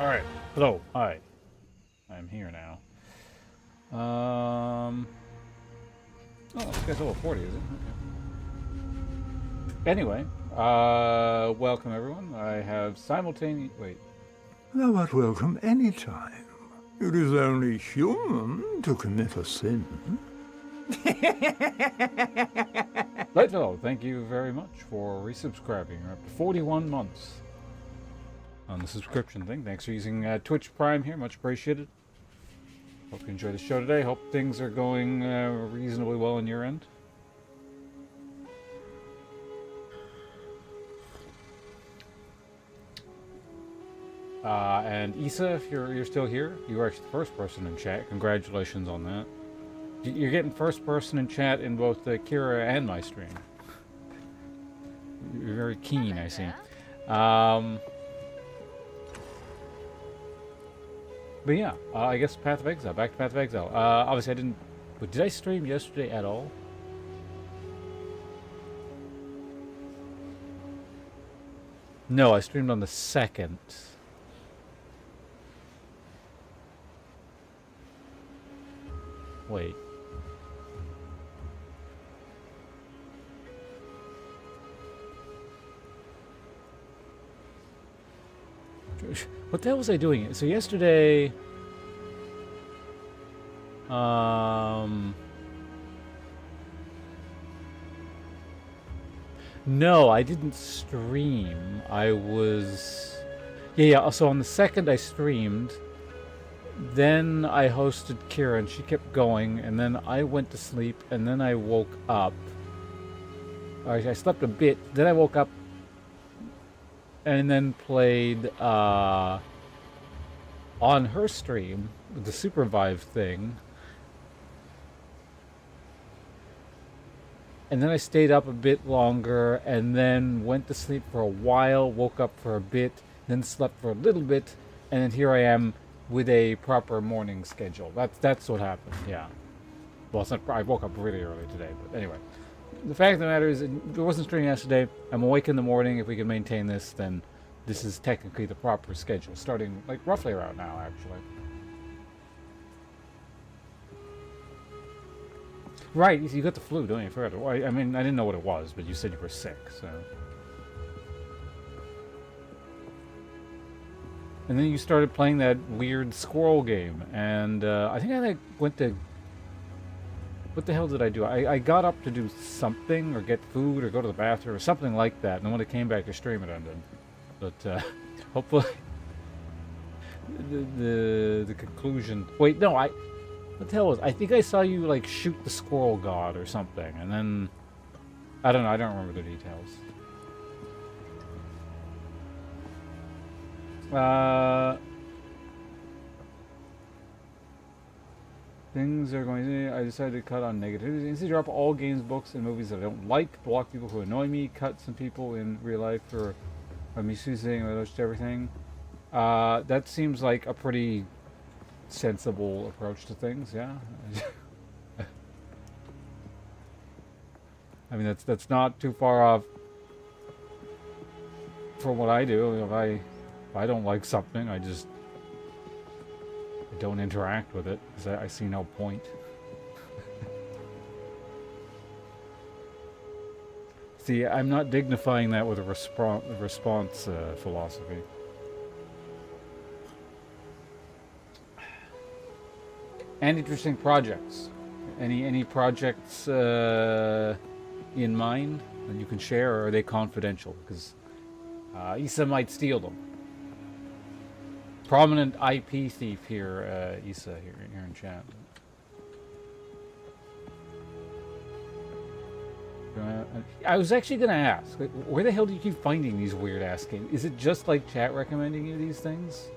Alright. Hello. Hi. I'm here now. Oh, this guy's level 40, is it? Okay. Anyway, welcome everyone. I have simultaneous... Wait. Thou art welcome any time. It is only human to commit a sin. Lightfellow, thank you very much for resubscribing. You're up to 41 months on the subscription thing. Thanks for using Twitch Prime here. Much appreciated. Hope you enjoy the show today. Hope things are going reasonably well on your end. And Issa, if you're still here, you were actually the first person in chat. Congratulations on that. You're getting first person in chat in both Kira and my stream. You're very keen, I see. But yeah, I guess Path of Exile. Back to Path of Exile. Obviously, I didn't... But did I stream yesterday at all? No, I streamed on the 2nd. Wait. What the hell was I doing? So yesterday... No, I didn't stream. I was... Yeah, so on the 2nd I streamed. Then I hosted Kira and she kept going. And then I went to sleep and then I woke up. I slept a bit. Then I woke up and then played on her stream, the Supervive thing. And then I stayed up a bit longer and then went to sleep for a while, woke up for a bit, then slept for a little bit, and then here I am with a proper morning schedule. That's what happened, yeah. Well, it's not, I woke up really early today, but anyway. The fact of the matter is, it wasn't streaming yesterday. I'm awake in the morning. If we can maintain this, then this is technically the proper schedule, starting like roughly around now, actually. Right, you got the flu, don't you? I mean, I didn't know what it was, but you said you were sick, so... And then you started playing that weird squirrel game, and I think I like went to... What the hell did I do? I got up to do something, or get food, or go to the bathroom, or something like that, and then when I came back to stream it ended. But, hopefully... the conclusion... Wait, no, What the hell was... I think I saw you, like, shoot the squirrel god or something, and then... I don't know, I don't remember the details. Things are going to... I decided to cut on negativity. Instead, drop all games, books, and movies that I don't like. Block people who annoy me. Cut some people in real life for misusing or everything. That seems like a pretty sensible approach to things, yeah. I mean, that's not too far off from what I do. If I don't like something, I don't interact with it because I see no point. See, I'm not dignifying that with a response philosophy. And interesting projects. Any projects in mind that you can share, or are they confidential? Because Issa might steal them. Prominent IP thief here, Issa, here in chat. I was actually going to ask, where the hell do you keep finding these weird-ass games? Is it just like chat recommending you these things?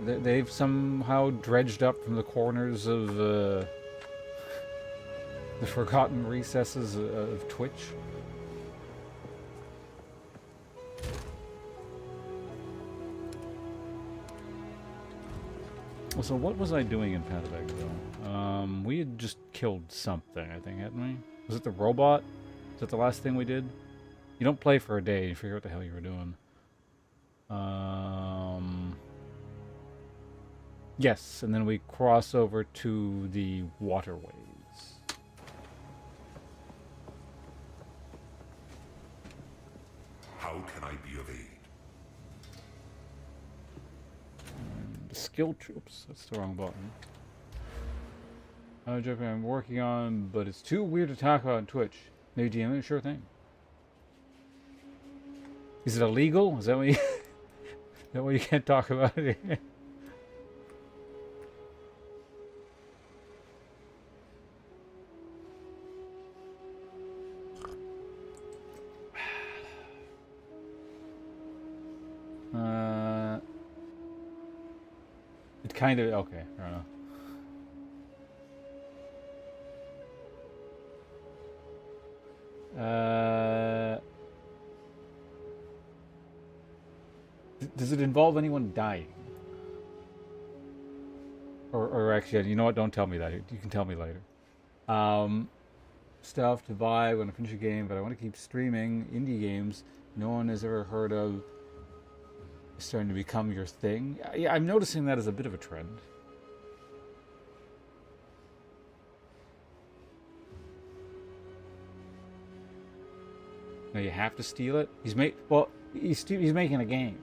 They've somehow dredged up from the corners of the forgotten recesses of Twitch. So what was I doing in Path of Exile? We had just killed something, I think, hadn't we? Was it the robot? Is that the last thing we did? You don't play for a day, you figure out what the hell you were doing. Yes, and then we cross over to the waterways. How can I be of aid? Skill troops. That's the wrong button. Joking, I'm working on, but it's too weird to talk about on Twitch. New DM, sure thing. Is it illegal? Is that what you? Is that why you can't talk about it? It kind of okay. I don't know. Does it involve anyone dying? Or actually, you know what? Don't tell me that. You can tell me later. Stuff to buy when I finish a game, but I want to keep streaming indie games no one has ever heard of. It's starting to become your thing. Yeah, I'm noticing that as a bit of a trend. Now you have to steal it. He's making a game,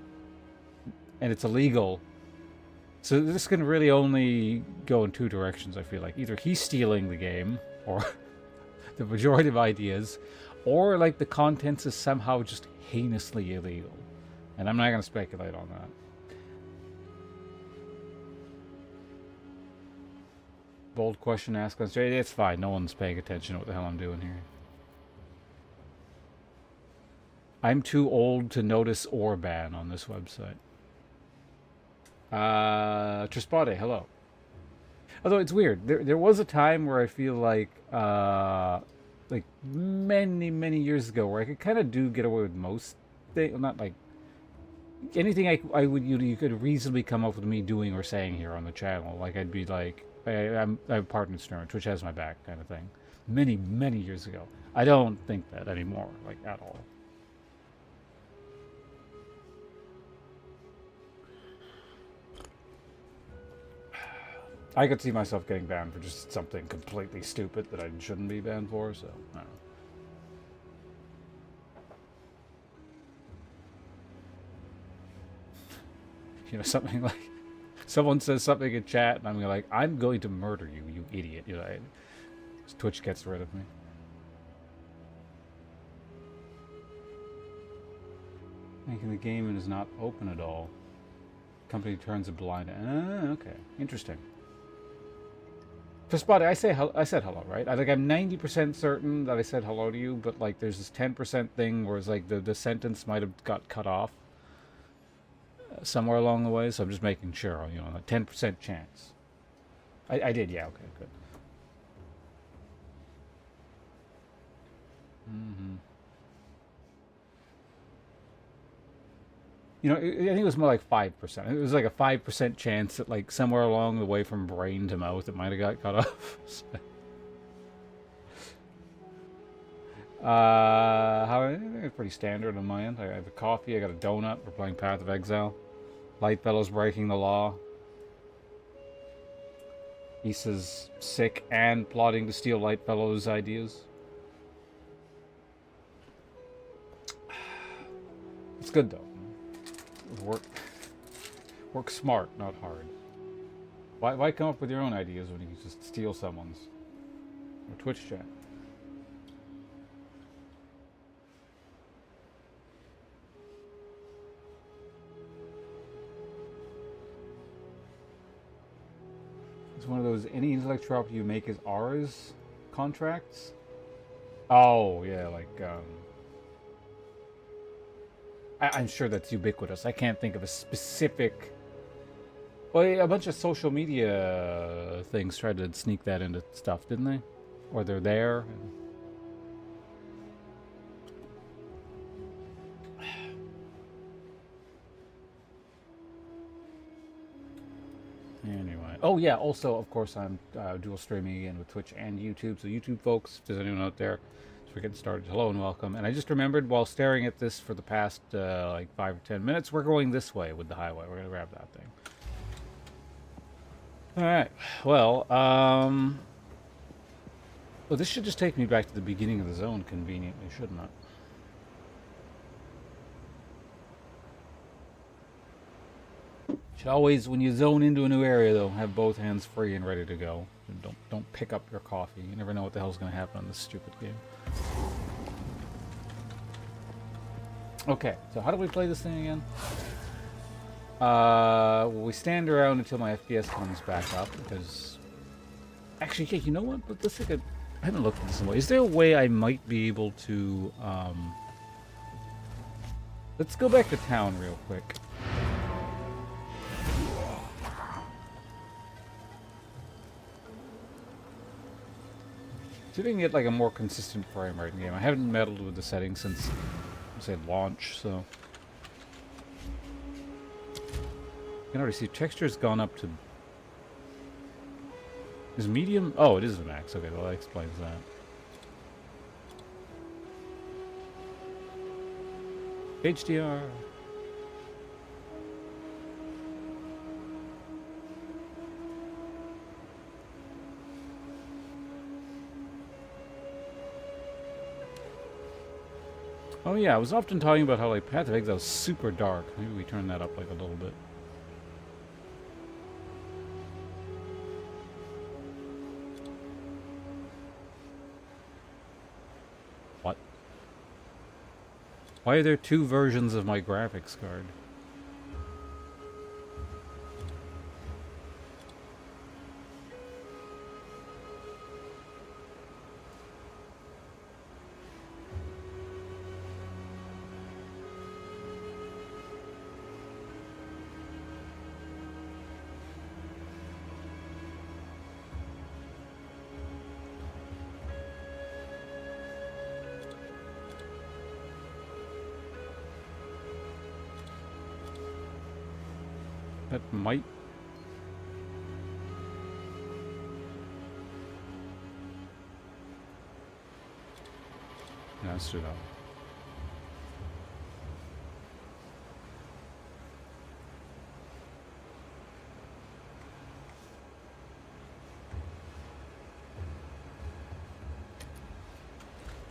and it's illegal. So this can really only go in two directions. I feel like either he's stealing the game, or the majority of ideas, or like the contents is somehow just heinously illegal. And I'm not going to speculate on that. Bold question asked on straight. It's fine. No one's paying attention to what the hell I'm doing here. I'm too old to notice or ban on this website. Trispade, hello. Although it's weird. There was a time where I feel like many years ago where I could kind of get away with most things. Not like anything you could reasonably come up with me doing or saying here on the channel. Like I'd be like, I'm partner streamer. Twitch has my back, kind of thing. Many years ago. I don't think that anymore, like at all. I could see myself getting banned for just something completely stupid that I shouldn't be banned for. So I don't know. You know, something like someone says something in chat, and I'm like, I'm going to murder you, you idiot. You know, Twitch gets rid of me. Making the game and is not open at all. Company turns a blind eye. Okay, interesting. For Spotty, I said hello, right? I'm 90% certain that I said hello to you, but like there's this 10% thing where it's like the sentence might have got cut off somewhere along the way, so I'm just making sure, you know, a 10% chance. I did, yeah, okay, good. You know, I think it was more like 5%. It was like a 5% chance that, like, somewhere along the way from brain to mouth, it might have got cut off. It's pretty standard on my end. I have a coffee, I got a donut, we're playing Path of Exile. Lightfellow's breaking the law. Issa's sick and plotting to steal Lightfellow's ideas. It's good, though. Work smart, not hard. Why come up with your own ideas when you can just steal someone's? Or Twitch chat. It's one of those, any intellectual property you make is ours contracts. Oh, yeah, like, I'm sure that's ubiquitous. I can't think of a specific... Well, a bunch of social media things tried to sneak that into stuff, didn't they? Or they're there. Anyway. Oh, yeah, also, of course, I'm dual streaming again with Twitch and YouTube. So YouTube folks, if there's anyone out there, we're getting started. Hello and welcome. And I just remembered while staring at this for the past like 5 or 10 minutes, we're going this way with the highway. We're going to grab that thing. Alright, well, well, this should just take me back to the beginning of the zone conveniently, shouldn't it? Should always, when you zone into a new area, though, have both hands free and ready to go. And don't pick up your coffee. You never know what the hell's going to happen in this stupid game. Okay, so how do we play this thing again? Well, we stand around until my FPS comes back up, because... Actually, yeah, you know what? Let's take a... I haven't looked at this in a while. Is there a way I might be able to, Let's go back to town real quick. See if we can get like a more consistent frame rate in the game. I haven't meddled with the settings since, say, launch, so... You can already see texture's gone up to... Is medium? Oh, it is the max. Okay, well that explains that. HDR. Oh yeah, I was often talking about how like Path of Exile is super dark. Maybe we turn that up like a little bit. What? Why are there two versions of my graphics card? That might... Yeah, let's do that.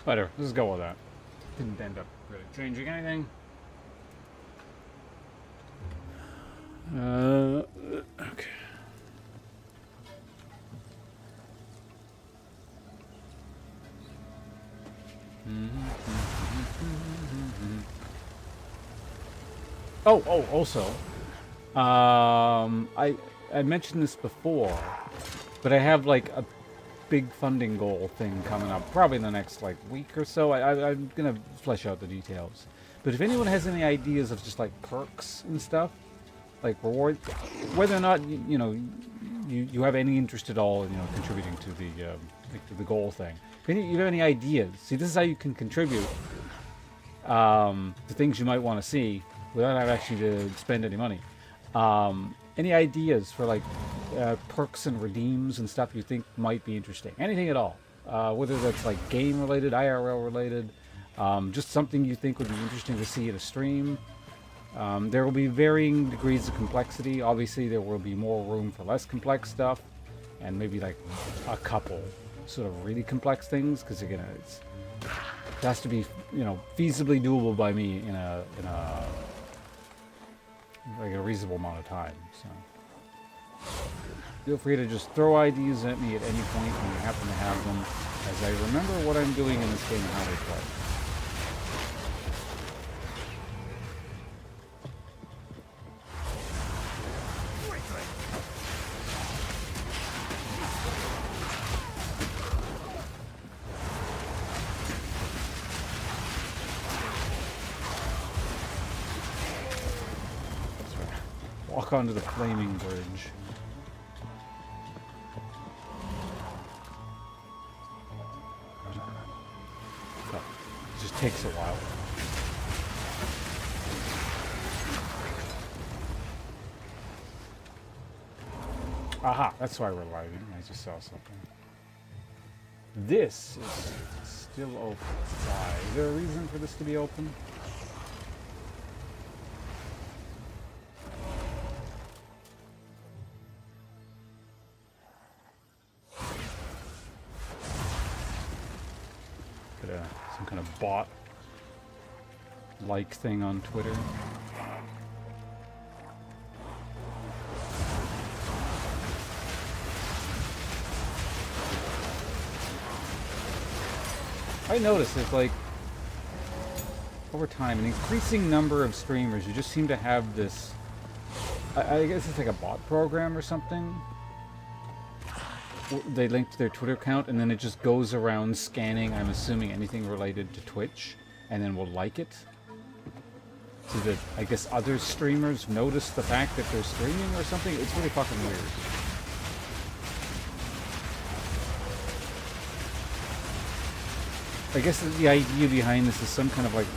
Whatever, let's go with that. Didn't end up really changing anything. Okay. Oh, also, I mentioned this before, but I have like a big funding goal thing coming up, probably in the next like week or so. I'm gonna flesh out the details. But if anyone has any ideas of just like perks and stuff, like reward, whether or not you have any interest at all in contributing to the goal thing. If you have any ideas, see, this is how you can contribute to things you might want to see without having actually to spend any money. Any ideas for like perks and redeems and stuff you think might be interesting? Anything at all, whether that's like game related, IRL related, just something you think would be interesting to see at a stream. There will be varying degrees of complexity. Obviously, there will be more room for less complex stuff, and maybe like a couple sort of really complex things, because again, it has to be feasibly doable by me in a like a reasonable amount of time. So feel free to just throw ideas at me at any point when you happen to have them, as I remember what I'm doing in this game and how they play. Walk onto the flaming bridge. Oh, it just takes a while. Aha, that's why we're lagging. I just saw something. This is still open. Why? Is there a reason for this to be open? some kind of bot-like thing on Twitter. I noticed it's like, over time, an increasing number of streamers who just seem to have this, I guess it's like a bot program or something. They link to their Twitter account and then it just goes around scanning, I'm assuming, anything related to Twitch, and then will like it. So that, I guess, other streamers notice the fact that they're streaming or something. It's really fucking weird. I guess the idea behind this is some kind of like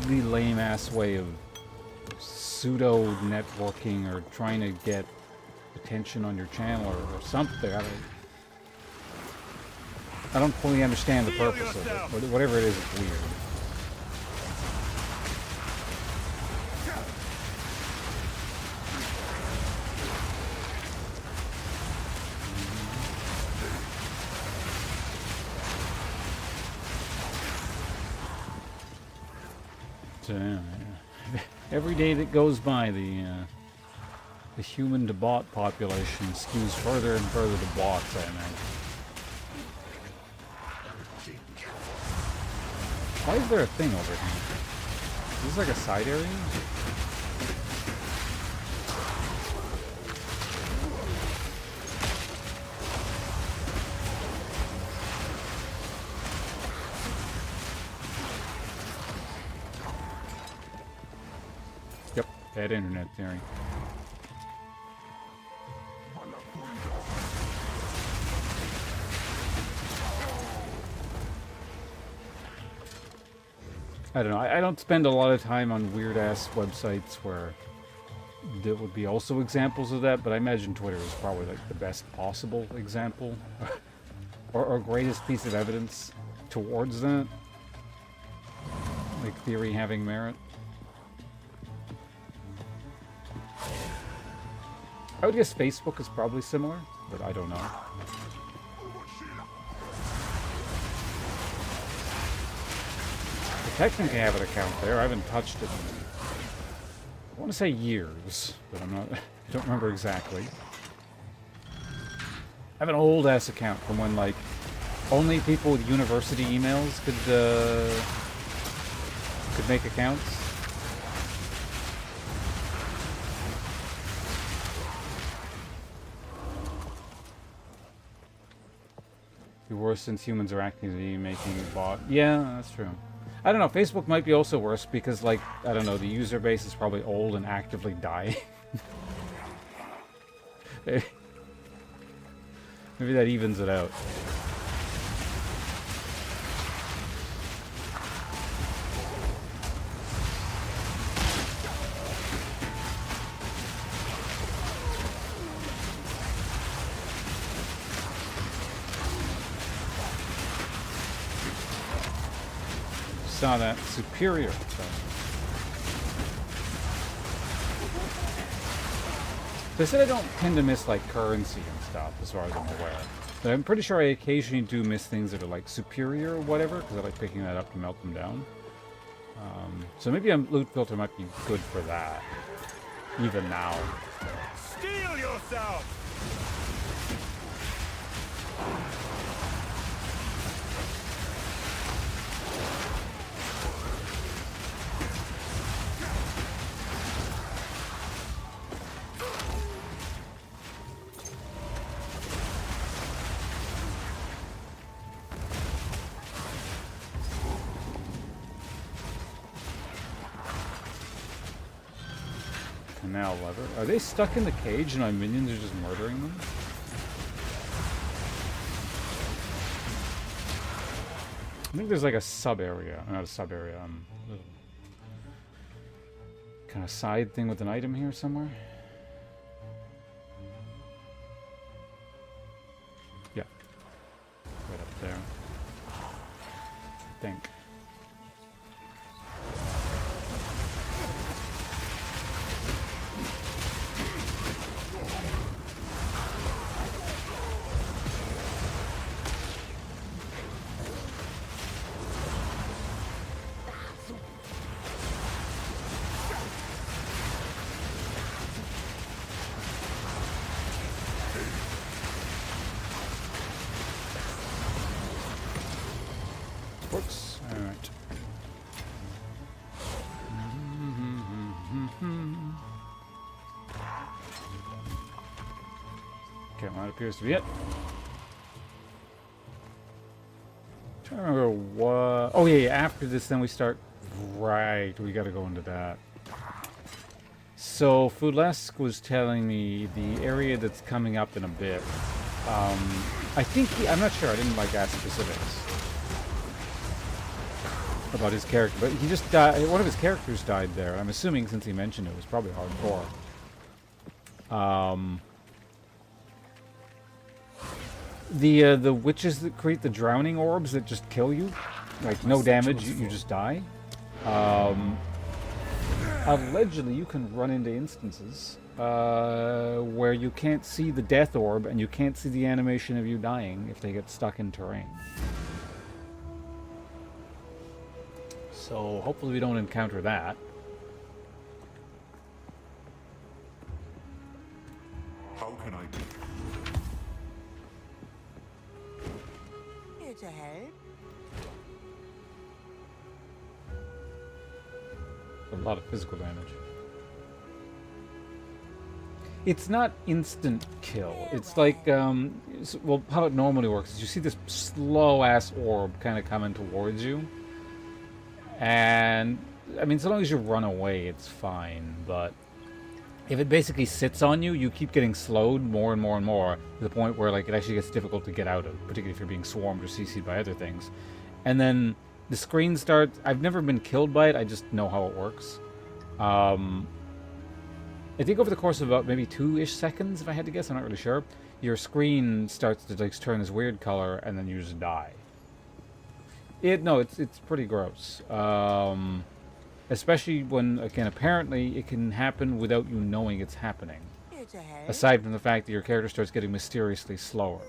really lame-ass way of pseudo-networking or trying to get attention on your channel or something. I don't fully understand the purpose of it, but whatever it is, it's weird. Every day that goes by, the human to bot population skews further and further to bots, I imagine. Why is there a thing over here? Is this like a side area? Yep, bad internet theory. I don't know. I don't spend a lot of time on weird-ass websites where there would be also examples of that, but I imagine Twitter is probably like the best possible example or greatest piece of evidence towards that. Like theory having merit. I would guess Facebook is probably similar, but I don't know. Technically I have an account there. I haven't touched it in, I want to say years, but I'm not, I don't remember exactly. I have an old ass account from when like only people with university emails could make accounts. Be worse since humans are actively making a bot. Yeah, that's true. I don't know, Facebook might be also worse because, like, I don't know, the user base is probably old and actively dying. Maybe that evens it out. Saw that superior. So I said I don't tend to miss like currency and stuff as far as I'm aware. But I'm pretty sure I occasionally do miss things that are like superior or whatever, because I like picking that up to melt them down. So maybe a loot filter might be good for that. Even now. Steel yourself! Canal lever. Are they stuck in the cage and my minions are just murdering them? I think there's like a sub area. Not a sub area. Kind of side thing with an item here somewhere. Yeah. Right up there. I think. Books. Alright. Okay, well, that appears to be it. Trying to remember what. Oh, yeah, after this, then we start. Right, we gotta go into that. So, Fulesk was telling me the area that's coming up in a bit. I think I'm not sure, I didn't like ask specifics about his character, but he just died. One of his characters died there. I'm assuming since he mentioned it was probably hardcore. The witches that create the drowning orbs that just kill you, like no damage, you just die. Allegedly, you can run into instances where you can't see the death orb and you can't see the animation of you dying if they get stuck in terrain. So hopefully we don't encounter that. How can I be? Here to help. A lot of physical damage. It's not instant kill. It's like, well, how it normally works is you see this slow-ass orb kind of coming towards you. And, I mean, so long as you run away, it's fine. But if it basically sits on you, you keep getting slowed more and more and more to the point where, like, it actually gets difficult to get out of, particularly if you're being swarmed or CC'd by other things. And then the screen starts. I've never been killed by it. I just know how it works. I think over the course of about maybe 2-ish seconds, if I had to guess, I'm not really sure, your screen starts to like turn this weird color, and then you just die. It's pretty gross. Especially when, again, apparently it can happen without you knowing it's happening. Here to help. Aside from the fact that your character starts getting mysteriously slower.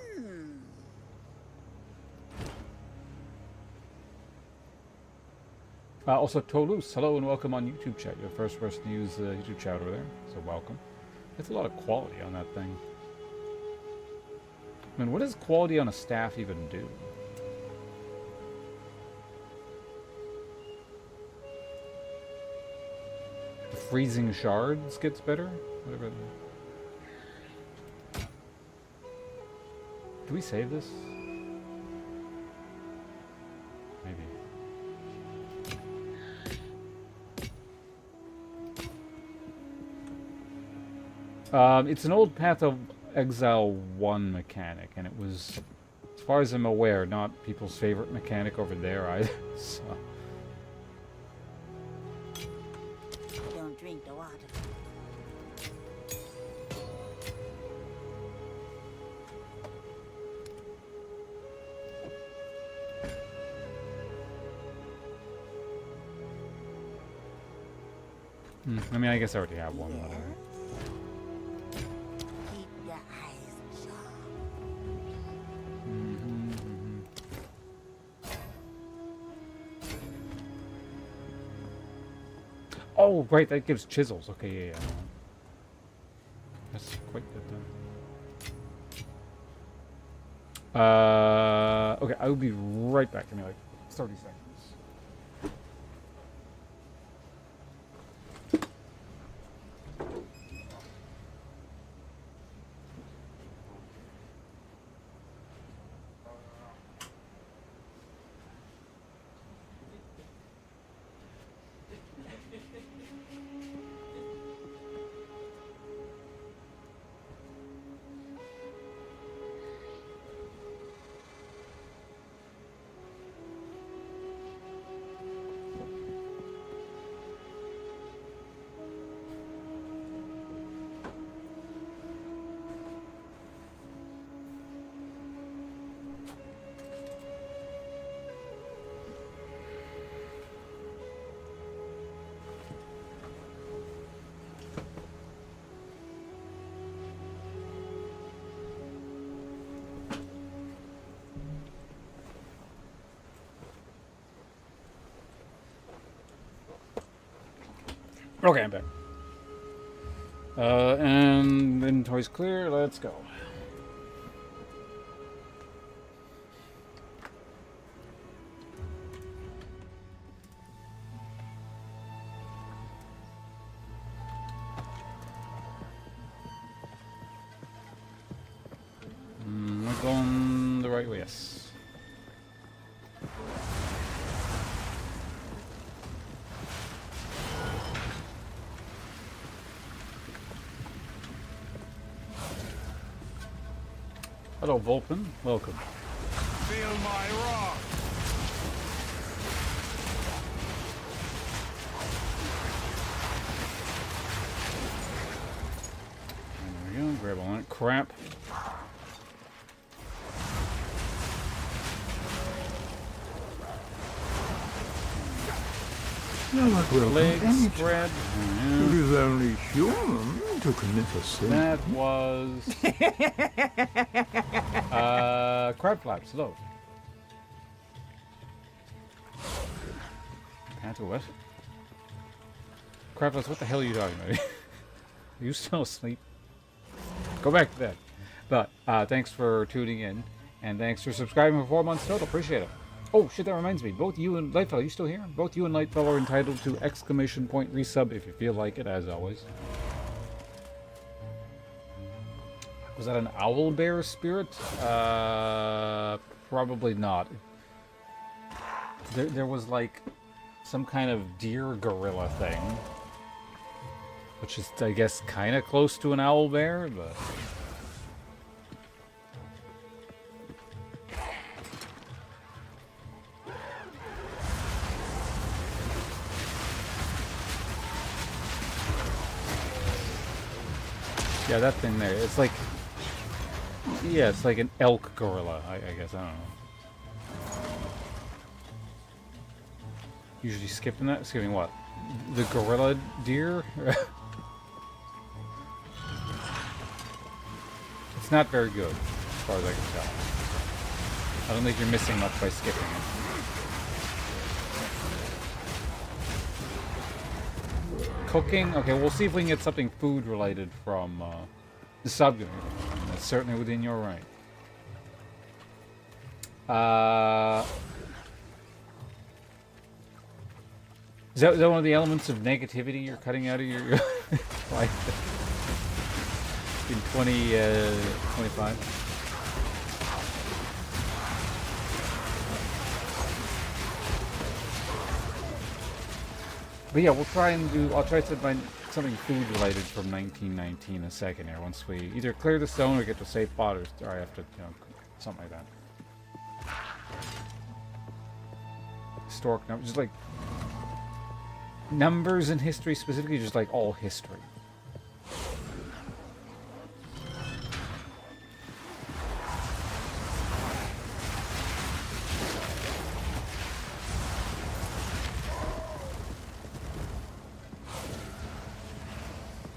Also, Toulouse, hello and welcome on YouTube chat. You're the first person to use the YouTube chat over there, so welcome. That's a lot of quality on that thing. I mean, what does quality on a staff even do? The freezing shards gets better? Whatever. Do we save this? Maybe. It's an old Path of Exile 1 mechanic, and it was, as far as I'm aware, not people's favorite mechanic over there either. So. Don't drink the water. I mean, I guess I already have one, whatever. Keep your eyes sharp. Oh, right, that gives chisels. Okay, yeah. That's quite good then. Okay, I will be right back. Give me like 30 seconds. Okay, I'm back. And inventory's clear. Let's go. right way? Yes. Hello, Volpin. Welcome. Feel my wrath. There we go. Grab all that crap. Thou art welcome Leg any spread. It is only human to commit a sin. That was crab flaps. Hello. Can't do what? Crab flaps. What the hell are you talking about? Are you still asleep? Go back to bed. But thanks for tuning in, and thanks for subscribing for 4 months total. Appreciate it. Oh shit, that reminds me. Both you and Lightfellow, you still here? Both you and Lightfellow are entitled to exclamation point resub if you feel like it, as always. Was that an owl bear spirit? Probably not. There was like some kind of deer gorilla thing, which is, I guess, kind of close to an owl bear, but... Yeah, that thing there. It's like... Yeah, it's like an elk gorilla, I guess. I don't know. Usually skipping that? Skipping what? The gorilla deer? It's not very good, as far as I can tell. I don't think you're missing much by skipping it. Cooking? Okay, we'll see if we can get something food related from the subunit. That's certainly within your right. Is that one of the elements of negativity you're cutting out of your life in 2025? But yeah, we'll try and do. I'll try to find something food related from 1919 a second here. Once we either clear the stone or get to a safe spot, or I have to, something like that. Historic numbers, just like numbers in history specifically, just like all history.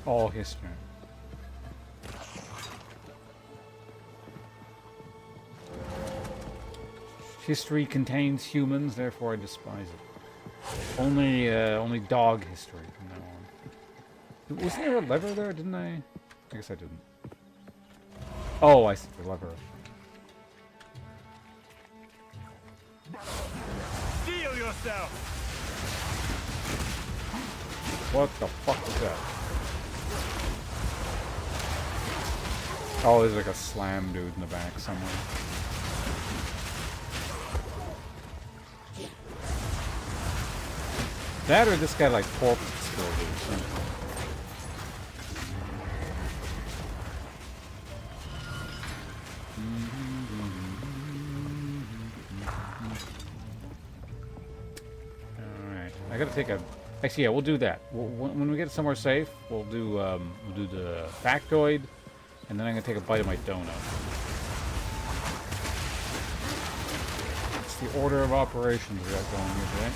All history. History contains humans, therefore I despise it. Only dog history from now on. Wasn't there a lever there? Didn't I? I guess I didn't. Oh, I see the lever. Steel yourself. What the fuck is that? Oh, there's like a slam dude in the back somewhere. That or this guy like corpse exploded or something. Alright, I gotta take a... Actually, yeah, we'll do that. When we get somewhere safe, we'll do the factoid, and then I'm gonna take a bite of my donut. It's the order of operations we got going here today.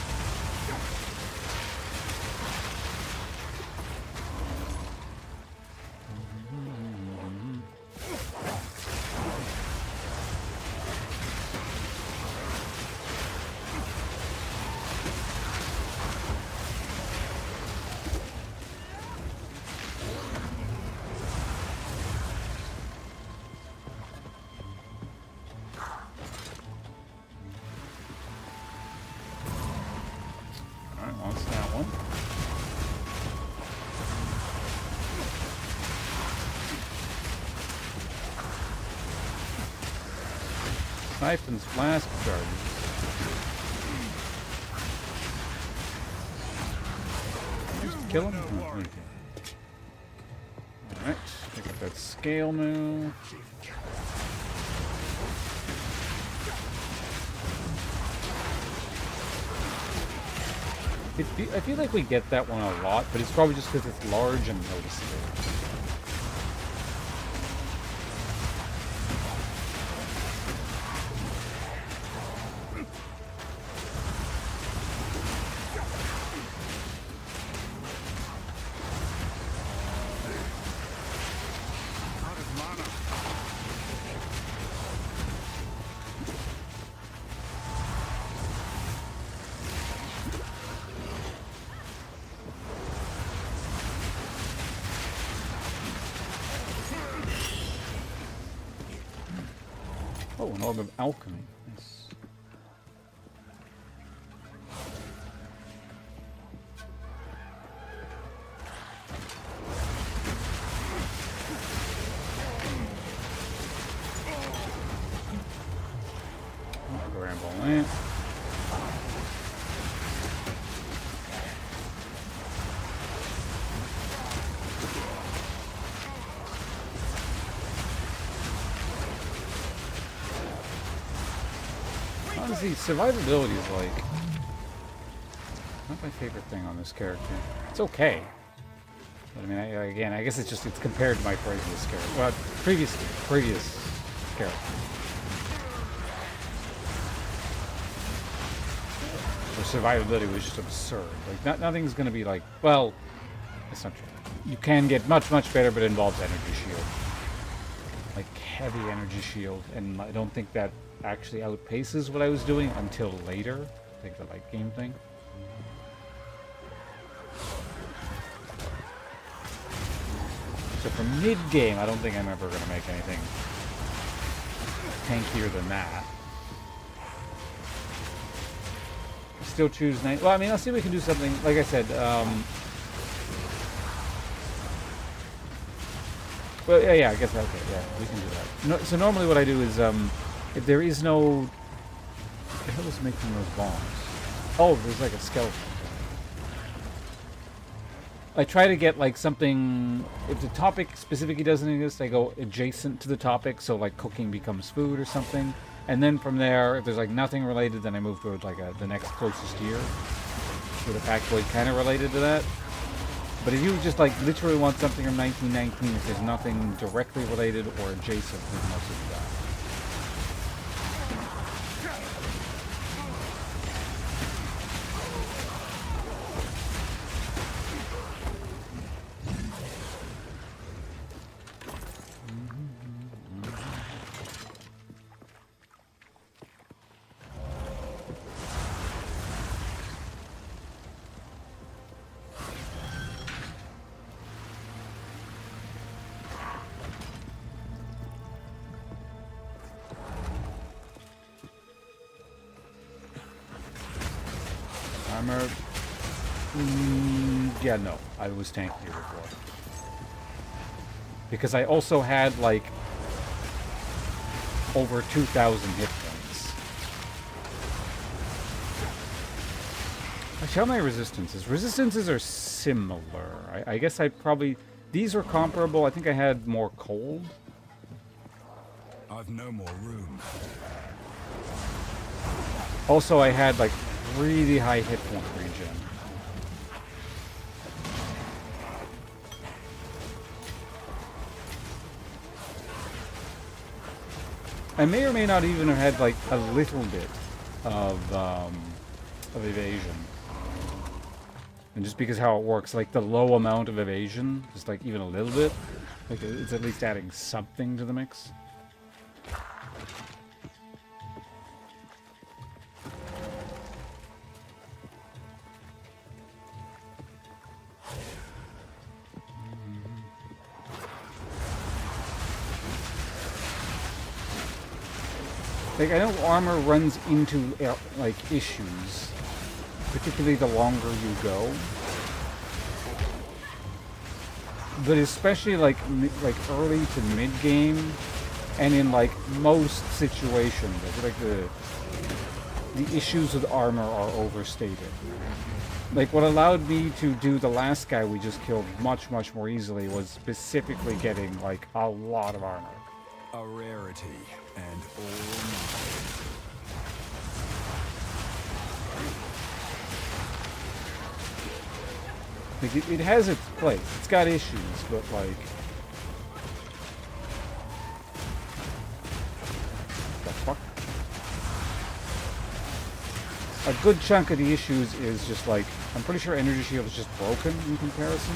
Siphon's flask charges. Just kill him? Oh, okay. Alright, pick up that scale move. I feel like we get that one a lot, but it's probably just because it's large and noticeable. Out of mana. Oh, an orb of alchemy. Nice. Grab all that. Honestly, survivability is like not my favorite thing on this character. It's okay, but I mean, again, I guess it's compared to my previous character. Well, previous character. Where survivability was just absurd. Like, nothing's gonna be like, well, that's not true. You can get much better, but it involves energy shield, like heavy energy shield, and I don't think that actually outpaces what I was doing until later. I think the late game thing. So for mid game, I don't think I'm ever gonna make anything tankier than that. Still choose night. Well, I mean, I'll see if we can do something. Like I said, well, yeah, I guess okay. Yeah, we can do that. No, so normally, what I do is, if there is no, what the hell is making those bombs? Oh, there's like a skeleton. I try to get like something. If the topic specifically doesn't exist, I go adjacent to the topic. So like cooking becomes food or something. And then from there, if there's like nothing related, then I move towards like the next closest year with a factoid kind of related to that. But if you just like literally want something from 1919, if there's nothing directly related or adjacent, then most of that. Armor. Yeah, no. I was tankier before. Because I also had, like, over 2,000 hit points. Actually, how my resistances? Resistances are similar. I guess I probably... These are comparable. I think I had more cold. I've no more room. Also, I had, like, really high hit point regen. I may or may not even have had like a little bit of evasion. And just because how it works, like the low amount of evasion, just like even a little bit, like it's at least adding something to the mix. Like, I know armor runs into, like, issues, particularly the longer you go. But especially, like early to mid-game, And in like most situations, I feel like the issues with armor are overstated. Like what allowed me to do the last guy we just killed much more easily was specifically getting like a lot of armor. A rarity and all mine. Like it has its place. It's got issues, but like the fuck? A good chunk of the issues is just like I'm pretty sure energy shield is just broken in comparison.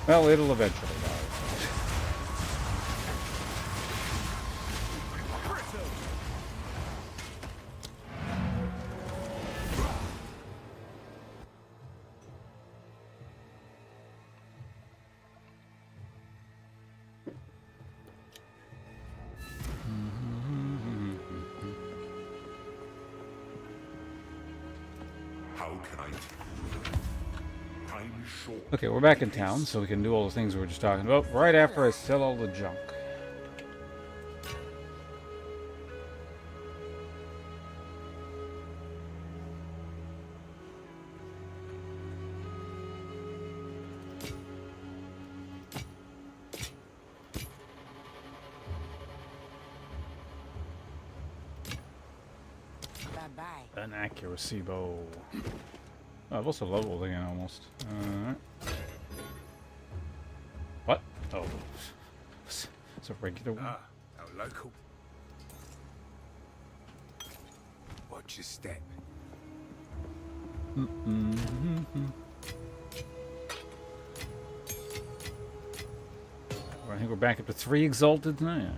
Well, it'll eventually die. Okay, we're back in town, so we can do all the things we were just talking about right after I sell all the junk. Bye-bye. An accuracy bow. Oh, I've also leveled again almost. What? Oh. It's a regular one. Ah, our local. Watch your step. I think we're back up to 3 exalted tonight.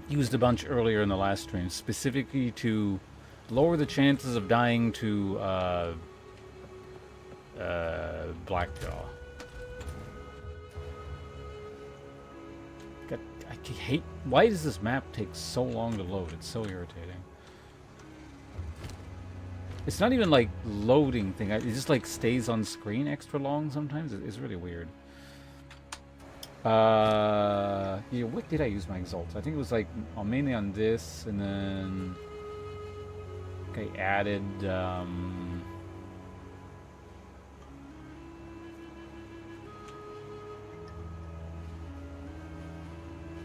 Used a bunch earlier in the last stream, specifically to lower the chances of dying to Blackjaw. God, I hate. Why does this map take so long to load? It's so irritating. It's not even like loading thing. It just like stays on screen extra long sometimes. It's really weird. Yeah, what did I use my exalts? I think it was like mainly on this, and then I added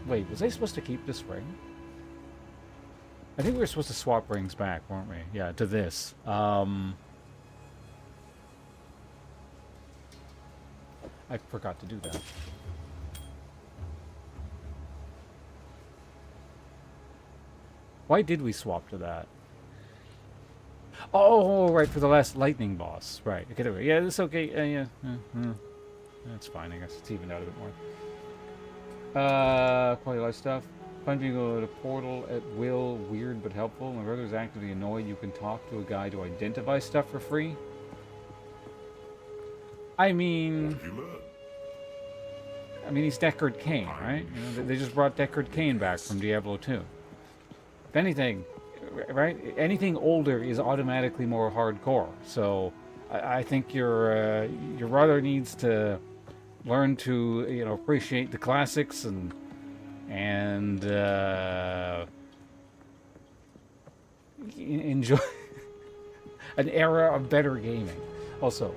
wait, was I supposed to keep this ring? I think we were supposed to swap rings back, weren't we? Yeah, to this. I forgot to do that. Why did we swap to that? Oh, right, for the last lightning boss. Right. Okay, there we go. Yeah, it's okay. Yeah. That's fine, I guess. It's evened out a bit more. Quality of life stuff. Find you go to portal at will. Weird but helpful. My brother's actively annoyed. You can talk to a guy to identify stuff for free. I mean, he's Deckard Cain, right? You know, they just brought Deckard Cain back from Diablo 2. If anything, right? Anything older is automatically more hardcore. So I think your brother needs to learn to, you know, appreciate the classics and enjoy an era of better gaming. Also,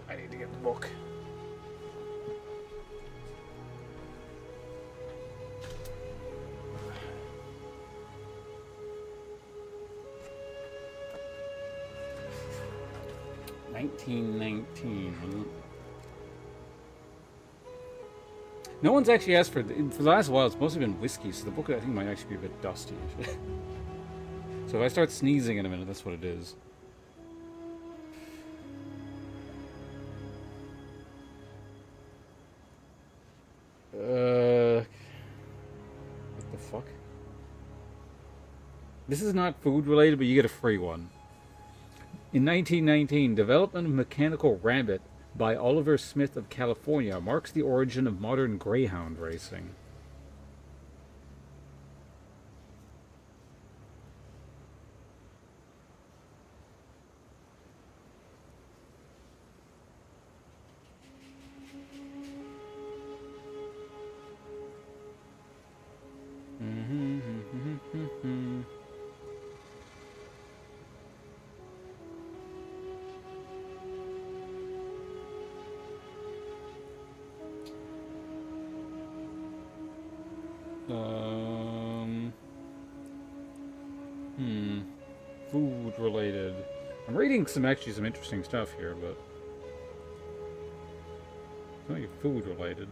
I need to get the book. $19.19. No one's actually asked for the last while. It's mostly been whiskey, so the book I think might actually be a bit dusty. So if I start sneezing in a minute, that's what it is. What the fuck? This is not food related, but you get a free one. In 1919, development of mechanical rabbit by Oliver Smith of California marks the origin of modern greyhound racing. Food related. I'm reading some interesting stuff here, but it's not food related.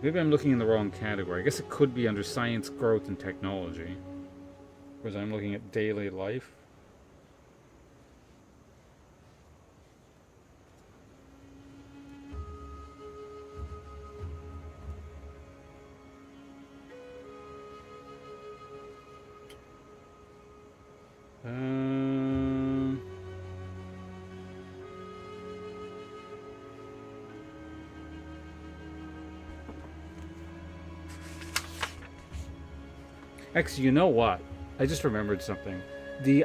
Maybe I'm looking in the wrong category. I guess it could be under science, growth, and technology. Whereas I'm looking at daily life. Actually, you know what? I just remembered something.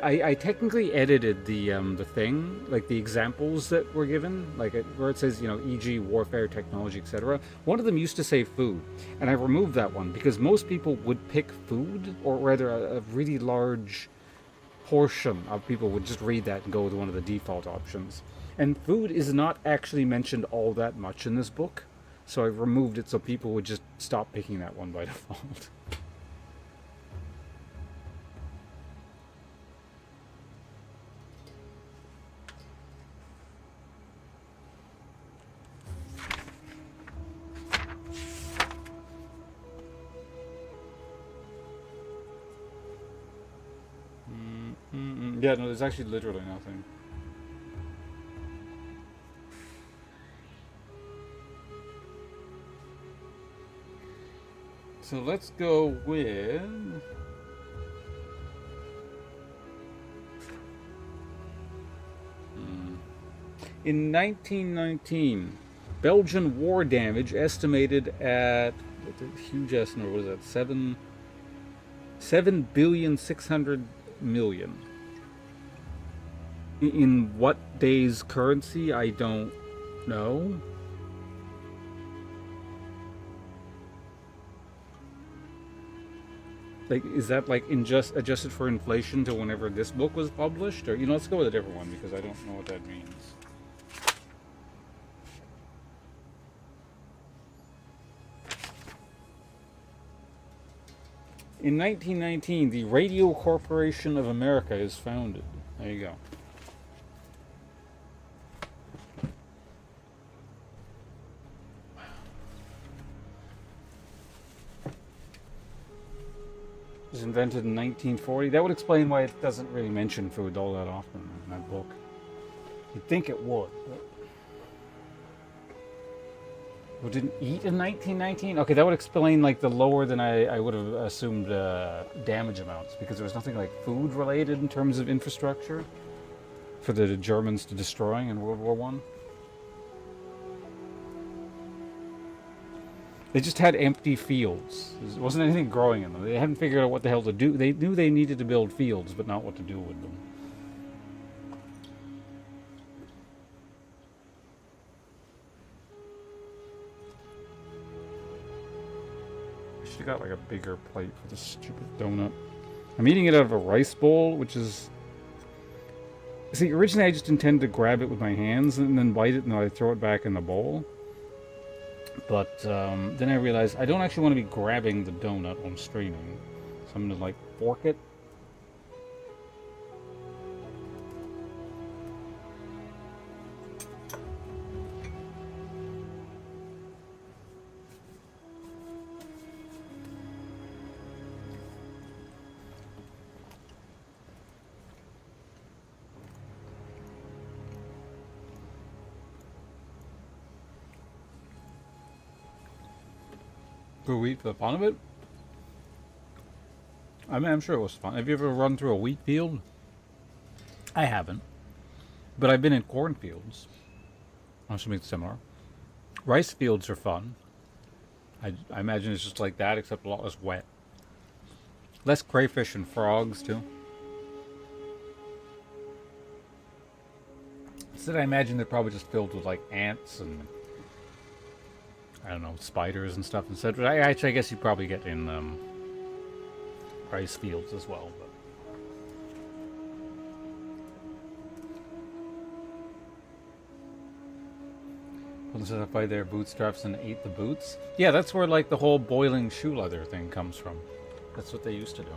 I technically edited the thing, like the examples that were given, like where it says, e.g. warfare, technology, etc. One of them used to say food, and I removed that one because most people would pick food, or rather a really large portion of people would just read that and go with one of the default options. And food is not actually mentioned all that much in this book, so I removed it so people would just stop picking that one by default. Yeah, no, there's actually literally nothing. So let's go with... In 1919, Belgian war damage estimated at... What's a huge estimate, what is that? 7,600,000,000. In what day's currency, I don't know. Like, is that like adjusted for inflation to whenever this book was published? Or, let's go with a different one because I don't know what that means. In 1919, the Radio Corporation of America is founded. There you go. It was invented in 1940. That would explain why it doesn't really mention food all that often in that book. You'd think it would, but... Who didn't eat in 1919? Okay, that would explain like the lower than I would have assumed damage amounts, because there was nothing like food related in terms of infrastructure for the Germans to destroying in World War I. They just had empty fields. There wasn't anything growing in them. They hadn't figured out what the hell to do. They knew they needed to build fields, but not what to do with them. I should have got like a bigger plate for this stupid donut. I'm eating it out of a rice bowl, which is... See, originally I just intended to grab it with my hands and then bite it and then I throw it back in the bowl. But then I realized I don't actually want to be grabbing the donut while I'm streaming. So I'm going to like fork it. For wheat for the fun of it? I mean, I'm sure it was fun. Have you ever run through a wheat field? I haven't. But I've been in cornfields. I'm assuming it's similar. Rice fields are fun. I imagine it's just like that, except a lot less wet. Less crayfish and frogs, too. Instead, I imagine they're probably just filled with, like, ants and I don't know, spiders and stuff instead. But actually, I guess you probably get in rice fields as well. But. Once I buy their bootstraps and ate the boots. Yeah, that's where like the whole boiling shoe leather thing comes from. That's what they used to do.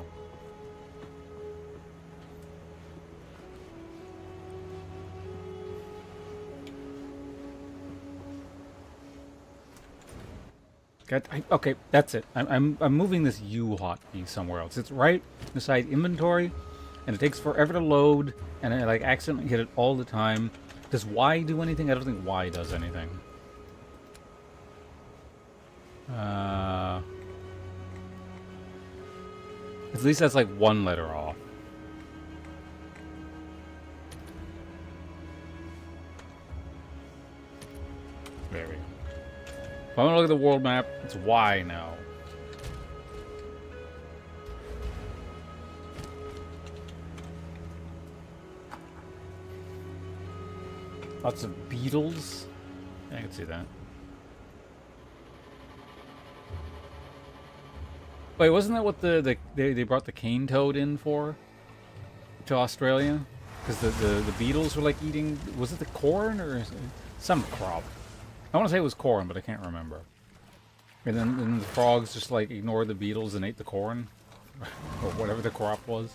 Okay, that's it. I'm moving this U hotkey somewhere else. It's right beside inventory, and it takes forever to load, and I like accidentally hit it all the time. Does Y do anything? I don't think Y does anything. At least that's like one letter off. There we go. If I want to look at the world map, it's Y now. Lots of beetles. I can see that. Wait, wasn't that what they brought the cane toad in for? To Australia? Because the beetles were like eating... Was it the corn or some crop? I want to say it was corn, but I can't remember. And then the frogs just like ignored the beetles and ate the corn. Or whatever the crop was.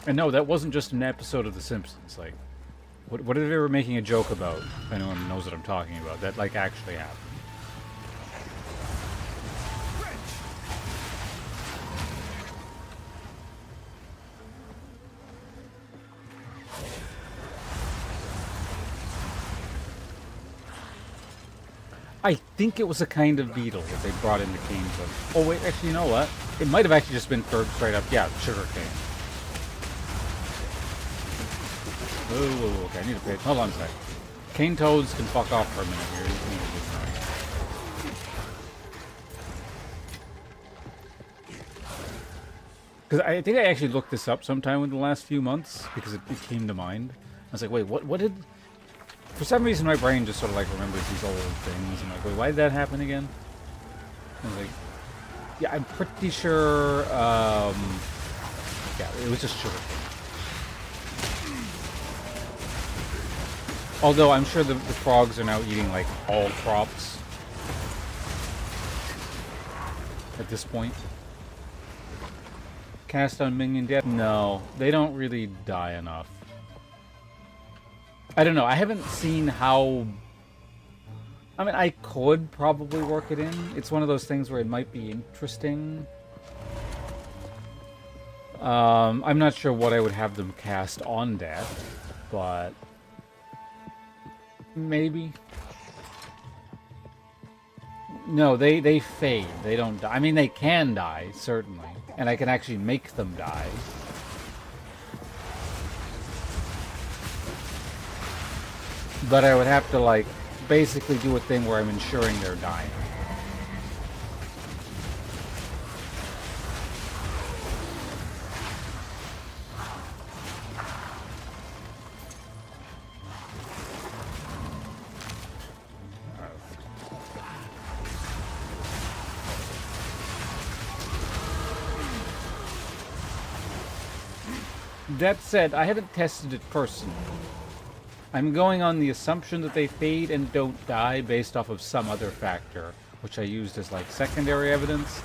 And no, that wasn't just an episode of The Simpsons. Like, what are they ever making a joke about? If anyone knows what I'm talking about, that like actually happened. I think it was a kind of beetle that they brought into cane toad. Oh wait, actually, you know what? It might have actually just been straight up, yeah, sugar cane. Oh, okay, I need to pay. Hold on a sec. Cane toads can fuck off for a minute here. Because I think I actually looked this up sometime in the last few months because it came to mind. I was like, wait, what did... For some reason, my brain just sort of like remembers these old things. And I'm like, wait, why did that happen again? I was like, yeah, I'm pretty sure, yeah, it was just sugar cane. Although I'm sure the frogs are now eating like all crops at this point. Cast on minion death? No, they don't really die enough. I don't know. I haven't seen how... I mean, I could probably work it in. It's one of those things where it might be interesting. I'm not sure what I would have them cast on death, but... Maybe. No, they fade. They don't die. I mean, they can die, certainly. And I can actually make them die. But I would have to, like, basically do a thing where I'm ensuring they're dying. That said, I haven't tested it personally. I'm going on the assumption that they fade and don't die based off of some other factor, which I used as like secondary evidence.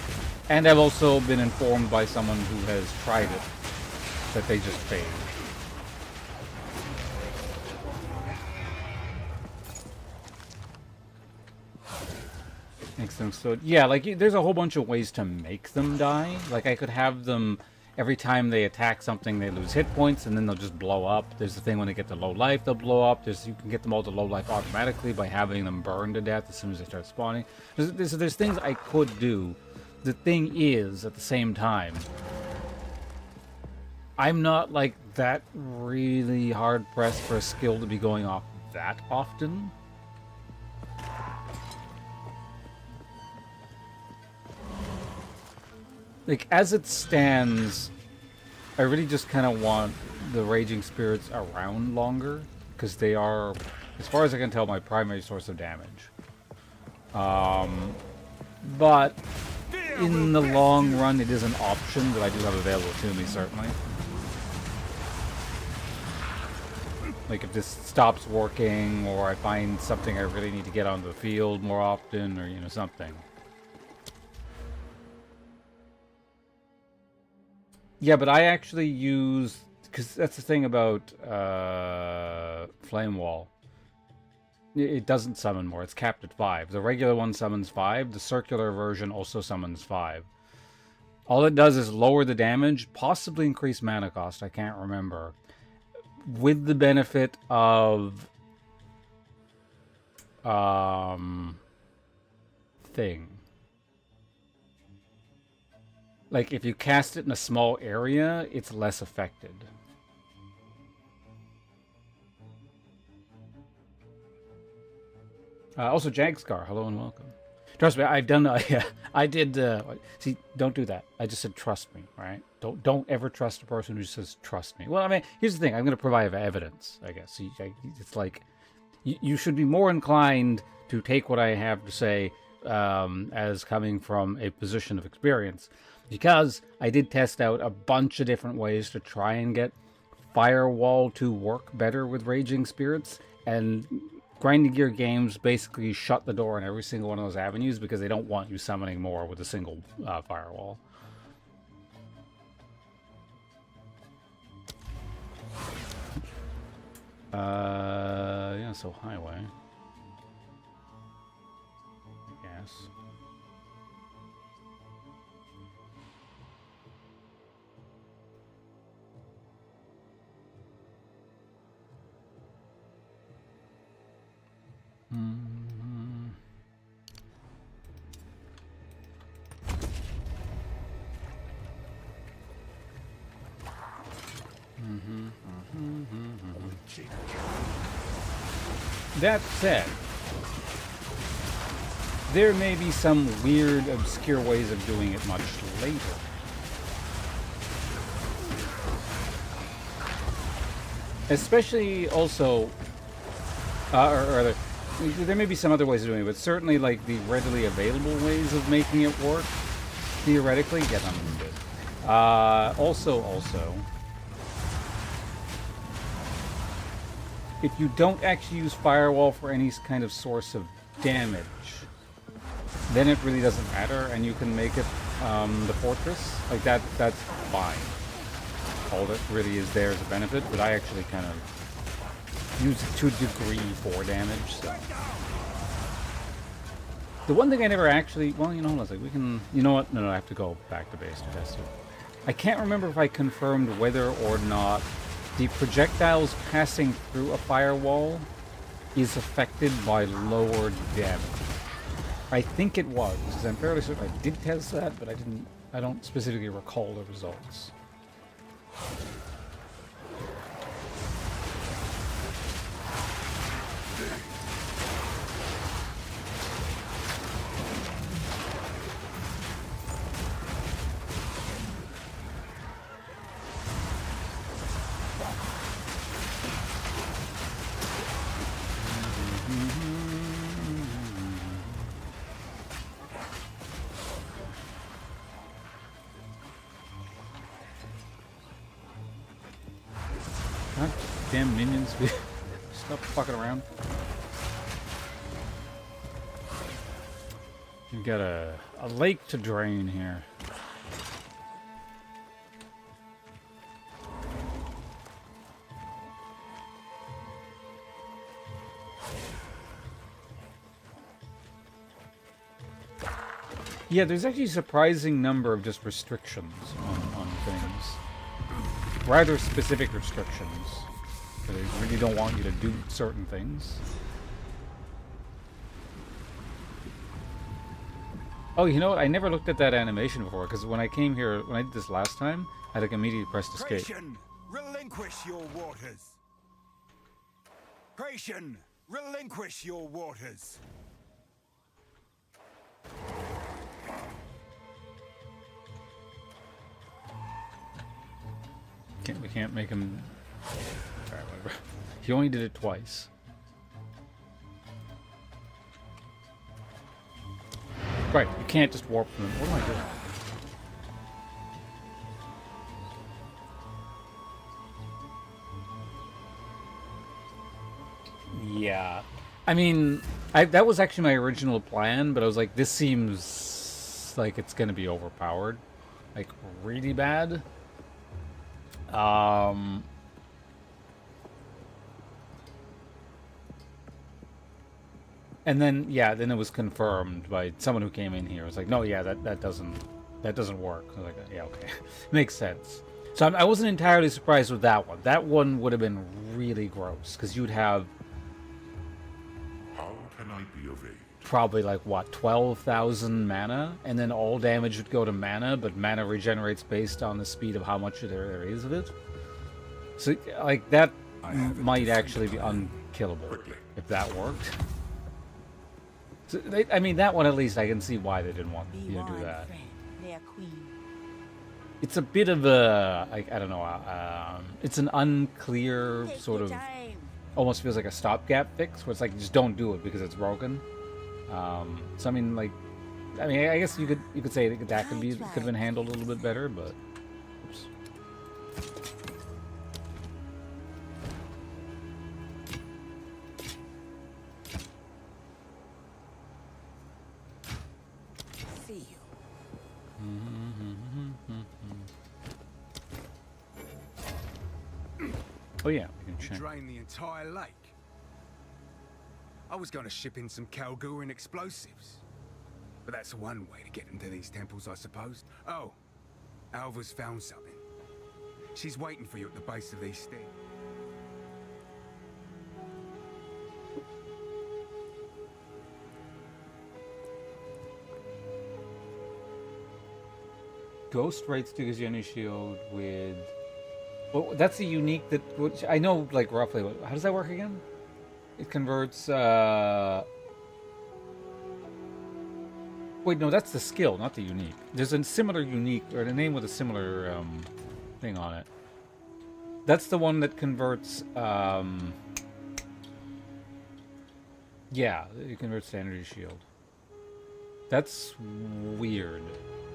And I've also been informed by someone who has tried it that they just fade. Makes them so... Yeah, like, there's a whole bunch of ways to make them die. Like, I could have them... Every time they attack something, they lose hit points, and then they'll just blow up. There's the thing when they get to low life, they'll blow up. You can get them all to low life automatically by having them burn to death as soon as they start spawning. There's things I could do. The thing is, at the same time, I'm not, like, that really hard-pressed for a skill to be going off that often. Like, as it stands, I really just kind of want the Raging Spirits around longer, because they are, as far as I can tell, my primary source of damage. But in the long run, it is an option that I do have available to me, certainly. Like, if this stops working, or I find something I really need to get onto the field more often, or, you know, something. Yeah, but I actually use, because that's the thing about Flame Wall. It doesn't summon more. It's capped at 5. The regular one summons 5. The circular version also summons 5. All it does is lower the damage, possibly increase mana cost. I can't remember. With the benefit of thing. Like, if you cast it in a small area, it's less affected. Also, Jagscar, hello and welcome. Trust me, I've done. Yeah, I did. See, don't do that. I just said trust me, right? Don't ever trust a person who says trust me. Well, I mean, here's the thing. I'm going to provide evidence, I guess. It's like you should be more inclined to take what I have to say as coming from a position of experience, because I did test out a bunch of different ways to try and get Firewall to work better with Raging Spirits, and Grinding Gear Games basically shut the door on every single one of those avenues because they don't want you summoning more with a single Firewall. Yeah, so highway. Yes. That said, there may be some weird, obscure ways of doing it much later. Especially also, or there may be some other ways of doing it, but certainly like the readily available ways of making it work, theoretically, get unlimited. Also, if you don't actually use Firewall for any kind of source of damage, then it really doesn't matter, and you can make it the fortress. Like that's fine. All that really is there is a benefit, but I actually kind of use it to a degree for damage. So. The one thing I never actually, well, you know, I was like, we can, you know what? No, I have to go back to base to test it. I can't remember if I confirmed whether or not the projectiles passing through a firewall is affected by lowered damage. I think it was, because I'm fairly certain I did test that, but I don't specifically recall the results. Damn minions, stop fucking around. You've got a lake to drain here. Yeah, there's actually a surprising number of just restrictions on things. Rather specific restrictions. They really don't want you to do certain things. Oh, you know what? I never looked at that animation before, because when I came here, when I did this last time, I like immediately pressed escape. Creation, relinquish your waters. Creation, relinquish your waters. We can't make him... Alright, whatever. He only did it twice. Right, you can't just warp from him. What am I doing? Yeah. I mean, that was actually my original plan, but I was like, this seems like it's going to be overpowered. Like, really bad. And then, yeah, then it was confirmed by someone who came in here. It was like, no, yeah, that doesn't work. I was like, yeah, okay. Makes sense. So I wasn't entirely surprised with that one. That one would have been really gross, because you'd have... How can I be of aid? Probably like, what, 12,000 mana? And then all damage would go to mana, but mana regenerates based on the speed of how much there is of it. So, like, that might actually be unkillable, if that worked. So, I mean, that one at least I can see why they didn't want you to do that. It's a bit of a, like, I don't know, it's an unclear sort of, almost feels like a stopgap fix, where it's like, just don't do it because it's broken. So I mean, like, I guess you could say that could have been handled a little bit better, but oops. See you. Oh yeah, we can check. Drain the entire lake. I was going to ship in some Kalguran explosives. But that's one way to get into these temples, I suppose. Oh, Alva's found something. She's waiting for you at the base of these stairs. Ghost rates gives you any shield with... Well, that's a unique that... Which I know, like, roughly. How does that work again? It converts... Wait, no, that's the skill, not the unique. There's a similar unique, or a name with a similar thing on it. That's the one that converts... Yeah, it converts to energy shield. That's weird.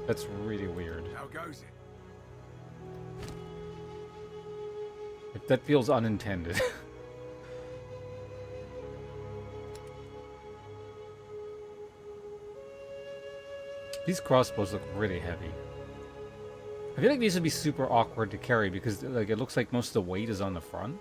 That's really weird. How goes it? That feels unintended. These crossbows look really heavy. I feel like these would be super awkward to carry because, like, it looks like most of the weight is on the front.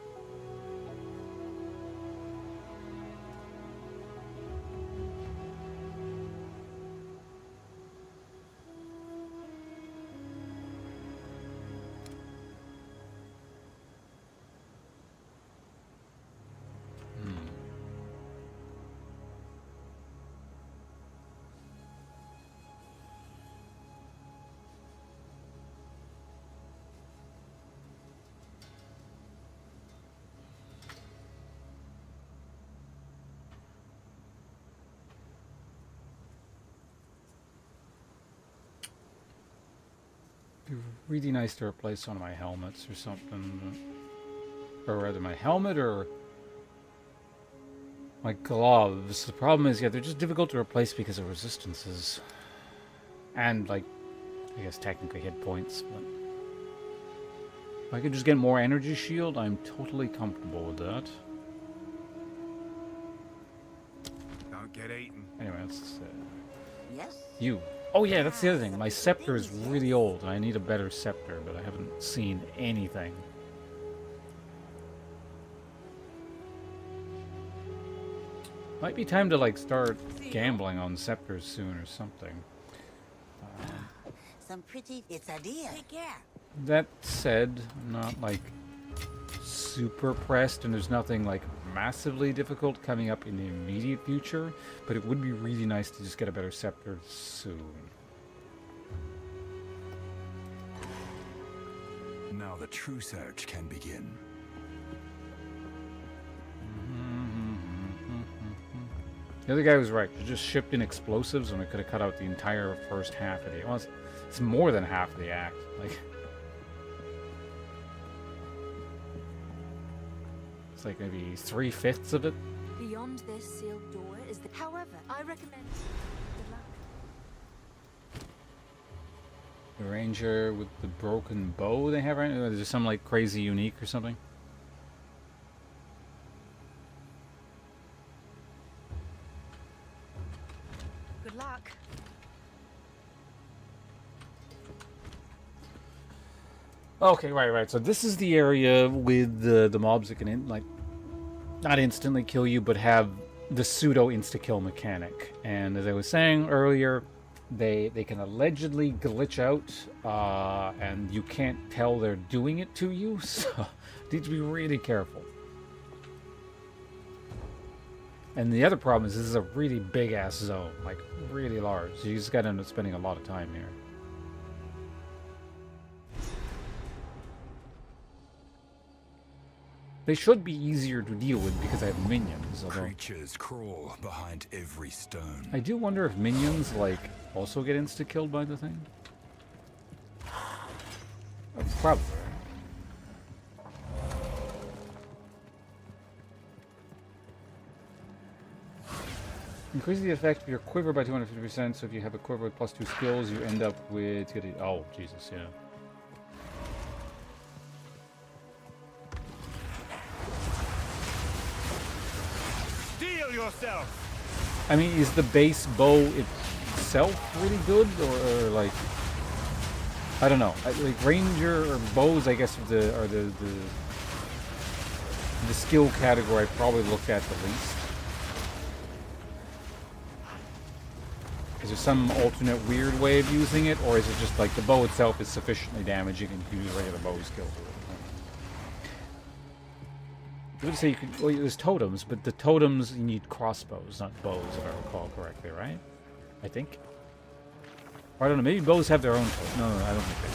It'd be really nice to replace one of my helmets or something. Or rather my helmet or my gloves. The problem is, yeah, they're just difficult to replace because of resistances. And, like, I guess technically hit points, but... If I could just get more energy shield, I'm totally comfortable with that. Don't get eaten. Anyway, let's... Yes? You. Oh yeah, that's the other thing. My scepter is really old, and I need a better scepter, but I haven't seen anything. Might be time to, like, start gambling on scepters soon or something. Some pretty... It's a deal. Take care. That said, I'm not, like, super pressed, and there's nothing, like, massively difficult coming up in the immediate future, but it would be really nice to just get a better scepter soon. Now the true search can begin. The other guy was right. We just shipped in explosives, and we could have cut out the entire first half of the... Well, it's more than half of the act. Like... It's like maybe 3/5 of it. Beyond this sealed door is the... However, I recommend... Good luck. The ranger with the broken bow they have right now. Is there some like crazy unique or something? Good luck. Okay, right. So this is the area with the mobs that can not instantly kill you, but have the pseudo insta-kill mechanic. And as I was saying earlier, they can allegedly glitch out, and you can't tell they're doing it to you, so need to be really careful. And the other problem is this is a really big-ass zone, like really large, so you just gotta end up spending a lot of time here. They should be easier to deal with because I have minions. Although Creatures crawl behind every stone. I do wonder if minions, like, also get insta-killed by the thing. Probably. Increase the effect of your quiver by 250%, so if you have a quiver with +2 skills, you end up with... Oh, Jesus, yeah. Yourself. I mean, is the base bow itself really good, or like, I don't know. Like ranger or bows, I guess, are the skill category I probably looked at the least. Is there some alternate weird way of using it, or is it just like the bow itself is sufficiently damaging and you can use regular bow skills with it? I would say you could, well, there's totems, but the totems you need crossbows, not bows, if I recall correctly, right? I think. Or I don't know. Maybe bows have their own totems. No, I don't think they do.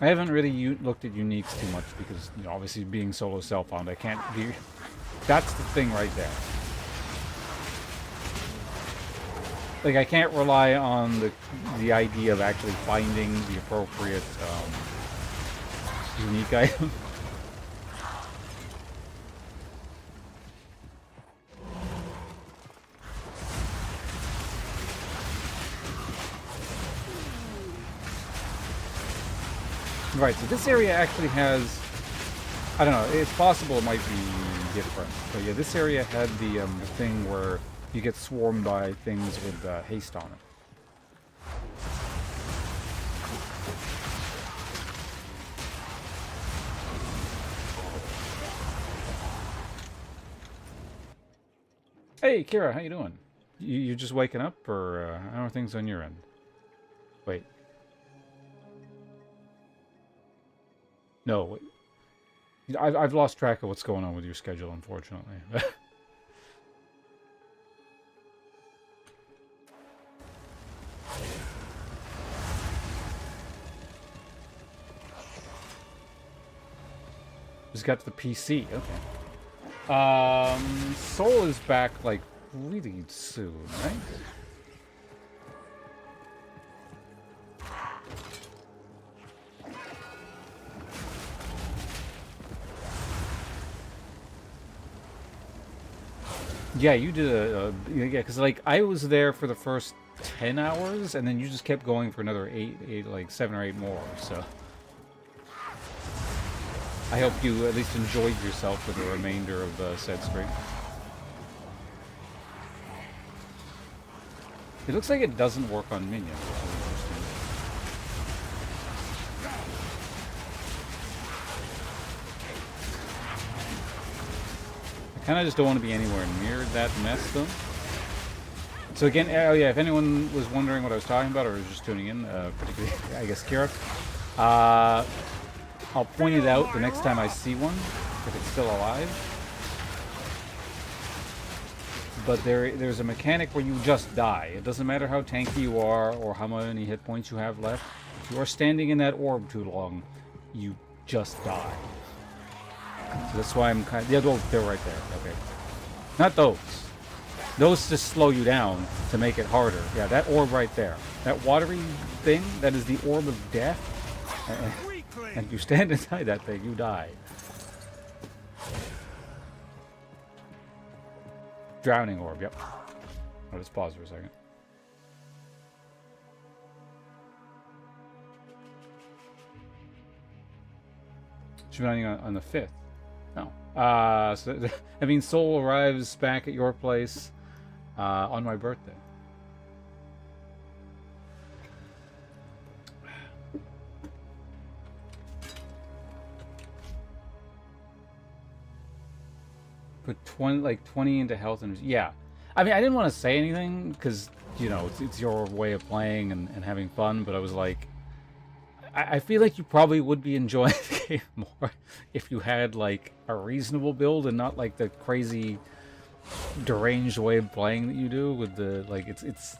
I haven't really looked at uniques too much because, you know, obviously being solo self-found, I can't be. That's the thing right there. Like, I can't rely on the idea of actually finding the appropriate unique item. Right, so this area actually has... I don't know, it's possible it might be different. But yeah, this area had the thing where you get swarmed by things with haste on it. Hey, Kira, how you doing? You just waking up, or how are things on your end? Wait. No, wait. I've lost track of what's going on with your schedule, unfortunately. Just got to the PC. Okay. Soul is back like really soon, right? Yeah, you did yeah, because like I was there for the first 10 hours, and then you just kept going for another 8, like 7 or 8 more. So I hope you at least enjoyed yourself for the remainder of said stream. It looks like it doesn't work on minions. I kind of just don't want to be anywhere near that mess, though. So again, oh yeah, if anyone was wondering what I was talking about or was just tuning in, particularly, I guess, Kira, I'll point it out the next time I see one, if it's still alive. But there's a mechanic where you just die. It doesn't matter how tanky you are or how many hit points you have left. If you are standing in that orb too long, you just die. So that's why I'm kind of... Yeah, they're right there. Okay. Not those. Those just slow you down to make it harder. Yeah, that orb right there. That watery thing, that is the orb of death. And you stand inside that thing, you die. Drowning orb, yep. I'll just pause for a second. Should be landing on the 5th. Oh. So that means Soul arrives back at your place on my birthday. Put 20 into health and yeah. I mean, I didn't want to say anything because, you know, it's your way of playing and having fun, but I was like, I feel like you probably would be enjoying the game more if you had like a reasonable build and not like the crazy deranged way of playing that you do with the like it's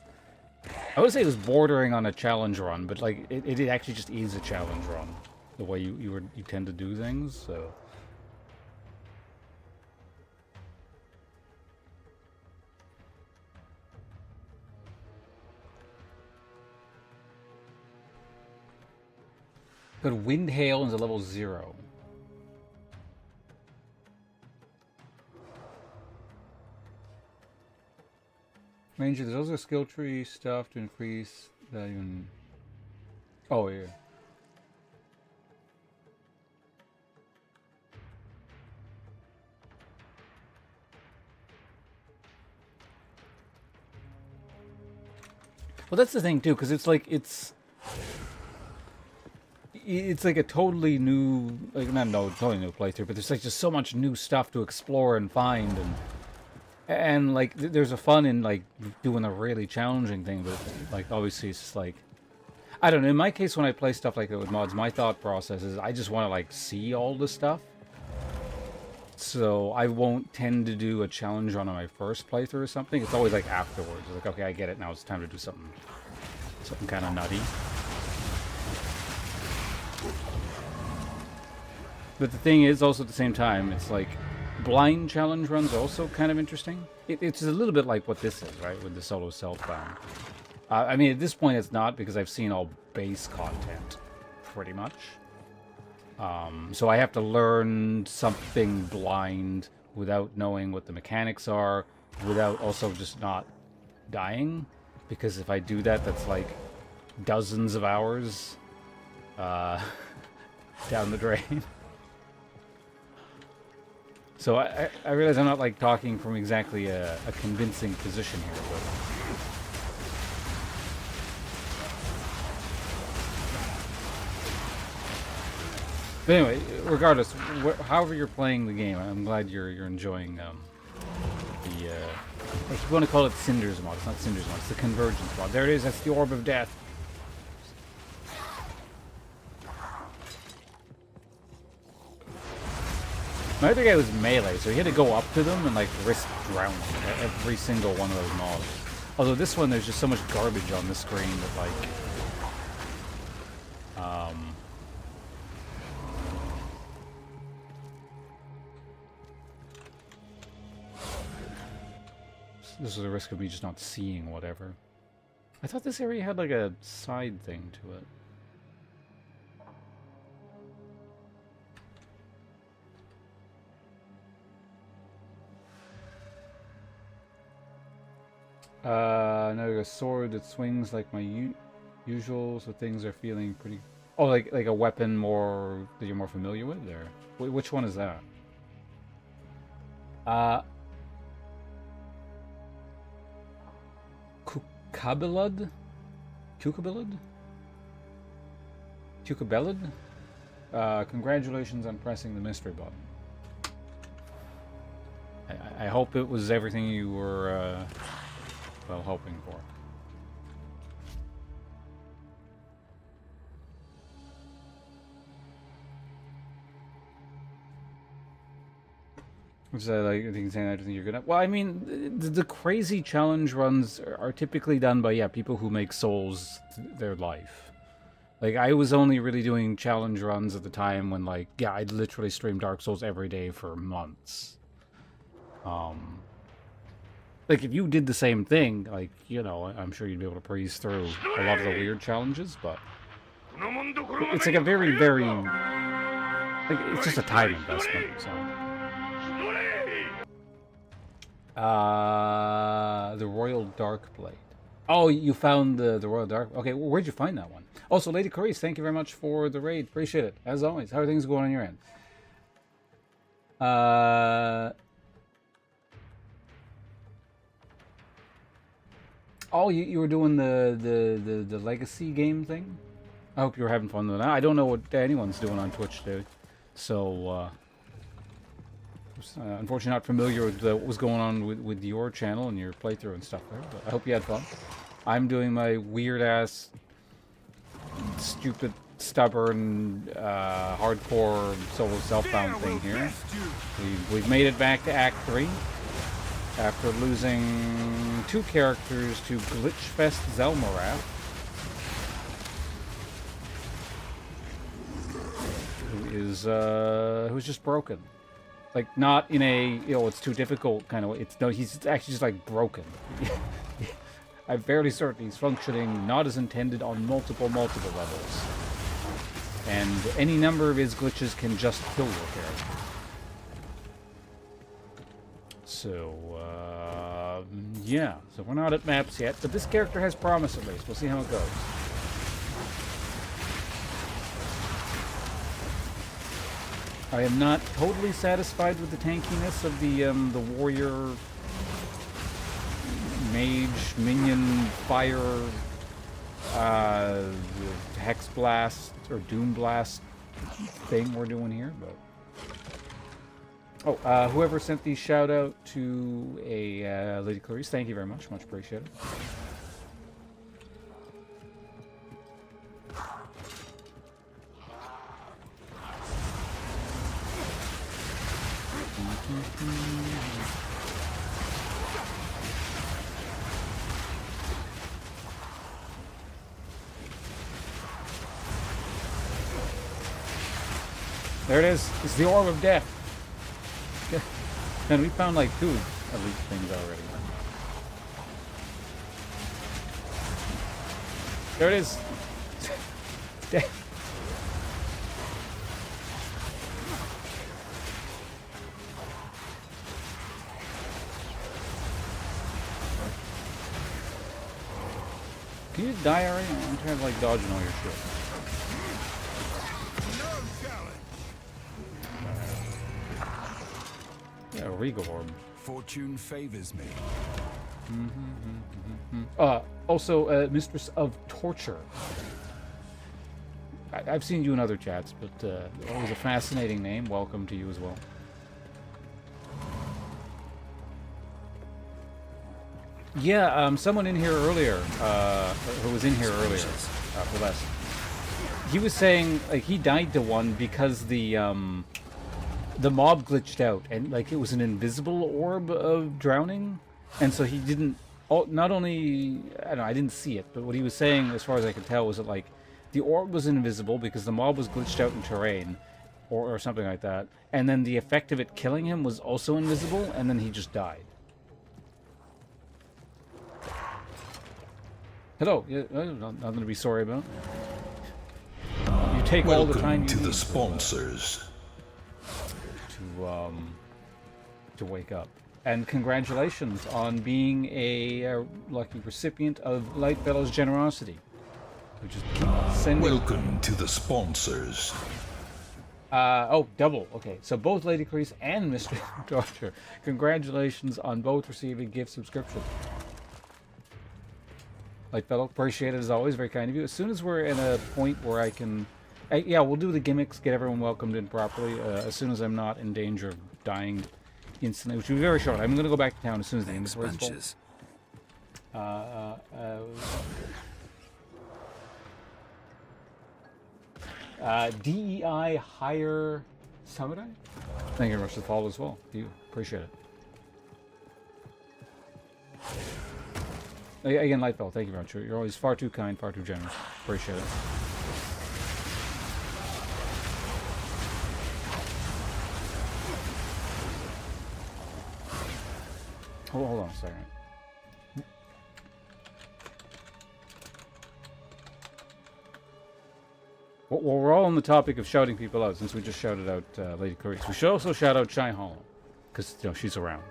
I would say it was bordering on a challenge run, but like it actually just is a challenge run the way you tend to do things. So put wind hail into level 0. Ranger, there's also skill tree stuff to increase that even. Oh yeah. Well, that's the thing too, because it's like it's like a totally new, like not no totally new playthrough, but there's like just so much new stuff to explore and find, and like there's a fun in like doing a really challenging thing, but like obviously it's just like I don't know. In my case, when I play stuff like that with mods, my thought process is I just want to like see all the stuff, so I won't tend to do a challenge run on my first playthrough or something. It's always like afterwards. It's like, okay, I get it now. It's time to do something kind of nutty. But the thing is, also at the same time, it's like blind challenge runs are also kind of interesting. It's a little bit like what this is, right, with the solo self-bound. I mean, at this point it's not, because I've seen all base content, pretty much. So I have to learn something blind without knowing what the mechanics are, without also just not dying. Because if I do that, that's like dozens of hours down the drain. So I realize I'm not like talking from exactly a convincing position here, but anyway, regardless, however you're playing the game, I'm glad you're enjoying the if you want to call it Cinders mod. It's not Cinders mod. It's the Convergence mod. There it is. That's the Orb of Death. My other guy was melee, so he had to go up to them and like risk drowning at every single one of those mobs. Although this one, there's just so much garbage on the screen that like, this is a risk of me just not seeing whatever. I thought this area had like a side thing to it. Now we got a sword that swings like my usual, so things are feeling pretty. Oh, like a weapon more that you're more familiar with. There, which one is that? Cucabilud? Cucabilud? Congratulations on pressing the mystery button. I hope it was everything you were well hoping for. Which I like, I think saying I don't think you're good at. Well, I mean, the crazy challenge runs are typically done by people who make Souls their life. Like I was only really doing challenge runs at the time when like I'd literally stream Dark Souls every day for months. Like, if you did the same thing, like, you know, I'm sure you'd be able to breeze through a lot of the weird challenges, but it's like a very, very, like, it's just a time investment, so. The Royal Dark Blade. Oh, you found the Royal Dark. Okay, well, where'd you find that one? Also, Lady Clarice, thank you very much for the raid. Appreciate it. As always, how are things going on your end? Oh, you were doing the legacy game thing? I hope you were having fun with that. I don't know what anyone's doing on Twitch today, so unfortunately not familiar with what was going on with your channel and your playthrough and stuff there, but I hope you had fun. I'm doing my weird-ass, stupid, stubborn, hardcore solo self-bound thing here. We've made it back to Act 3 after losing 2 characters to Glitchfest Zelmorath, who's just broken. Like, not in a, you know, it's too difficult kind of way. It's, no, he's actually just, like, broken. I'm fairly certain he's functioning not as intended on multiple levels. And any number of his glitches can just kill your character. So, yeah. So we're not at maps yet, but this character has promise at least. We'll see how it goes. I am not totally satisfied with the tankiness of the warrior, mage, minion, fire, hex blast or doomblast thing we're doing here, but. Oh, whoever sent the shout out to a Lady Clarice, thank you very much, much appreciated. There it is. It's the Orb of Death. Man, we found like 2 of these things already. There it is. Death. Can you die already? I'm trying to like dodging all your shit. Yeah, Regal Orb. Fortune favors me. Also, Mistress of Torture. I've seen you in other chats, but always a fascinating name. Welcome to you as well. Yeah, someone in here earlier, who was in here earlier, Celeste, he was saying like he died to one because the mob glitched out and like it was an invisible orb of drowning, and so he didn't. Oh, not only I don't know, I didn't see it, but what he was saying, as far as I could tell, was that like the orb was invisible because the mob was glitched out in terrain, or something like that, and then the effect of it killing him was also invisible, and then he just died. Hello, yeah, nothing to be sorry about. You take all the time you Welcome to the need sponsors. to wake up. And congratulations on being a lucky recipient of Lightbellow's generosity. We just keep sending. Welcome to the sponsors. Oh, double. Okay, so both Lady Clarice and Mr. Doctor, congratulations on both receiving gift subscriptions. Lightbellow, appreciate it as always. Very kind of you. As soon as we're in a point where I can, yeah, we'll do the gimmicks, get everyone welcomed in properly. As soon as I'm not in danger of dying instantly, which will be very short. I'm going to go back to town as soon as the inventory is full. DEI Higher Samurai? Thank you very much for the follow as well. You appreciate it. Again, Lightbell, thank you very much. You're always far too kind, far too generous. Appreciate it. Hold on a second. Well, we're all on the topic of shouting people out since we just shouted out Lady Clarice. We should also shout out Shy Hollow, because she's around.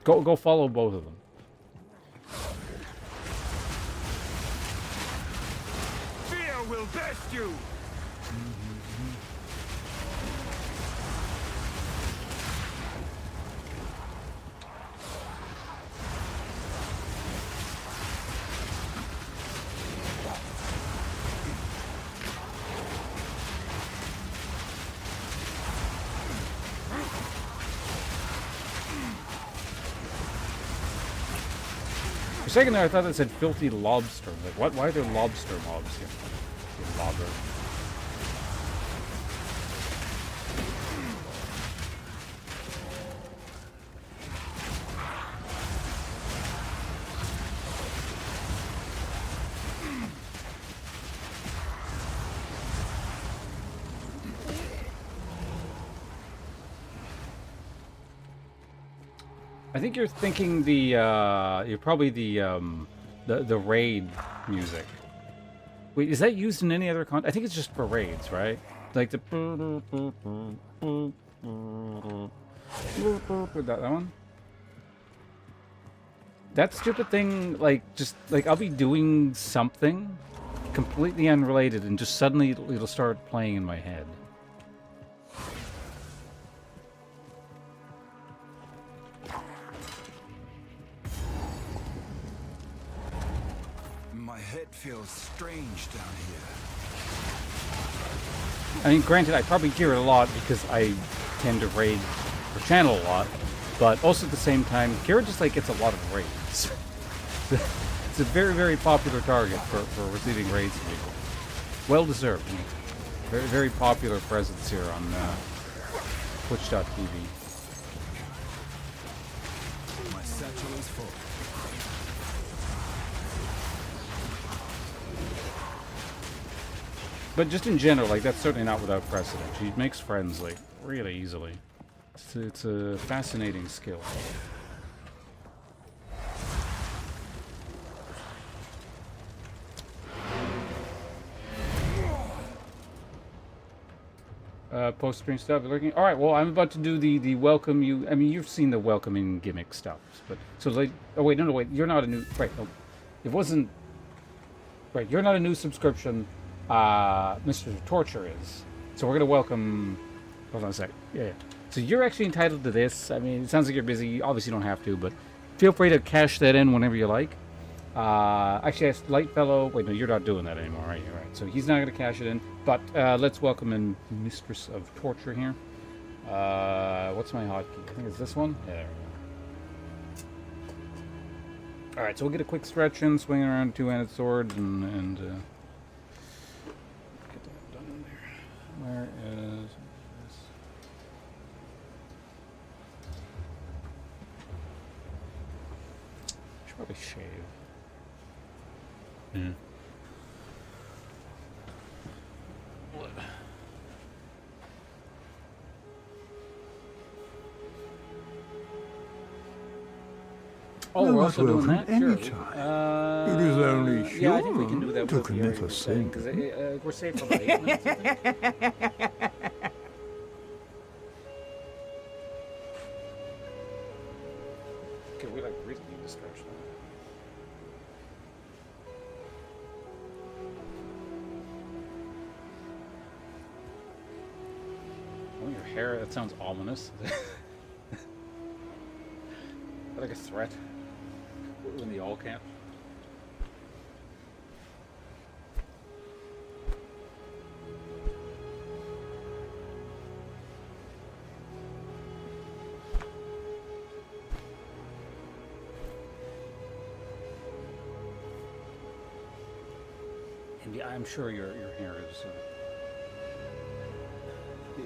Go follow both of them. Fear will best you! For a second there, I thought it said filthy lobster. Like, what? Why are there lobster mobs here? You lobber. I think you're thinking you're probably the raid music. Wait, is that used in any other I think it's just for raids, right? Like the that one. That stupid thing, like just like I'll be doing something completely unrelated, and just suddenly it'll start playing in my head. My head feels strange down here. I mean, granted, I probably hear it a lot because I tend to raid or channel a lot, but also at the same time, Kira just like gets a lot of raids. It's a very, very popular target for receiving raids from people. Well deserved. Very, very popular presence here on Twitch.tv. My satchel is full. But just in general, like, that's certainly not without precedent. She makes friends, like, really easily. It's a fascinating skill. Post-stream stuff, you're looking. Alright, well, I'm about to do the welcome you... I mean, you've seen the welcoming gimmick stuff, but... So, like... Oh, wait, no, wait. You're not a new... Right, no. It wasn't... Right, you're not a new subscription. Mr. Torture is. So we're going to welcome... Hold on a sec. Yeah. So you're actually entitled to this. I mean, it sounds like you're busy. Obviously, you don't have to, but feel free to cash that in whenever you like. Actually, Lightfellow... Wait, no, you're not doing that anymore, right? You're right. So he's not going to cash it in. But let's welcome in Mistress of Torture here. What's my hotkey? I think it's this one. Yeah, there we go. Alright, so we'll get a quick stretch in, swing around two-handed swords, and get that done in there. Where is this? Should probably shave. Yeah. Oh, we're also doing that? Sure. It is only human yeah, I think we can do that to with the commit a sin. because we're safe for about 8 minutes, I think. Okay, we like really need to stretch now. Oh, your hair, that sounds ominous. Is that like a threat? In the all camp? And yeah, I'm sure your hair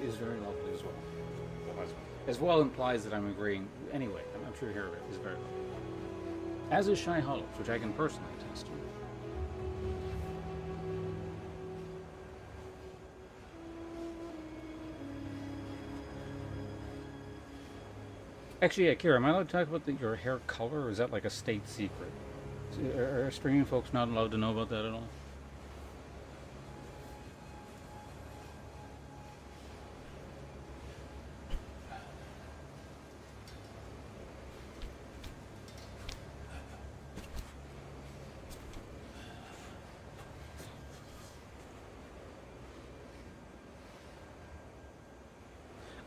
is very lovely as well. As well implies that I'm agreeing. Anyway, I'm sure your hair is very lovely. As is Shy Hollows, which I can personally attest to. Actually, yeah, Kira, am I allowed to talk about your hair color, or is that like a state secret? Are streaming folks not allowed to know about that at all?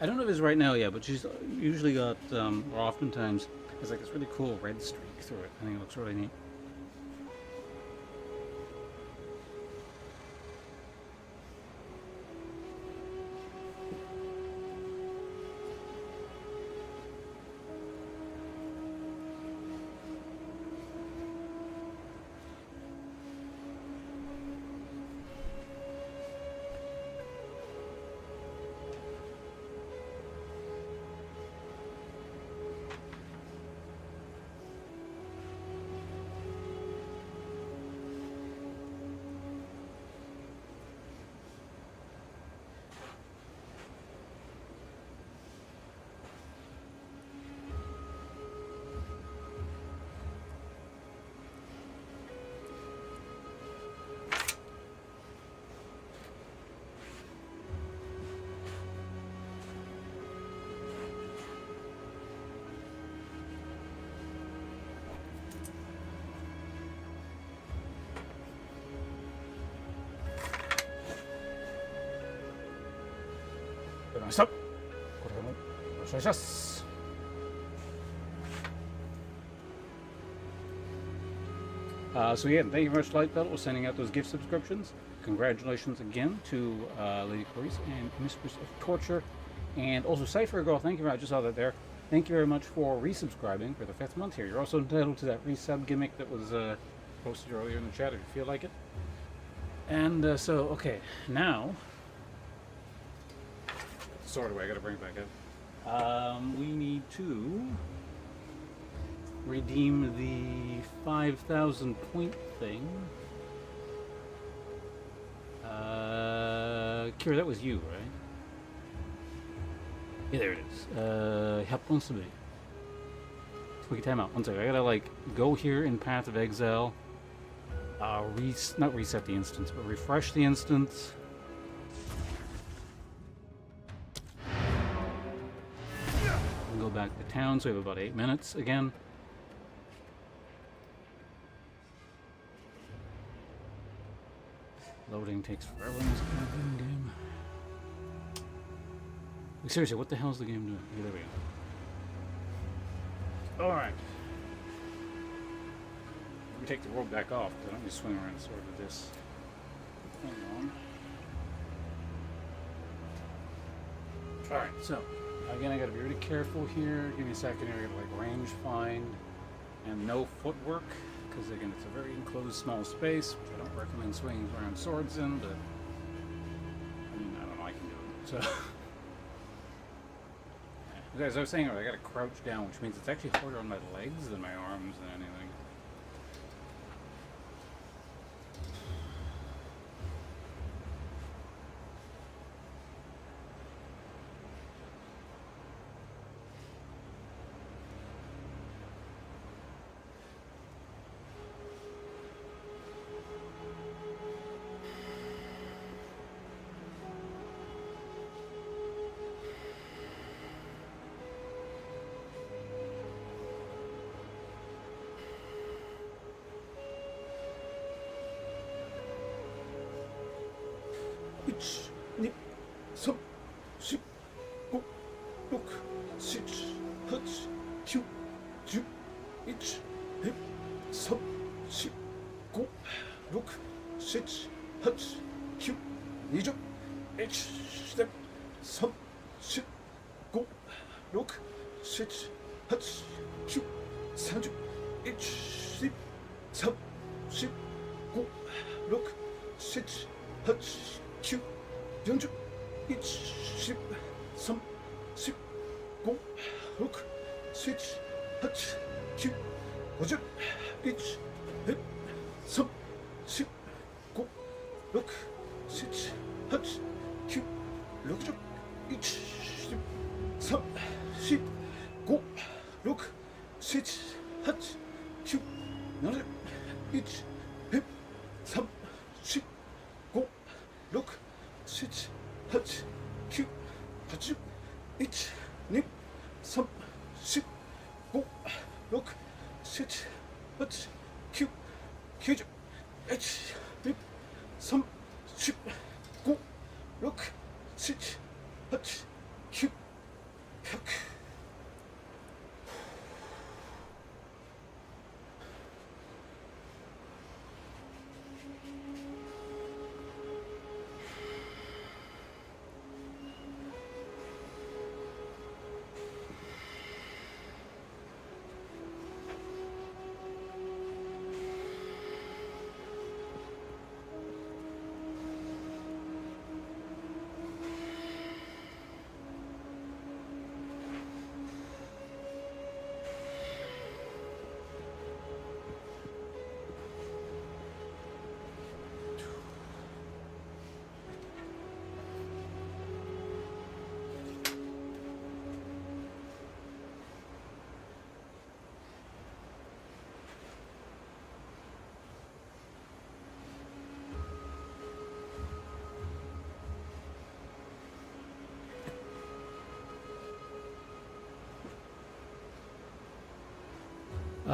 I don't know if it's right now yet, but she's usually got, or oftentimes, has like this really cool red streak through it. I think it looks really neat. Stop. So yeah, thank you very much, Light Battle, for sending out those gift subscriptions. Congratulations again to Lady Clarice and Mistress of Torture. And also Cypher Girl, thank you very much. I just saw that there. Thank you very much for resubscribing for the 5th month here. You're also entitled to that resub gimmick that was posted earlier in the chat if you feel like it. And so, okay, now... Sort of way, I gotta bring it back up. We need to redeem the 5,000 point thing. Kira, that was you, right? Yeah, there it is. Help wants to be. Quick time out. One second. I gotta like go here in Path of Exile. Not reset the instance, but refresh the instance. Go back to town, so we have about 8 minutes again. Loading takes forever in this goddamn game. Like, seriously, what the hell is the game doing? Okay, there we go. Alright. Let me take the rope back off, because I don't need to swing around sort of this. Hang on. Alright, so. Again, I gotta be really careful here. Give me a second here. I gotta like range find and no footwork, because again, it's a very enclosed, small space, which I don't recommend swinging around swords in. But I mean, I don't know. I can do it. So, as I was saying, I gotta crouch down, which means it's actually harder on my legs than my arms than anything.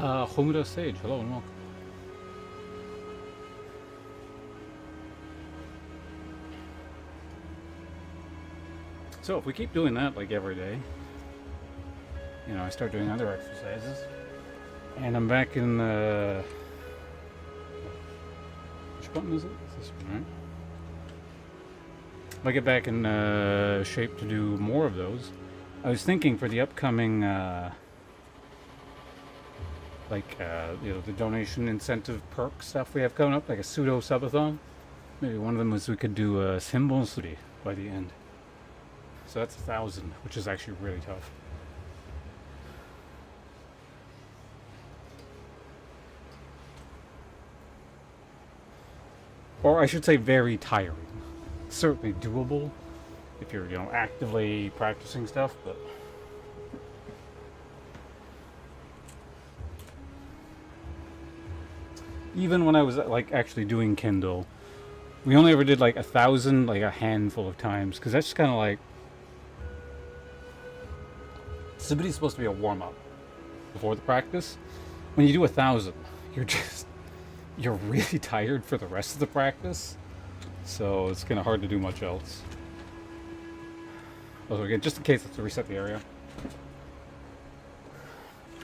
Homura Sage, hello and welcome. So if we keep doing that like every day, you know, I start doing other exercises, and I'm back in the... Which button is it? It's this one, right? If I get back in shape to do more of those, I was thinking for the upcoming, you know, the donation incentive perk stuff we have coming up, like a pseudo subathon. Maybe one of them was we could do a symbol study by the end. So that's 1,000, which is actually really tough. Or I should say very tiring. Certainly doable if you're, you know, actively practicing stuff, but... Even when I was, like, actually doing Kindle, we only ever did, like, 1,000, like, a handful of times, because that's just kind of like... Somebody's supposed to be a warm-up before the practice. When you do 1,000, you're really tired for the rest of the practice, so it's kind of hard to do much else. Also, again, just in case, let's reset the area.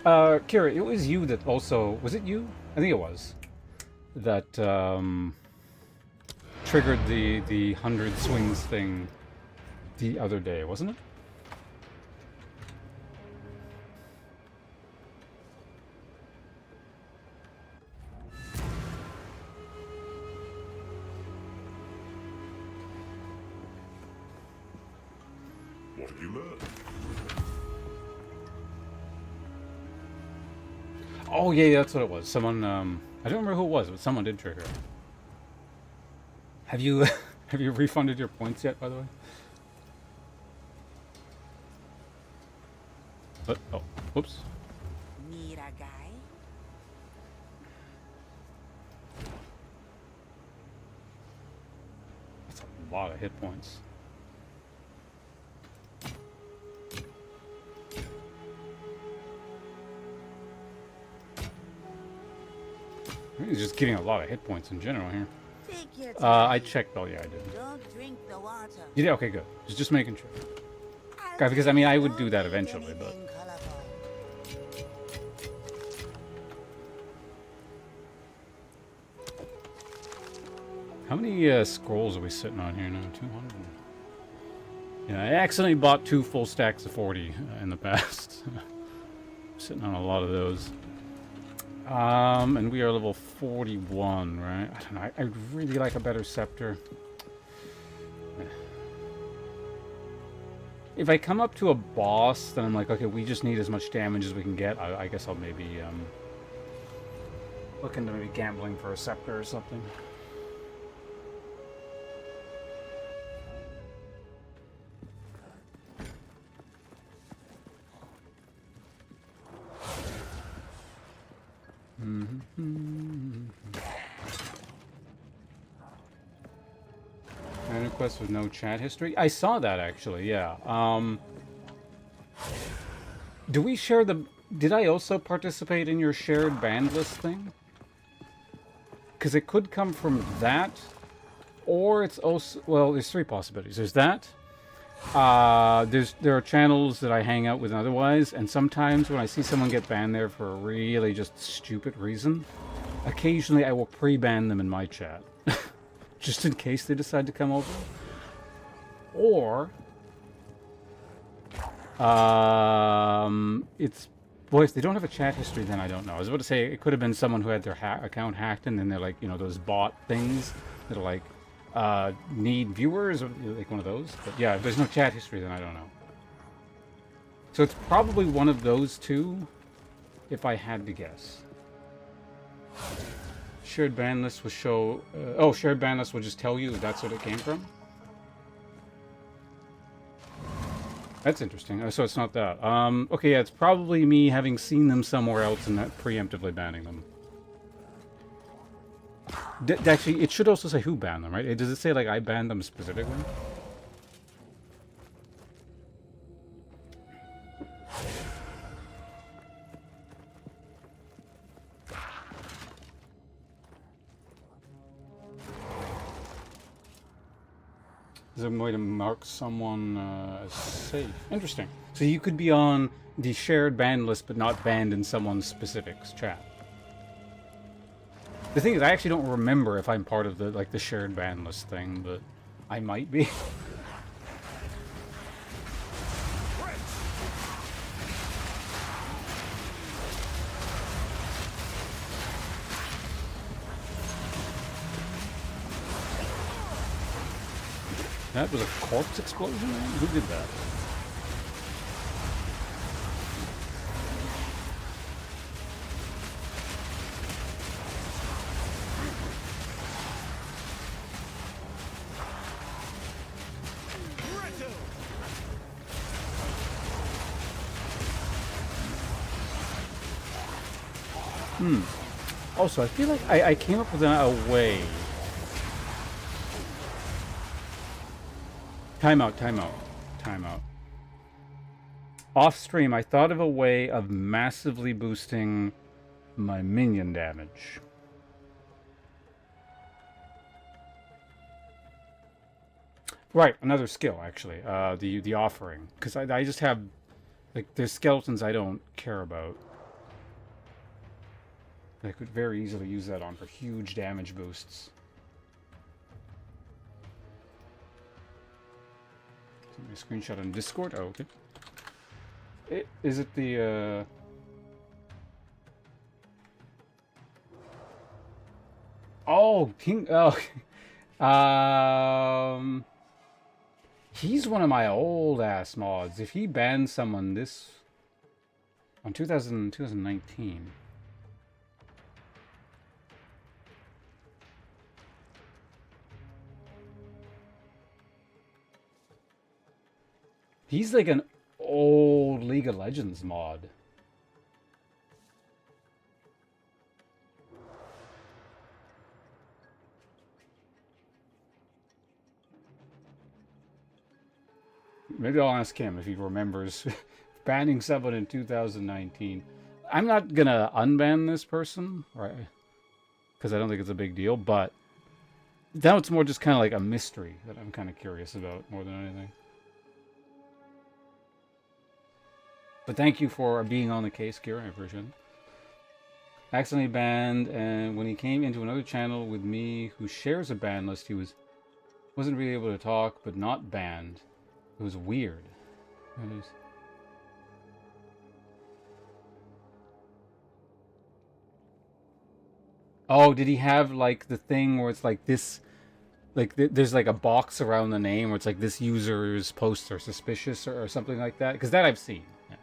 Kira, it was you that also... Was it you? I think it was. That triggered the 100 swings thing the other day, wasn't it? What have you learned? Oh yeah, that's what it was. Someone, I don't remember who it was, but someone did trigger it. Have you, have you refunded your points yet, by the way? But, oh, whoops. Need a guy? That's a lot of hit points. He's just getting a lot of hit points in general here. Take your time. I checked. Oh yeah, I did. Don't drink the water. You did? Okay, good. Just making sure. God, because I mean, I would do that eventually, but... Anything colorful. How many scrolls are we sitting on here now? 200? Yeah, I accidentally bought 2 full stacks of 40 in the past. Sitting on a lot of those. And we are level 41, right? I don't know. I'd really like a better scepter. If I come up to a boss, then I'm like, okay, we just need as much damage as we can get. I guess I'll maybe look into maybe gambling for a scepter or something. Friend request with no chat history. I saw that actually. Yeah. Do we share the? Did I also participate in your shared band list thing? Because it could come from that, or it's also, well, there's 3 possibilities. There's that. There are channels that I hang out with otherwise, and sometimes when I see someone get banned there for a really just stupid reason, occasionally I will pre-ban them in my chat, just in case they decide to come over. Or it's, boy, if they don't have a chat history, then I don't know. I was about to say it could have been someone who had their account hacked, and then they're like, you know, those bot things that are like, need viewers, or like one of those. But yeah, if there's no chat history, then I don't know. So it's probably one of those 2, if I had to guess. Shared ban list will show... oh, shared ban list will just tell you that's what it came from? That's interesting. So it's not that. Okay, yeah, it's probably me having seen them somewhere else and not preemptively banning them. Actually, it should also say who banned them, right? Does it say, like, I banned them specifically? There's a way to mark someone as safe. Interesting. So you could be on the shared ban list, but not banned in someone's specifics chat. The thing is, I actually don't remember if I'm part of the the shared ban list thing, but I might be. That was a corpse explosion? Who did that? Also, I feel like I came up with a way. Time out. Off stream, I thought of a way of massively boosting my minion damage. Right, another skill actually. The offering, because I just have there's skeletons I don't care about. I could very easily use that on for huge damage boosts. Send me a screenshot on Discord. Oh, okay. Is it the Oh, King. Oh, he's one of my old ass mods. If he banned someone this on 2019. He's like an old League of Legends mod. Maybe I'll ask him if he remembers banning someone in 2019. I'm not gonna unban this person, right? Because I don't think it's a big deal, but now it's more just kind of like a mystery that I'm kind of curious about more than anything. But thank you for being on the case, Kira. I appreciate it. Accidentally banned, and when he came into another channel with me who shares a ban list, he wasn't really able to talk, but not banned. It was weird. It is. Oh, did he have like the thing where it's like this, like there's like a box around the name where it's like this user's posts are suspicious or something like that? Because that I've seen. Yeah.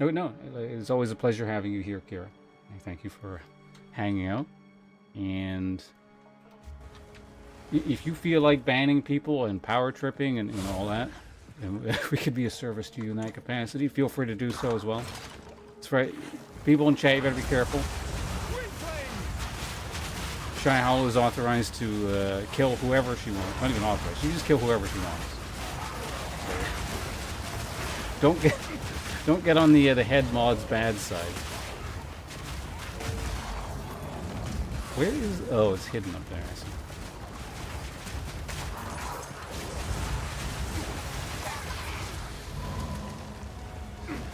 Oh, no, it's always a pleasure having you here, Kira. Thank you for hanging out. And if you feel like banning people and power tripping and all that, and we could be a service to you in that capacity, feel free to do so as well. That's right. People in chat, you better be careful. Shy Hollow is authorized to kill whoever she wants. Not even authorized. She just kill whoever she wants. So, don't get on the head mod's bad side. Where is... Oh, it's hidden up there, I see.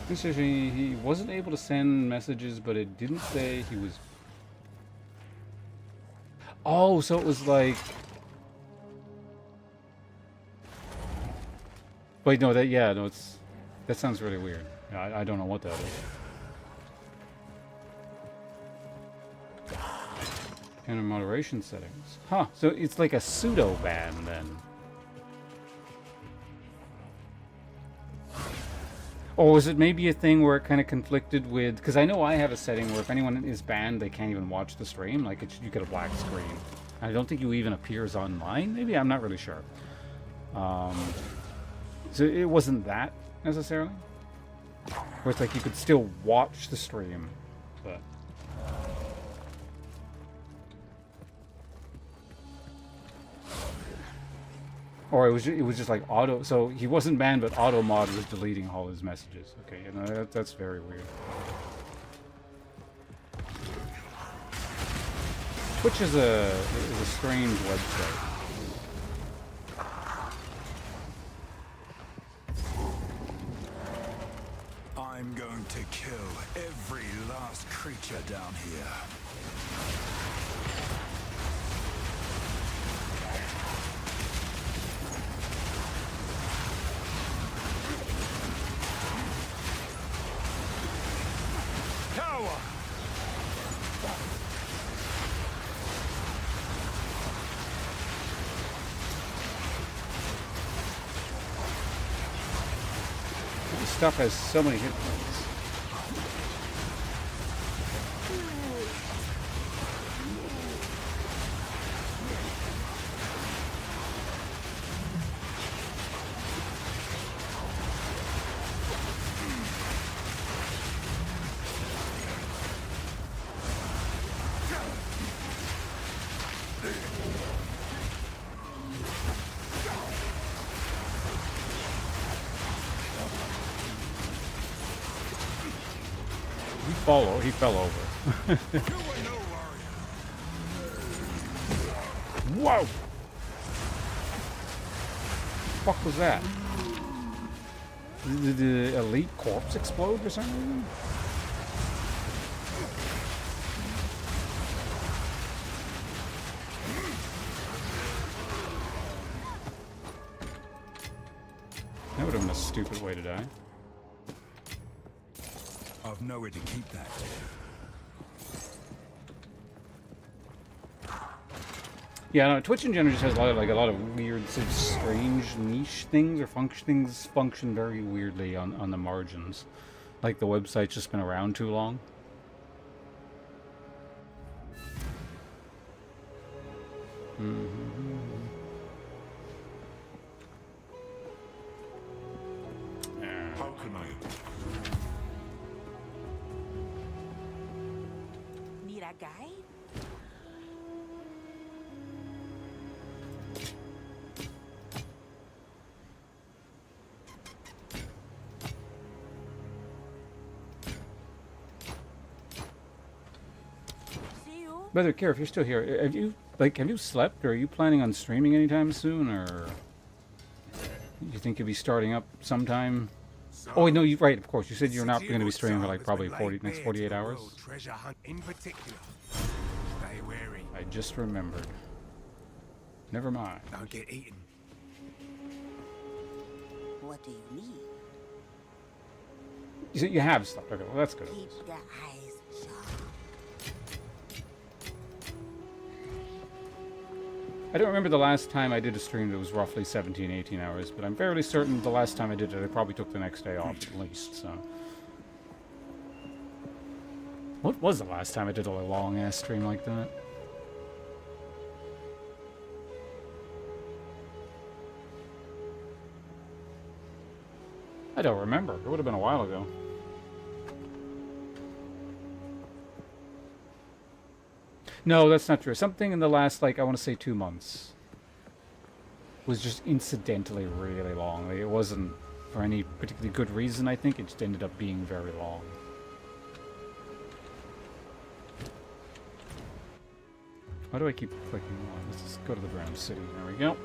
This is he wasn't able to send messages, but it didn't say he was... Oh, so it was like... Wait, no, that... Yeah, no, it's... That sounds really weird. I don't know what that is. Counter moderation settings. Huh, so it's like a pseudo ban then. Or is it maybe a thing where it kind of conflicted with... Because I know I have a setting where if anyone is banned, they can't even watch the stream. Like, you get a black screen. I don't think you even appears on mine. Maybe, I'm not really sure. So it wasn't that, necessarily. Where it's like you could still watch the stream, but... Or it was just like auto. So he wasn't banned, but auto mod was deleting all his messages. Okay, you know, that's very weird. Twitch is a strange website. I'm going to kill every last creature down here. Tower! This stuff has so many hit points. He fell over. Whoa! The fuck was that? Did the elite corpse explode for some reason? That would have been a stupid way to die. I've nowhere to keep that. Yeah, no, Twitch in general just has a lot of weird, sort of strange niche things or things function very weirdly on the margins. Like the website's just been around too long. How can I? Need a guide? See you. By the way, Kara, if you're still here, have you slept, or are you planning on streaming anytime soon, or you think you'll be starting up sometime? Oh wait, no, you're right. Of course, you said you're not going to be streaming for like probably next 48 hours. Treasure hunt in particular. Stay wary. I just remembered. Never mind. Don't get eaten. What do you need? You said you have slept. Okay, well that's good. Keep the eyes sharp. I don't remember the last time I did a stream that was roughly 17, 18 hours, but I'm fairly certain the last time I did it, I probably took the next day off at least, so. What was the last time I did a long-ass stream like that? I don't remember. It would have been a while ago. No, that's not true. Something in the last, like, I want to say 2 months was just incidentally really long. Like, it wasn't for any particularly good reason, I think. It just ended up being very long. Why do I keep clicking on? Let's just go to the Brown City. There we go.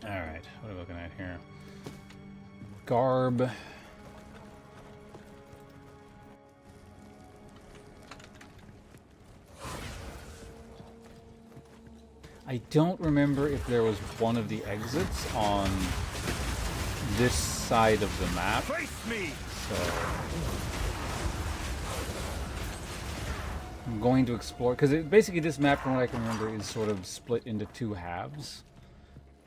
Alright, what are we looking at here? Garb. I don't remember if there was one of the exits on this side of the map. Face me! So I'm going to explore, because basically this map, from what I can remember, is sort of split into two halves.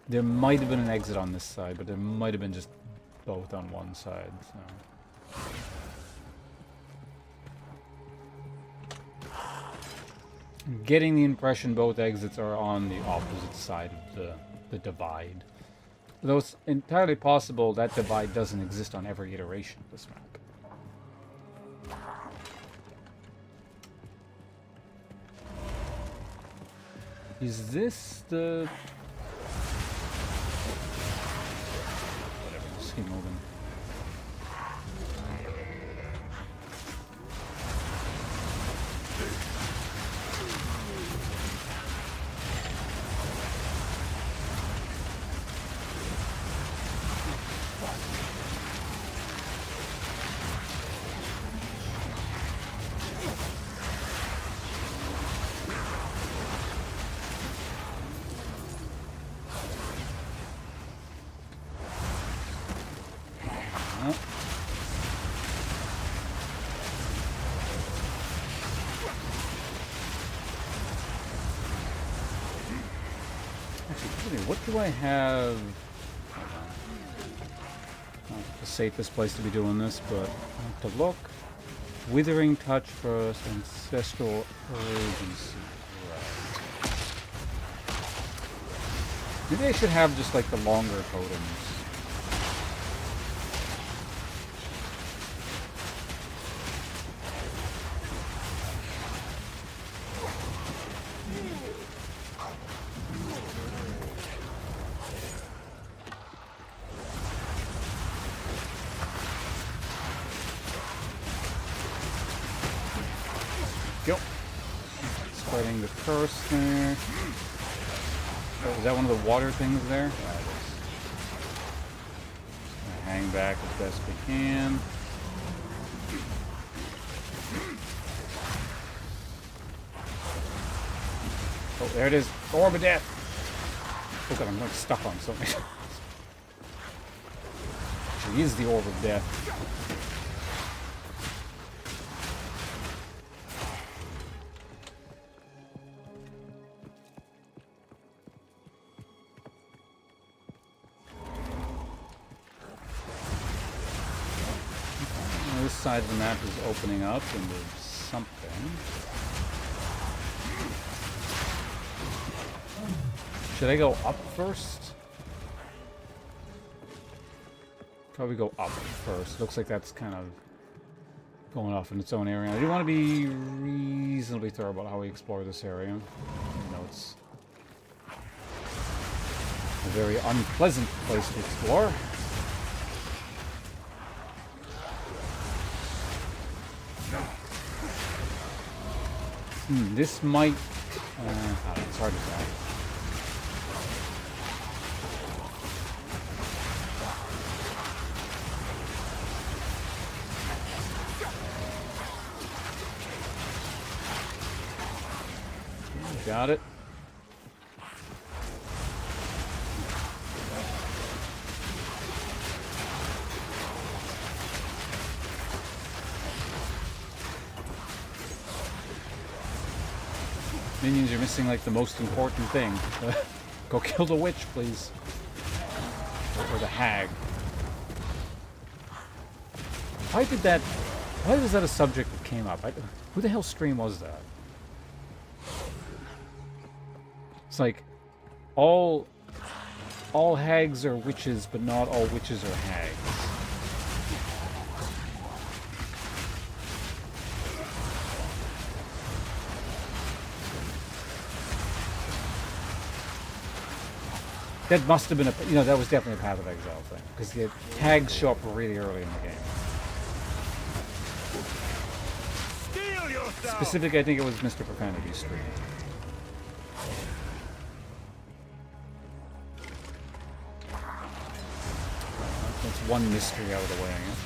There might have been an exit on this side, but there might have been just both on one side. So. I'm getting the impression both exits are on the opposite side of the divide. Though it's entirely possible that divide doesn't exist on every iteration of this map. Is this the... Whatever, just keep moving. What do I have? Not the safest place to be doing this, but I have to look. Withering Touch first, Ancestral Urgency. Right. Maybe I should have just like the longer totems. Go. Spreading the curse there. Oh, is that one of the water things there? Yeah, it is. Hang back as best we can. Oh, there it is. Orb of Death. Oh god, I'm like stuck on something. Actually, is the Orb of Death. This side of the map is opening up into something. Should I go up first? Probably go up first. Looks like that's kind of going off in its own area. I do want to be reasonably thorough about how we explore this area. You know, it's a very unpleasant place to explore. This might... it's hard to say. Got it. Minions, you're missing like the most important thing. Go kill the witch, please. Or the hag. Why was that a subject that came up? Who the hell stream was that? It's like all hags are witches, but not all witches are hags. That must have been that was definitely a Path of Exile thing, because the hags show up really early in the game. Specifically, I think it was Mr. Profanity's stream. That's one mystery out of the way, I guess.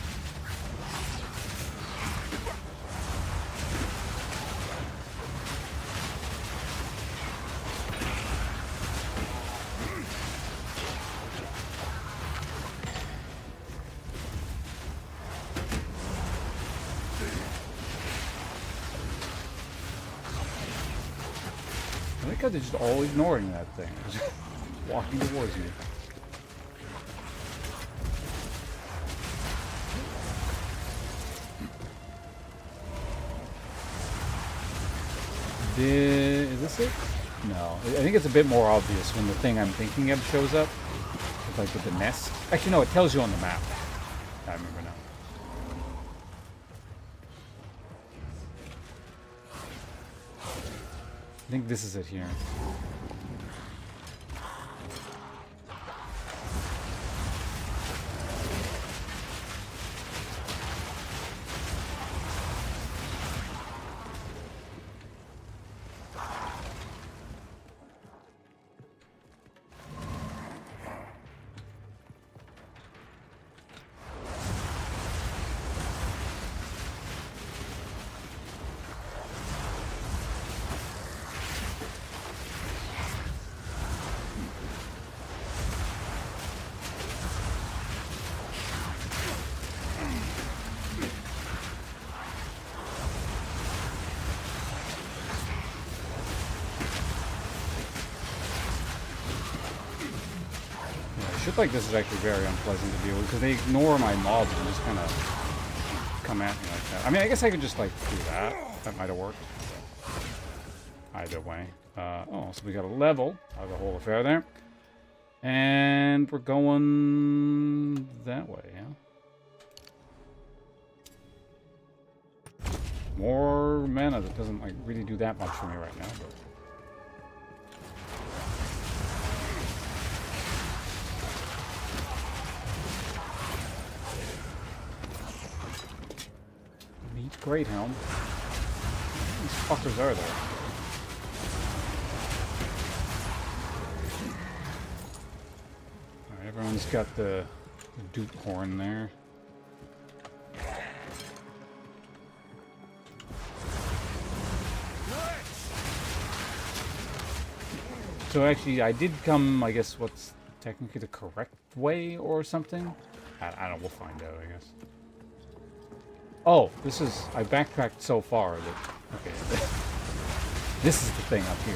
They're just all ignoring that thing. Just walking towards you. Is this it? No. I think it's a bit more obvious when the thing I'm thinking of shows up. Like with the nest. Actually, no, it tells you on the map. I remember now. I think this is it here. Shit like this is actually very unpleasant to deal with because they ignore my mobs and just kind of come at me like that. I mean, I guess I could just like do that. That might have worked. Either way. Oh, so we got a level out of the whole affair there. And we're going that way, yeah? More mana that doesn't like really do that much for me right now, but neat great helm. These fuckers are there. Alright, everyone's got the Duke horn there. So actually, I did come, I guess, what's technically the correct way or something? I don't know, we'll find out, I guess. Oh, this is, I backtracked so far that, okay, this is the thing up here.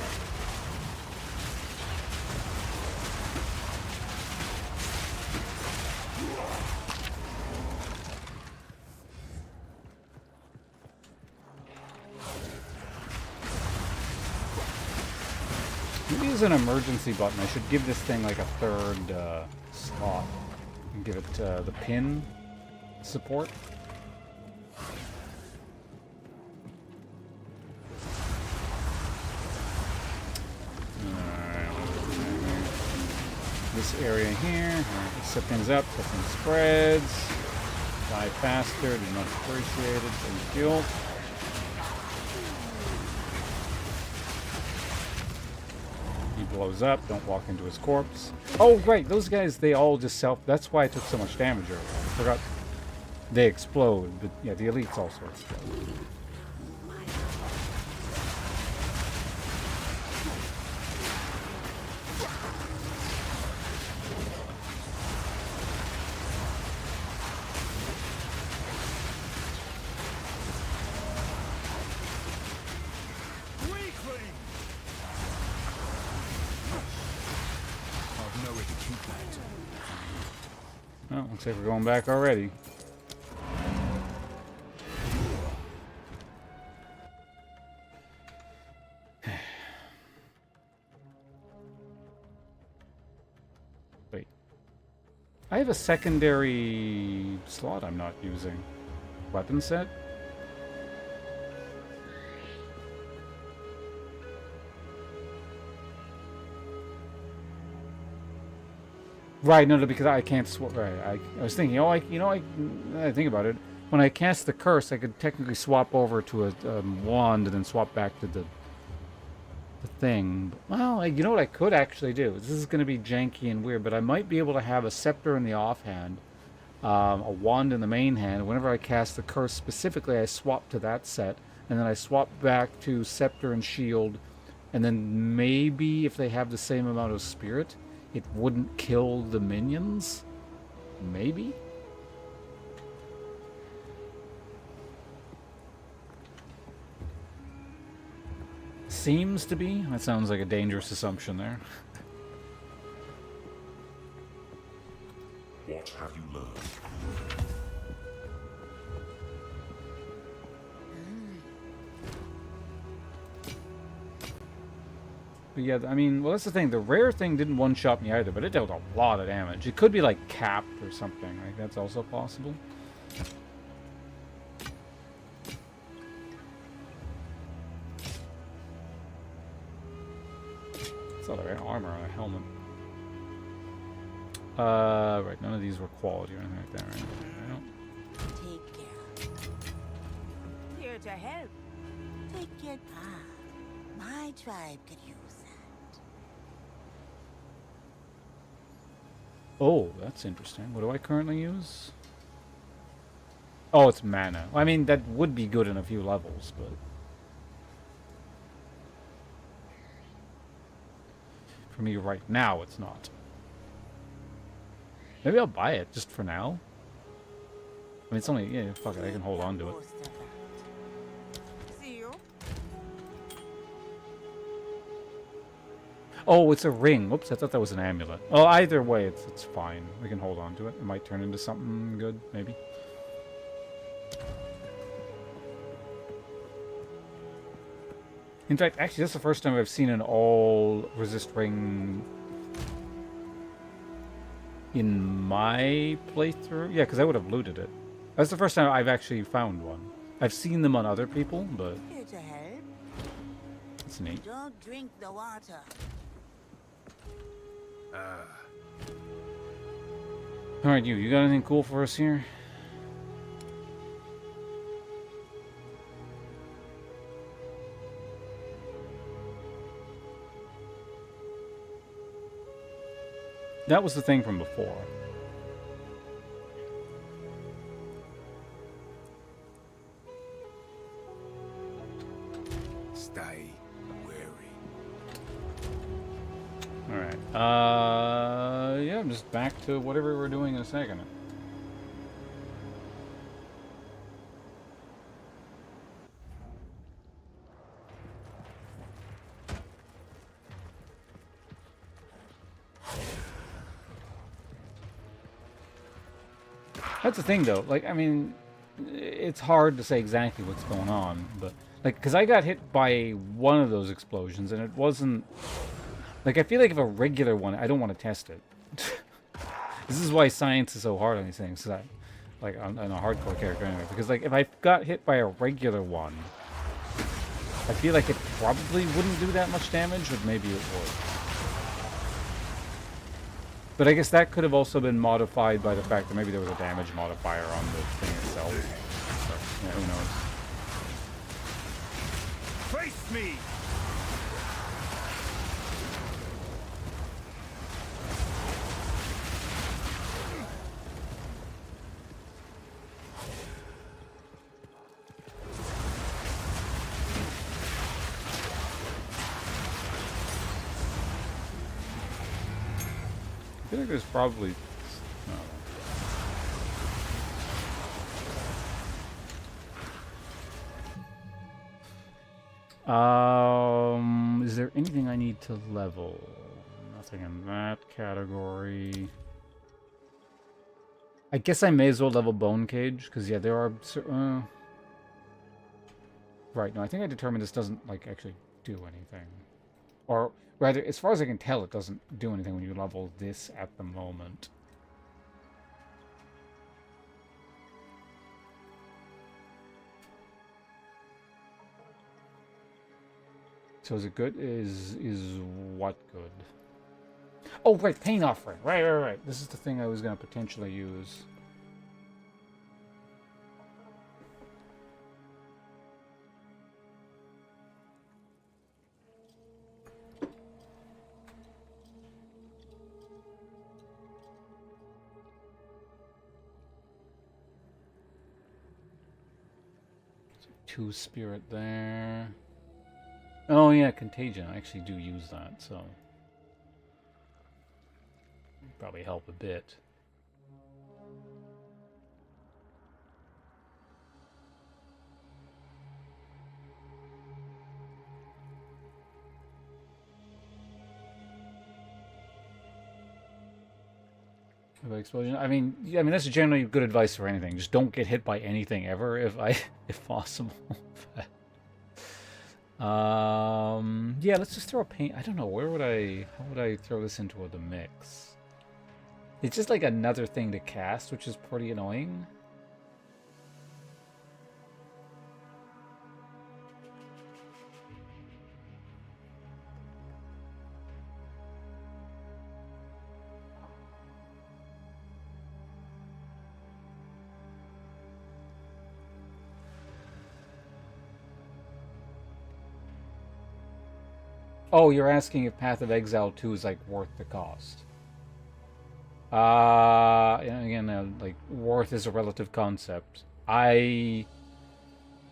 Maybe as an emergency button, I should give this thing like a third slot and give it the pin support. This area here, set things up, set things spreads, die faster, do not appreciate it, thank you. Blows up, don't walk into his corpse. Oh, great, those guys, they all just that's why I took so much damage earlier. I forgot they explode, but yeah, the elites also explode. Well, looks like we're going back already. Wait. I have a secondary slot I'm not using. Weapon set? Right, no, because I can't swap. Right, I was thinking, I think about it. When I cast the curse, I could technically swap over to a wand and then swap back to the thing. Well, you know what I could actually do? This is going to be janky and weird, but I might be able to have a scepter in the offhand, a wand in the main hand. Whenever I cast the curse specifically, I swap to that set, and then I swap back to scepter and shield, and then maybe if they have the same amount of spirit, it wouldn't kill the minions? Maybe? Seems to be. That sounds like a dangerous assumption there. What have you learned? But yeah, I mean, well, that's the thing. The rare thing didn't one-shot me either, but it dealt a lot of damage. It could be, like, capped or something. Like, that's also possible. It's all the right armor on a helmet. Right, none of these were quality or anything like that, right? Take care. Here to help. Take it. My tribe could use that. Oh, that's interesting. What do I currently use? Oh, it's mana. I mean, that would be good in a few levels, but... for me right now, it's not. Maybe I'll buy it, just for now. I mean, it's only... yeah, fuck it, I can hold on to it. Oh, it's a ring. Whoops, I thought that was an amulet. Oh, either way, it's fine. We can hold on to it. It might turn into something good, maybe. In fact, actually, that's the first time I've seen an all-resist ring in my playthrough. Yeah, because I would have looted it. That's the first time I've actually found one. I've seen them on other people, but Here to help. it's neat. Don't drink the water. Alright, you got anything cool for us here? That was the thing from before. Stay wary. Alright. Yeah, I'm just back to whatever we're doing in a second. That's the thing, though. Like, I mean, it's hard to say exactly what's going on, but like, because I got hit by one of those explosions, and it wasn't like, I feel like if a regular one, I don't want to test it. This is why science is so hard on these things. Cause like, I'm a hardcore character anyway. Because like, if I got hit by a regular one, I feel like it probably wouldn't do that much damage, but maybe it would. But I guess that could have also been modified by the fact that maybe there was a damage modifier on the thing itself. So, yeah, who knows? Face me! I feel like there's probably... is there anything I need to level? Nothing in that category. I guess I may as well level Bone Cage, because yeah, there are... right, no, I think I determined this doesn't, like, actually do anything. Or, rather, as far as I can tell, it doesn't do anything when you level this at the moment. So is it good? Is what good? Oh, right, Pain Offering. Right. This is the thing I was going to potentially use. Two spirit there. Oh yeah, Contagion. I actually do use that, so probably help a bit. Explosion. I mean, that's generally good advice for anything. Just don't get hit by anything ever, if possible. Yeah, let's just throw a paint. I don't know, how would I throw this into the mix? It's just like another thing to cast, which is pretty annoying. Oh, you're asking if Path of Exile 2 is, like, worth the cost. And again, like, worth is a relative concept. I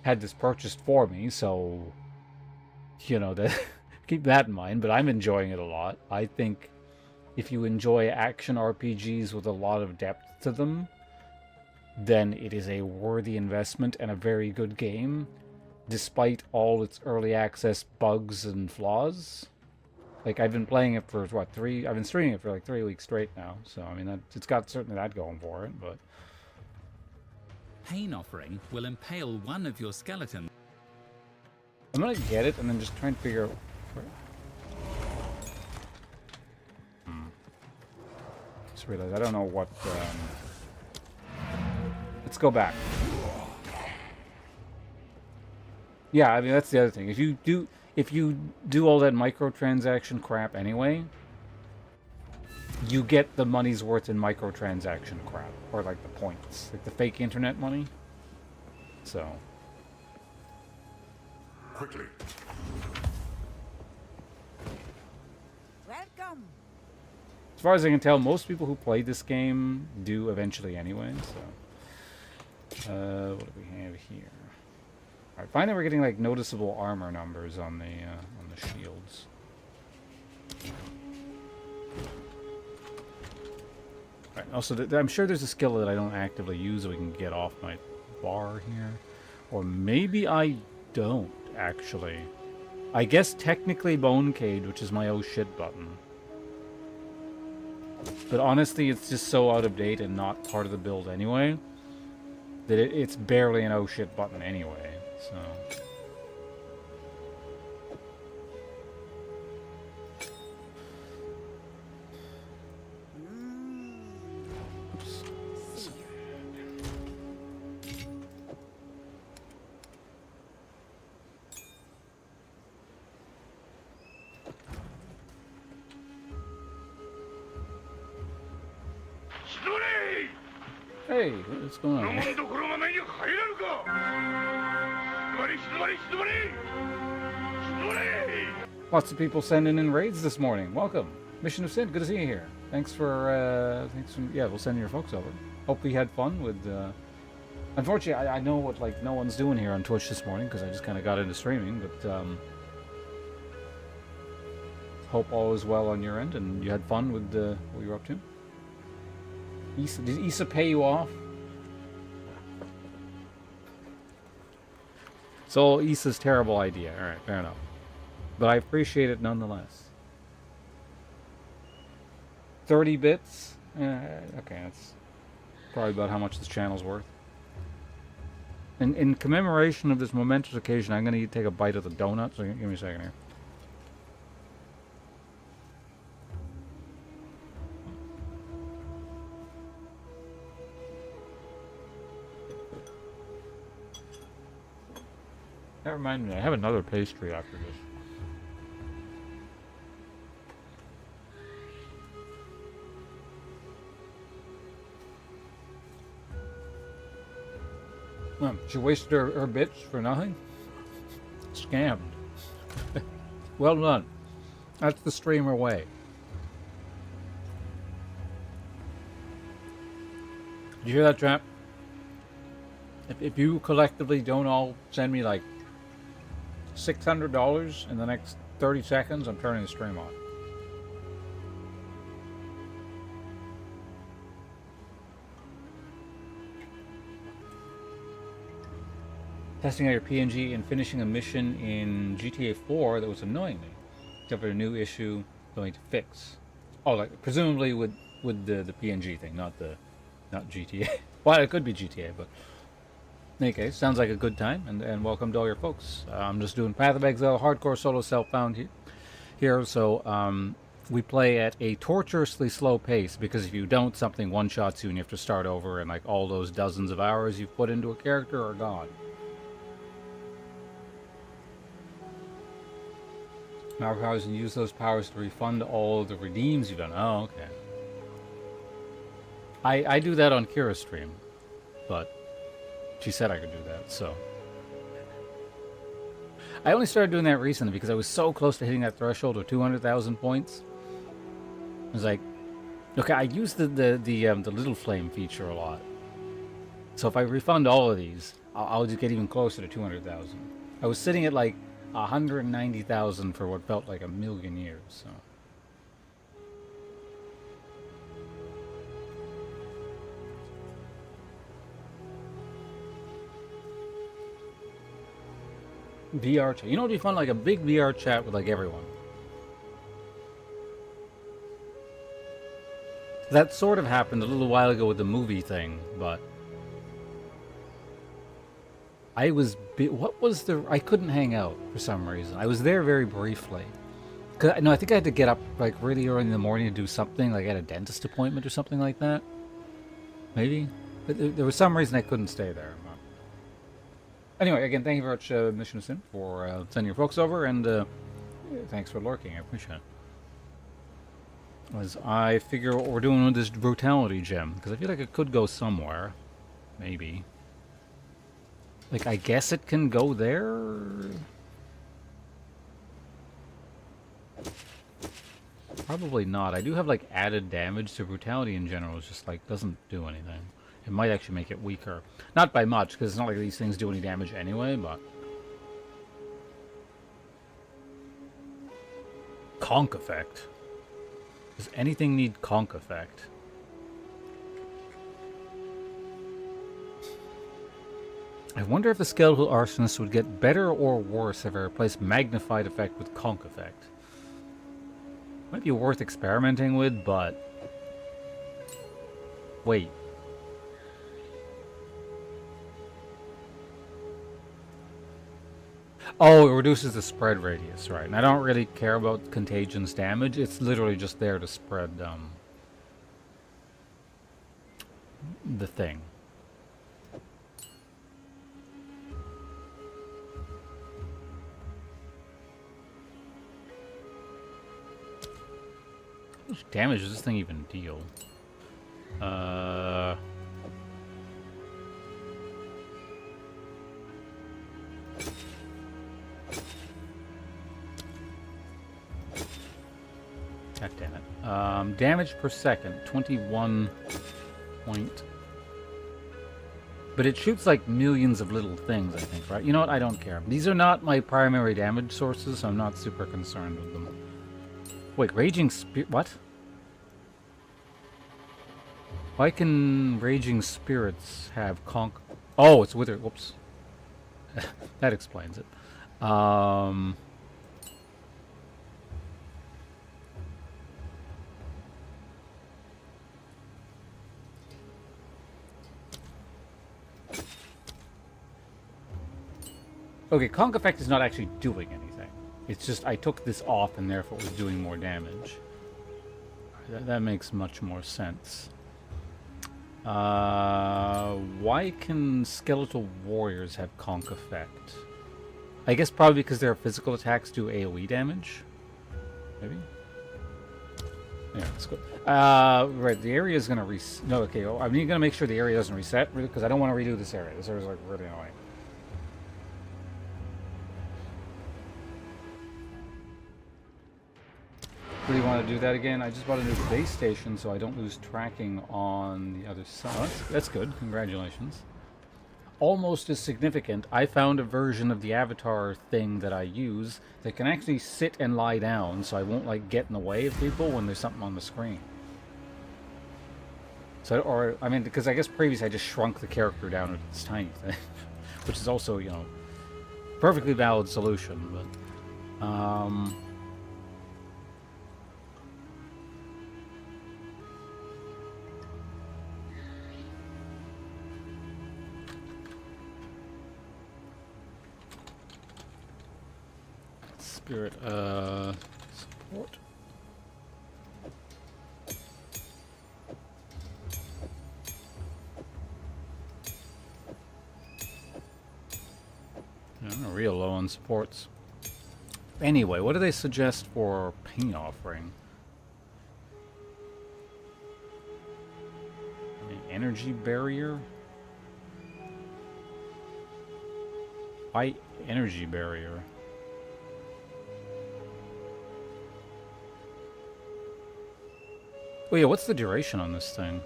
had this purchased for me, so, that keep that in mind, but I'm enjoying it a lot. I think if you enjoy action RPGs with a lot of depth to them, then it is a worthy investment and a very good game. Despite all its early access bugs and flaws. Like, I've been playing it for, what, I've been streaming it for like 3 weeks straight now. So, I mean, it's got certainly that going for it, but... Pain offering will impale one of your skeletons. I'm gonna get it and then just try and figure out where... Just realized I don't know what... Let's go back. Yeah, I mean, that's the other thing. If you do all that microtransaction crap anyway, you get the money's worth in microtransaction crap, or like the points, like the fake internet money. So Quickly. Welcome. as far as I can tell, most people who play this game do eventually anyway. So what do we have here? All right, finally we're getting like noticeable armor numbers on the shields. Right, also, I'm sure there's a skill that I don't actively use that we can get off my bar here. Or maybe I don't, actually. I guess technically Bone Cage, which is my oh shit button. But honestly, it's just so out of date and not part of the build anyway, that it's barely an oh shit button anyway, so... Hey, what's going on? Lots of people sending in raids this morning. Welcome. Mission of Sin, good to see you here. Thanks for, yeah, we'll send your folks over. Hope we had fun with, unfortunately, I know what, like, no one's doing here on Twitch this morning, because I just kind of got into streaming, but, hope all is well on your end, and you had fun with, what you were up to. Issa, did Issa pay you off? It's all Issa's terrible idea. Alright, fair enough. But I appreciate it nonetheless. 30 bits? Okay, that's probably about how much this channel's worth. And in commemoration of this momentous occasion, I'm going to take a bite of the donut, so give me a second here. That reminds me, I have another pastry after this. Well, she wasted her bits for nothing? Scammed. Well done. That's the streamer way. Did you hear that, chap? If you collectively don't all send me like $600 in the next 30 seconds, I'm turning the stream off. Testing out your PNG and finishing a mission in GTA 4 that was annoying me. Except for a new issue going to fix. Oh, like presumably with the PNG thing, not GTA. Well, it could be GTA, but in any case, sounds like a good time, and welcome to all your folks. I'm just doing Path of Exile, hardcore solo self-found here, so we play at a torturously slow pace, because if you don't, something one-shots you and you have to start over, and like all those dozens of hours you've put into a character are gone. Power powers, and use those powers to refund all the redeems you've done. Oh, okay. I do that on Kira's stream, but she said I could do that, so. I only started doing that recently because I was so close to hitting that threshold of 200,000 points. I was like, okay, I use the little flame feature a lot. So if I refund all of these, I'll just get even closer to 200,000. I was sitting at like 190,000 for what felt like a million years, so. VR chat. You know what would be fun? Like a big VR chat with like everyone. That sort of happened a little while ago with the movie thing, but I was... What was the... I couldn't hang out for some reason. I was there very briefly. No, I think I had to get up like really early in the morning to do something, like I had a dentist appointment or something like that. Maybe? But there was some reason I couldn't stay there. Anyway, again, thank you very much, Mission Sim, for sending your folks over, and thanks for lurking. I appreciate it. As I figure what we're doing with this brutality gem, because I feel like it could go somewhere. Maybe. Like, I guess it can go there? Probably not. I do have, like, added damage, so brutality in general is just, like, doesn't do anything. It might actually make it weaker. Not by much, because it's not like these things do any damage anyway, but... Conk effect. Does anything need conk effect? I wonder if the skeletal arsonist would get better or worse if I replace magnified effect with conk effect. Might be worth experimenting with, but... Wait. Oh, it reduces the spread radius, right. And I don't really care about Contagion's damage. It's literally just there to spread, the thing. How much damage does this thing even deal? God damn it. Damage per second, 21 point. But it shoots like millions of little things, I think, right? You know what? I don't care. These are not my primary damage sources, so I'm not super concerned with them. Wait, Raging Spirit... What? Why can Raging Spirits have conk... Oh, it's Wither... Whoops. That explains it. Okay, conk effect is not actually doing anything. It's just I took this off and therefore it was doing more damage. That makes much more sense. Why can skeletal warriors have conk effect? I guess probably because their physical attacks do AoE damage. Maybe? Yeah, that's good. Right, the area is going to reset. No, okay, well, I'm going to make sure the area doesn't reset, because I don't want to redo this area. This area is like really annoying. Really want to do that again. I just bought a new base station so I don't lose tracking on the other side. Oh, that's good. Congratulations. Almost as significant, I found a version of the avatar thing that I use that can actually sit and lie down so I won't like get in the way of people when there's something on the screen. So, or, I mean, because I guess previously I just shrunk the character down to this tiny thing, which is also, you know, perfectly valid solution, but, Spirit, support. I'm real low on supports. Anyway, what do they suggest for pain offering? Energy barrier? Why energy barrier? Oh yeah, what's the duration on this thing?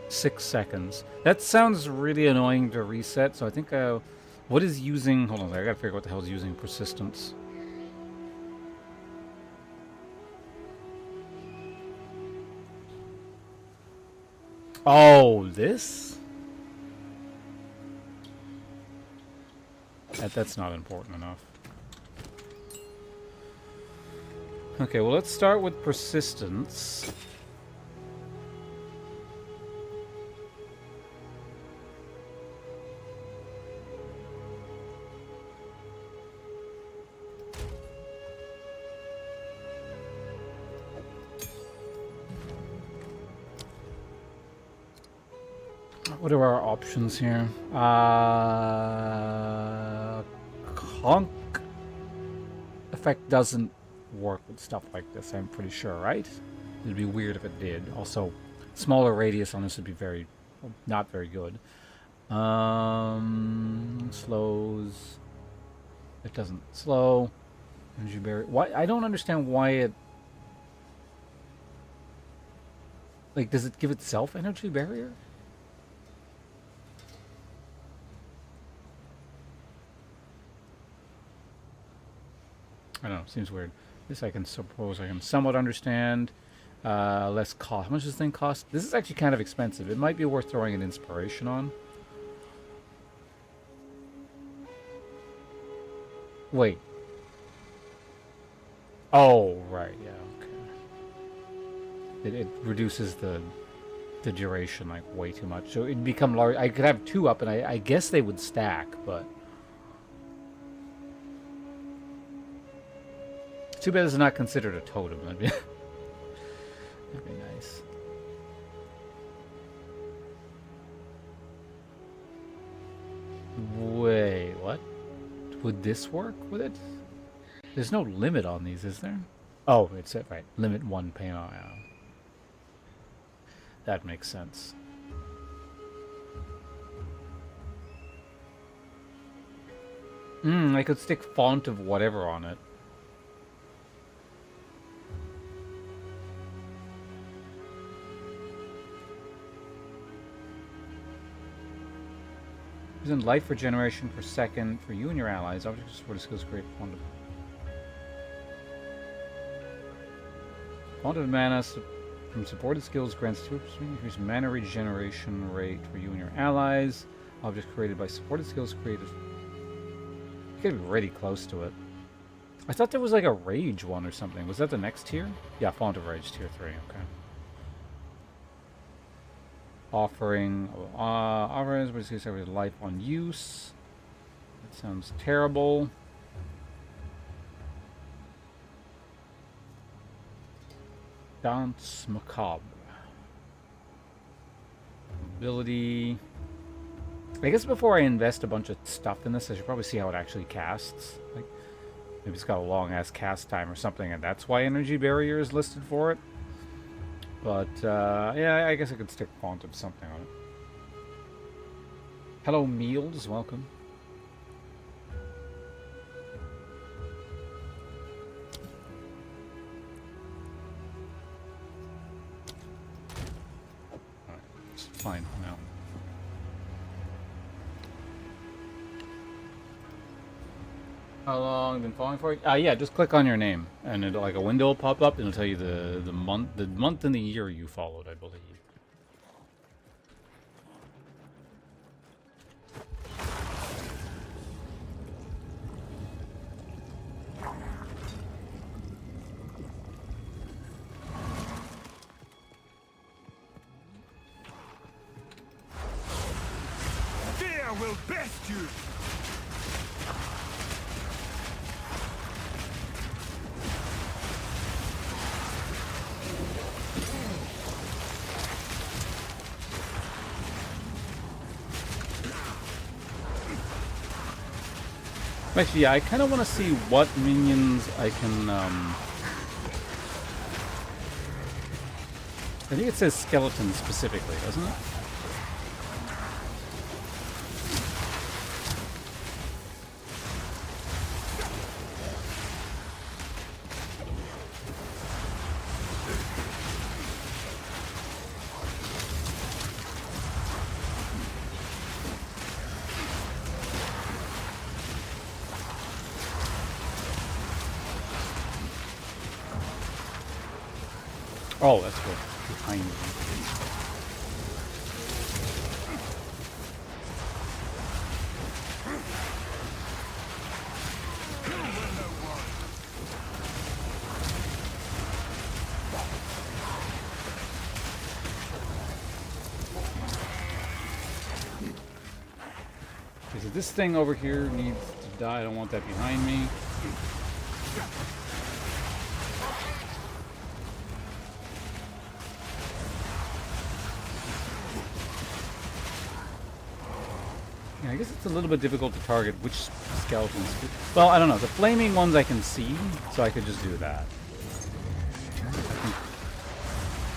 6 seconds. That sounds really annoying to reset, so I think what is using... Hold on, I gotta figure out what the hell is using persistence. Oh, this? That's not important enough. Okay, well let's start with persistence. What are our options here? Conk effect doesn't work with stuff like this, I'm pretty sure, right? It'd be weird if it did. Also, smaller radius on this would be not very good. Slows. It doesn't slow. Energy barrier. Why? I don't understand why it. Like, does it give itself energy barrier? I don't know. Seems weird. This I can suppose I can somewhat understand. Less cost. How much does this thing cost? This is actually kind of expensive. It might be worth throwing an inspiration on. Wait. Oh, right. Yeah. Okay. It reduces the duration like way too much. So it'd become large. I could have two up, and I guess they would stack, but. Too bad it's not considered a totem. That'd be nice. Wait, what? Would this work with it? There's no limit on these, is there? Oh, it's it, right. Limit 1 pain on. That makes sense. I could stick font of whatever on it. In life regeneration per second for you and your allies. Objects for the skills create font of mana from supported skills grants 2% increase mana regeneration rate for you and your allies. Objects created by supported skills created. You gotta be really close to it. I thought there was like a rage one or something. Was that the next tier? Yeah, font of rage tier 3. Okay. Offering offers, but it's every life on use. That sounds terrible. Dance macabre. Ability. I guess before I invest a bunch of stuff in this, I should probably see how it actually casts. Like, maybe it's got a long ass cast time or something, and that's why energy barrier is listed for it. But, yeah, I guess I could stick font of something on it. Hello, Meals. Welcome. Alright, it's fine now. How long have you been following for? Yeah, just click on your name, and it'll, like, a window will pop up, and it'll tell you the month and the year you followed, I believe. Fear will best you! Actually, yeah, I kind of want to see what minions I can, I think it says skeletons specifically, doesn't it? Oh, that's good. Behind me. Okay, so this thing over here needs to die. I don't want that behind me. guess it's a little bit difficult to target which skeletons. Well, I don't know. The flaming ones I can see, so I could just do that.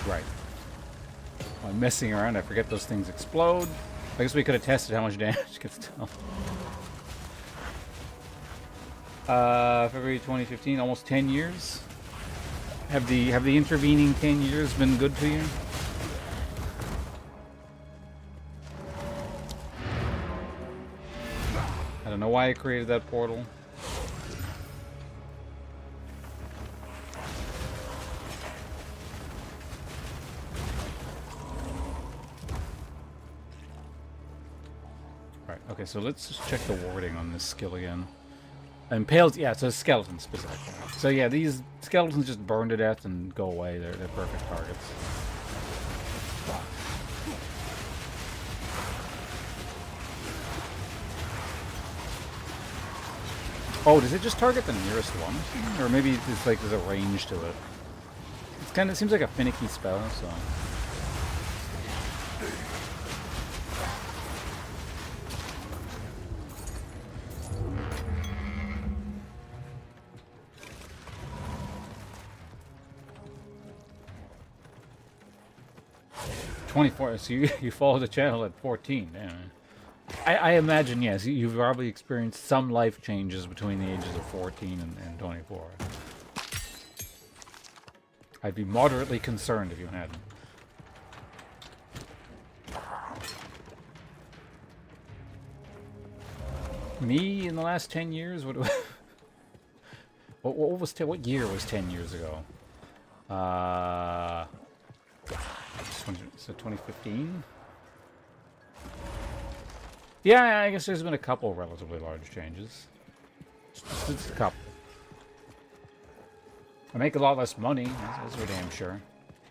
Right. I'm messing around. I forget those things explode. I guess we could have tested how much damage gets done. February 2015, almost 10 years. Have the intervening 10 years been good to you? I don't know why I created that portal. Alright, okay, so let's just check the wording on this skill again. Impaled, yeah, so skeletons specifically. So yeah, these skeletons just burn to death and go away. They're perfect targets. Oh, does it just target the nearest one? Or maybe it's like there's a range to it. It's kind of seems like a finicky spell, so. So you followed the channel at 14. Yeah. I imagine, yes, you've probably experienced some life changes between the ages of 14 and 24. I'd be moderately concerned if you hadn't. Me in the last 10 years? What what year was 10 years ago? So 2015? Yeah, I guess there's been a couple relatively large changes. Just a couple. I make a lot less money, that's for damn sure.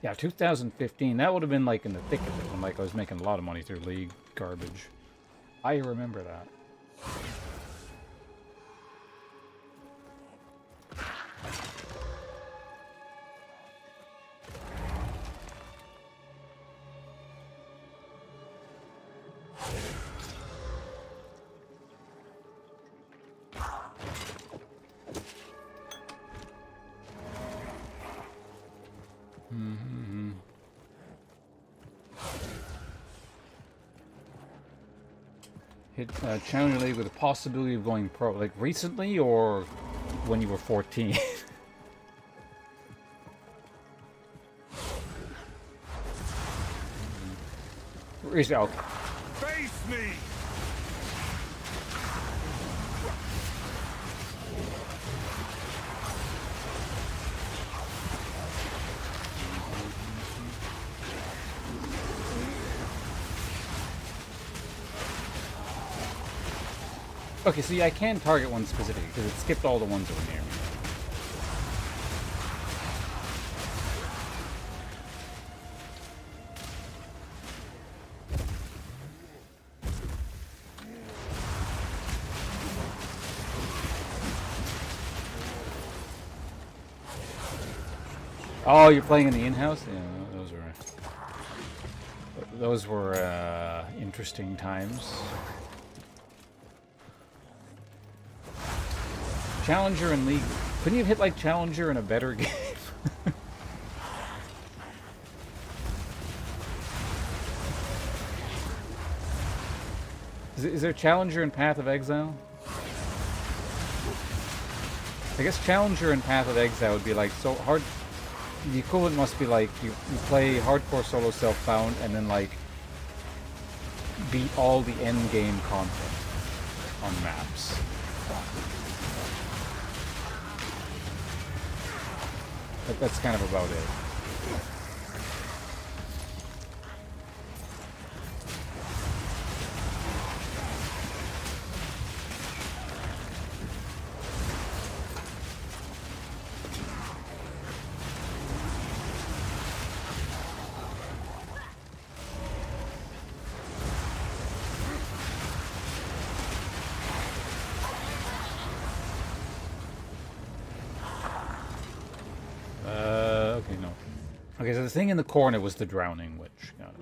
Yeah, 2015, that would have been like in the thick of it, when like I was making a lot of money through League garbage. I remember that. Hit Challenger League with the possibility of going pro, like recently or when you were 14? Recently, okay. Face me! Okay, so yeah, I can target one specifically because it skipped all the ones that were near me. Oh, you're playing in the in-house? Yeah, those were interesting times. Challenger and League. Couldn't you have hit like Challenger in a better game? Is there Challenger in Path of Exile? I guess Challenger in Path of Exile would be like so hard. The equivalent must be like you play hardcore solo self-bound and then like beat all the end game content on maps. That's kind of about it. Okay, so the thing in the corner was the Drowning Witch. Got it.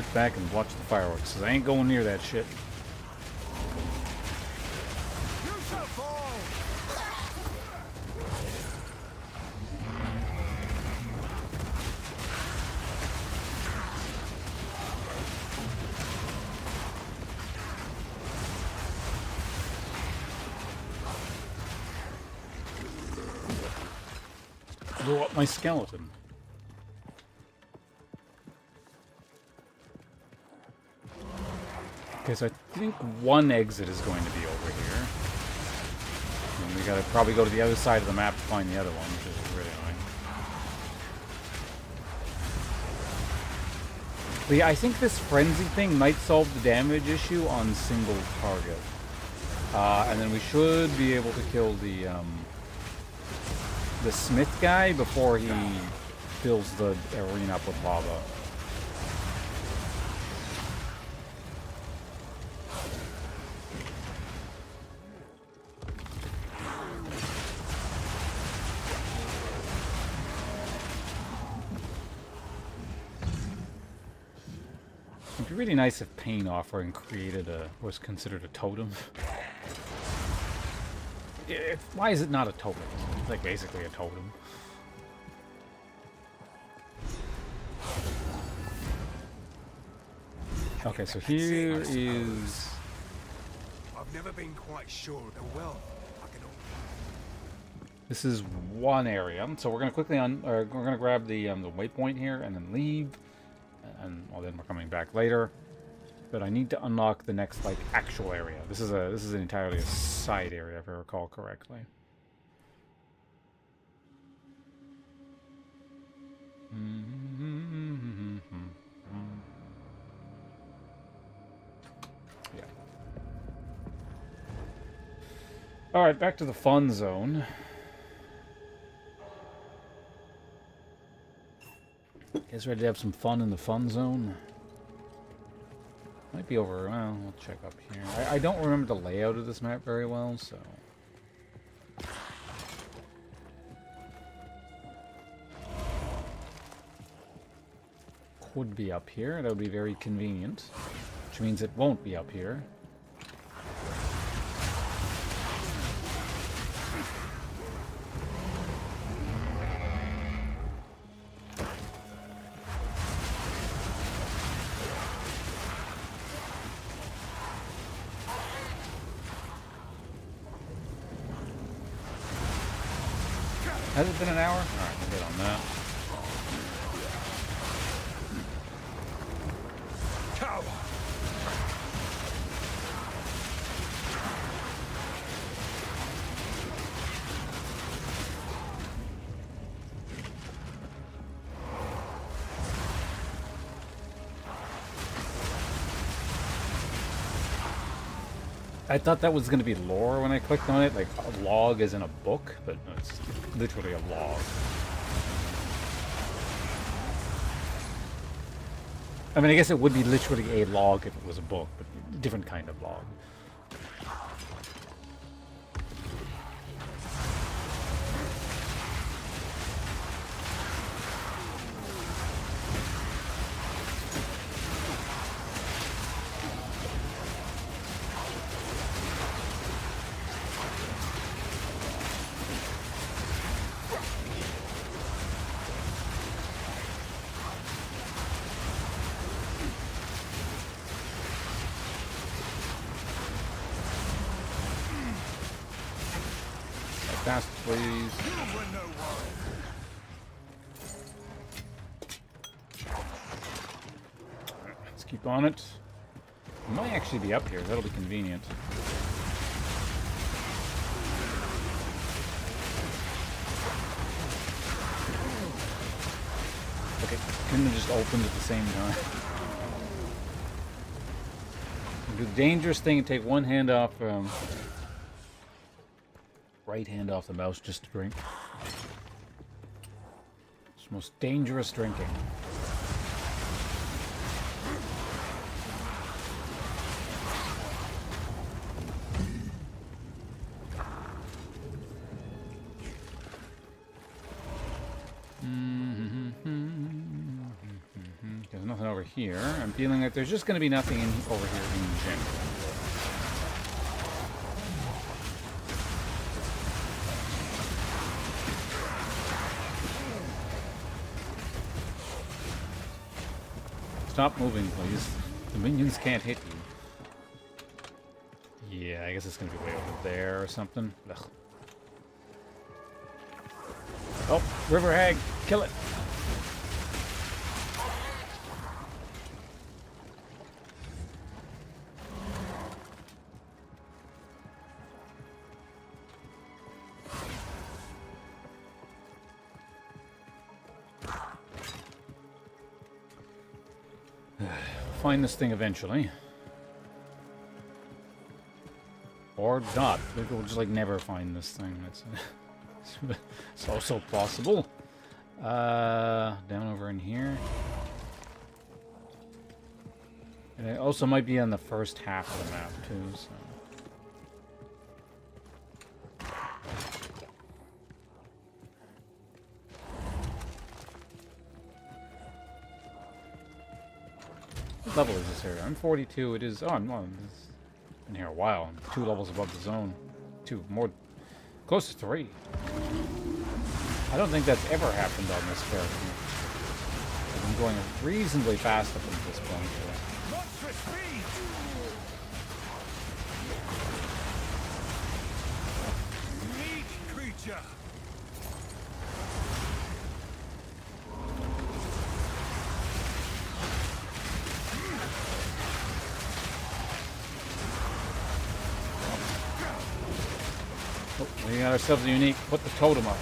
sit back and watch the fireworks, because I ain't going near that shit. Blow up my skeleton. Okay, so I think one exit is going to be over here. And we gotta probably go to the other side of the map to find the other one, which is really annoying. But yeah, I think this frenzy thing might solve the damage issue on single target. And then we should be able to kill the smith guy before he fills the arena up with lava. It'd be really nice if Pain Offering was considered a totem. Why is it not a totem? It's like basically a totem. Okay, so here is... I've never been quite sure of the wealth. This is one area, so we're gonna quickly we're gonna grab the waypoint here and then leave, and well, then we're coming back later. But I need to unlock the next like actual area. This is entirely a side area, if I recall correctly. Yeah. All right, back to the fun zone. Guys ready to have some fun in the fun zone? Might be over, well, we'll check up here. I don't remember the layout of this map very well, so... Could be up here, that would be very convenient. Which means it won't be up here. Has it been an hour? Alright, we'll get on that. I thought that was going to be lore when I clicked on it, like a log is in a book, but no, it's literally a log. I mean, I guess it would be literally a log if it was a book, but a different kind of log. Fast, please. Let's keep on it. It might actually be up here. That'll be convenient. Okay, couldn't have just opened at the same time. Do the dangerous thing and take one hand off. Right hand off the mouse just to drink. It's the most dangerous drinking. There's nothing over over here. I'm feeling like there's just going to be nothing over here in general. Stop moving, please. The minions can't hit you. Yeah, I guess it's going to be way over there or something. Ugh. Oh, river hag, kill it. Find this thing eventually. Or not. Maybe we'll just like never find this thing. That's it's also possible. Down over in here. And it also might be on the first half of the map too, so. What level is this area? I'm 42. It is. Oh, I'm been here a while. I'm 2 levels above the zone. 2 more, close to 3. I don't think that's ever happened on this character. I've been going reasonably fast up until this point. Monstrous speed! Mage creature! Oh, we got ourselves a unique. Put the totem up.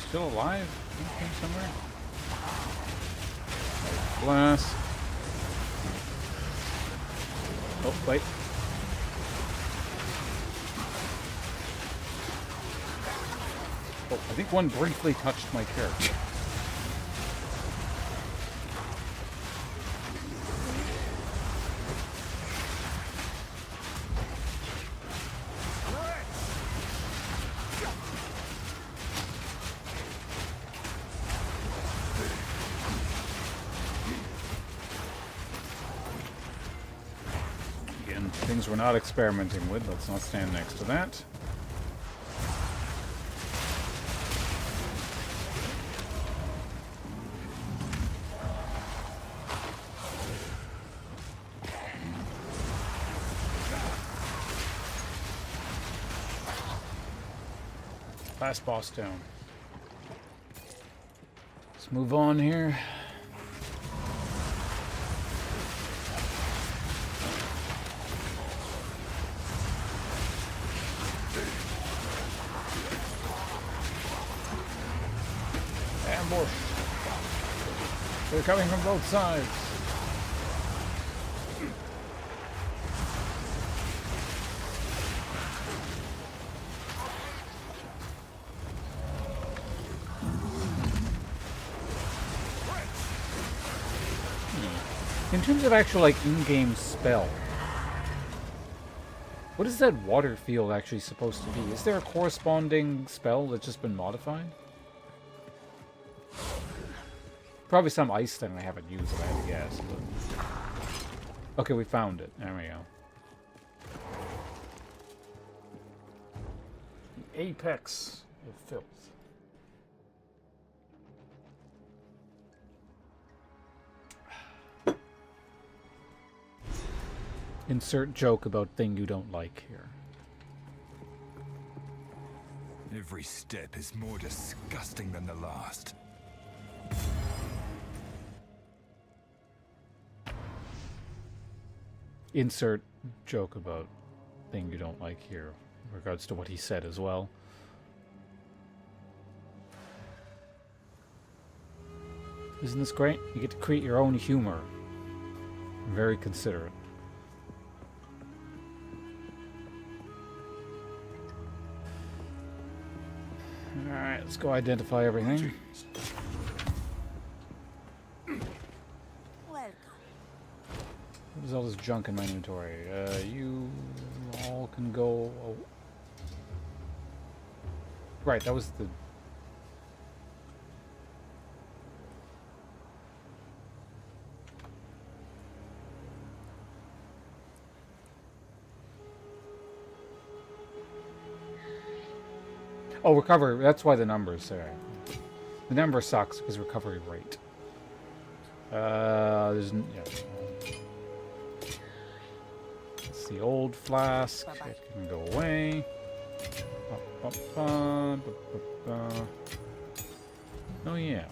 Still alive? Okay, somewhere. Blast. Oh, wait. Oh, I think one briefly touched my character. Things we're not experimenting with. Let's not stand next to that. Last boss down. Let's move on here. Ambush. They're coming from both sides. In terms of actual, like, in-game spell, what is that water field actually supposed to be? Is there a corresponding spell that's just been modified? Probably some ice thing I haven't used, if I had to guess. But... okay, we found it. There we go. The apex of filth. Insert joke about thing you don't like here. Every step is more disgusting than the last. Insert joke about thing you don't like here, in regards to what he said as well. Isn't this great? You get to create your own humor. Very considerate. Let's go identify everything. Welcome. What is all this junk in my inventory? You all can go... Oh. Right, that was the... Oh, recovery. That's why the number's there. The number sucks because recovery rate. There's... Yeah. It's the old flask. It can go away. Oh, yeah.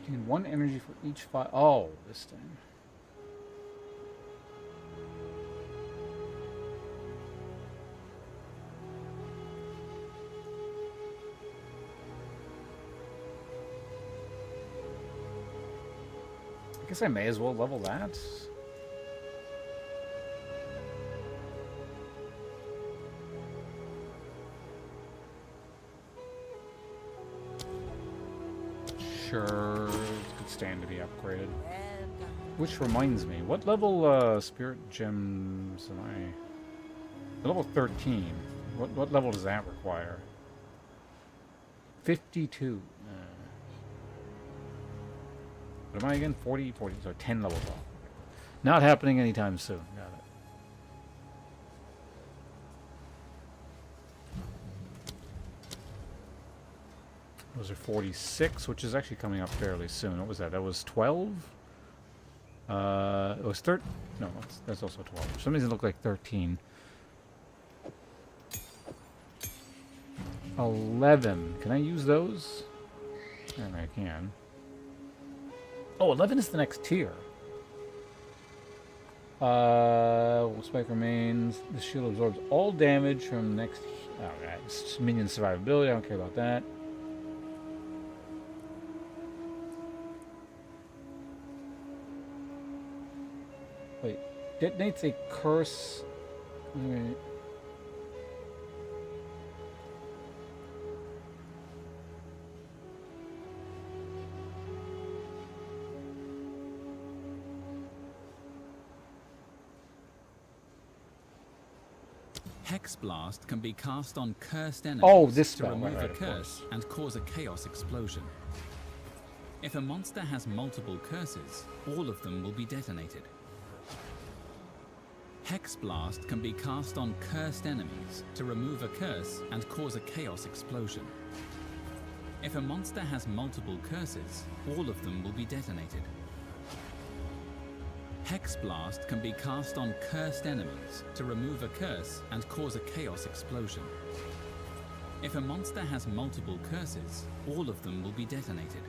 You need 1 energy for each file. Oh, this thing. I guess I may as well level that. Sure, it could stand to be upgraded. Welcome. Which reminds me, what level spirit gems am I? Level 13. What level does that require? 52. What am I again? 40, so 10 levels off. Not happening anytime soon. Got it. Those are 46, which is actually coming up fairly soon. What was that? That was 12? It was 13. No, that's also 12. For some reason it looked like 13. 11. Can I use those? I can. Oh, 11 is the next tier. Spike remains. The shield absorbs all damage from next... Alright, it's minion survivability. I don't care about that. Wait. Detonates a curse... Wait. Hex Blast can be cast on cursed enemies this to spell, remove right, a of curse and cause a chaos explosion. If a monster has multiple curses, all of them will be detonated. Hex Blast can be cast on cursed enemies to remove a curse and cause a chaos explosion. If a monster has multiple curses, all of them will be detonated. Hex Blast can be cast on cursed enemies to remove a curse and cause a chaos explosion. If a monster has multiple curses, all of them will be detonated.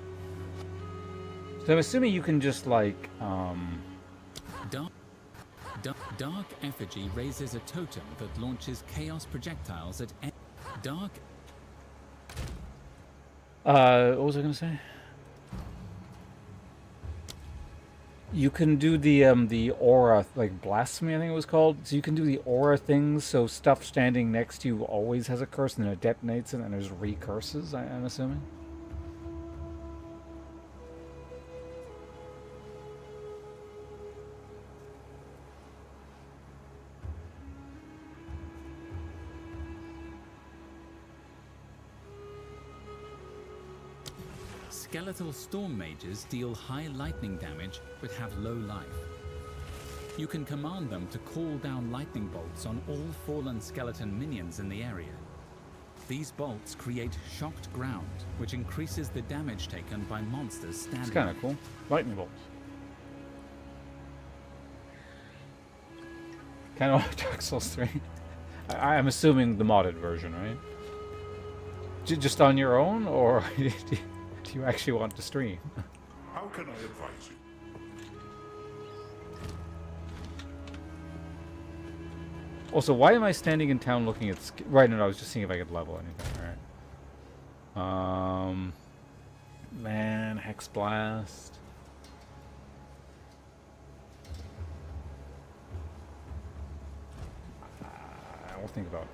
So I'm assuming you can just like Dark Effigy raises a totem that launches chaos projectiles at Dark. what was I gonna say? You can do the aura, like blasphemy, I think it was called. So you can do the aura things, so stuff standing next to you always has a curse, and then it detonates it, and there's recurses, I'm assuming. Skeletal storm mages deal high lightning damage but have low life. You can command them to call down lightning bolts on all fallen skeleton minions in the area. These bolts create shocked ground, which increases the damage taken by monsters standing. It's kind of cool. Lightning bolts. Kind of like Dark Souls 3. I'm assuming the modded version, right? Just on your own, or do you actually want to stream? How can I advise you? Also, why am I standing in town looking at... Right, no, I was just seeing if I could level anything, alright. Man, Hex Blast. I will think about it.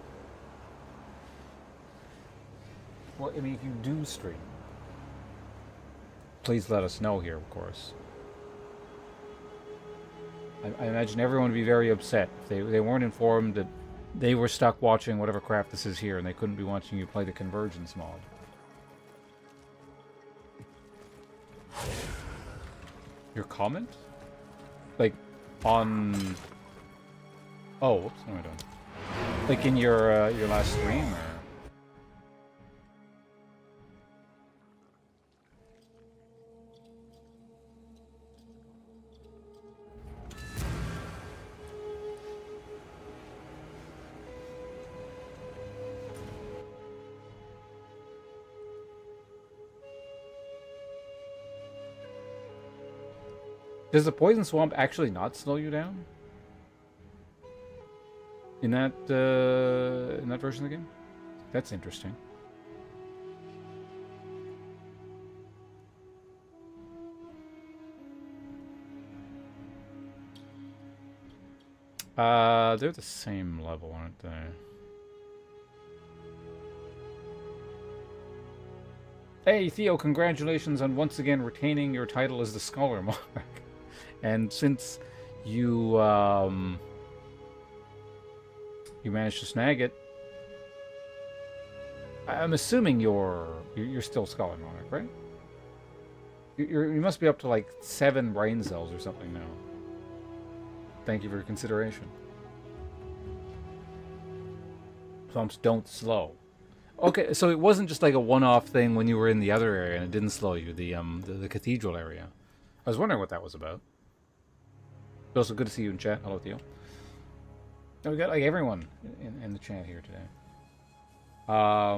Well, I mean, if you do stream, please let us know here, of course. I imagine everyone would be very upset if they weren't informed that they were stuck watching whatever crap this is here and they couldn't be watching you play the Convergence mod. Your comment? Like, on... Oh, whoops, what am I doing? Like in your last stream, or... Does the Poison Swamp actually not slow you down? In that version of the game? That's interesting. They're the same level, aren't they? Hey, Theo, congratulations on once again retaining your title as the Scholar Monarch. And since you you managed to snag it, I'm assuming you're still Scholar Monarch, right? You must be up to like 7 brain cells or something now. Thank you for your consideration. Swamps don't slow. Okay, so it wasn't just like a one-off thing when you were in the other area and it didn't slow you, the cathedral area. I was wondering what that was about. It's also good to see you in chat. Hello, Theo. Oh, we got like everyone in the chat here today. I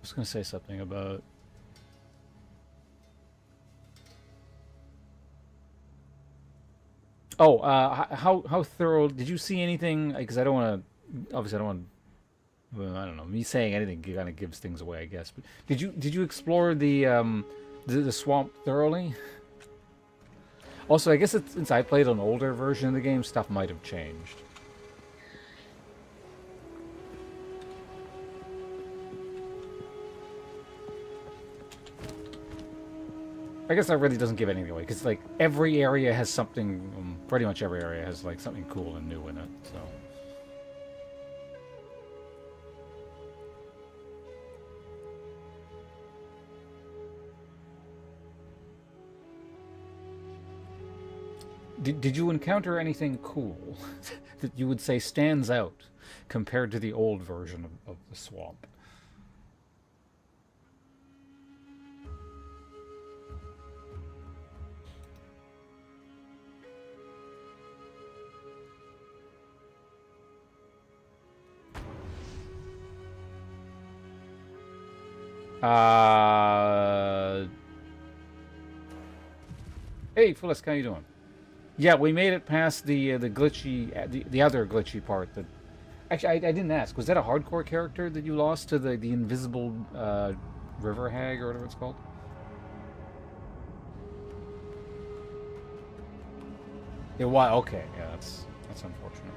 was going to say something about... Oh, how thorough... Did you see anything? Because I don't want to... Obviously, I don't want... Well, I don't know. Me saying anything kind of gives things away, I guess. But did you explore the swamp thoroughly? Also, I guess since I played an older version of the game, stuff might have changed. I guess that really doesn't give anything away, because like every area has something. Pretty much every area has like something cool and new in it. So. Did you encounter anything cool that you would say stands out compared to the old version of the swamp? Hey, Phyllis, how you doing? Yeah, we made it past the glitchy, the other glitchy part. That actually, I didn't ask. Was that a hardcore character that you lost to the invisible river hag or whatever it's called? It was okay. Yeah, that's unfortunate.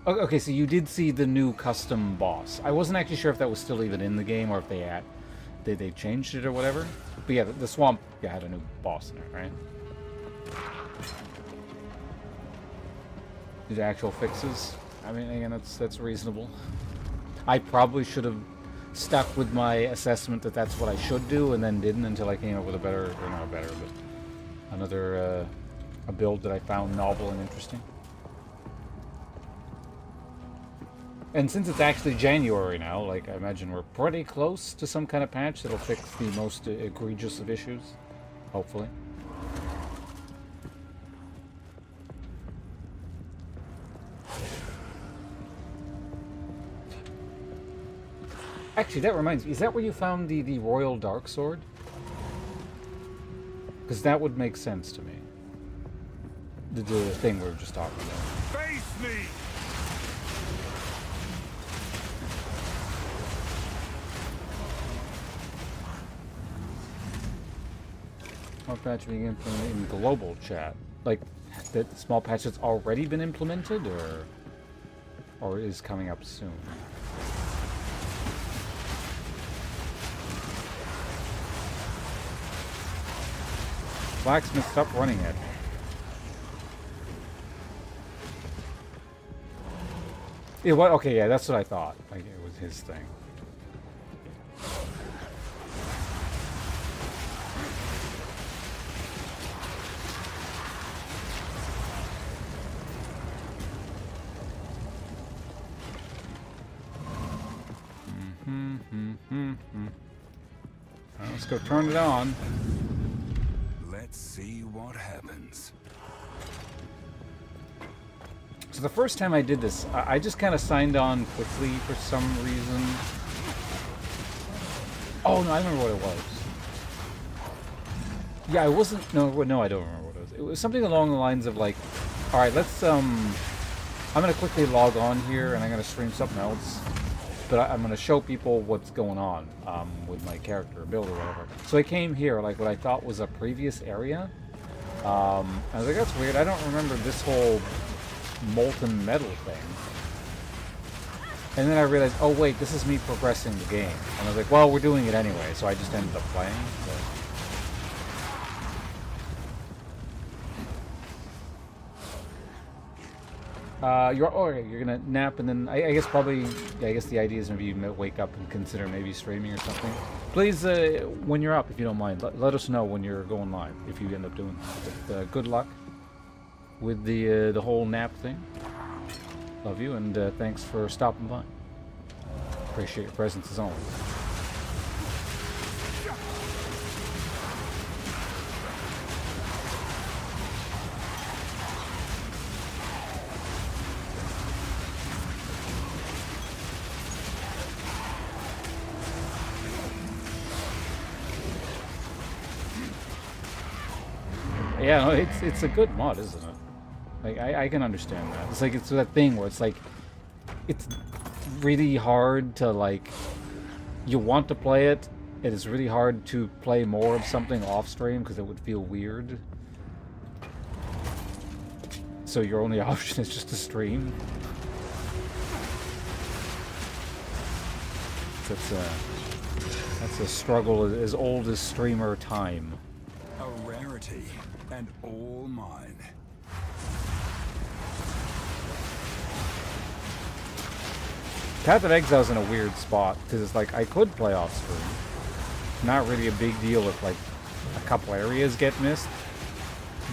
Okay, so you did see the new custom boss. I wasn't actually sure if that was still even in the game or if they changed it or whatever. But yeah, the swamp had a new boss in it, right? These actual fixes. I mean, again, that's reasonable. I probably should have stuck with my assessment that that's what I should do, and then didn't until I came up with a better, or not a better, but another a build that I found novel and interesting. And since it's actually January now, like, I imagine we're pretty close to some kind of patch that'll fix the most egregious of issues. Hopefully. Actually, that reminds me. Is that where you found the Royal Dark Sword? Because that would make sense to me. The thing we were just talking about. Face me! small patch being implemented in global chat. Like, that small patch that's already been implemented, or is coming up soon? Blacksmith, stop running at me. Yeah, what? Okay, yeah, that's what I thought. Like, it was his thing. Alright, let's go turn it on. Let's see what happens. So the first time I did this, I just kind of signed on quickly for some reason. Oh no, I remember what it was. Yeah, I wasn't. No, I don't remember what it was. It was something along the lines of like, all right, let's. I'm gonna quickly log on here and I'm gonna stream something else, but I'm gonna show people what's going on with my character build or whatever. So I came here, like what I thought was a previous area. I was like, that's weird. I don't remember this whole molten metal thing. And then I realized, oh wait, this is me progressing the game. And I was like, well, we're doing it anyway, so I just ended up playing. You're gonna nap, and then I guess probably, yeah, I guess the idea is maybe you wake up and consider maybe streaming or something. Please, when you're up, if you don't mind, let us know when you're going live, if you end up doing that. But good luck with the whole nap thing. Love you, and thanks for stopping by. Appreciate your presence as always. Yeah, no, it's a good mod, isn't it? Like, I can understand that. It's like, it's that thing where it's like, it's really hard to, like, you want to play it, it is really hard to play more of something off stream because it would feel weird. So your only option is just to stream. That's a struggle as old as streamer time. A rarity, and all mine. Path of Exile's in a weird spot, because it's like, I could play off stream. Not really a big deal if, like, a couple areas get missed.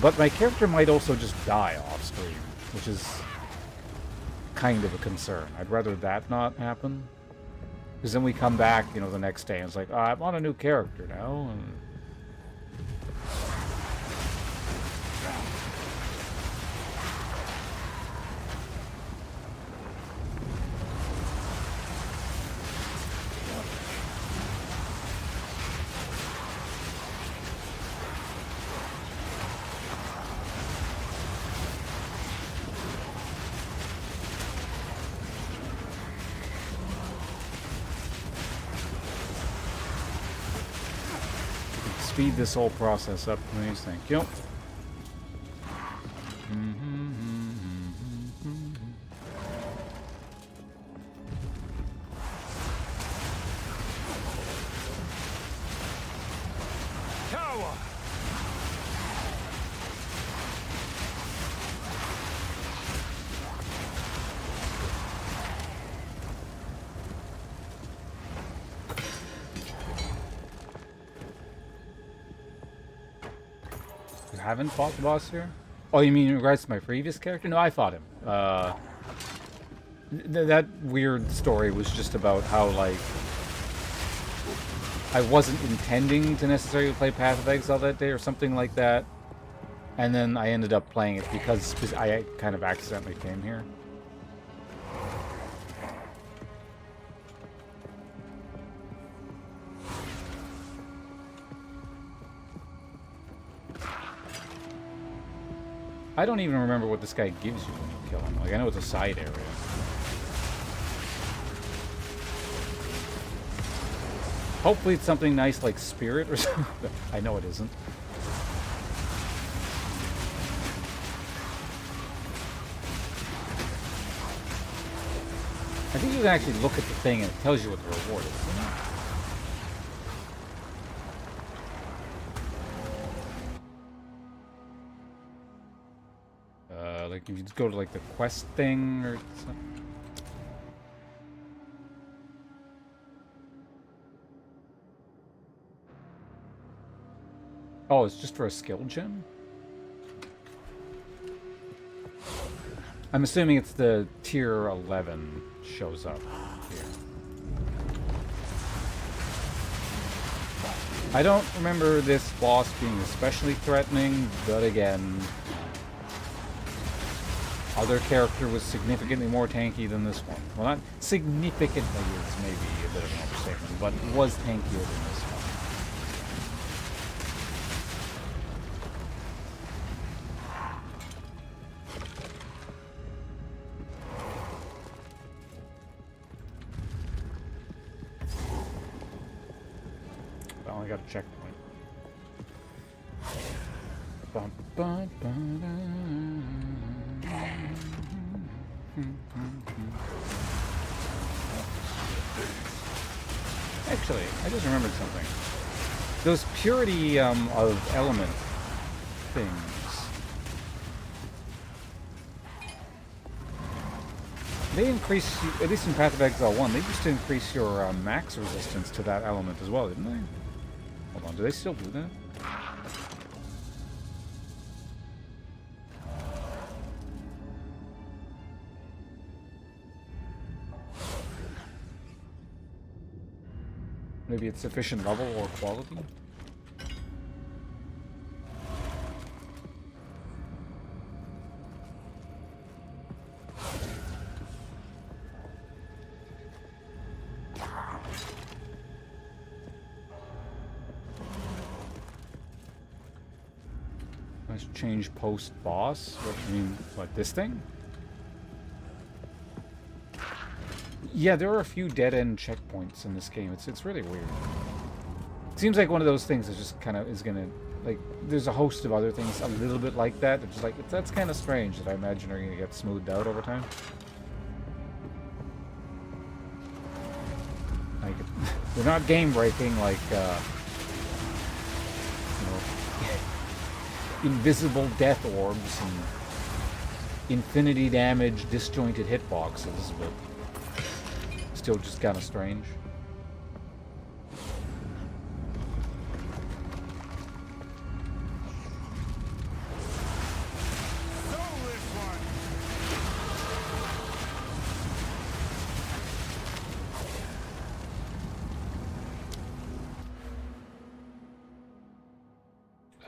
But my character might also just die off stream, which is kind of a concern. I'd rather that not happen. Because then we come back, you know, the next day, and it's like, oh, I'm on a new character now, and... Speed this whole process up, please. Thank you. Tower! Haven't fought the boss here? Oh, you mean in regards to my previous character? No, I fought him. That weird story was just about how, like, I wasn't intending to necessarily play Path of Exile that day or something like that. And then I ended up playing it because I kind of accidentally came here. I don't even remember what this guy gives you when you kill him. Like, I know it's a side area. Hopefully it's something nice like spirit or something. I know it isn't. think you can actually look at the thing and it tells you what the reward is. Like if you just go to like the quest thing or something. Oh, it's just for a skill gem? I'm assuming it's the tier 11 shows up here. I don't remember this boss being especially threatening, but again, other character was significantly more tanky than this one. Well, not significantly is maybe a bit of an overstatement, but it was tankier than this one. Well, I got a checkpoint. Bum, bum, bum, Actually, I just remembered something. Those purity of element things. They increase, at least in Path of Exile 1, they used to increase your max resistance to that element as well, didn't they? Hold on, do they still do that? Maybe it's sufficient level or quality? Let's change post boss. What do you mean? What, this thing? Yeah, there are a few dead-end checkpoints in this game. It's really weird. It seems like one of those things that just kind of is gonna, like, there's a host of other things a little bit like that. It's just like, that's kind of strange that I imagine are gonna get smoothed out over time. Like, they're not game-breaking like, you know, invisible death orbs and infinity damage disjointed hitboxes, but still just kind of strange.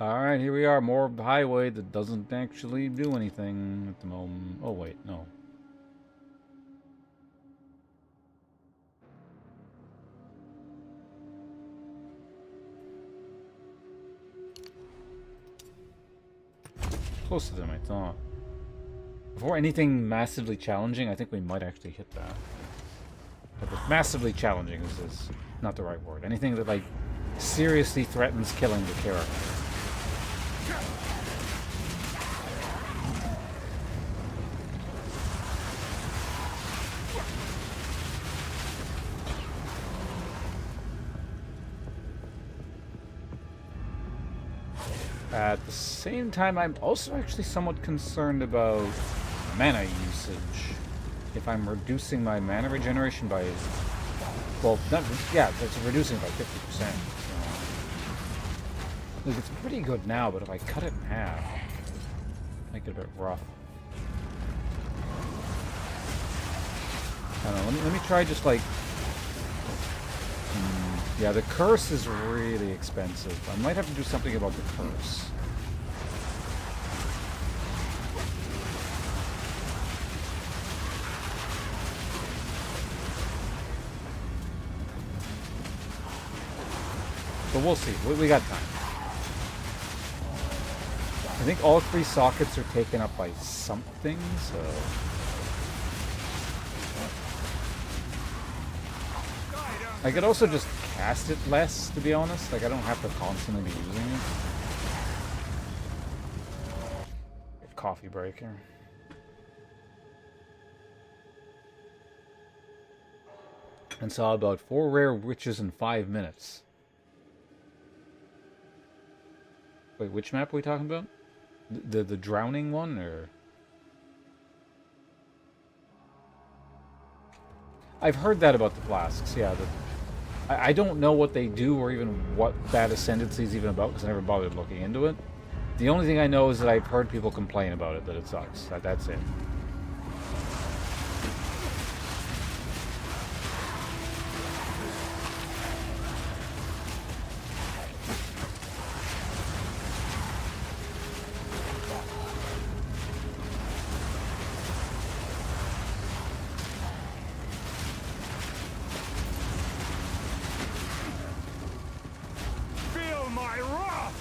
Alright, here we are, more of the highway that doesn't actually do anything at the moment. Oh wait, no. Closer than I thought. Before anything massively challenging, I think we might actually hit that. But massively challenging is not the right word. Anything that, like, seriously threatens killing the character. At the same time, I'm also actually somewhat concerned about mana usage. If I'm reducing my mana regeneration by, well, not, yeah, that's reducing by 50%. So. Like, it's pretty good now, but if I cut it in half, make it a bit rough. I don't know, let me try just like, yeah, the curse is really expensive. I might have to do something about the curse. But we'll see. We got time. I think all 3 sockets are taken up by something, so... I could also just cast it less, to be honest. Like, I don't have to constantly be using it. Coffee breaker. and saw about 4 rare witches in 5 minutes. Wait, which map are we talking about? The drowning one, or? I've heard that about the flasks, yeah. I don't know what they do or even what that ascendancy is even about because I never bothered looking into it. The only thing I know is that I've heard people complain about it, that it sucks. That's it. Feel my wrath!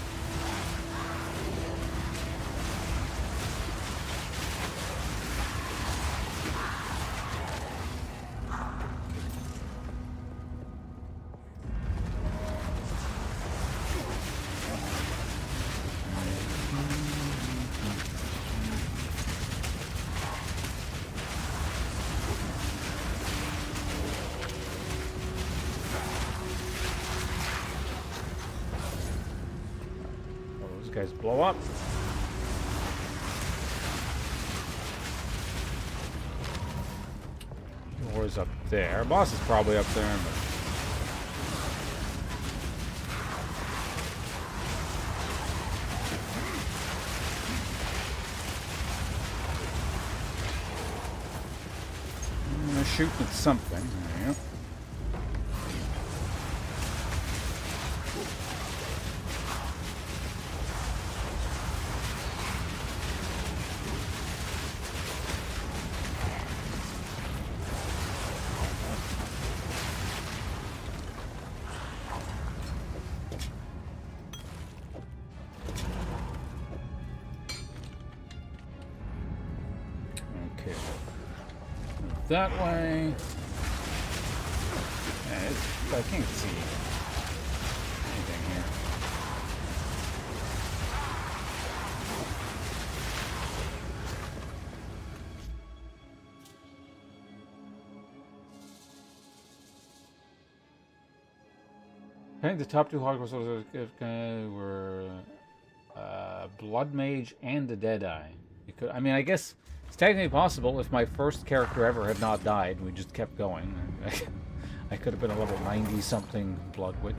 Those guys blow up. Door's up there. Boss is probably up there, but... I'm gonna shoot at something. There you go. Okay. That way. Yeah, I can't see anything here. I think the top 2 hardcore souls were Blood Mage and the Deadeye. I mean, I guess it's technically possible if my first character ever had not died and we just kept going. I could have been a level 90-something Blood Witch.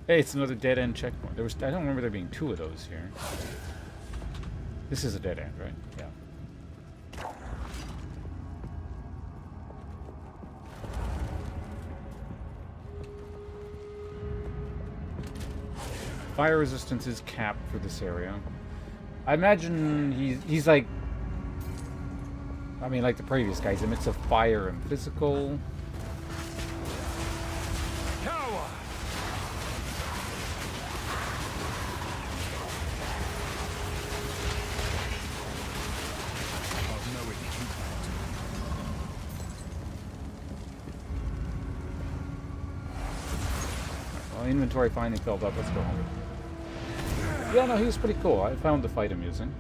Hey, it's another dead-end checkpoint. I don't remember there being 2 of those here. This is a dead end, right? Yeah. Fire resistance is capped for this area. I imagine he's like... I mean, like the previous guy, he's a mix of fire and physical. Coward! I've no idea. Well, inventory finally filled up. Let's go home. Yeah, no, he was pretty cool. I found the fight amusing.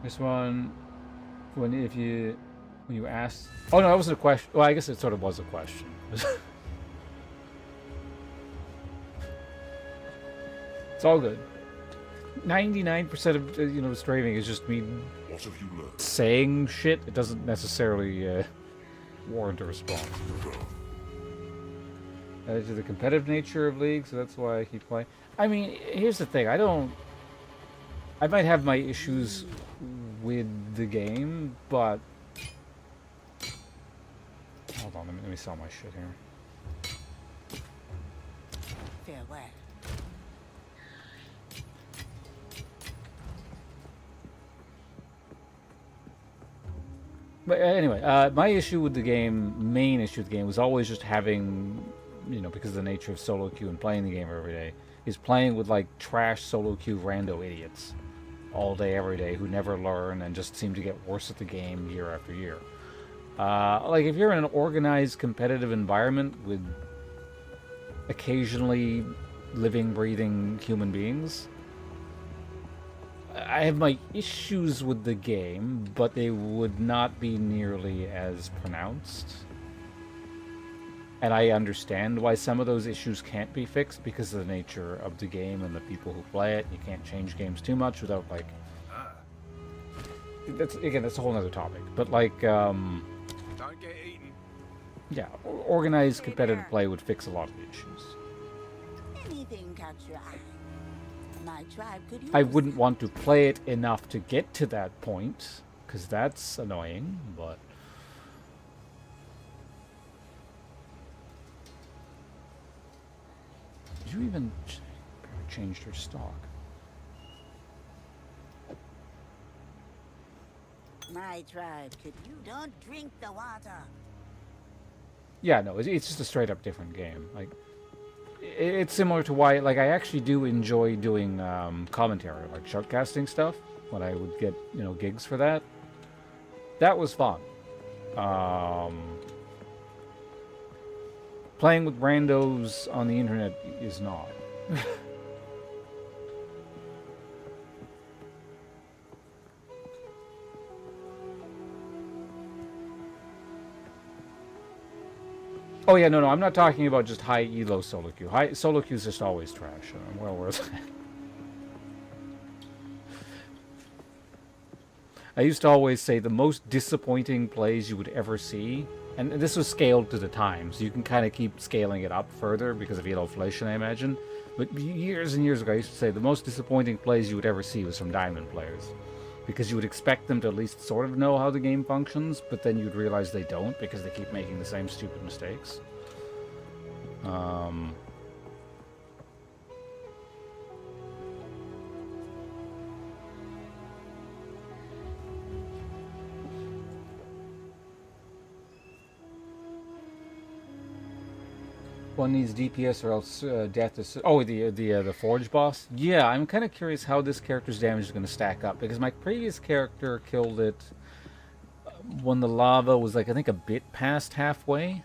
This one, when you asked... Oh, no, that wasn't a question. Well, I guess it sort of was a question. It's all good. 99% of streaming is just me What have you learned? saying shit. It doesn't necessarily warrant a response. To the competitive nature of League, so that's why I keep playing. I mean, here's the thing. I might have my issues with the game, but... Hold on, let me sell my shit here. Farewell. But anyway, my issue with the game, main issue with the game, was always just having, because of the nature of solo queue and playing the game every day, is playing with like trash solo queue rando idiots all day, every day, who never learn and just seem to get worse at the game year after year. Like, if you're in an organized, competitive environment with occasionally living, breathing human beings, I have my issues with the game, but they would not be nearly as pronounced. And I understand why some of those issues can't be fixed because of the nature of the game and the people who play it. You can't change games too much without, like... That's a whole other topic. But, like, Don't get eaten. yeah, organized competitive play would fix a lot of the issues. Anything catch your eye? My tribe could use I wouldn't want to play it enough to get to that point, because that's annoying, but... Did you even change your stock? My tribe could you don't drink the water. Yeah, no, it's just a straight up different game. Like, it's similar to why, like, I actually do enjoy doing commentary, like shoutcasting stuff, when I would get, you know, gigs for that. That was fun. Playing with randos on the internet is not. Oh yeah, no, I'm not talking about just high elo solo queue. High solo queue is just always trash. I'm well worth it. I used to always say the most disappointing plays you would ever see, and this was scaled to the time, so you can kind of keep scaling it up further because of elo inflation, I imagine. But years and years ago, I used to say the most disappointing plays you would ever see was from Diamond players. Because you would expect them to at least sort of know how the game functions, but then you'd realize they don't because they keep making the same stupid mistakes. One needs DPS or else death is... Oh, the Forge boss? Yeah, I'm kind of curious how this character's damage is going to stack up, because my previous character killed it when the lava was, like, I think a bit past halfway.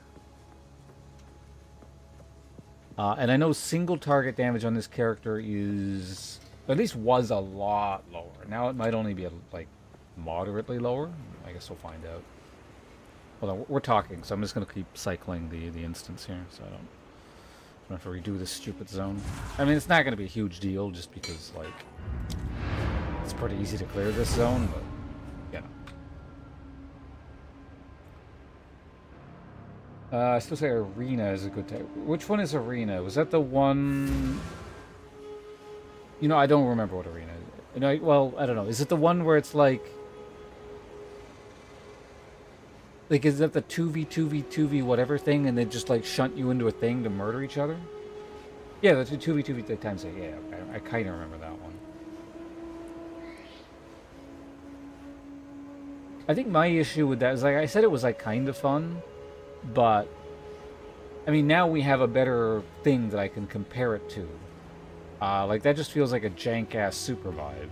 And I know single target damage on this character is... At least was a lot lower. Now it might only be, like, moderately lower. I guess we'll find out. Hold on, we're talking, so I'm just going to keep cycling the instance here, so I don't have to redo this stupid zone. I mean, it's not going to be a huge deal, just because, like, it's pretty easy to clear this zone, but, you know. I still say Arena is a good type. Which one is Arena? Was that the one... You know, I don't remember what Arena is. You know, well, I don't know. Is it the one where it's, like... Like, is that the 2v2v2v whatever thing, and they just, like, shunt you into a thing to murder each other? Yeah, the 2v2v times 8. Yeah, I kind of remember that one. I think my issue with that is, like I said, it was, like, kind of fun, but... I mean, now we have a better thing that I can compare it to. Like, that just feels like a jank-ass Supervive.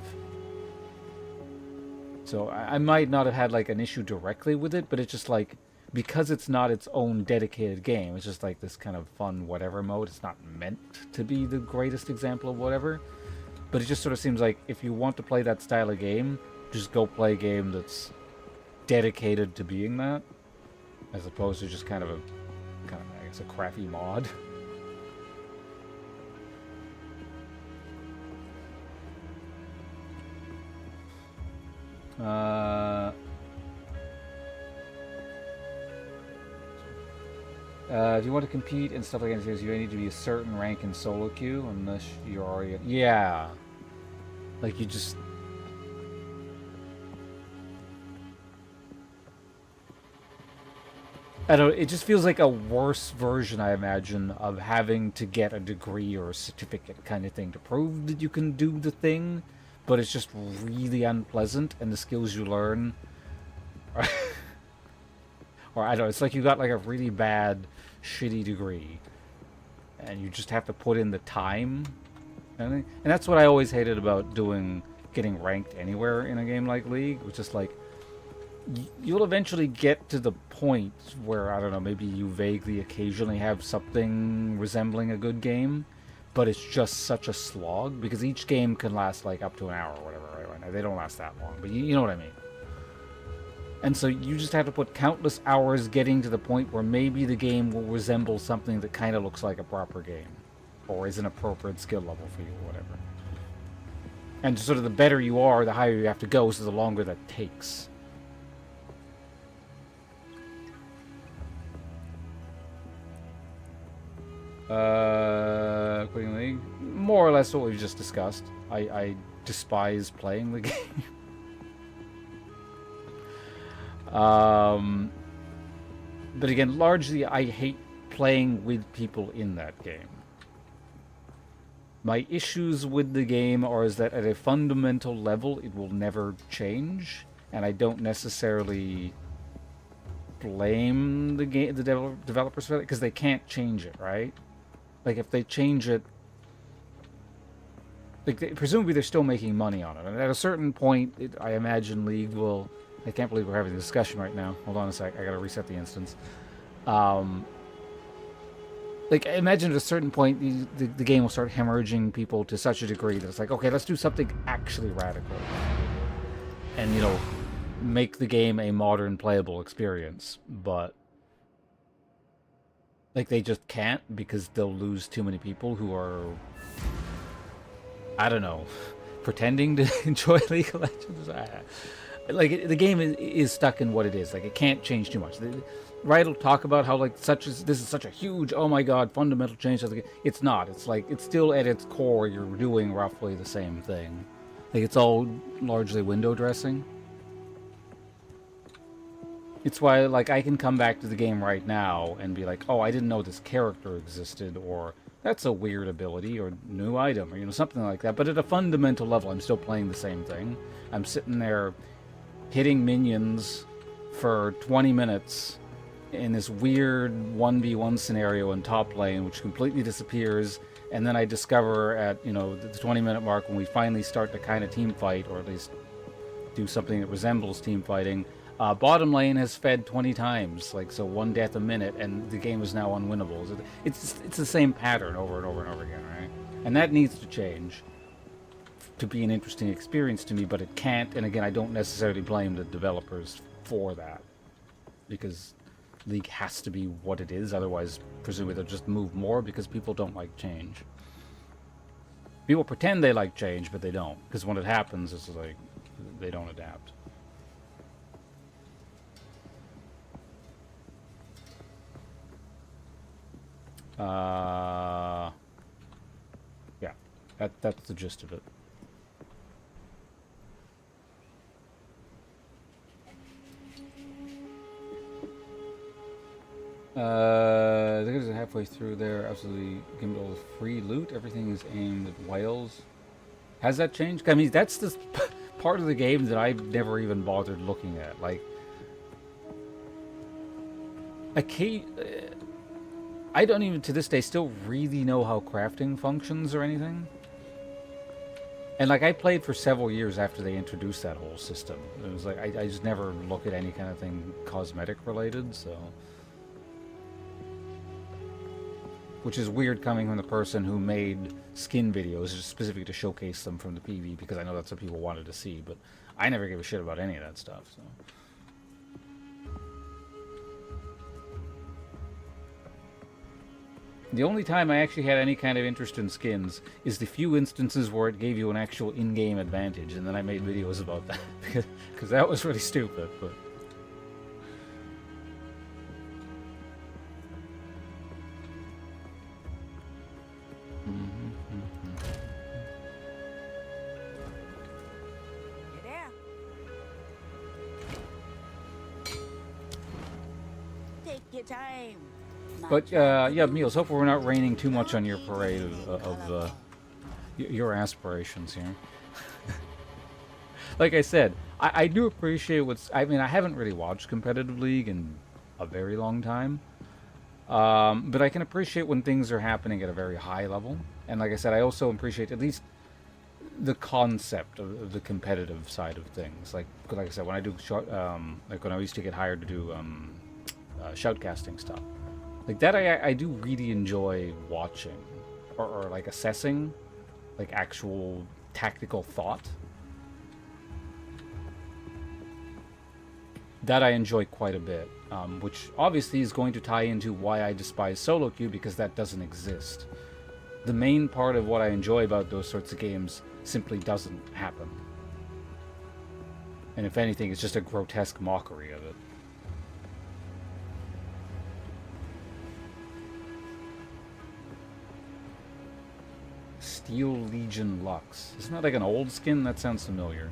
So I might not have had, like, an issue directly with it, but it's just, like, because it's not its own dedicated game, it's just, like, this kind of fun whatever mode. It's not meant to be the greatest example of whatever. But it just sort of seems like if you want to play that style of game, just go play a game that's dedicated to being that, as opposed to just kind of, I guess, a crappy mod. Do you want to compete and stuff like that? You need to be a certain rank in solo queue unless you're already... Yeah. Like, you just... I don't know, it just feels like a worse version, I imagine, of having to get a degree or a certificate kind of thing to prove that you can do the thing, but it's just really unpleasant, and the skills you learn are... Or, I don't know, it's like you got, like, a really bad, shitty degree, and you just have to put in the time. And that's what I always hated about getting ranked anywhere in a game like League, which is like, you'll eventually get to the point where, I don't know, maybe you vaguely occasionally have something resembling a good game, but it's just such a slog, because each game can last like up to an hour or whatever, right? Now, they don't last that long, but you know what I mean. And so you just have to put countless hours getting to the point where maybe the game will resemble something that kind of looks like a proper game, or is an appropriate skill level for you, or whatever. And sort of the better you are, the higher you have to go, so the longer that takes. Quitting the league, more or less what we've just discussed. I despise playing the game. But again, largely I hate playing with people in that game. My issues with the game are is that at a fundamental level it will never change, and I don't necessarily blame the developers for that, because they can't change it, right? Like, if they change it, like, presumably they're still making money on it. And at a certain point, I imagine League will... I can't believe we're having a discussion right now. Hold on a sec. I gotta reset the instance. Like, I imagine at a certain point, the game will start hemorrhaging people to such a degree that it's like, okay, let's do something actually radical. And, you know, make the game a modern playable experience. But... like, they just can't, because they'll lose too many people who are, I don't know, pretending to enjoy League of Legends. Like, the game is stuck in what it is. Like, it can't change too much. Riot will talk about how, like, this is such a huge, oh my god, fundamental change. It's not. It's like, it's still at its core, you're doing roughly the same thing. Like, it's all largely window dressing. It's why, like, I can come back to the game right now and be like, oh, I didn't know this character existed, or that's a weird ability, or new item, or, you know, something like that. But at a fundamental level, I'm still playing the same thing. I'm sitting there hitting minions for 20 minutes in this weird 1v1 scenario in top lane, which completely disappears, and then I discover at, you know, the 20-minute mark, when we finally start to kind of team fight, or at least do something that resembles team fighting, bottom lane has fed 20 times, like, so one death a minute, and the game is now unwinnable. It's the same pattern over and over and over again, right? And that needs to change to be an interesting experience to me, but it can't, and again, I don't necessarily blame the developers for that, because League has to be what it is, otherwise, presumably they'll just move more, because people don't like change. People pretend they like change, but they don't, because when it happens, it's like, they don't adapt. Yeah, that's the gist of it. I think it's halfway through there. Absolutely, give me all the free loot. Everything is aimed at whales. Has that changed? I mean, that's the part of the game that I've never even bothered looking at. Like, I don't even, to this day, still really know how crafting functions or anything. And, like, I played for several years after they introduced that whole system. It was like, I just never look at any kind of thing cosmetic related, so... Which is weird coming from the person who made skin videos just specifically to showcase them from the PV, because I know that's what people wanted to see, but I never gave a shit about any of that stuff, so... The only time I actually had any kind of interest in skins is the few instances where it gave you an actual in-game advantage, and then I made videos about that, because that was really stupid, but... Take your time. But, yeah, Meals, hope we're not raining too much on your parade of your aspirations here. Like I said, I do appreciate what's... I mean, I haven't really watched competitive League in a very long time. But I can appreciate when things are happening at a very high level. And like I said, I also appreciate at least the concept of the competitive side of things. Like I said, when I do like when I used to get hired to do shoutcasting stuff, like that, I do really enjoy watching or like assessing, like actual tactical thought. That I enjoy quite a bit, which obviously is going to tie into why I despise solo queue, because that doesn't exist. The main part of what I enjoy about those sorts of games simply doesn't happen. And if anything, it's just a grotesque mockery of it. Steel Legion Lux. Isn't that like an old skin? That sounds familiar.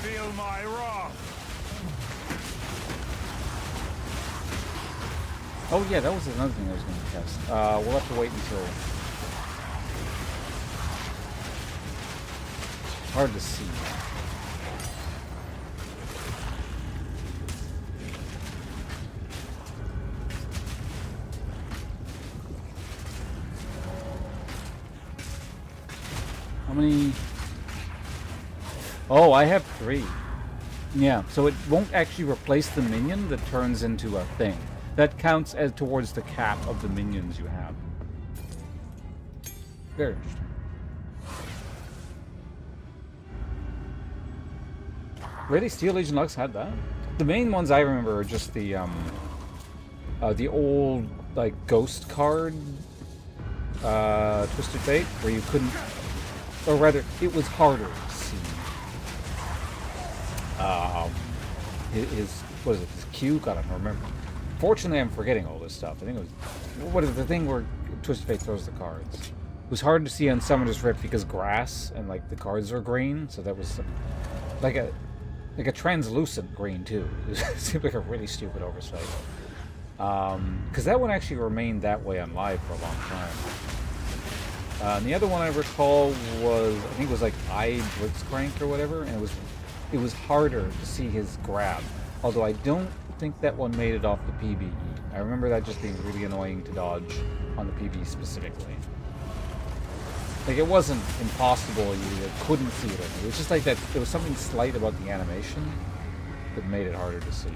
Feel my wrath. Oh yeah, that was another thing I was going to test. We'll have to wait until... Hard to see. How many... Oh, I have 3. Yeah, so it won't actually replace the minion that turns into a thing. That counts as towards the cap of the minions you have. Very interesting. Really? Steel Legion Lux had that? The main ones I remember are just the old, like, ghost card, Twisted Fate, where you couldn't, or rather, it was harder to see. What is it, his Q? God, I don't remember. Fortunately, I'm forgetting all this stuff. I think it was, what is the thing where Twisted Fate throws the cards? It was hard to see on Summoner's Rift because grass and, like, the cards are green, so that was like a translucent green too. It seemed like a really stupid oversight. Because that one actually remained that way on live for a long time. And the other one I recall was, I think it was like Blitzcrank or whatever, and it was harder to see his grab. Although I don't think that one made it off the PvE. I remember that just being really annoying to dodge on the PvE specifically. Like, it wasn't impossible, you couldn't see it. It was just like that, there was something slight about the animation that made it harder to see.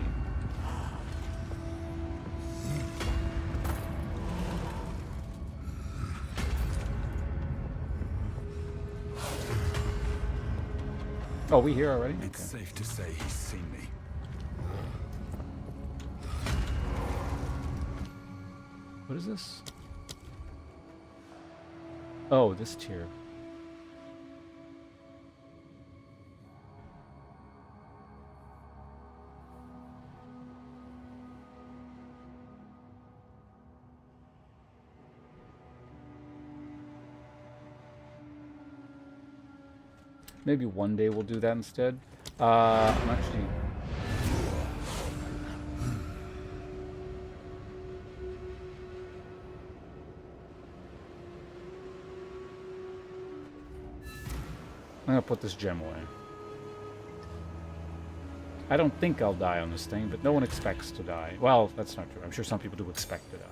Oh, we here already? It's safe to say he's seen me. What is this? Oh, this tier. Maybe one day we'll do that instead. I'm actually... I'm gonna put this gem away. I don't think I'll die on this thing, but no one expects to die. Well, that's not true. I'm sure some people do expect to die.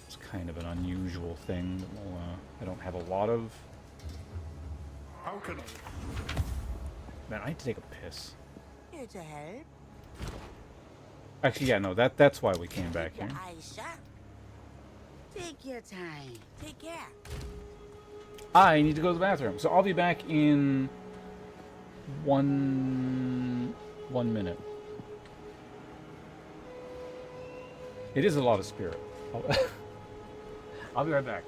It's kind of an unusual thing that I don't have a lot of. How can I? Man, I need to take a piss. Here to help. Actually, yeah, no, that's why we came back here. Eyes sharp. Take your time. Take care. I need to go to the bathroom, so I'll be back in one minute. It is a lot of spirit. I'll be right back.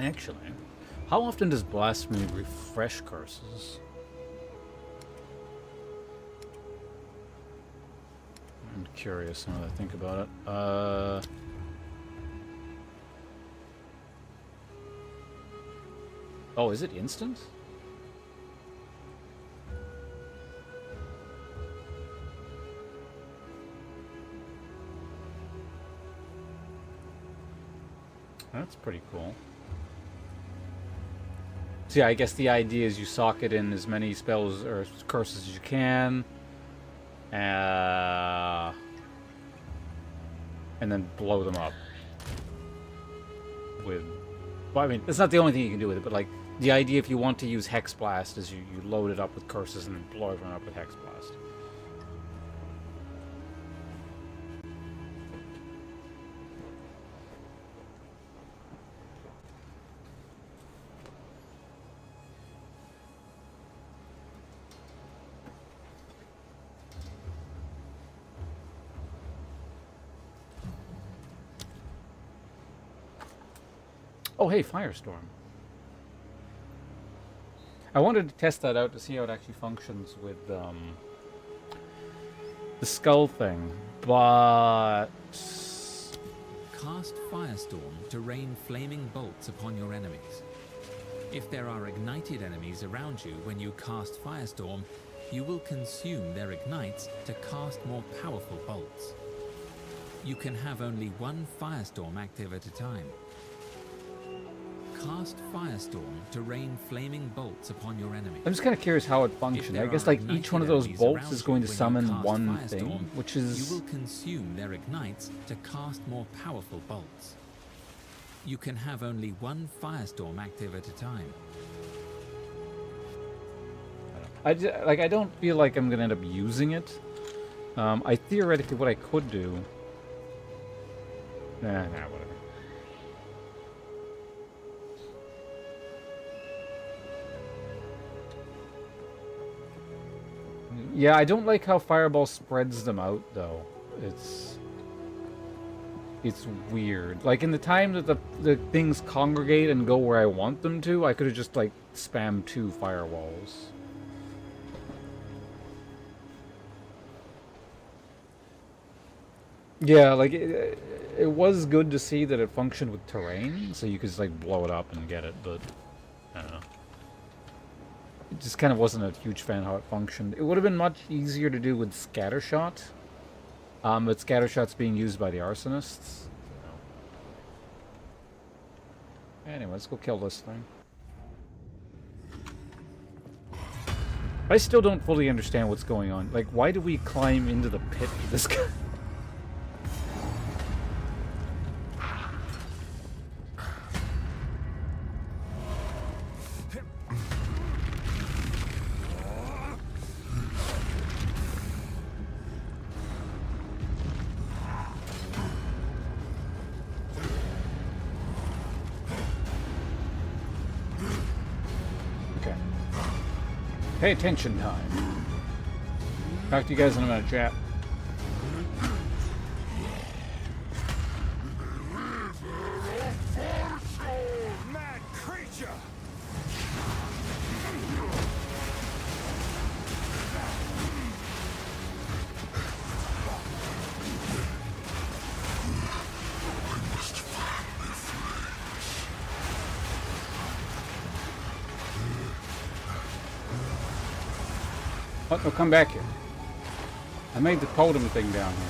Actually, how often does Blasphemy refresh curses? I'm curious now that I think about it. Oh, is it instant? That's pretty cool. So yeah, I guess the idea is you sock it in as many spells or curses as you can. And then blow them up. With... Well, I mean, it's not the only thing you can do with it, but like, the idea if you want to use Hex Blast is you load it up with curses and then blow everyone up with Hex Blast. Oh, hey, Firestorm. I wanted to test that out to see how it actually functions with the skull thing, but... Cast Firestorm to rain flaming bolts upon your enemies. If there are ignited enemies around you when you cast Firestorm, you will consume their ignites to cast more powerful bolts. You can have only one Firestorm active at a time. Cast Firestorm to rain flaming bolts upon your enemies. I'm just kind of curious how it functions. I guess like each one of those bolts is going to summon one thing, which is... You will consume their ignites to cast more powerful bolts. You can have only one Firestorm active at a time. I don't feel like I'm going to end up using it. I theoretically, what I could do... Nah, whatever. Yeah, I don't like how Fireball spreads them out, though. It's weird. Like, in the time that the things congregate and go where I want them to, I could have just, like, spammed 2 firewalls. Yeah, like, it was good to see that it functioned with terrain, so you could just, like, blow it up and get it, but... I don't know. It just kind of wasn't a huge fan how it functioned. It would have been much easier to do with Scattershot. But Scattershot's being used by the Arsonists. Anyway, let's go kill this thing. I still don't fully understand what's going on. Like, why do we climb into the pit with this guy? Pay attention time. Talk to you guys in a minute, chat. Mad creature! What? No, come back here. I made the totem thing down here.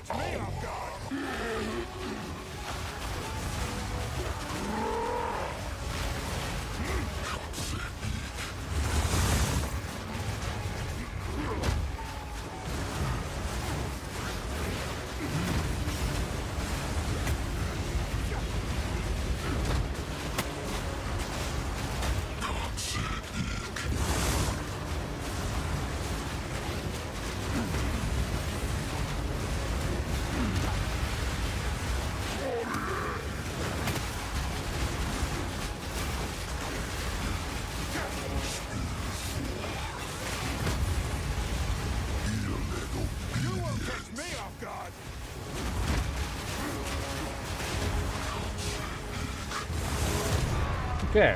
catch me off guard. You won't catch me off guard. Okay.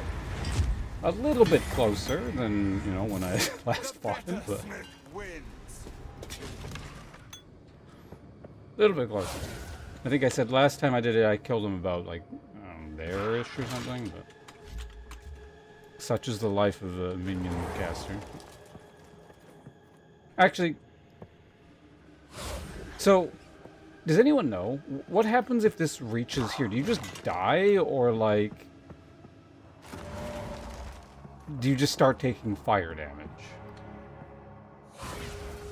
A little bit closer than, you know, when I last fought him, but Smith wins. a little bit closer. I think I said last time I did it, I killed him about, like, there-ish or something, but such is the life of a minion caster. Actually, so, does anyone know? What happens if this reaches here? Do you just die, or, like, do you just start taking fire damage?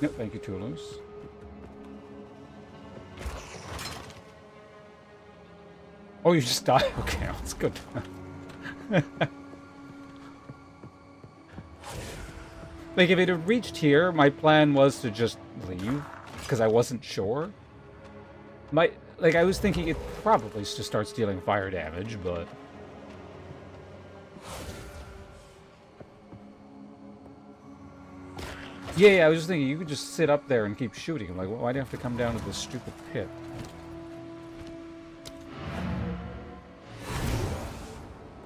Nope, thank you, Tulus. Oh, you just die? Okay, that's good. Like, if it had reached here, my plan was to just leave, because I wasn't sure. Like, I was thinking it probably just starts dealing fire damage, but... Yeah, I was just thinking, you could just sit up there and keep shooting. I'm like, well, why do you have to come down to this stupid pit?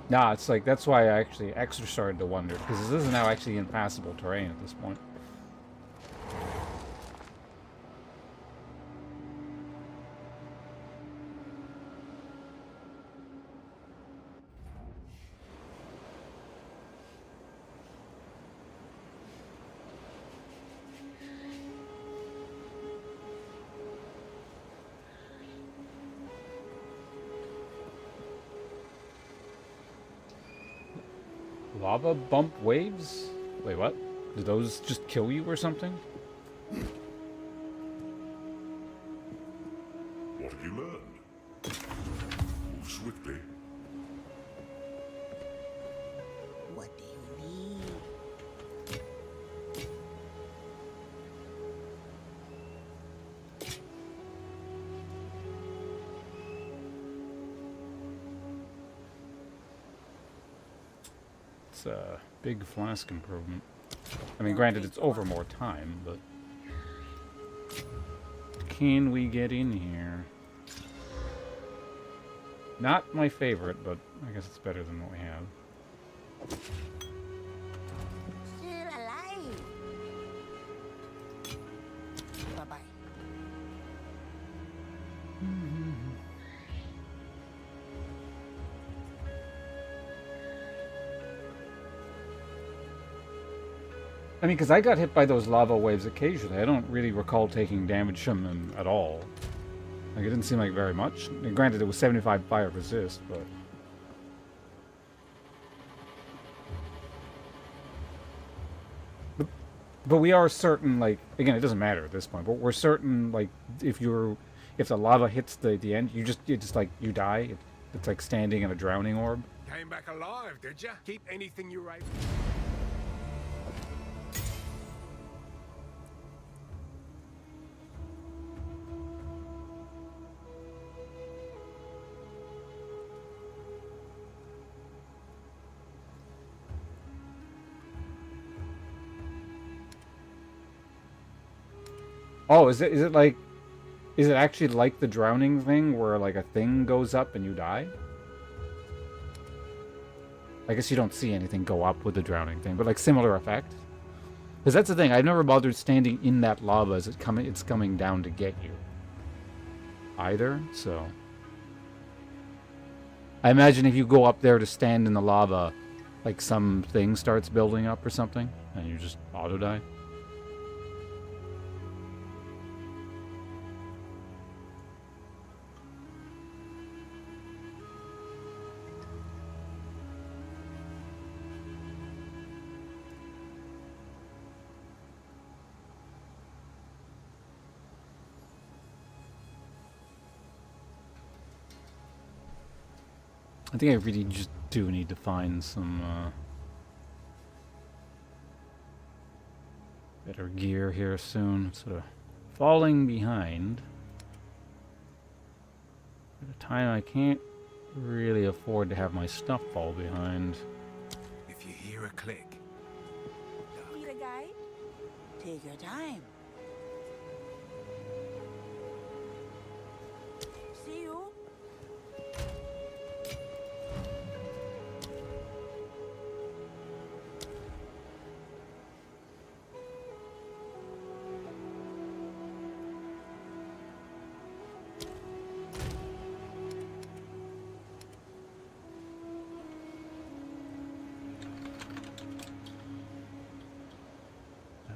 Nah, it's like, that's why I actually extra started to wonder, because this is now actually impassable terrain at this point. Lava bump waves? Wait, what? Do those just kill you or something? What have you learned? Move swiftly. What do you need? It's a big flask improvement. I mean, granted, it's over more time, but... Can we get in here? Not my favorite, but I guess it's better than what we have. Still alive. Bye-bye. I mean, because I got hit by those lava waves occasionally. I don't really recall taking damage from them at all. Like, it didn't seem like very much. And granted, it was 75 fire resist, but... But we are certain, like... Again, it doesn't matter at this point, but we're certain, like, if the lava hits the end, you just like, you die. It's like standing in a drowning orb. Came back alive, did ya? Keep anything you ate. Oh, is it like... Is it actually like the drowning thing, where, like, a thing goes up and you die? I guess you don't see anything go up with the drowning thing, but, like, similar effect? Because that's the thing, I've never bothered standing in that lava as it's coming down to get you. Either, so... I imagine if you go up there to stand in the lava, like, some thing starts building up or something, and you just auto-die. I think I really just do need to find some better gear here soon. Sort of falling behind at a time I can't really afford to have my stuff fall behind. If you hear a click, Need a guide? Take your time. See you.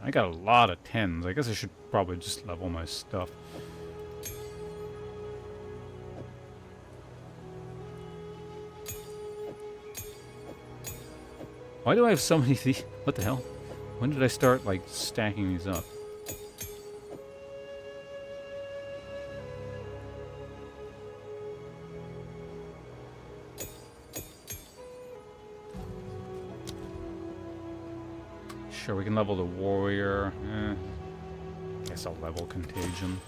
I got a lot of 10s. I guess I should probably just level my stuff. Why do I have so many of these? What the hell? When did I start, like, stacking these up? Sure, we can level the warrior. Guess I'll level contagion.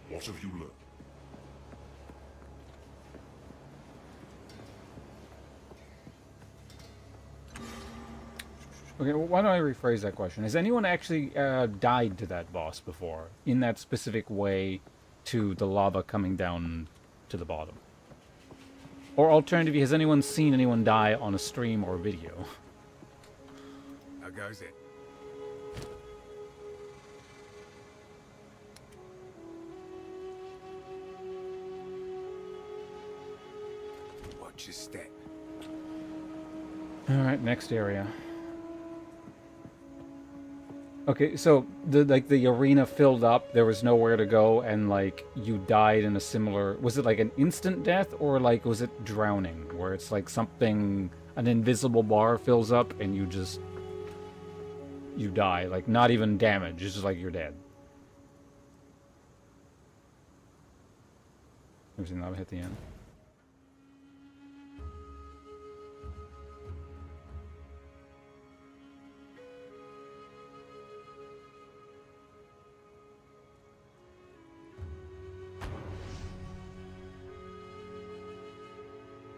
What have you learned? Okay, well, why don't I rephrase that question? Has anyone actually died to that boss before, in that specific way, to the lava coming down to the bottom? Or alternatively, has anyone seen anyone die on a stream or video? how goes it? Watch your step. Alright, next area. Okay, so the arena filled up, there was nowhere to go, and like you died in a similar, was it like an instant death, or like was it drowning, where it's like something, an invisible bar fills up and you die, like not even damage, it's just like you're dead. Ever seen that hit the end?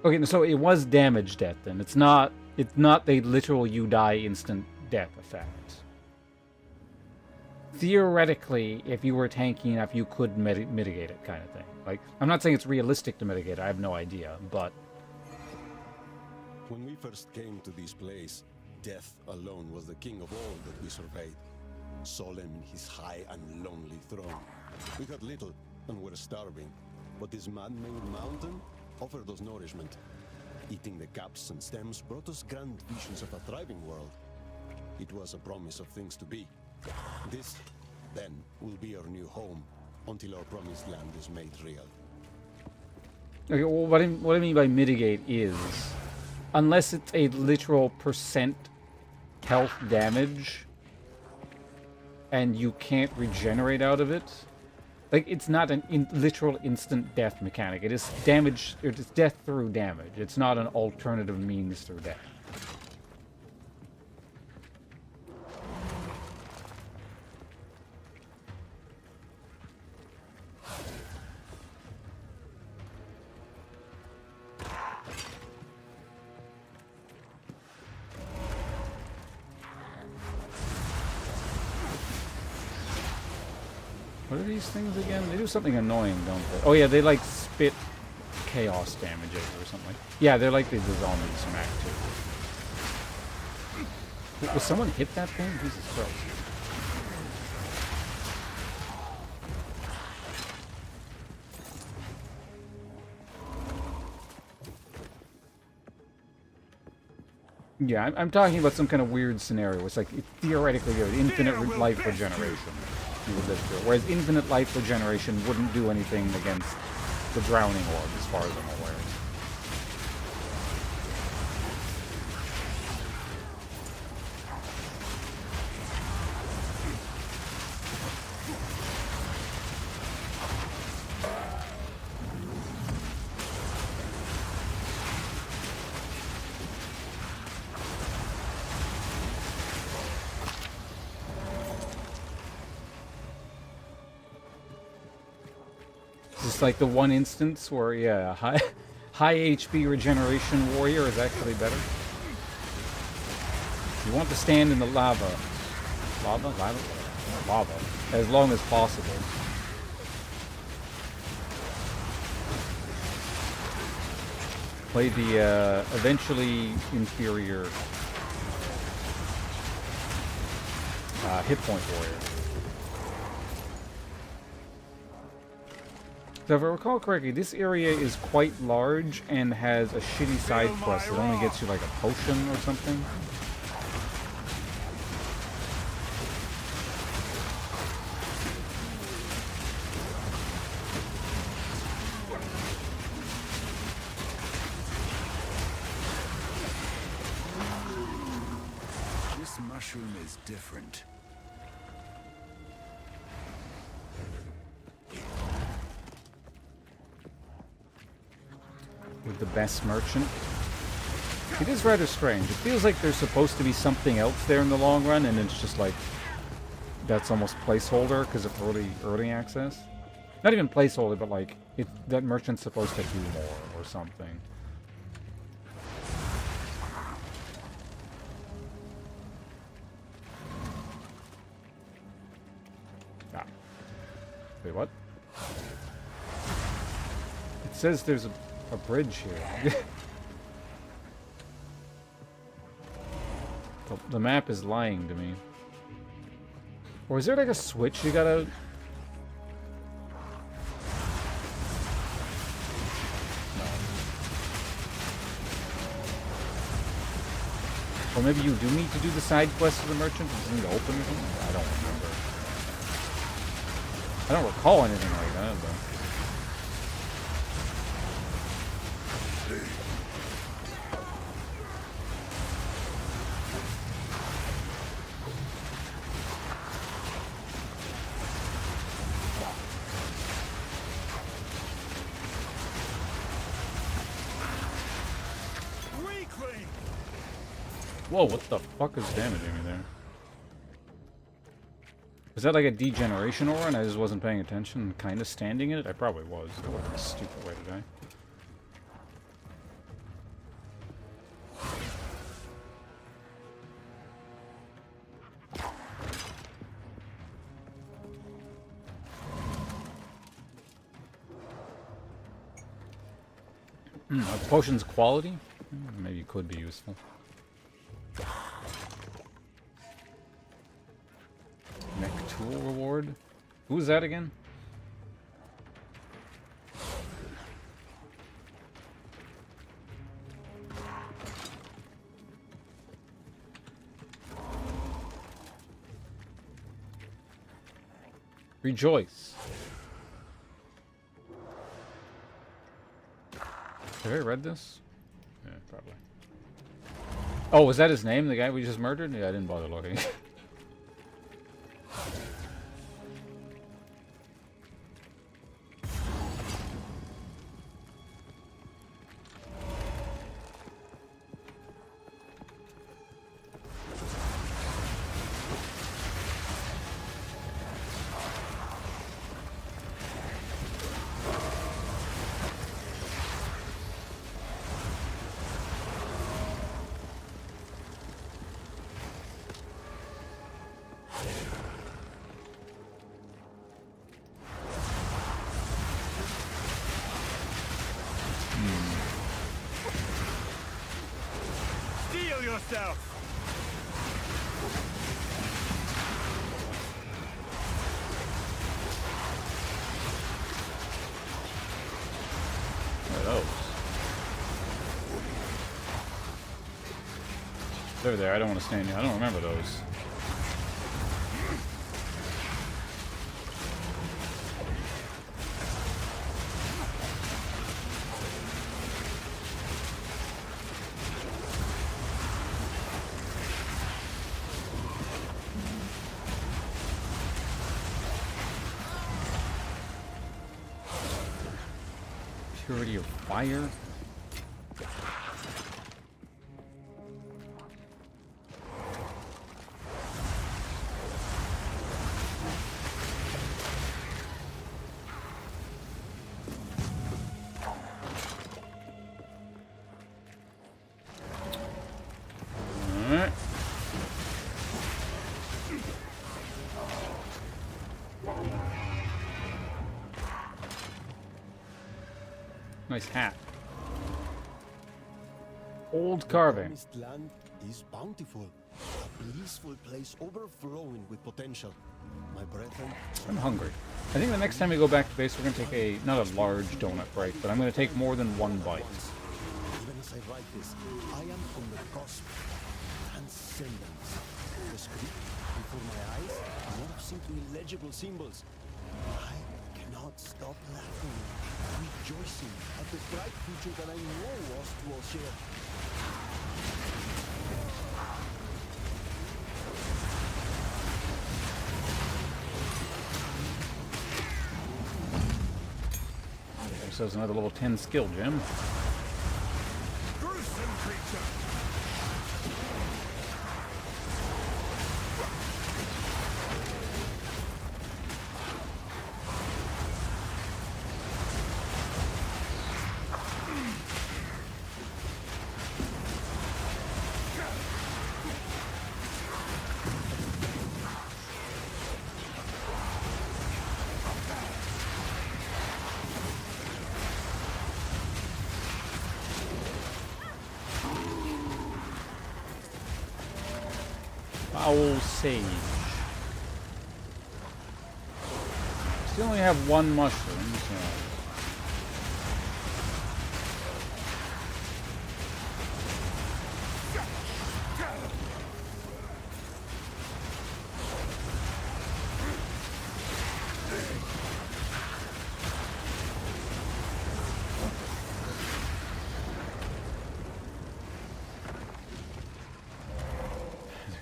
Okay, so it was damage death then. It's not the literal you die instant death effect. Theoretically, if you were tanky enough, you could mitigate it, kind of thing. Like, I'm not saying it's realistic to mitigate, I have no idea, but... When we first came to this place, death alone was the king of all that we surveyed. Solemn in his high and lonely throne. We got little and were starving, but this man-made mountain offered us nourishment. Eating the caps and stems brought us grand visions of a thriving world. It was a promise of things to be. This, then, will be our new home, until our promised land is made real. Okay, well, what I mean by mitigate is, unless it's a literal % health damage, and you can't regenerate out of it, like, it's not an literal instant death mechanic. It is damage, it is death through damage. It's not an alternative means through death. What are these things again? They do something annoying, don't they? Oh yeah, they like spit chaos damage at you or something. Yeah, they're like the zombies from Act 2. Was someone hit that thing? Jesus Christ. Yeah, I'm talking about some kind of weird scenario. It's like, theoretically, you have infinite life regeneration. You would live through. Whereas infinite life regeneration wouldn't do anything against the drowning orb, as far as I'm aware. just like the one instance where, yeah, high HP regeneration warrior is actually better. You want to stand in the lava, as long as possible. Play the eventually inferior hit point warrior. So if I recall correctly, this area is quite large and has a shitty side quest that only gets you like a potion or something. This mushroom is different. With the best merchant. It is rather strange. It feels like there's supposed to be something else there in the long run, and it's just like that's almost placeholder because of early access. Not even placeholder, but like that merchant's supposed to do more or something. Ah. Wait, what? It says there's a bridge here. The map is lying to me. Or is there like a switch you gotta... No. Or maybe you do need to do the side quest of the merchant? Does it need to open or something? I don't remember. I don't recall anything like that, though. Whoa, what the fuck is damaging me there? Was that like a degeneration aura and I just wasn't paying attention and kind of standing in it? I probably was. That wasn't a stupid way to die. A potion's quality? Maybe it could be useful. Mech tool reward? Who's that again? Rejoice. Have I read this? Yeah, probably. Oh, was that his name? The guy we just murdered? Yeah, I didn't bother looking. yourself! What are those? They're there. I don't want to stand here. I don't remember those. Purity of fire. Nice hat. Old carving. Promised land is bountiful. A blissful place overflowing with potential. My brethren, I'm hungry. I think the next time we go back to base, we're going to take a, not a large donut break, but I'm going to take more than one bite. even as I write this, I am on the cusp of transcendence. The script before my eyes is not simply legible symbols. I cannot stop laughing, rejoicing at the bright future that I know us will share. So there's another level 10 skill gem. Gruesome creature! Owl Sage. Still only have one mushroom, so.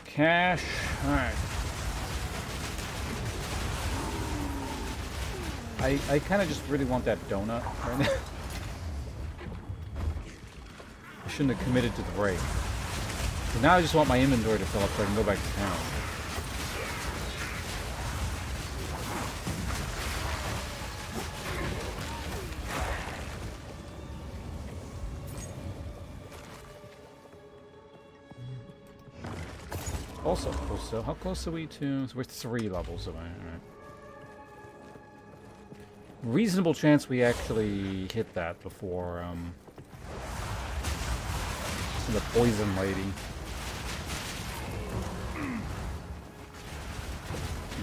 Cash. Alright. I kind of just really want that donut right now. I shouldn't have committed to the break. So now I just want my inventory to fill up so I can go back to town. Also close, so how close are we to? So we're 3 levels away, alright. Reasonable chance we actually hit that before, the poison lady.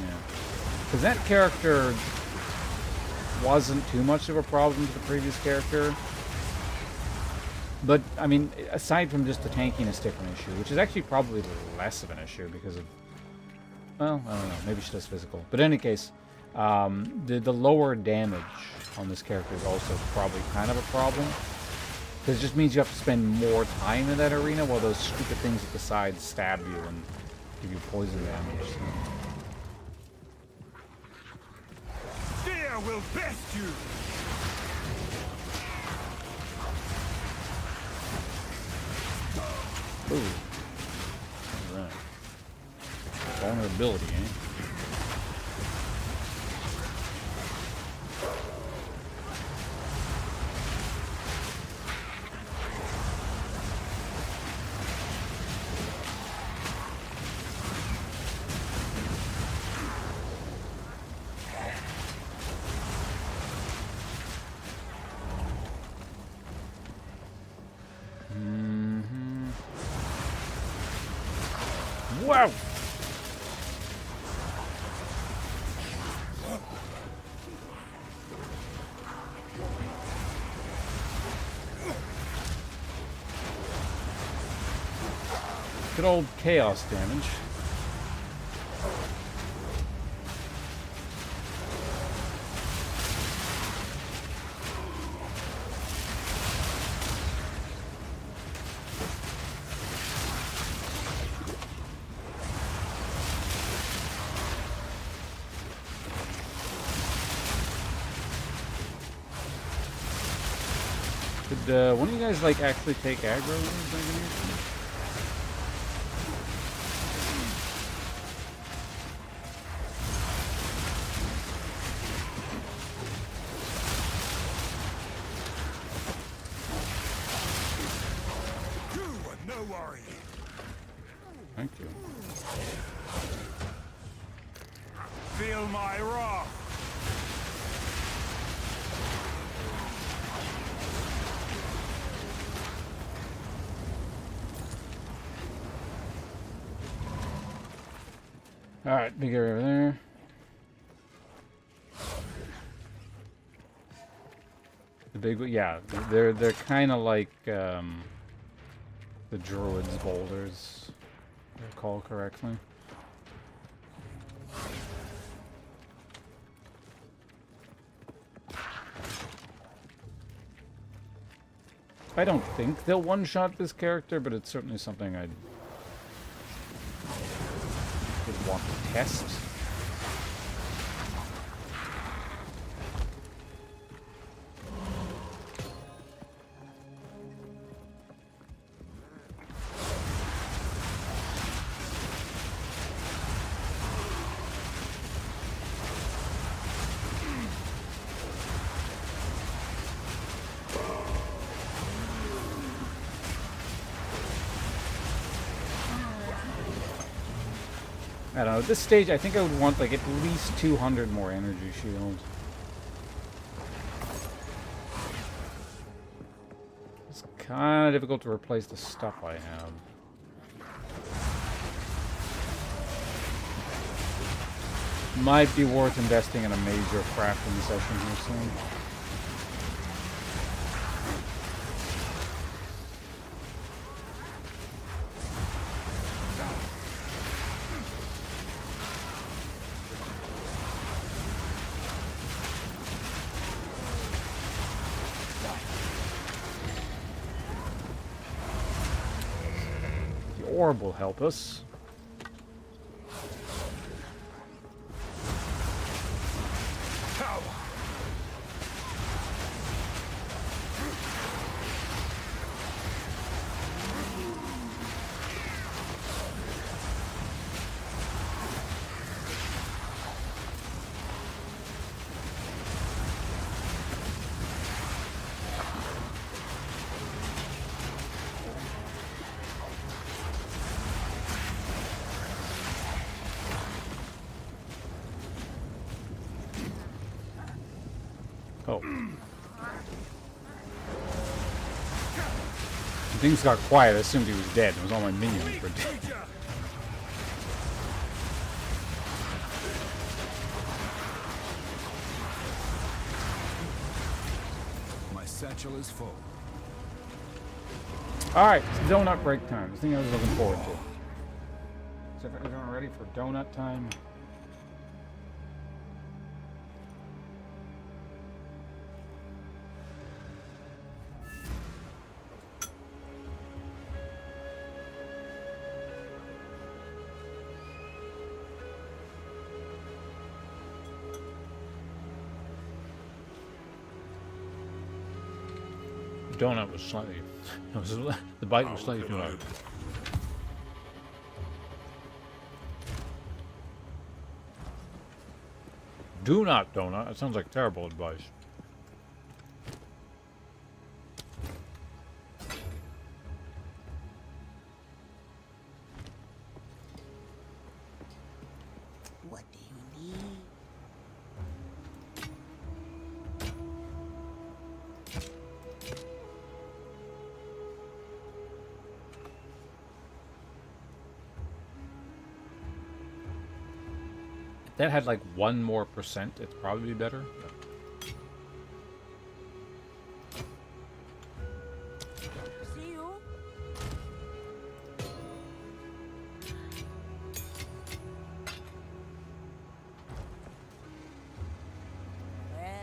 Yeah. Because that character wasn't too much of a problem to the previous character. But, I mean, aside from just the tankiness different issue, which is actually probably less of an issue because of, well, I don't know, maybe she does physical. But in any case, the lower damage on this character is also probably kind of a problem. Because it just means you have to spend more time in that arena while those stupid things at the side stab you and give you poison damage. So. Fear will best you! Ooh. Alright. Vulnerability, eh? Wow! Good old chaos damage. Did one of you guys like actually take aggro? No worry. Thank you. Feel my wrath. Alright, big area over there. The big, yeah, they're kind of like the druids' boulders, if I recall correctly. I don't think they'll one-shot this character, but it's certainly something I would want to test. I don't know, at this stage I think I would want like at least 200 more energy shield. It's kind of difficult to replace the stuff I have. Might be worth investing in a major crafting session here soon. Orb will help us. Oh. Things got quiet. I assumed he was dead. It was all my minions were dead. My satchel is full. Alright, it's donut break time. The thing I was looking forward to. Is everyone ready for donut time? Donut was slightly... the bite was slightly too hard. Do not donut. That sounds like terrible advice. What do you need? If that had like 1% more, it'd probably be better. See you.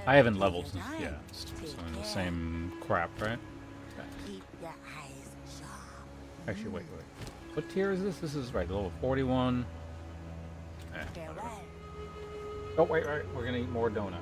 I haven't leveled since, yeah, it's the same crap, right? Keep your eyes sharp. Actually, wait. What tier is this? This is right, level 41. Farewell. Oh, wait, we're gonna eat more donut.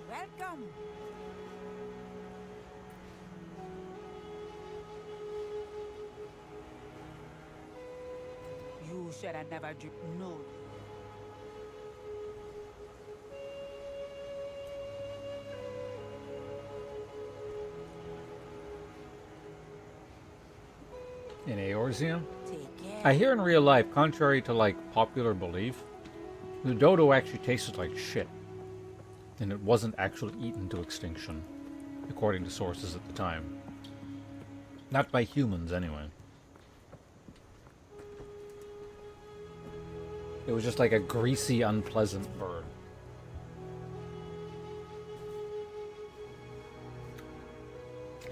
Welcome. said I never drew. No. In Eorzea? Take care. I hear in real life, contrary to like popular belief, the dodo actually tasted like shit. And it wasn't actually eaten to extinction, according to sources at the time. Not by humans, anyway. It was just like a greasy, unpleasant bird.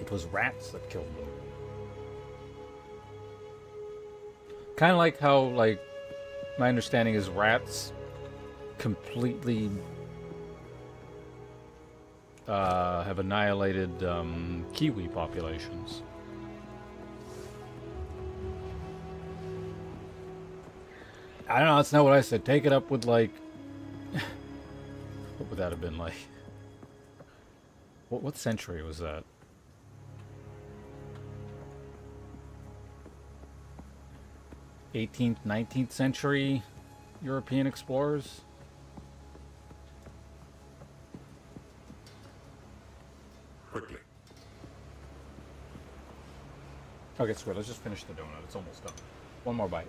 It was rats that killed them. Kind of like how, like, my understanding is rats completely have annihilated kiwi populations. I don't know, that's not what I said. Take it up with, like... what would that have been like? What century was that? 18th, 19th century European explorers? Quickly. Okay, screw it. Let's just finish the donut. It's almost done. One more bite.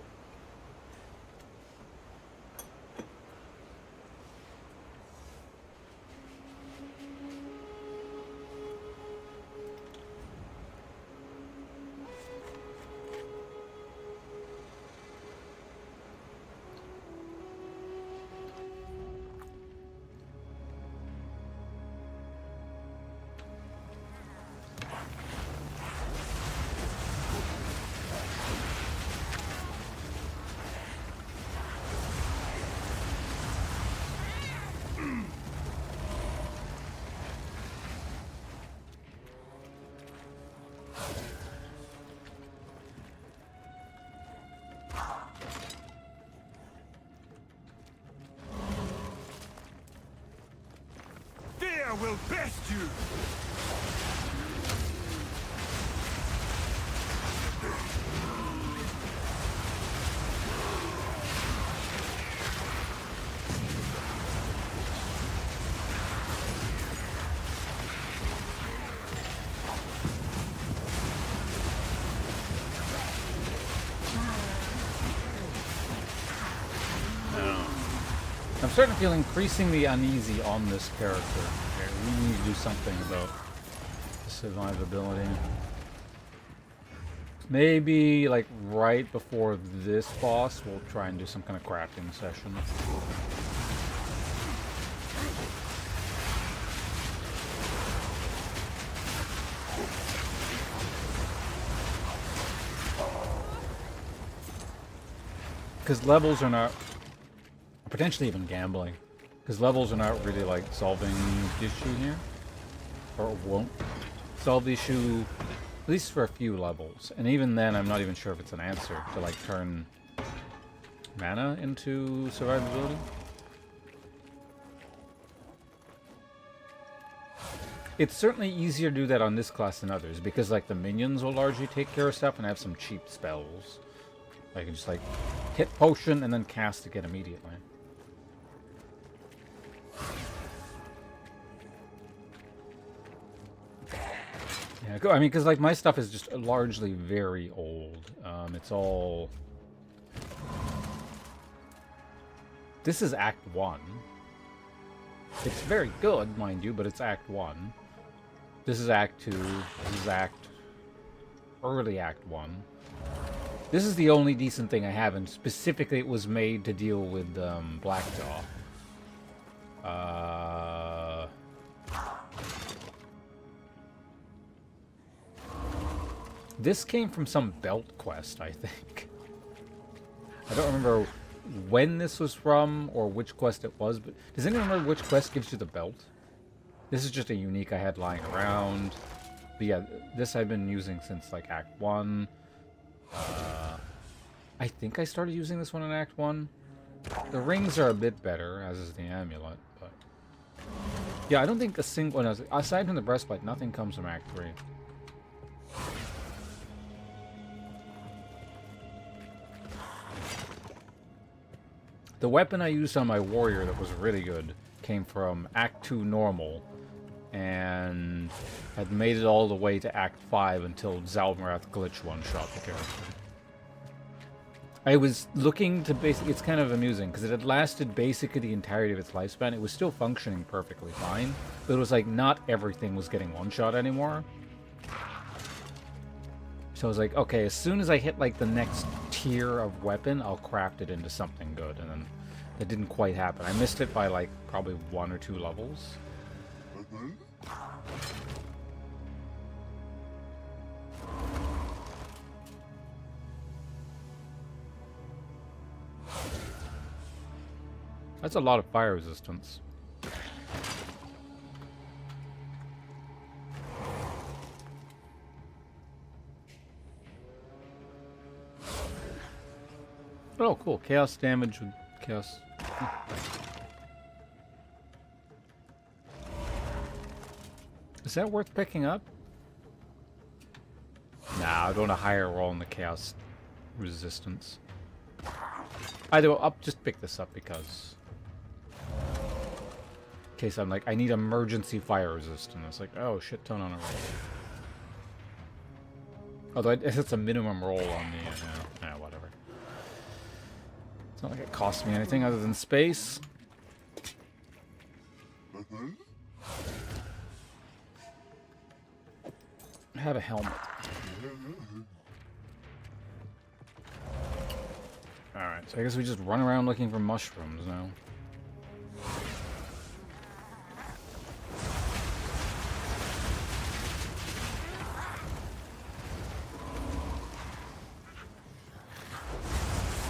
Fear will best you! I'm starting to feel increasingly uneasy on this character. Okay, we need to do something about survivability. Maybe, like, right before this boss, we'll try and do some kind of crafting session. Because levels are not... potentially even gambling. Because levels are not really, like, solving the issue here. Or won't solve the issue, at least for a few levels. And even then, I'm not even sure if it's an answer to, like, turn mana into survivability. It's certainly easier to do that on this class than others, because, like, the minions will largely take care of stuff and have some cheap spells. I can just, like, hit potion and then cast again immediately. Yeah, I mean, because, like, my stuff is just largely very old. It's all... This is Act 1. It's very good, mind you, but it's Act 1. This is Act 2. This is early Act 1. This is the only decent thing I have, and specifically it was made to deal with Blackjaw. This came from some belt quest, I think. I don't remember when this was from or which quest it was, but does anyone remember which quest gives you the belt? This is just a unique I had lying around. But yeah, this I've been using since, like, Act 1. I think I started using this one in Act 1. The rings are a bit better, as is the amulet, but... Yeah, I don't think a single... No, aside from the breastplate, nothing comes from Act 3. The weapon I used on my warrior that was really good came from Act 2 normal, and had made it all the way to Act 5 until Zalmarath glitch one-shot the character. I was looking to basically... It's kind of amusing, because it had lasted basically the entirety of its lifespan. It was still functioning perfectly fine, but it was like not everything was getting one-shot anymore. So I was like, okay, as soon as I hit like the next tier of weapon, I'll craft it into something good, and then that didn't quite happen. I missed it by like probably 1 or 2 levels. That's a lot of fire resistance. Oh, cool. Chaos damage with chaos. Is that worth picking up? Nah, I don't want a higher roll in the chaos resistance. Either way, I'll just pick this up because... in case I'm like, I need emergency fire resistance. It's like, oh, shit ton on a roll. Although it's a minimum roll on the... yeah, whatever. It's not like it costs me anything other than space. I have a helmet. Alright, so I guess we just run around looking for mushrooms now.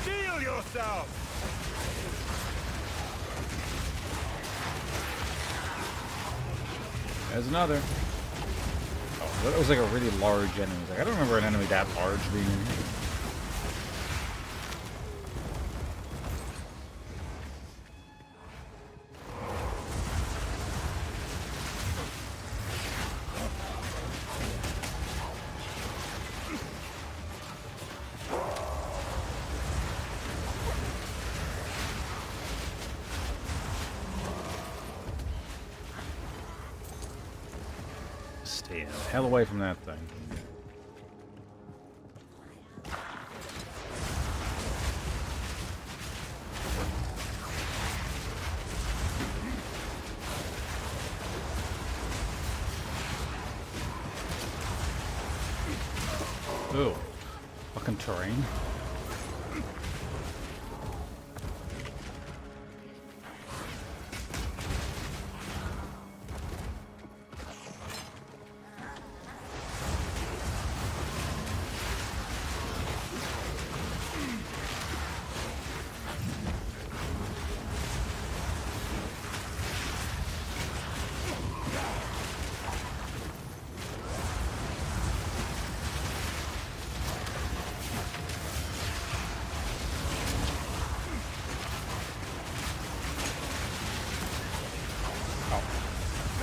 Steel yourself! There's another. Oh, that was like a really large enemy. Like, I don't remember an enemy that large being in here. Stay the hell away from that thing. Ooh, fucking terrain.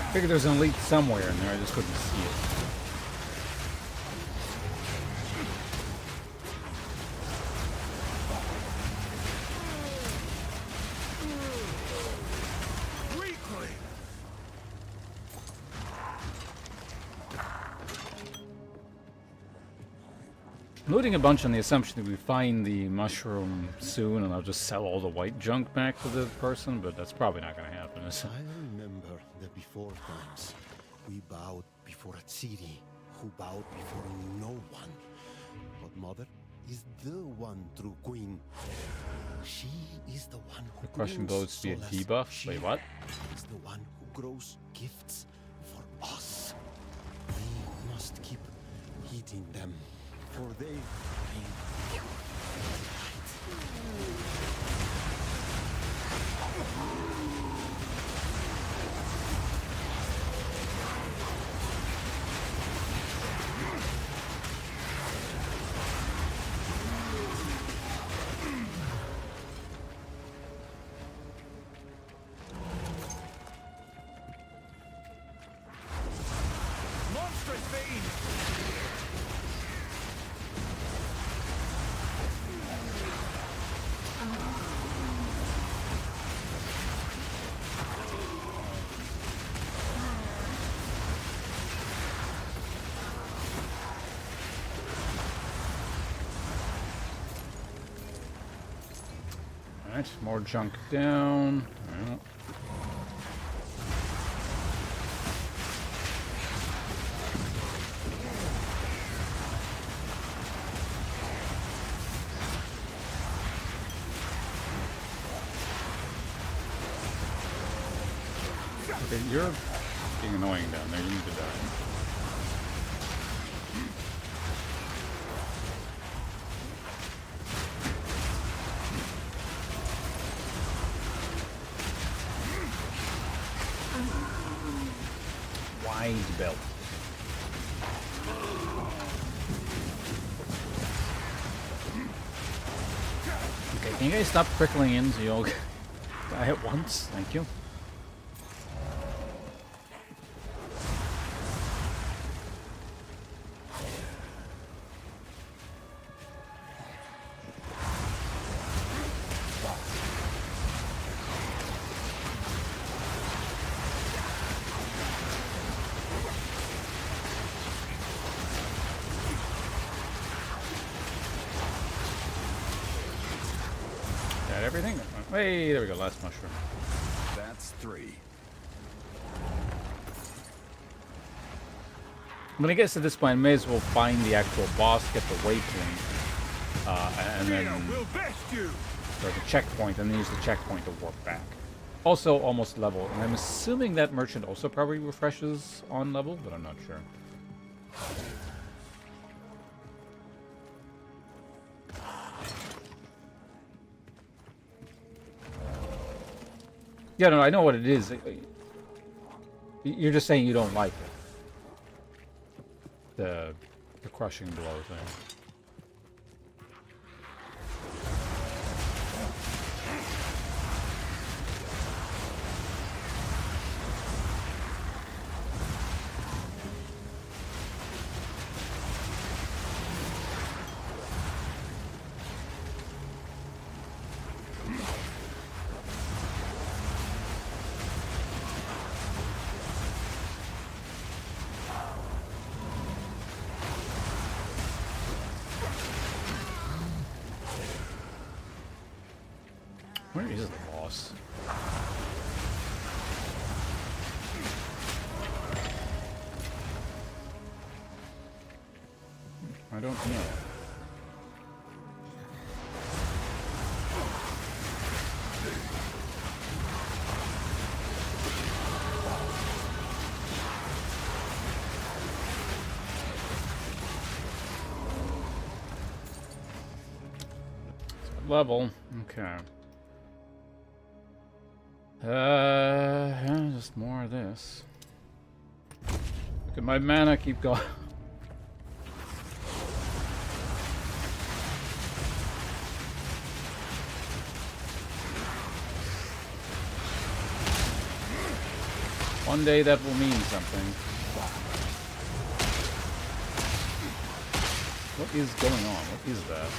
I figured there's an elite somewhere in there, I just couldn't see it. I'm looting a bunch on the assumption that we find the mushroom soon and I'll just sell all the white junk back to the person, but that's probably not going to happen, is it? I remember the before times. We bowed before a city who bowed before no one. But Mother is the one true queen. She is the one who The crushing brings blows to be a solace. debuff? She Wait, what? is the one who grows gifts for us. We must keep heeding them, for they bring light. Monstrous fiend! Alright, more junk down. Well. Okay, you're being annoying down there. You need to die. Wide belt. Okay, can you guys stop prickling in so you all die at once? Thank you. Everything? Hey, there we go, last mushroom. That's 3. When it gets to this point, I may as well find the actual boss, get the waypoint, and then or the checkpoint, and then use the checkpoint to warp back. Also, almost level, and I'm assuming that merchant also probably refreshes on level, but I'm not sure. Yeah, no, I know what it is. You're just saying you don't like it. The crushing blow thing. Where is the boss? I don't know. Level. Okay. Yeah, just more of this. Look at my mana keep going. One day that will mean something. What is going on? What is that?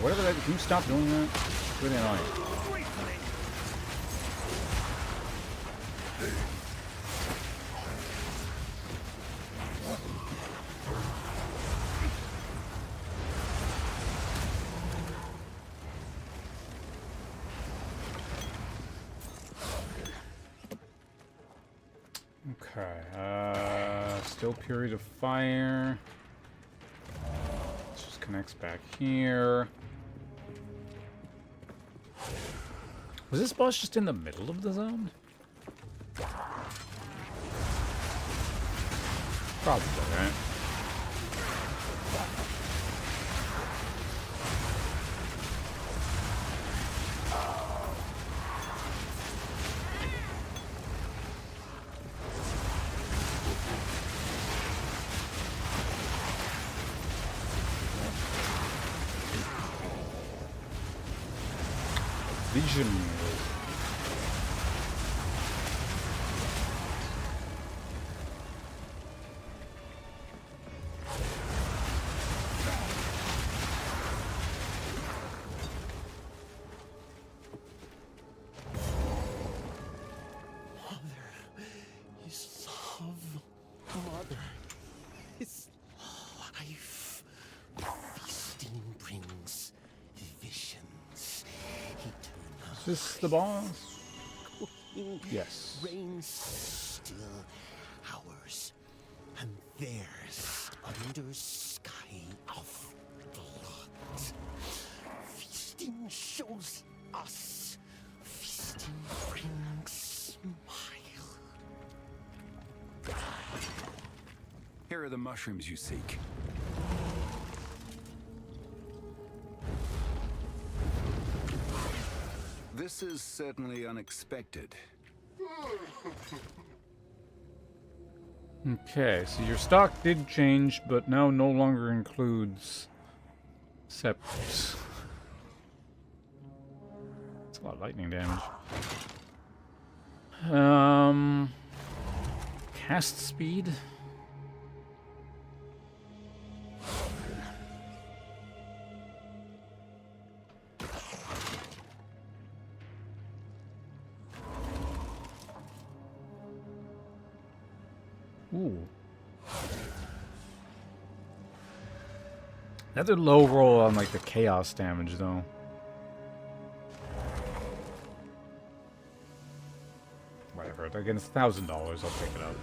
Whatever that, can you stop doing that? It's really annoying. Okay, still period of fire. This just connects back here. Was this boss just in the middle of the zone? Probably, right? Vision. this the boss? Yes. Reigns still ours, and theirs under sky of blood. Feasting shows us. Feasting brings smile. Here are the mushrooms you seek. This is certainly unexpected. Okay, so your stock did change, but now no longer includes scepters. That's a lot of lightning damage. Cast speed. Ooh. Another low roll on like the chaos damage though. Whatever. Against $1,000, I'll pick it up.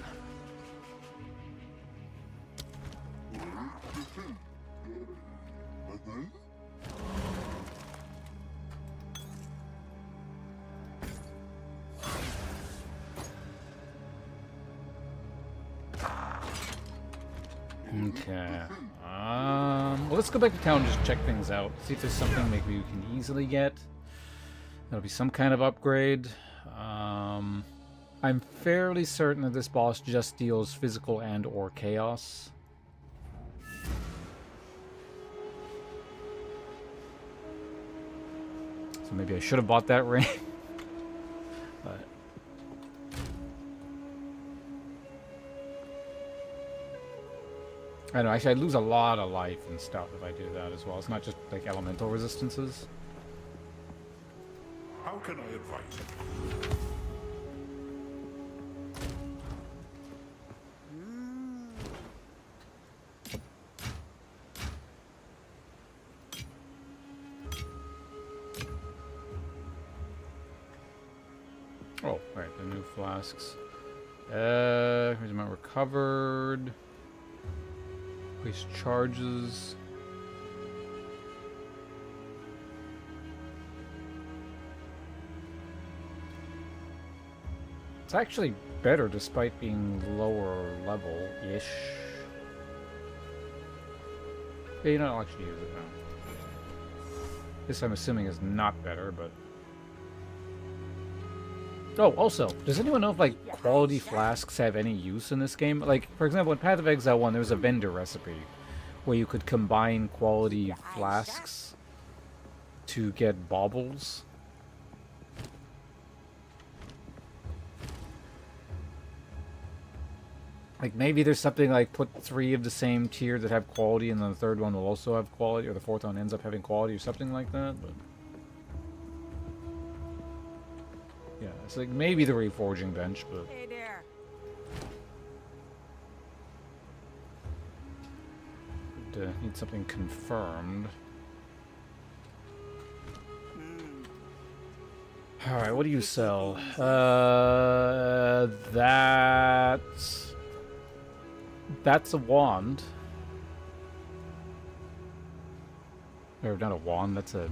Okay. Well, let's go back to town and just check things out. See if there's something maybe we can easily get. That'll be some kind of upgrade. I'm fairly certain that this boss just deals physical and or chaos. So maybe I should have bought that ring. But I don't know, actually I'd lose a lot of life and stuff if I do that as well. It's not just like elemental resistances. How can I advise you? Oh, right, the new flasks. Here's amount recovered. Waste charges. It's actually better despite being lower level-ish. Yeah, you don't actually use it now. This I'm assuming is not better, but... Oh, also, does anyone know if, like, quality flasks have any use in this game? Like, for example, in Path of Exile 1, there was a vendor recipe where you could combine quality flasks to get baubles. Like, maybe there's something like put 3 of the same tier that have quality and then the third one will also have quality, or the fourth one ends up having quality or something like that, but... Yeah, it's like maybe the reforging bench, but... Hey there. Need something confirmed. Alright, what do you sell? That's a wand. Or not a wand, that's a...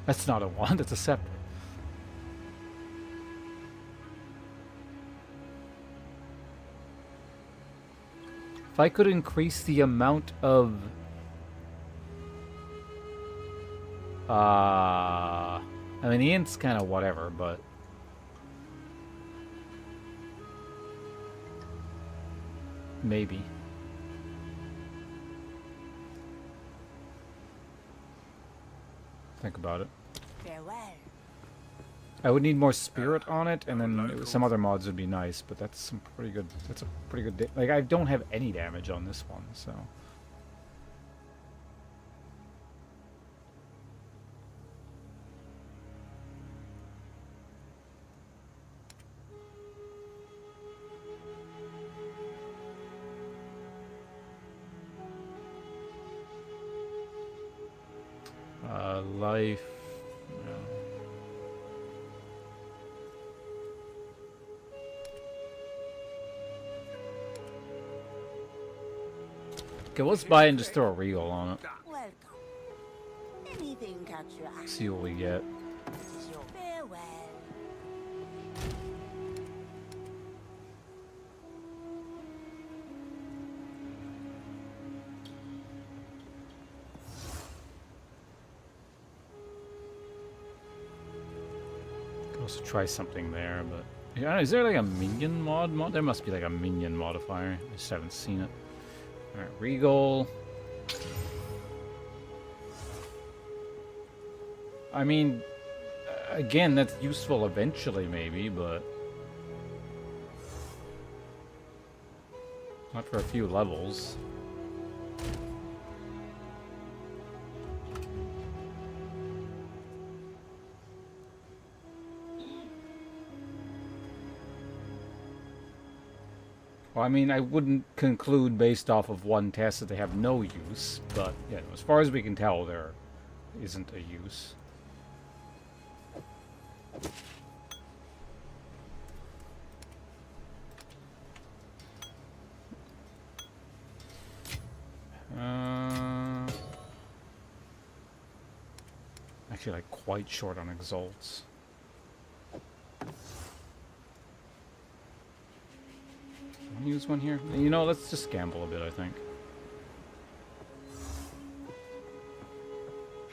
that's not a wand, that's a scepter. If I could increase the amount of... I mean, the int's kind of whatever, but... Maybe. Think about it. Farewell. I would need more spirit on it, and then some other mods would be nice, but that's some pretty good... That's a pretty good... Like, I don't have any damage on this one, so... Life... No. Okay, let's buy and just throw a regal on it. Welcome. Anything catch your eye? See what we get. Farewell. Could also try something there, but yeah, is there like a minion mod? There must be like a minion modifier. I just haven't seen it. All right, regal. I mean, again, that's useful eventually, maybe, but not for a few levels. Well, I mean, I wouldn't conclude based off of one test that they have no use, but yeah, as far as we can tell, there isn't a use. Actually, like quite short on exalts. Want to use one here? You know, let's just gamble a bit, I think.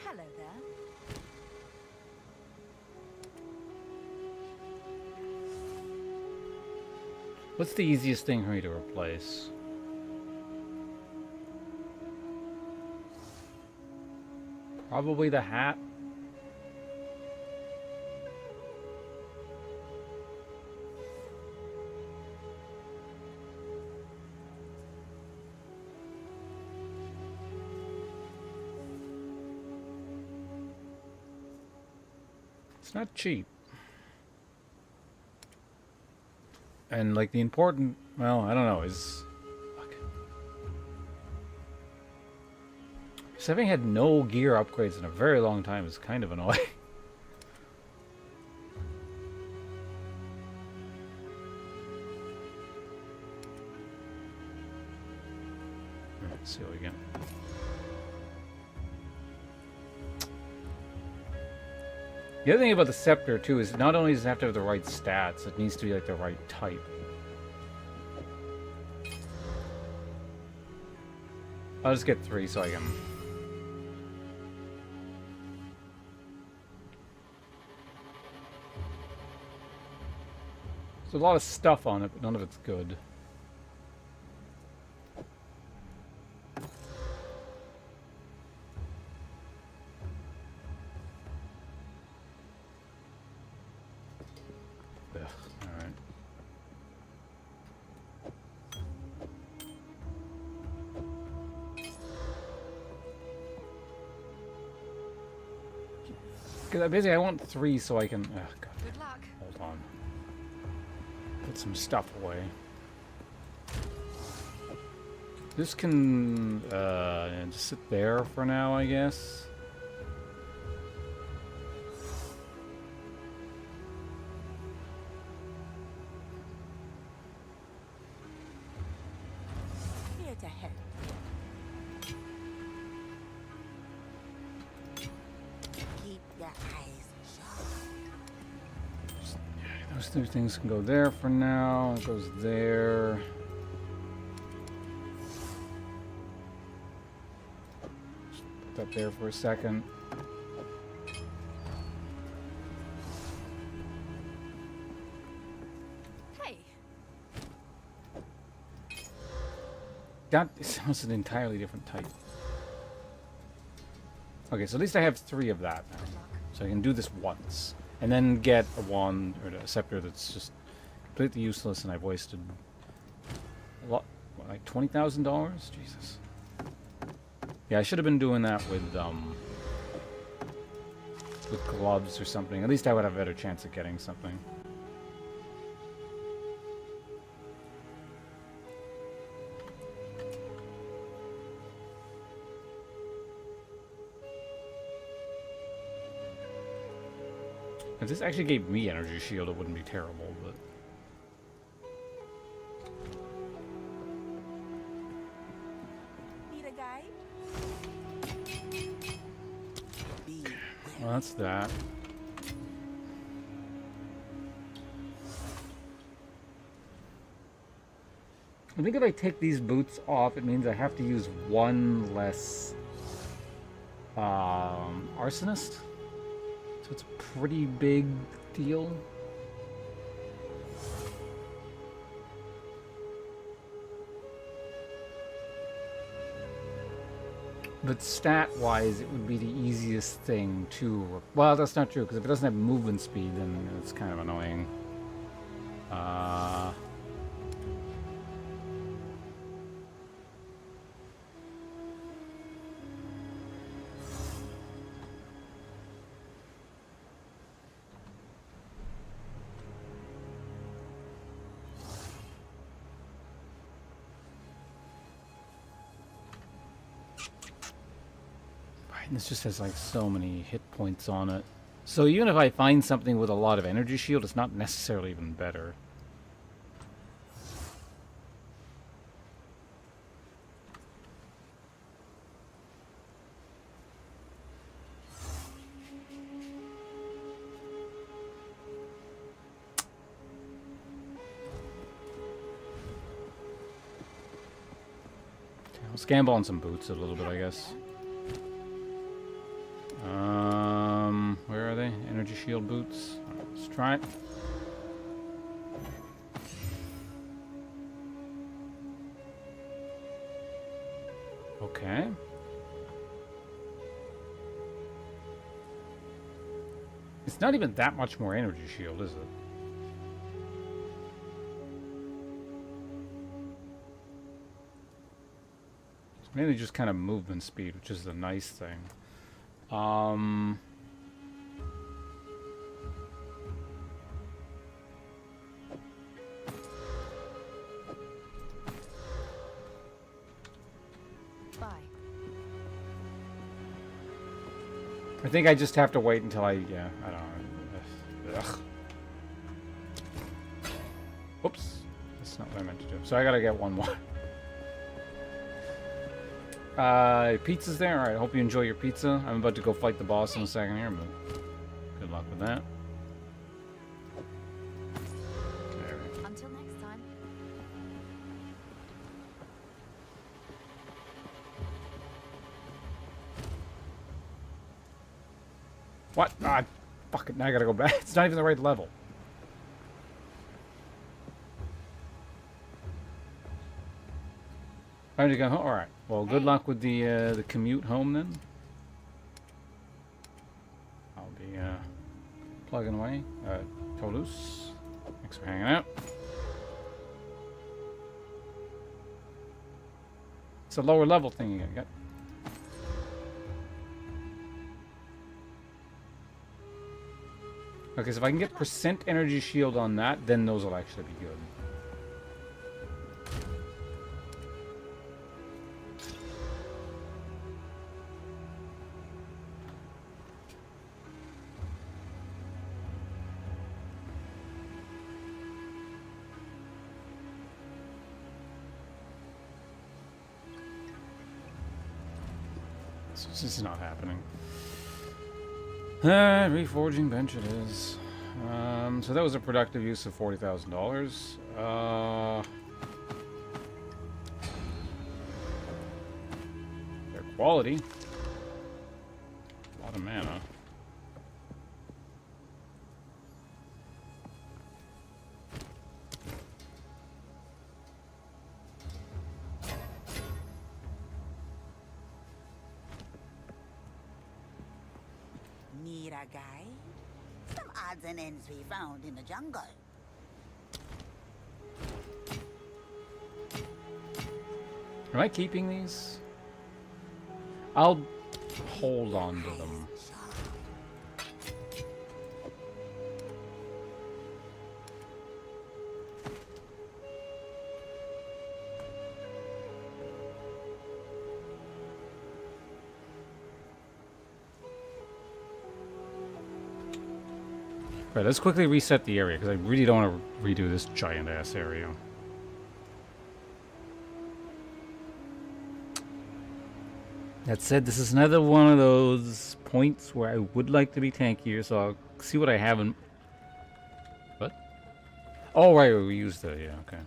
Hello there. What's the easiest thing for me to replace? Probably the hat. It's not cheap. And like the important, well, I don't know, is fuck. Just having had no gear upgrades in a very long time is kind of annoying. Let's see what we get. The other thing about the scepter too is not only does it have to have the right stats, it needs to be like the right type. I'll just get 3 so I can. There's a lot of stuff on it, but none of it's good. Because basically I want 3 so I can... Oh, God. Good luck. Hold on. Put some stuff away. This can just sit there for now, I guess. Here to help. Keep your eyes shut. Those 2 things can go there for now. It goes there. Just put that there for a second. Hey. That sounds an entirely different type. Okay, so at least I have 3 of that now. So I can do this once. And then get a wand, or a scepter that's just completely useless, and I've wasted a lot, what, like $20,000? Jesus. Yeah, I should have been doing that with gloves or something. At least I would have a better chance of getting something. If this actually gave me energy shield, it wouldn't be terrible, but... Need guide? Be Well, that's that. I think if I take these boots off, it means I have to use one less arsonist. So it's a pretty big deal. But stat-wise, it would be the easiest thing to... Well, that's not true, because if it doesn't have movement speed, then it's kind of annoying. And this just has like so many hit points on it. So even if I find something with a lot of energy shield, it's not necessarily even better. Okay, I'll scamble on some boots a little bit, I guess. Where are they? Energy shield boots. All right, let's try it. Okay. It's not even that much more energy shield, is it? It's mainly just kind of movement speed, which is the nice thing. I think I just have to wait until I don't know. Ugh. Oops. That's not what I meant to do. So I gotta get one more. Pizza's there? Alright, I hope you enjoy your pizza. I'm about to go fight the boss in a second here, but good luck with that. Until next time. What? Ah, fuck it, now I gotta go back. It's not even the right level. Time to go home? Alright. Well, good luck with the commute home then. I'll be plugging away. Toulouse, thanks for hanging out. It's a lower level thing you got. Okay, so if I can get percent energy shield on that, then those will actually be good. So this is not happening. Reforging bench it is. So that was a productive use of $40,000. Their quality. A lot of mana. Need a guide? Some odds and ends we found in the jungle. Am I keeping these? I'll hold on to them. Right, let's quickly reset the area, because I really don't want to redo this giant-ass area. That said, this is another one of those points where I would like to be tankier, so I'll see what I have in... What? Oh, right, we used the... Yeah, okay.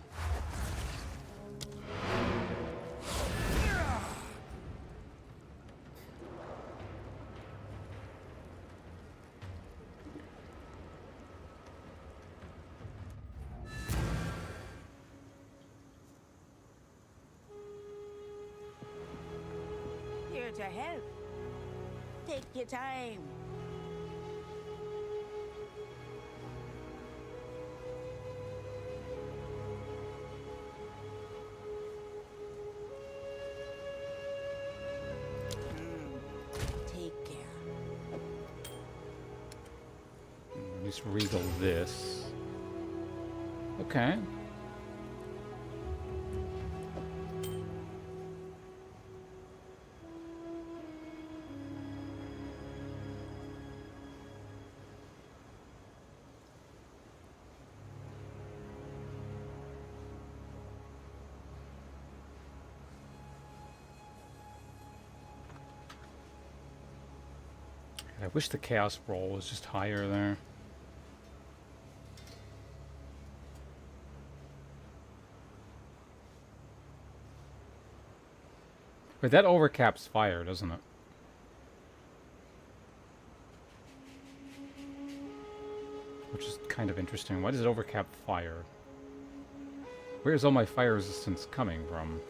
Here to help. Take your time. Take care. Just regal this. Okay. I wish the chaos roll was just higher there. But that overcaps fire, doesn't it? Which is kind of interesting. Why does it overcap fire? Where's all my fire resistance coming from?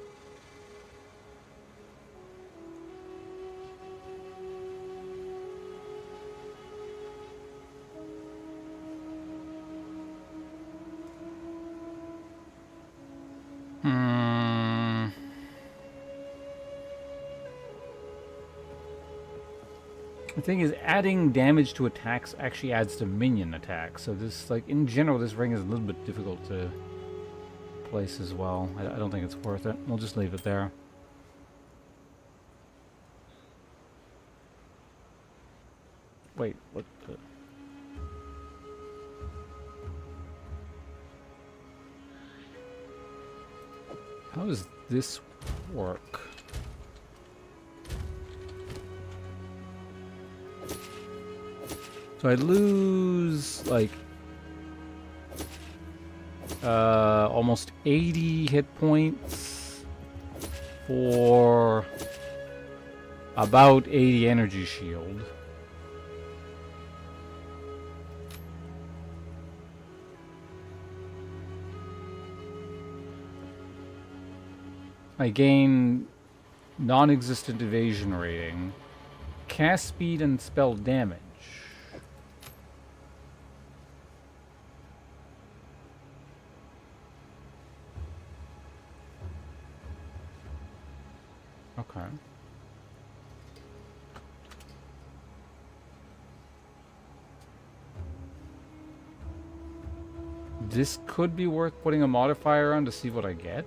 The thing is, adding damage to attacks actually adds to minion attacks. So this, like, in general, this ring is a little bit difficult to place as well. I don't think it's worth it. We'll just leave it there. Wait, what the... How does this work? So I lose, like, almost 80 hit points for about 80 energy shield. I gain non-existent evasion rating, cast speed, and spell damage. Okay. This could be worth putting a modifier on to see what I get.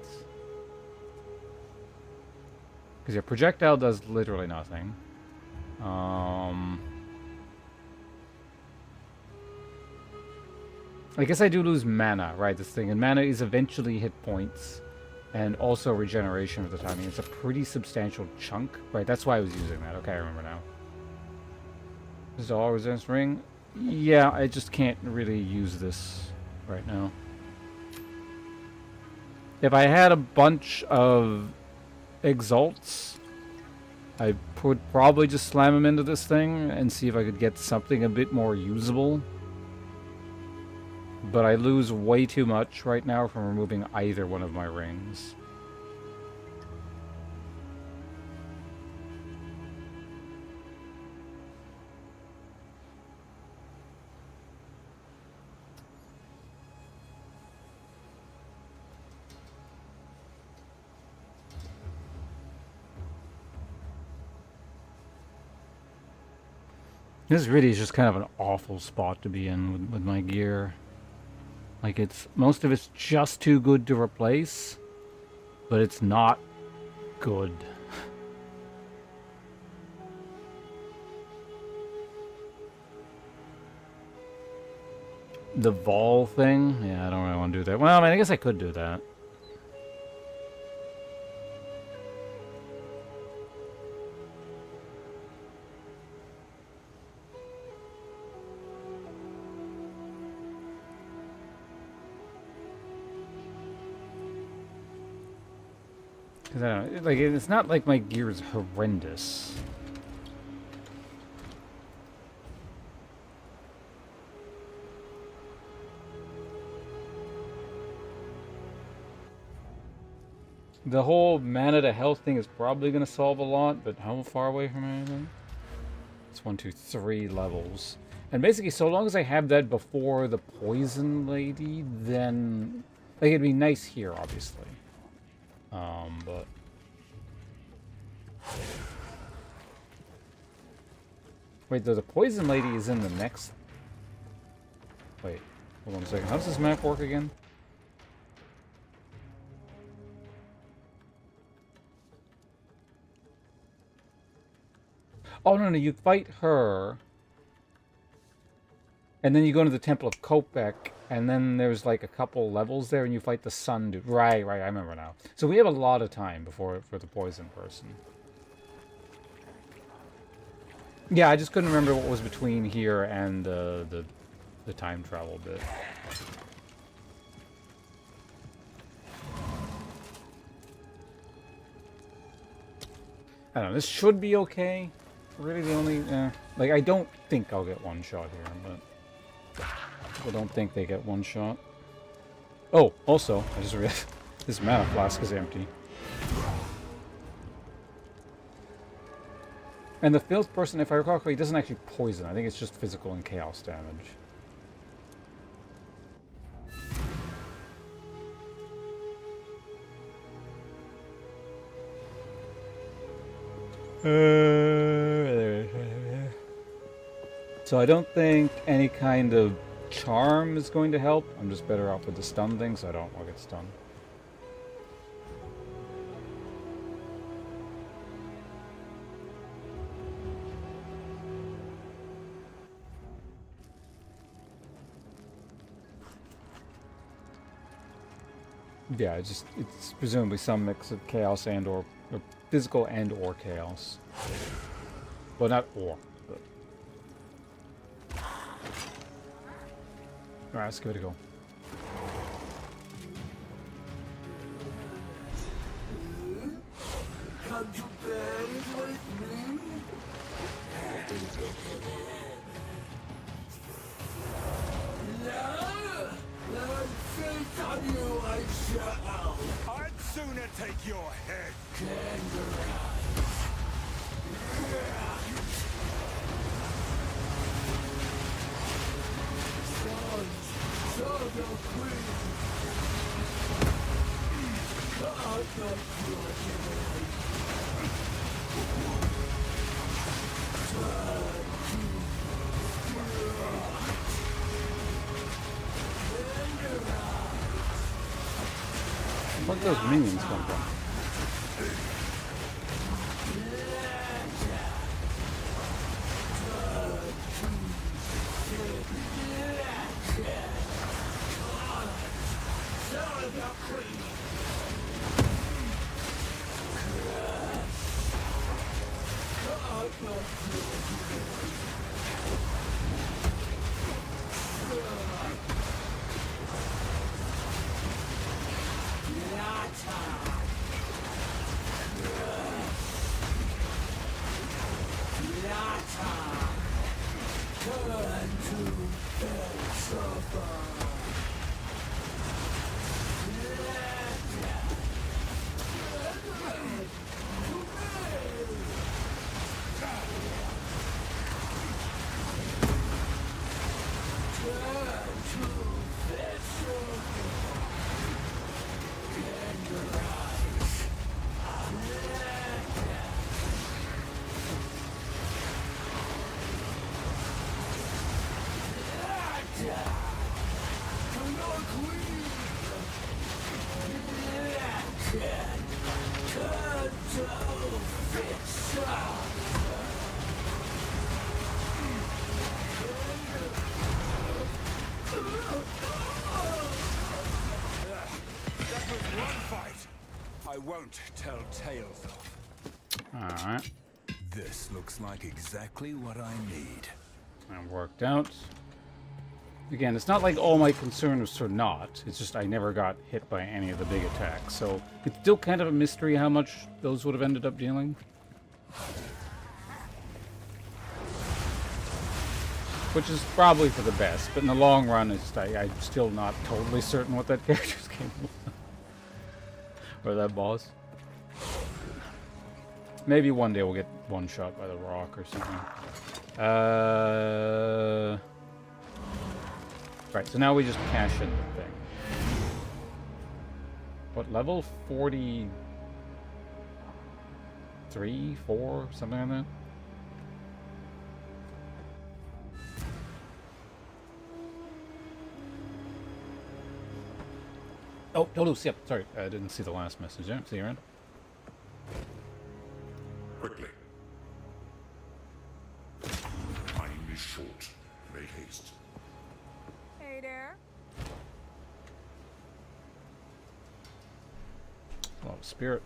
Because your projectile does literally nothing. I guess I do lose mana, right, this thing. And mana is eventually hit points. And also regeneration of the timing. It's a pretty substantial chunk. Right, that's why I was using that. Okay, I remember now. This is all resistance ring. Yeah, I just can't really use this right now. If I had a bunch of exalts, I would probably just slam them into this thing and see if I could get something a bit more usable. But I lose way too much right now from removing either one of my rings. This really is just kind of an awful spot to be in with my gear. Like, it's, most of it's just too good to replace, but it's not good. The Vol thing? Yeah, I don't really want to do that. Well, I mean, I guess I could do that. 'Cause I don't know, like, it's not like my gear is horrendous. The whole mana to health thing is probably going to solve a lot, but how far away from anything? It's 1, 2, 3 levels. And basically, so long as I have that before the poison lady, then... Like, it'd be nice here, obviously. But... Wait, the poison lady is in the next... Wait, hold on a second. How does this map work again? Oh, no, you fight her. And then you go into the Temple of Kopek, and then there's like a couple levels there, and you fight the sun dude. Right, I remember now. So we have a lot of time for the poison person. Yeah, I just couldn't remember what was between here and the time travel bit. I don't know, this should be okay. Really the only... like, I don't think I'll get one shot here, but... People don't think they get one shot. Oh, also, I just realized this mana flask is empty. And the filth person, if I recall correctly, doesn't actually poison. I think it's just physical and chaos damage. So I don't think any kind of charm is going to help. I'm just better off with the stun thing, so I don't want to get stunned. Yeah, it's presumably some mix of chaos and or physical and or chaos. Well, not or. But... Alright, let's give it a go. Come to bed with me. On you I shall. I'd sooner take your head. Where'd those minions come from? I won't tell tales of. Alright. This looks like exactly what I need. That worked out. Again, it's not like all my concern was for naught. It's just I never got hit by any of the big attacks. So it's still kind of a mystery how much those would have ended up dealing. Which is probably for the best, but in the long run, it's I'm still not totally certain what that character's capable of. Or that boss. Maybe one day we'll get one shot by the rock or something. Right, so now we just cash in the thing. What level? 43, 4, something like that? Oh, yep, sorry, I didn't see the last message there. See you around. Quickly. Time is short. Make haste. Hey there. Oh, spirit.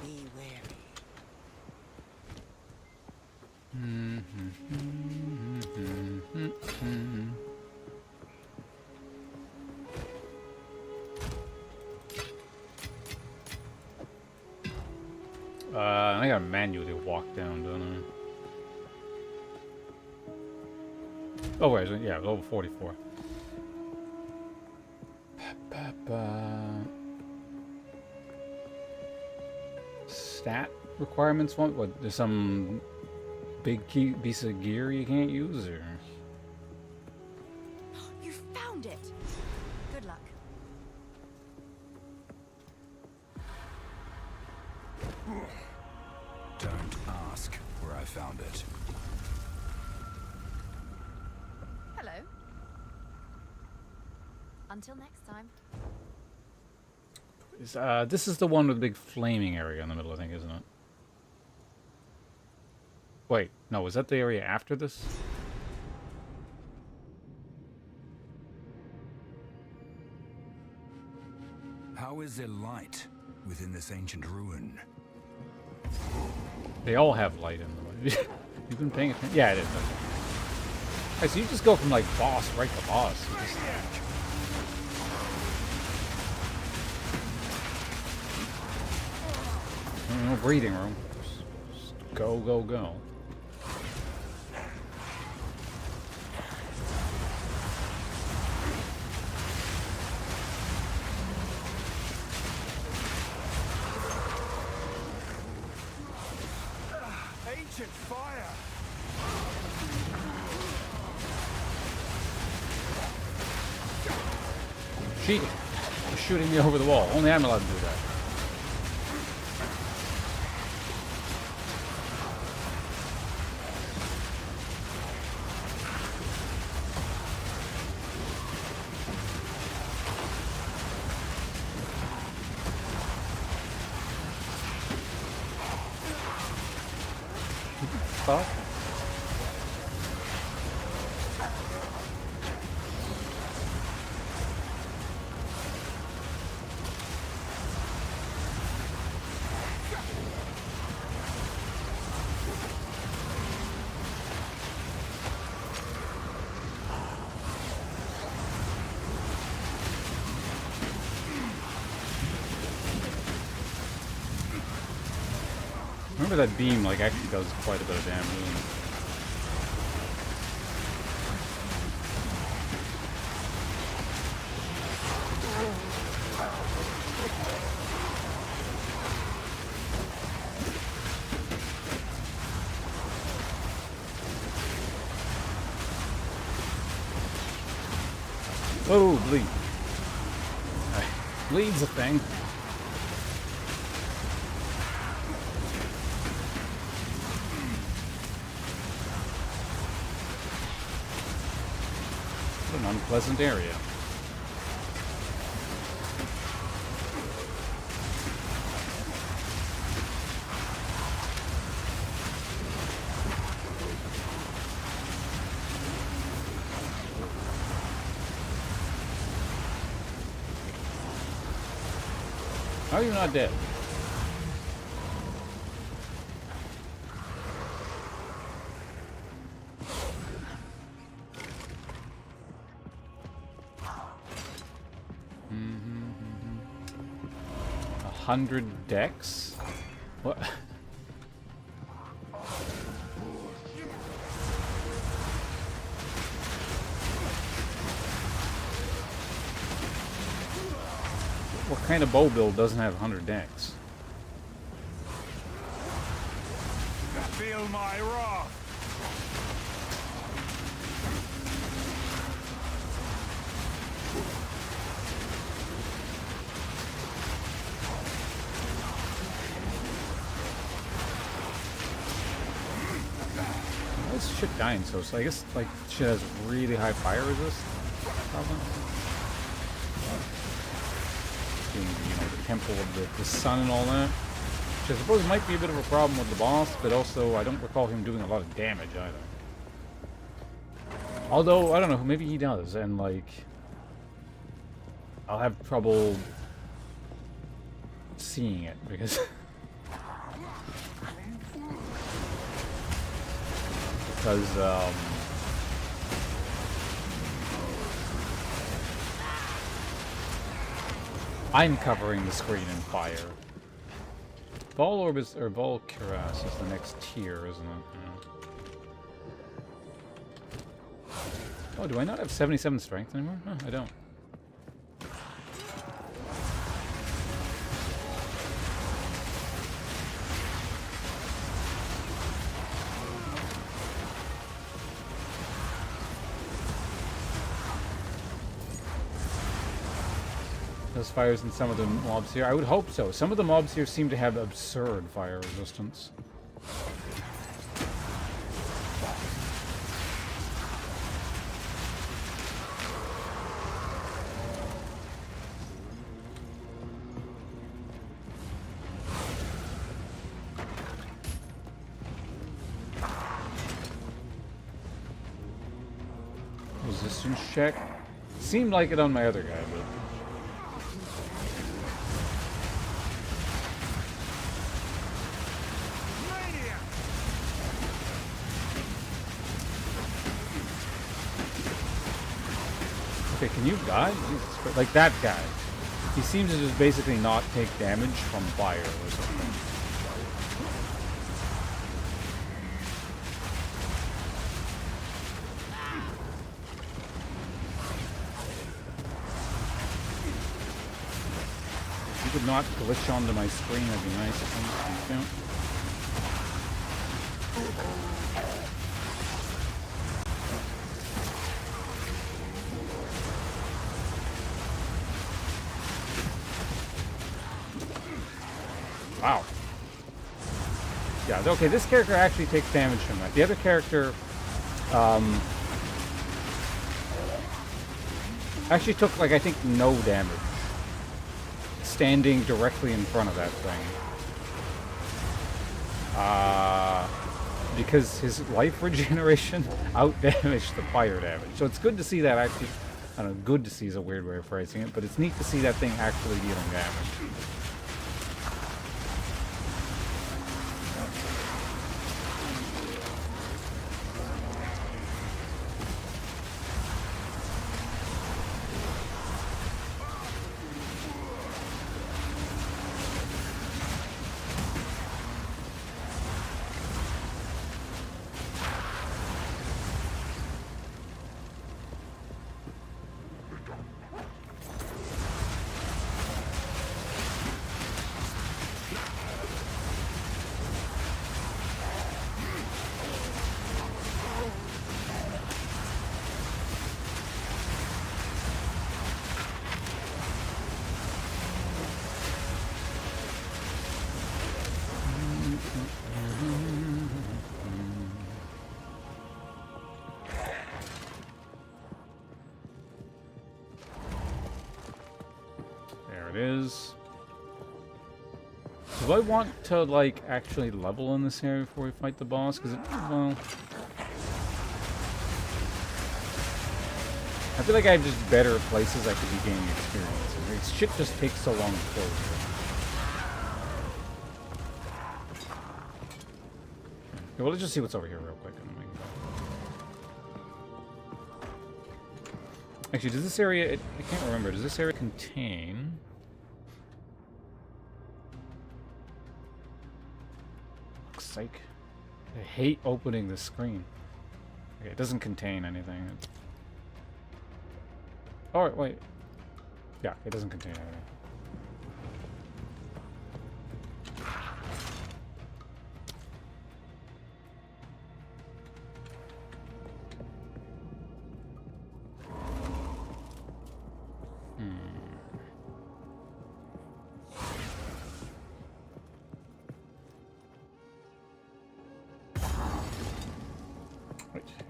Be wary. I gotta manually walk down, don't I? Oh wait, yeah, level 44. Stat requirements? What? There's some big piece of gear you can't use, or? You found it. Good luck. Don't ask where I found it. Hello. Until next time. This is the one with the big flaming area in the middle, I think, isn't it? Wait, no, was that the area after this? How is there light within this ancient ruin? They all have light in them. You've been paying attention? Yeah, it is. Okay, so you just go from, like, boss right to boss. You just... No breathing room. Just go, go, go. Ancient fire! Cheating. You're shooting me over the wall. Only I'm allowed to do that. Fuck. Remember that beam, like, actually does quite a bit of damage. Oh, bleed. Bleed's a thing. What an unpleasant area. How are you not dead? 100 dex? What? What kind of bow build doesn't have 100 dex? Feel my wrath. This shit dying so I guess like shit has really high fire resist. Probably. Being, you know, the temple of the sun and all that. Which I suppose might be a bit of a problem with the boss, but also I don't recall him doing a lot of damage either. Although, I don't know, maybe he does, and like I'll have trouble seeing it because I'm covering the screen in fire. Ball Orb is, or Ball Cuirass is the next tier, isn't it? Yeah. Oh, do I not have 77 strength anymore? No, I don't. Those fires in some of the mobs here. I would hope so. Some of the mobs here seem to have absurd fire resistance. Resistance check. Seemed like it on my other guy, but... Okay, can you die? Jesus Christ. Like that guy. He seems to just basically not take damage from fire or something. If you could not glitch onto my screen, that'd be nice. Thank you. Wow. Yeah, okay, this character actually takes damage from that. The other character, actually took, like, I think no damage. Standing directly in front of that thing. Because his life regeneration out-damaged the fire damage. So it's good to see that actually, I don't know, good to see is a weird way of phrasing it, but it's neat to see that thing actually dealing damage. Is. Do I want to, like, actually level in this area before we fight the boss? Because, well... I feel like I have just better places I could be gaining experience. This shit just takes so long to close here. Okay, well, let's just see what's over here real quick. Actually, does this area... I can't remember. Does this area contain... sake. I hate opening the screen. Okay, it doesn't contain anything. Oh, wait. Yeah, it doesn't contain anything.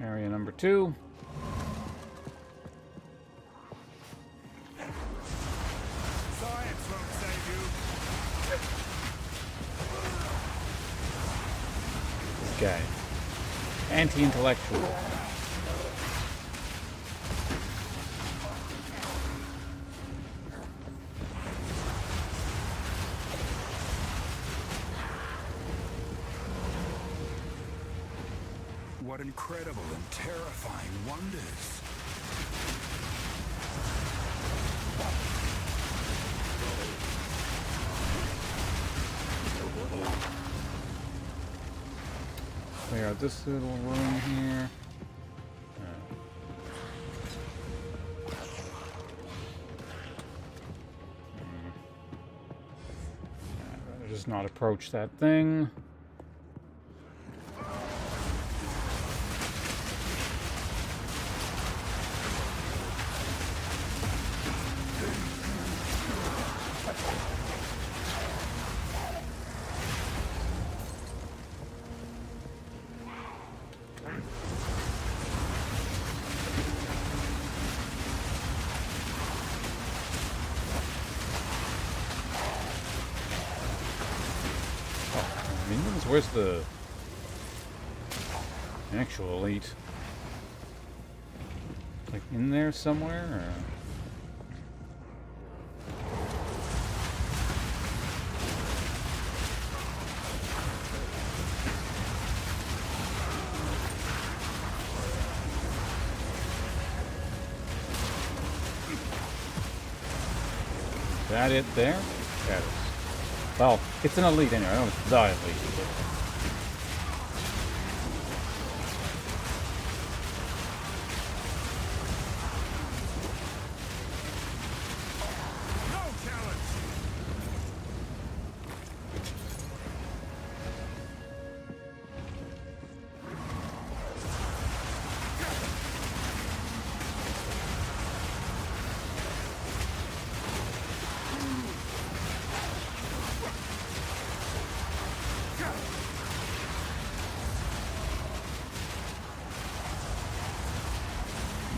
Area number 2. Science won't save you. This guy. Anti-intellectual. What incredible and terrifying wonders. Clear out this little room here. I'd rather just not approach that thing. Minions? Where's the actual elite? Like in there somewhere? Or? Is that it there? That is. Well, it's an elite anyway. I don't know if it's the elite.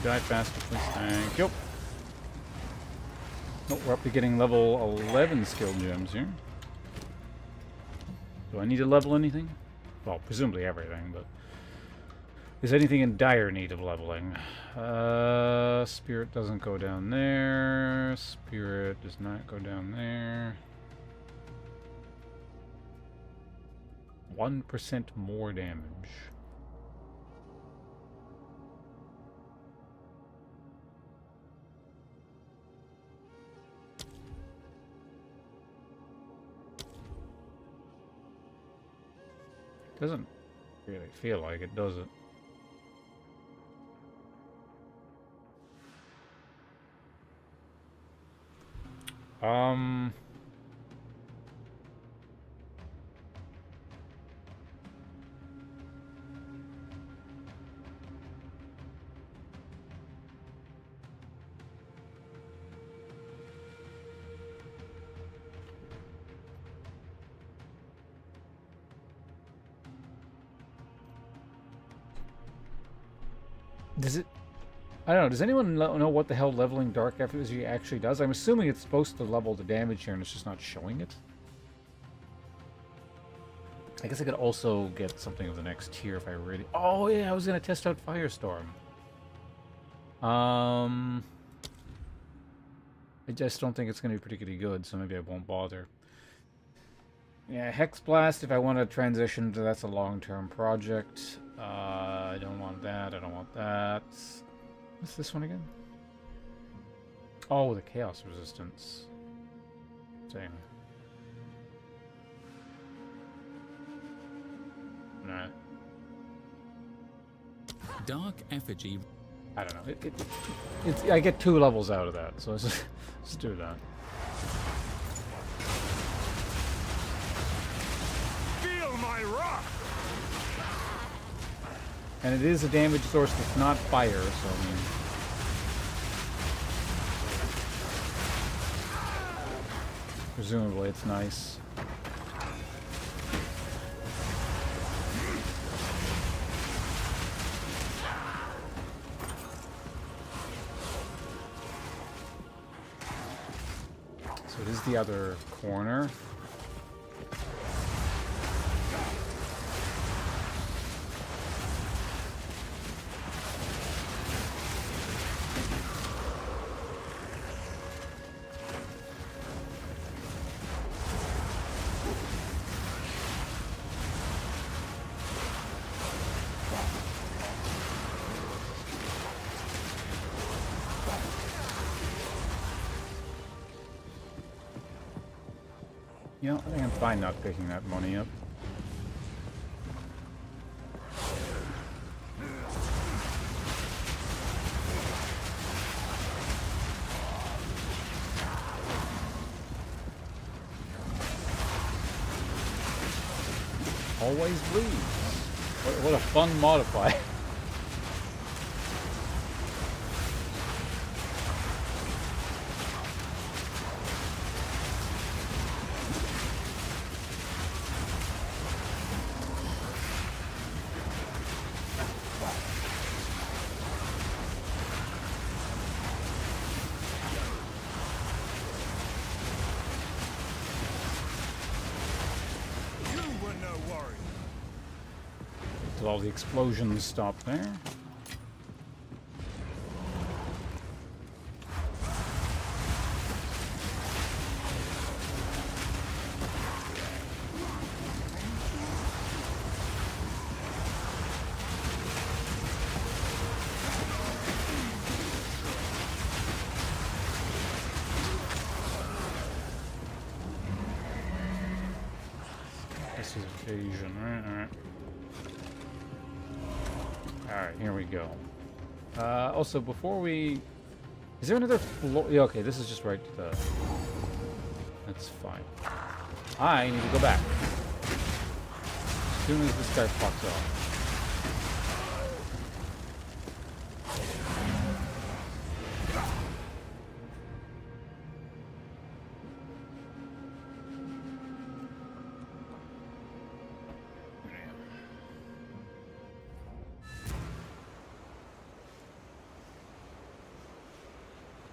Die faster, please. Thank you. Oh, we're up to getting level 11 skill gems here. Do I need to level anything? Well, presumably everything, but... Is anything in dire need of leveling? Spirit doesn't go down there. Spirit does not go down there. 1% more damage. Doesn't really feel like it, does it? Does it... I don't know, does anyone know what the hell leveling Dark Efficacy actually does? I'm assuming it's supposed to level the damage here and it's just not showing it. I guess I could also get something of the next tier if I really... Oh yeah, I was going to test out Firestorm. I just don't think it's going to be particularly good, so maybe I won't bother. Yeah, Hex Blast, if I want to transition to... That's a long-term project. I don't want that, I don't want that. What's this one again? Oh, the Chaos Resistance. Dang. Nah. Dark effigy. I don't know. I get 2 levels out of that, so let's do that. Feel my wrath! And it is a damage source that's not fire, so I mean... Presumably it's nice. So it is the other corner. You know, I think I'm fine not picking that money up. Always bleeds. What a fun modifier. Till all the explosions stop there. This is evasion, right? Alright. Alright, here we go. Also, before we... Is there another floor? Yeah, okay, this is just right to the... That's fine. I need to go back. As soon as this guy fucks off.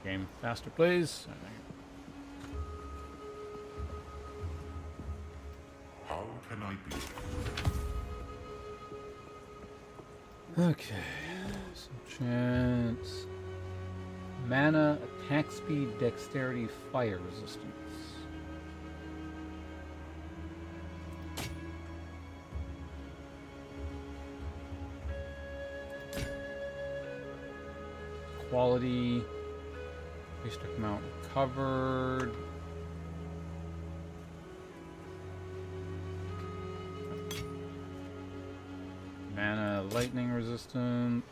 Game faster, please. How can I be? Okay. Some chance. Mana, attack speed, dexterity, fire resistance. Quality. Restrict amount recovered. Mana, lightning resistance.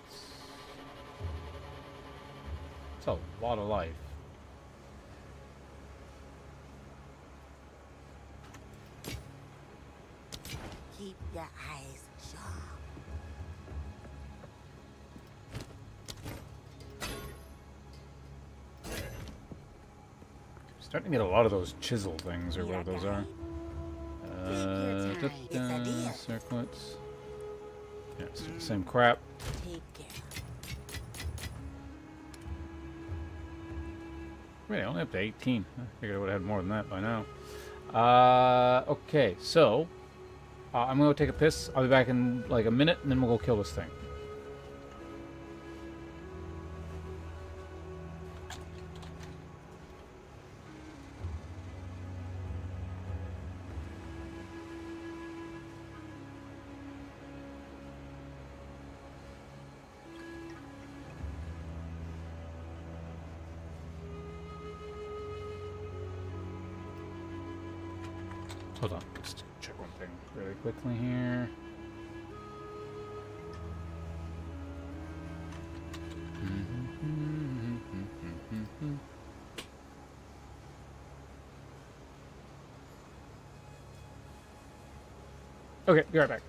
It's a lot of life. Keep your eyes sharp. Starting to get a lot of those chisel things, or whatever those are. Circlets. Yeah, it's the same crap. Take care. Wait, only up to 18. I figured I would have had more than that by now. Okay, so I'm gonna go take a piss. I'll be back in like a minute, and then we'll go kill this thing. Hold on, just check one thing really quickly here. Okay, be right back.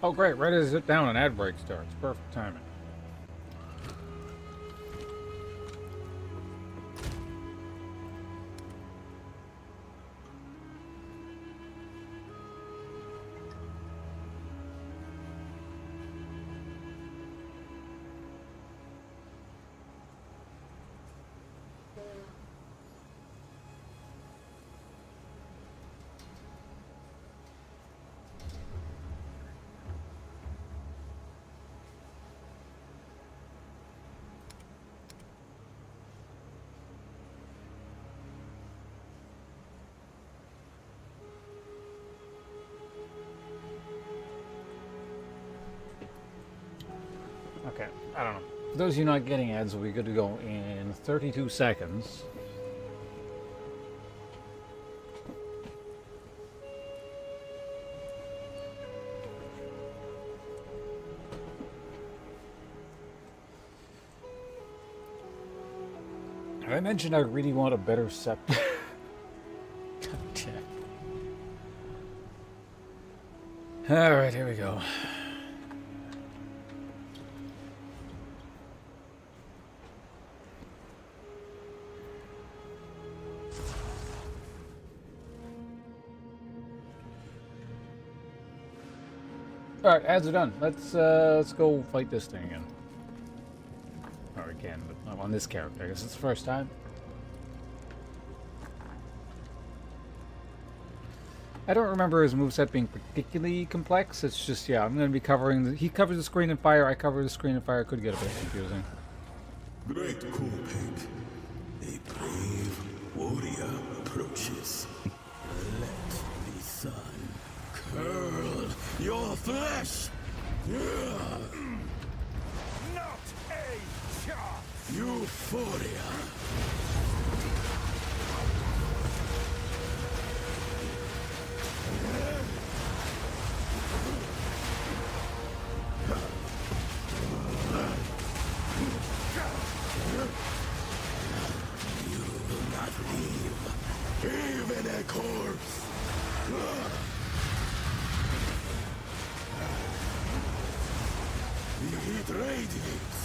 Oh, great. Right as I sit down, an ad break starts. Perfect timing. Okay, I don't know. For those of you not getting ads, we're good to go in 32 seconds. I mentioned I really want a better scepter. God damn. Alright, here we go. Alright, ads are done. Let's go fight this thing again. Or again, but not on this character. I guess it's the first time. I don't remember his moveset being particularly complex. It's just, yeah, I'm going to be covering... he covers the screen in fire, I cover the screen in fire. Could get a bit confusing. Great Coolpig. A brave warrior approaches. Let the sun curl your flesh! Not a chance! Euphoria! You will not leave, even a corpse! The heat radiates!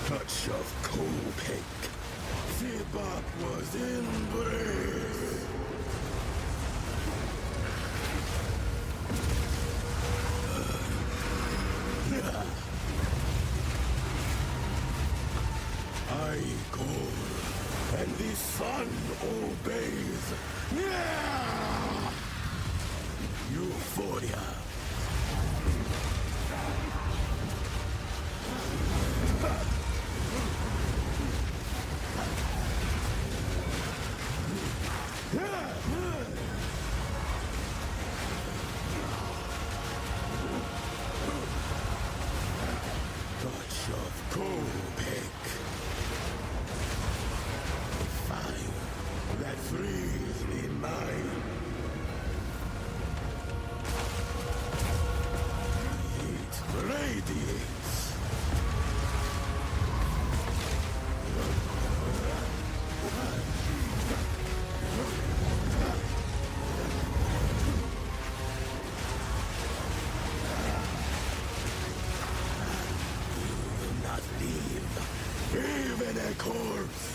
Touch of cold pink. Feedback was embraced. I call, and the sun obeys. Euphoria. Touch of Copic. Fire that frees the mind. Heat radiates. Not leave, even a corpse.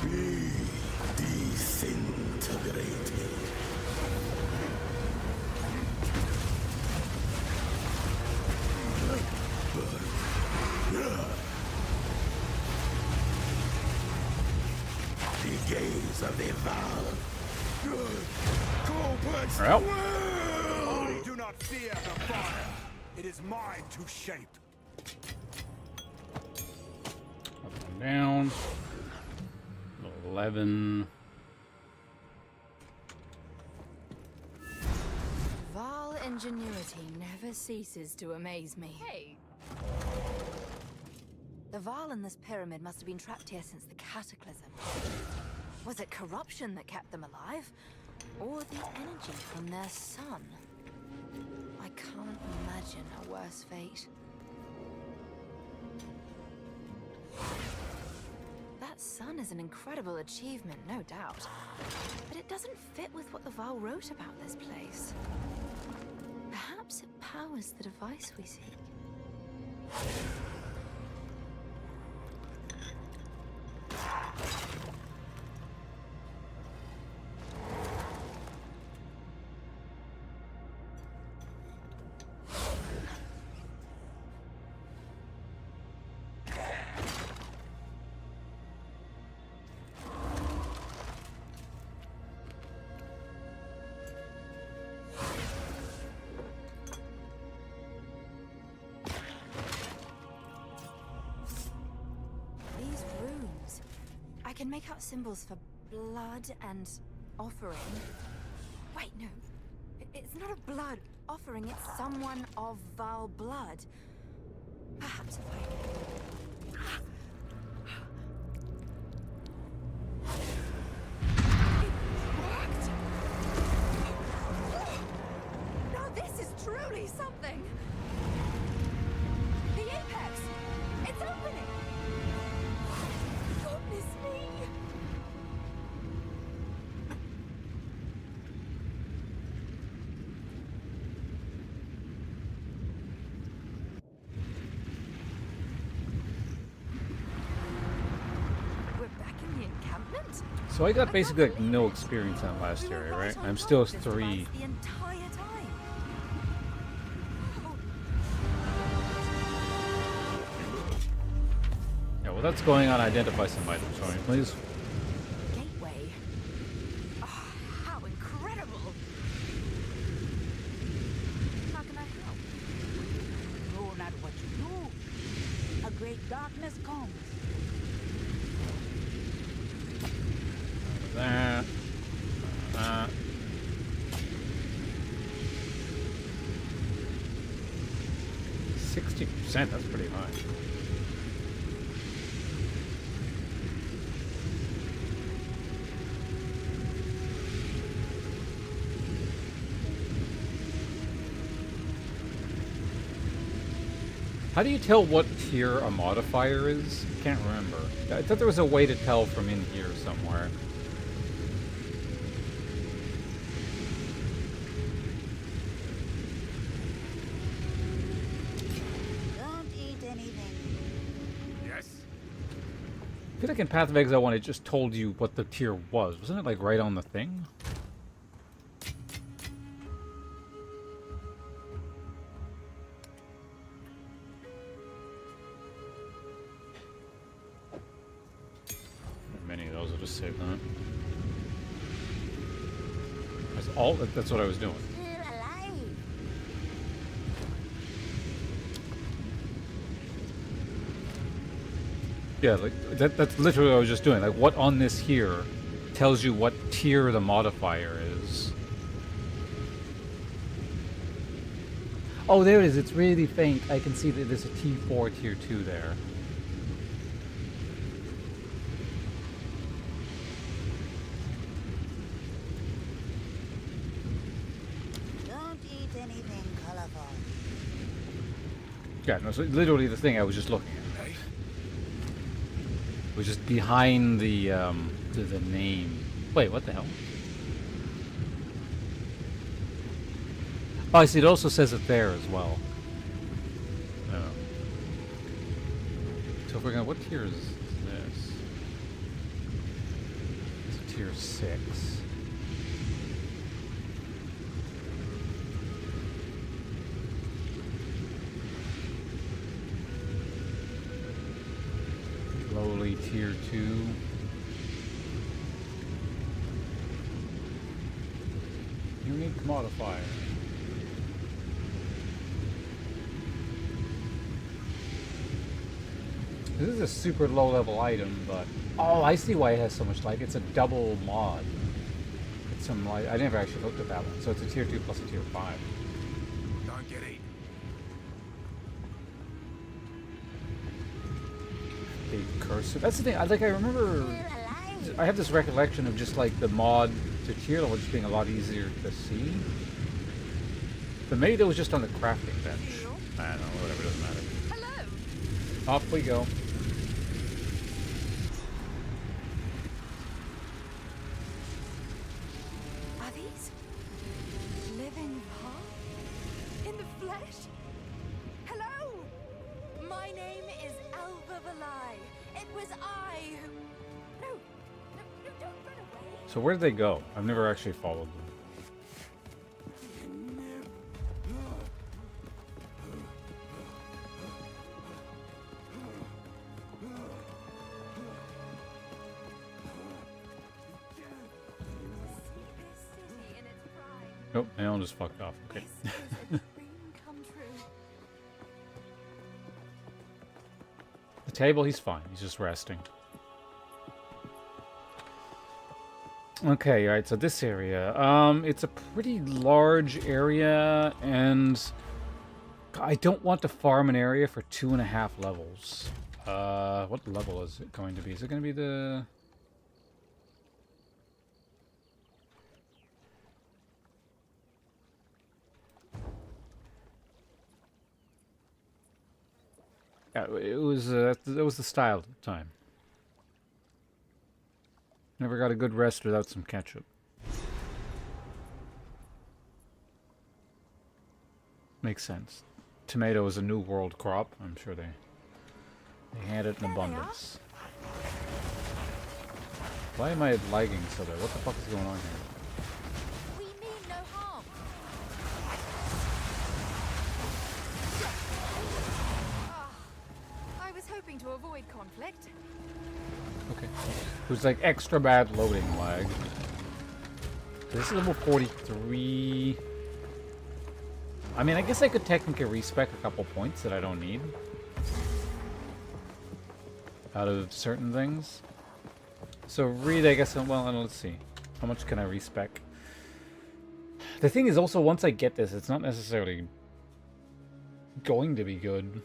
Be disintegrated. The gaze of the Val. Complex. Well. Only do not fear the fire. It is mine to shape. Up and down. 11. Val ingenuity never ceases to amaze me. Hey! The Val in this pyramid must have been trapped here since the Cataclysm. Was it corruption that kept them alive? Or the energy from their sun? I can't imagine a worse fate. That sun is an incredible achievement, no doubt. But it doesn't fit with what the Val wrote about this place. Perhaps it powers the device we seek. can make out symbols for blood and offering. Wait, no. It's not a blood offering, it's someone of vile blood. Perhaps if I... It worked! Now this is truly something! The apex! It's opening! Goodness me! We're back in the encampment? So I got basically like no experience in that last area, right? I'm still 3. The entire time. Yeah, well, that's going on. Identify some items for me, please. Gateway. Oh, how incredible! How can I help? Know not what you do. A great darkness comes. That. 60%, that's pretty high. How do you tell what tier a modifier is? I can't remember. I thought there was a way to tell from in here somewhere. Don't eat anything. Yes? I feel like in Path of Exile 1 it just told you what the tier was. Wasn't it like right on the thing? Many of those, I'll just save that. That's what I was doing. Still alive. Yeah, like that's literally what I was just doing. Like what on this here tells you what tier the modifier is. Oh, there it is. It's really faint. I can see that there's a T4 tier 2 there. Don't eat anything colorful. Yeah, no, so literally the thing I was just looking at. Hey? Was just behind the name. Wait, what the hell? Oh, I see. It also says it there as well. Oh. So if we're gonna, what tier is this? It's tier 6. Lowly tier 2. Unique modifier. This is a super low level item, but oh, I see why it has so much life. It's a double mod. It's some light. I never actually looked at that one. So it's a tier 2 plus a tier 5. Don't get eaten. Big cursor. That's the thing. I remember. I have this recollection of just like the mod to tier level just being a lot easier to see. But maybe that was just on the crafting bench. I don't know. Whatever. Doesn't matter. Hello. Off we go. Are these living path in the flesh? Hello. My name is Alva Valai. It was I who. No, don't run away. So where did they go? I've never actually followed them. Nope, Alan just fucked off. Okay. The table, he's fine. He's just resting. Okay, alright, so this area. It's a pretty large area, and I don't want to farm an area for 2.5 levels. What level is it going to be? Is it going to be the... Yeah, it was the style at the time. Never got a good rest without some ketchup. Makes sense. Tomato is a new world crop. I'm sure they had it in abundance. Why am I lagging so bad? What the fuck is going on here? We mean no harm. I was hoping to avoid conflict. Okay. It was like extra bad loading lag. This is level 43. I mean, I guess I could technically respec a couple points that I don't need. Out of certain things. So read, I guess, well, let's see. How much can I respec? The thing is also, once I get this, it's not necessarily going to be good.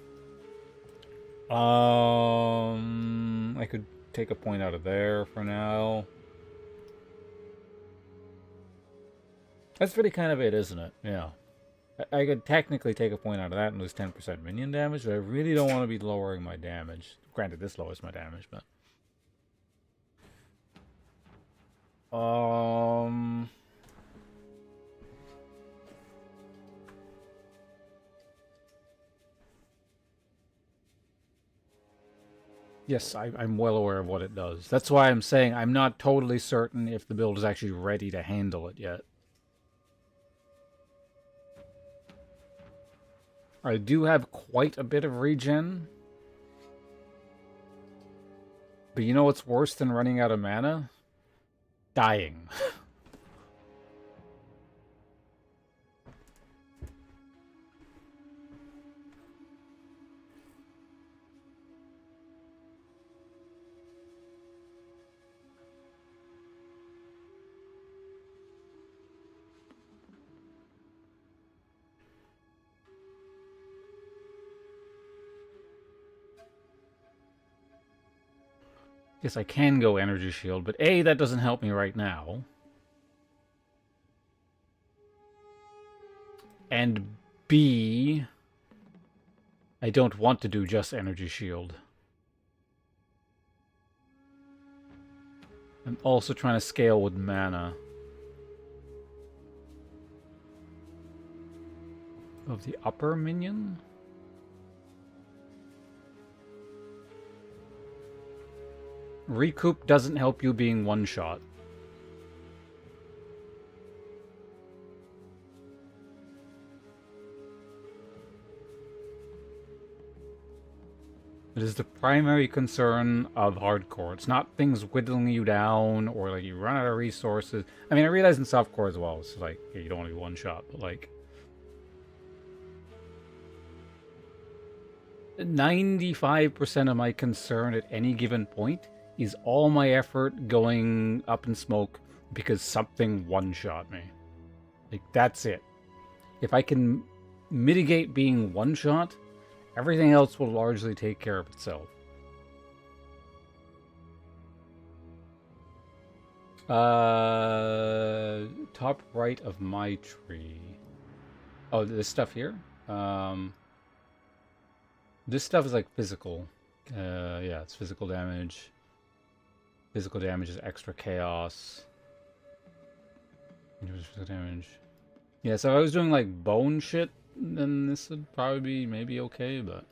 I could take a point out of there for now. That's really kind of it, isn't it? Yeah. I could technically take a point out of that and lose 10% minion damage, but I really don't want to be lowering my damage. Granted, this lowers my damage, but... Yes, I'm well aware of what it does. That's why I'm saying I'm not totally certain if the build is actually ready to handle it yet. I do have quite a bit of regen. But you know what's worse than running out of mana? Dying. Yes, I can go energy shield, but A, that doesn't help me right now. And B, I don't want to do just energy shield. I'm also trying to scale with mana. Of the upper minion? Recoup doesn't help you being one-shot. It is the primary concern of hardcore. It's not things whittling you down or like you run out of resources. I mean, I realize in softcore as well, it's like, yeah, you don't want to be one-shot, but like... 95% of my concern at any given point is all my effort going up in smoke because something one-shot me. Like, that's it. If I can mitigate being one-shot, everything else will largely take care of itself. Top right of my tree. Oh, this stuff here? This stuff is like physical. Yeah, it's physical damage. Physical damage is extra chaos. Physical damage. Yeah, so if I was doing like bone shit, then this would probably be maybe okay, but...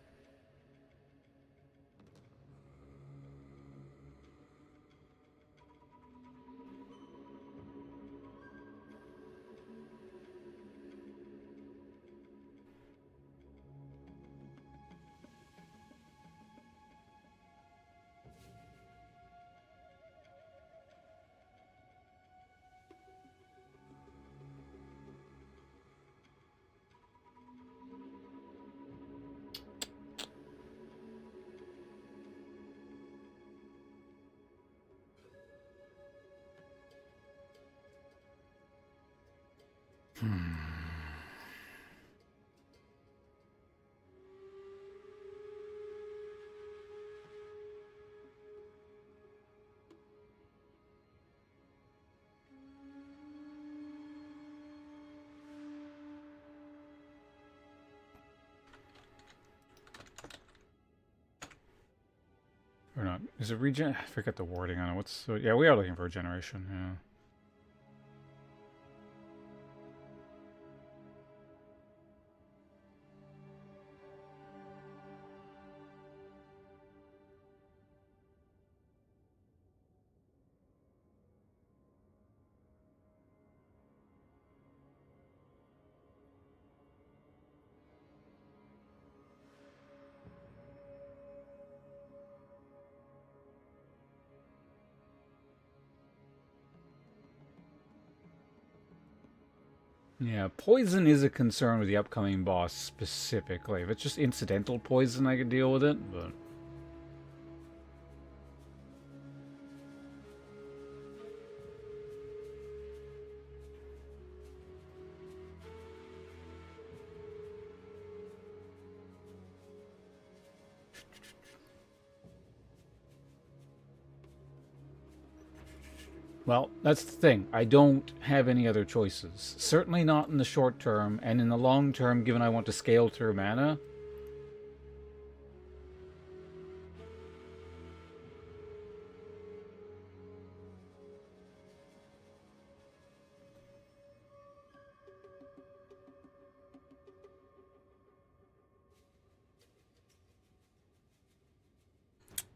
Or not. Is it regen? I forget the wording on it. What's so? Yeah, we are looking for a generation. Yeah. Yeah, poison is a concern with the upcoming boss specifically. If it's just incidental poison, I could deal with it, but... Well, that's the thing. I don't have any other choices. Certainly not in the short term, and in the long term, given I want to scale through mana.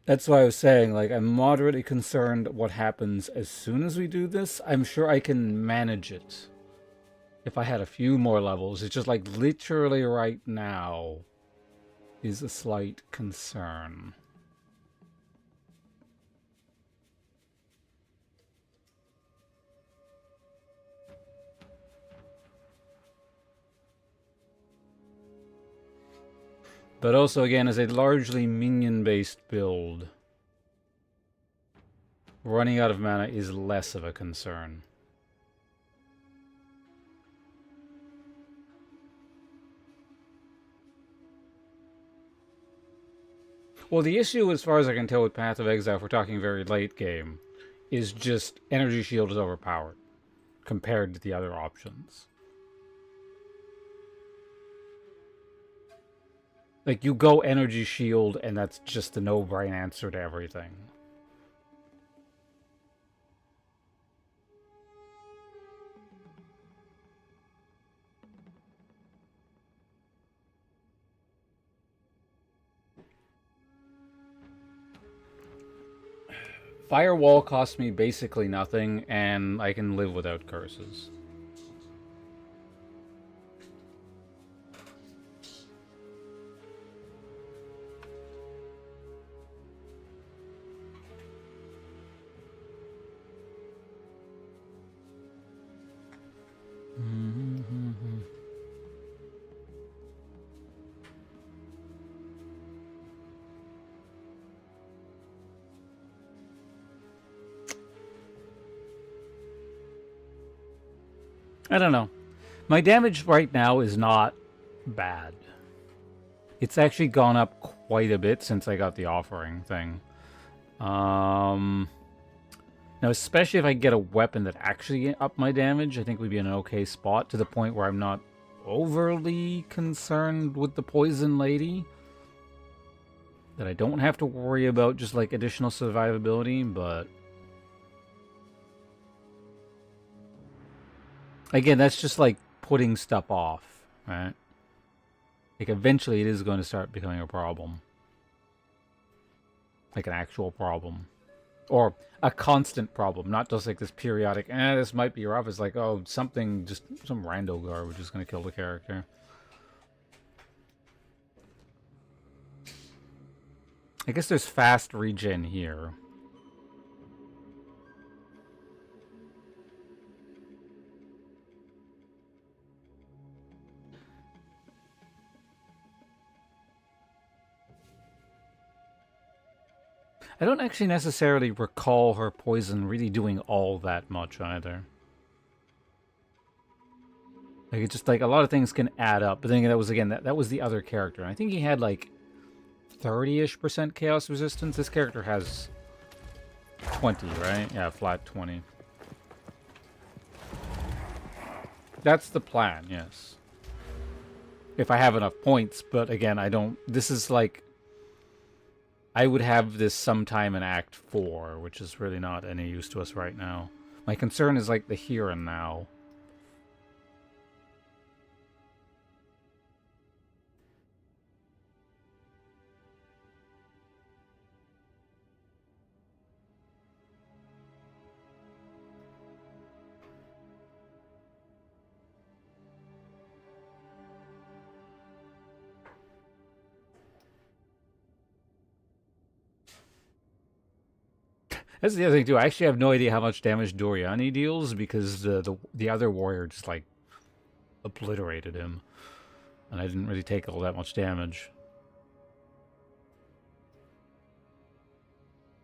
That's why I was saying, like, I'm moderately concerned what happens as soon as we do this. I'm sure I can manage it if I had a few more levels. It's just like literally right now is a slight concern. But also, again, as a largely minion-based build, running out of mana is less of a concern. Well, the issue, as far as I can tell with Path of Exile, if we're talking very late game, is just Energy Shield is overpowered compared to the other options. Like, you go Energy Shield, and that's just a no-brain answer to everything. Firewall costs me basically nothing, and I can live without curses. I don't know. My damage right now is not bad. It's actually gone up quite a bit since I got the offering thing. Now, especially if I get a weapon that actually up my damage, I think we'd be in an okay spot, to the point where I'm not overly concerned with the poison lady. That I don't have to worry about just like additional survivability, but... Again, that's just like putting stuff off, right? Like eventually it is going to start becoming a problem. Like an actual problem. Or a constant problem, not just like this periodic, this might be rough. It's like, oh, something, just some rando garbage is going to kill the character. I guess there's fast regen here. I don't actually necessarily recall her poison really doing all that much either. Like, it's just like a lot of things can add up. But then again, that was, that was the other character. And I think he had like 30-ish% chaos resistance. This character has 20, right? Yeah, flat 20. That's the plan, yes. If I have enough points, but again, I don't... This is like... I would have this sometime in Act 4, which is really not any use to us right now. My concern is like the here and now. That's the other thing too. I actually have no idea how much damage Doriani deals because the other warrior just like obliterated him, and I didn't really take all that much damage.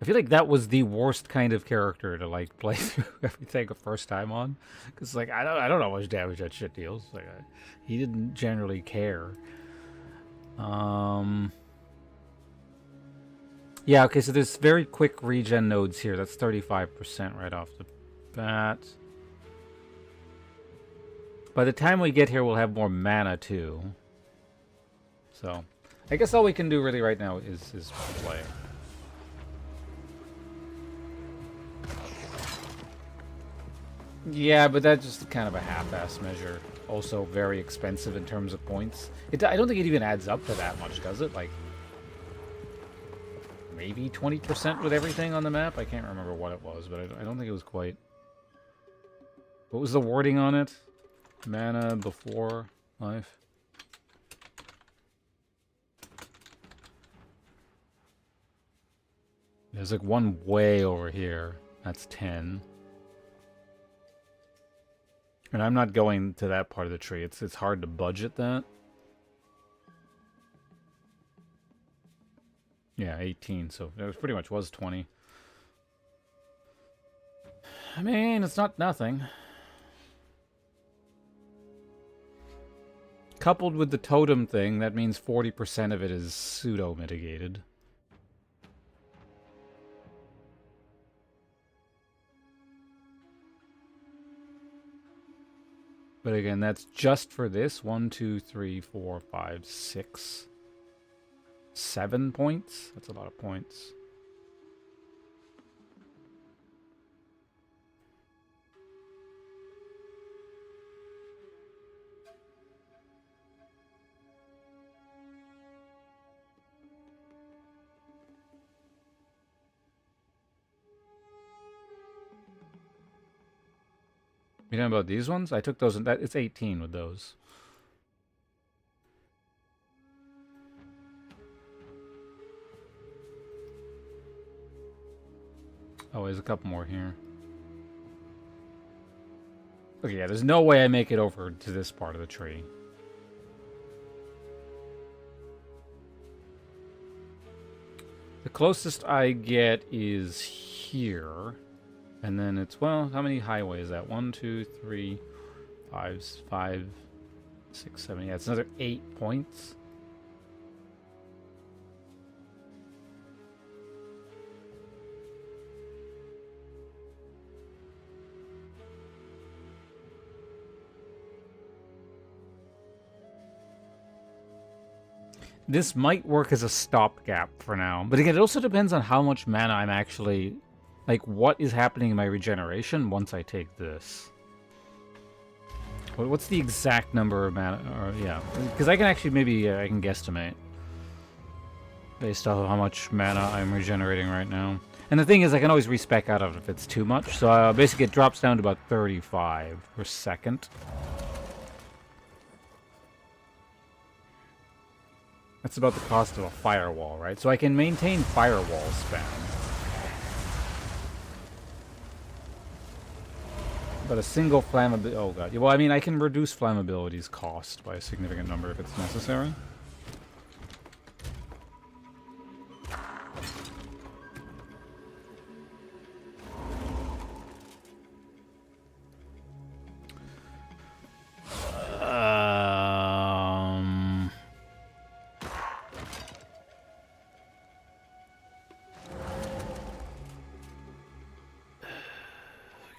I feel like that was the worst kind of character to like play through everything the first time on, because like I don't know how much damage that shit deals. Like he didn't generally care. Yeah, okay, so there's very quick regen nodes here. That's 35% right off the bat. By the time we get here, we'll have more mana, too. So, I guess all we can do really right now is play. Yeah, but that's just kind of a half-ass measure. Also very expensive in terms of points. I don't think it even adds up to that much, does it? Like... maybe 20% with everything on the map? I can't remember what it was, but I don't think it was quite. What was the wording on it? Mana before life? There's like one way over here. That's 10. And I'm not going to that part of the tree. It's hard to budget that. Yeah, 18, so it pretty much was 20. I mean, it's not nothing. Coupled with the totem thing, that means 40% of it is pseudo-mitigated. But again, that's just for this. 1, 2, 3, 4, 5, 6... 7 points? That's a lot of points. You know about these ones? I took those, and it's 18 with those. Oh, there's a couple more here. Okay, yeah, there's no way I make it over to this part of the tree. The closest I get is here. And then it's, well, how many highways is that? 1, 2, 3, 5, 6, 7. Yeah, it's another 8 points. This might work as a stopgap for now. But again, it also depends on how much mana I'm actually... like, what is happening in my regeneration once I take this. What's the exact number of mana? Or, yeah, because I can actually, maybe I can guesstimate. Based off of how much mana I'm regenerating right now. And the thing is, I can always respec out of it if it's too much. So basically it drops down to about 35 per second. That's about the cost of a firewall, right? So I can maintain firewall spam. But a single flammability... oh god. Well, I mean, I can reduce flammability's cost by a significant number if it's necessary.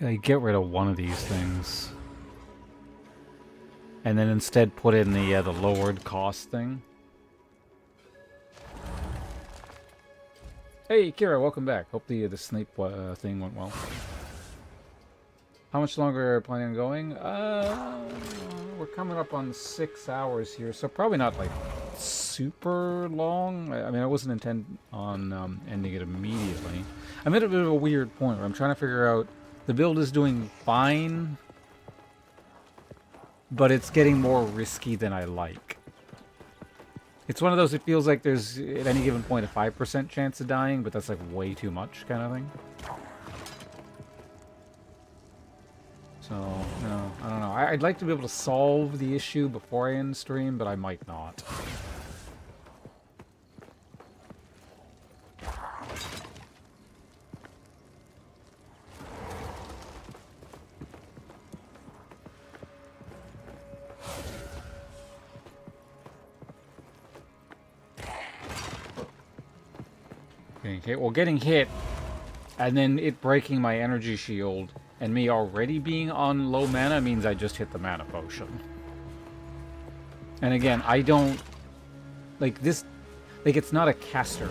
I get rid of one of these things. And then instead put in the lowered cost thing. Hey, Kira, welcome back. Hope the Snape thing went well. How much longer are you planning on going? We're coming up on 6 hours here, so probably not like super long. I mean, I wasn't intending on ending it immediately. I'm at a bit of a weird point where I'm trying to figure out the build is doing fine, but it's getting more risky than I like. It's one of those, it feels like there's at any given point a 5% chance of dying, but that's like way too much kind of thing. So, no, I don't know. I'd like to be able to solve the issue before I end stream, but I might not. Okay, well, getting hit and then it breaking my energy shield and me already being on low mana means I just hit the mana potion. And again, I don't like this, like it's not a caster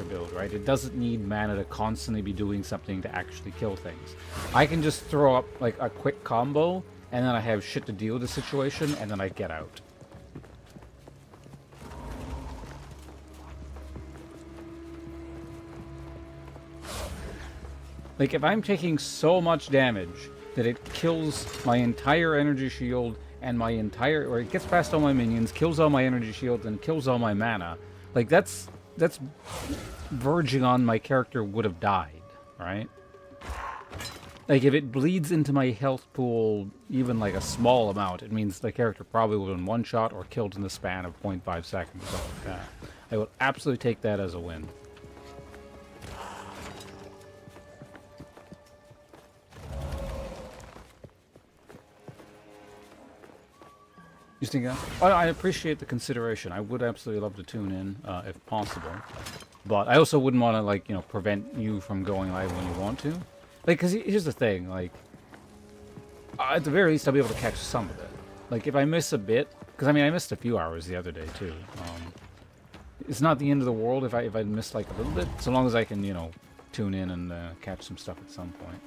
build, right? It doesn't need mana to constantly be doing something to actually kill things. I can just throw up like a quick combo and then I have shit to deal with the situation and then I get out. Like, if I'm taking so much damage that it kills my entire energy shield and my entire... or it gets past all my minions, kills all my energy shields, and kills all my mana, like, that's verging on my character would have died, right? Like, if it bleeds into my health pool even, like, a small amount, it means the character probably would have been one-shot or killed in the span of 0.5 seconds or something like that. I would absolutely take that as a win. You think that? I appreciate the consideration. I would absolutely love to tune in, if possible. But I also wouldn't want to, like, you know, prevent you from going live when you want to. Like, because here's the thing, like... at the very least, I'll be able to catch some of it. Like, if I miss a bit... because, I mean, I missed a few hours the other day, too. It's not the end of the world if I miss, like, a little bit. So long as I can, you know, tune in and catch some stuff at some point.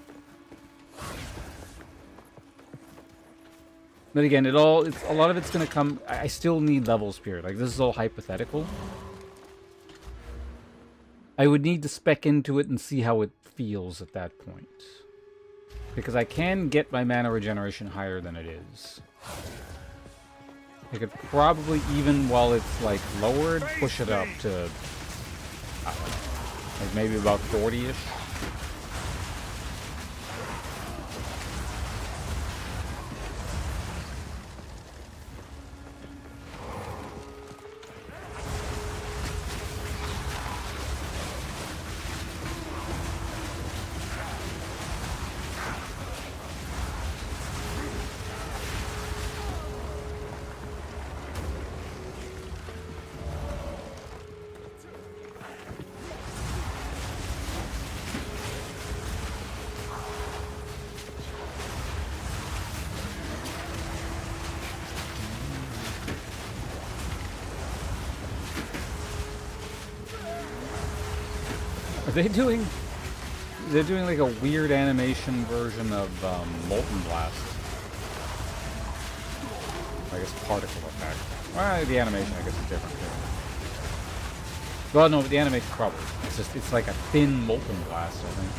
But again, a lot of it's going to come... I still need level spirit. Like, this is all hypothetical. I would need to spec into it and see how it feels at that point. Because I can get my mana regeneration higher than it is. I could probably, even while it's, like, lowered, push it up to... I don't know, like, maybe about 40-ish. Are they doing... they're doing like a weird animation version of Molten Blast. I guess particle effect. Well, the animation I guess is different too. Well, no, but the animation probably. It's just, it's like a thin Molten Blast, I think.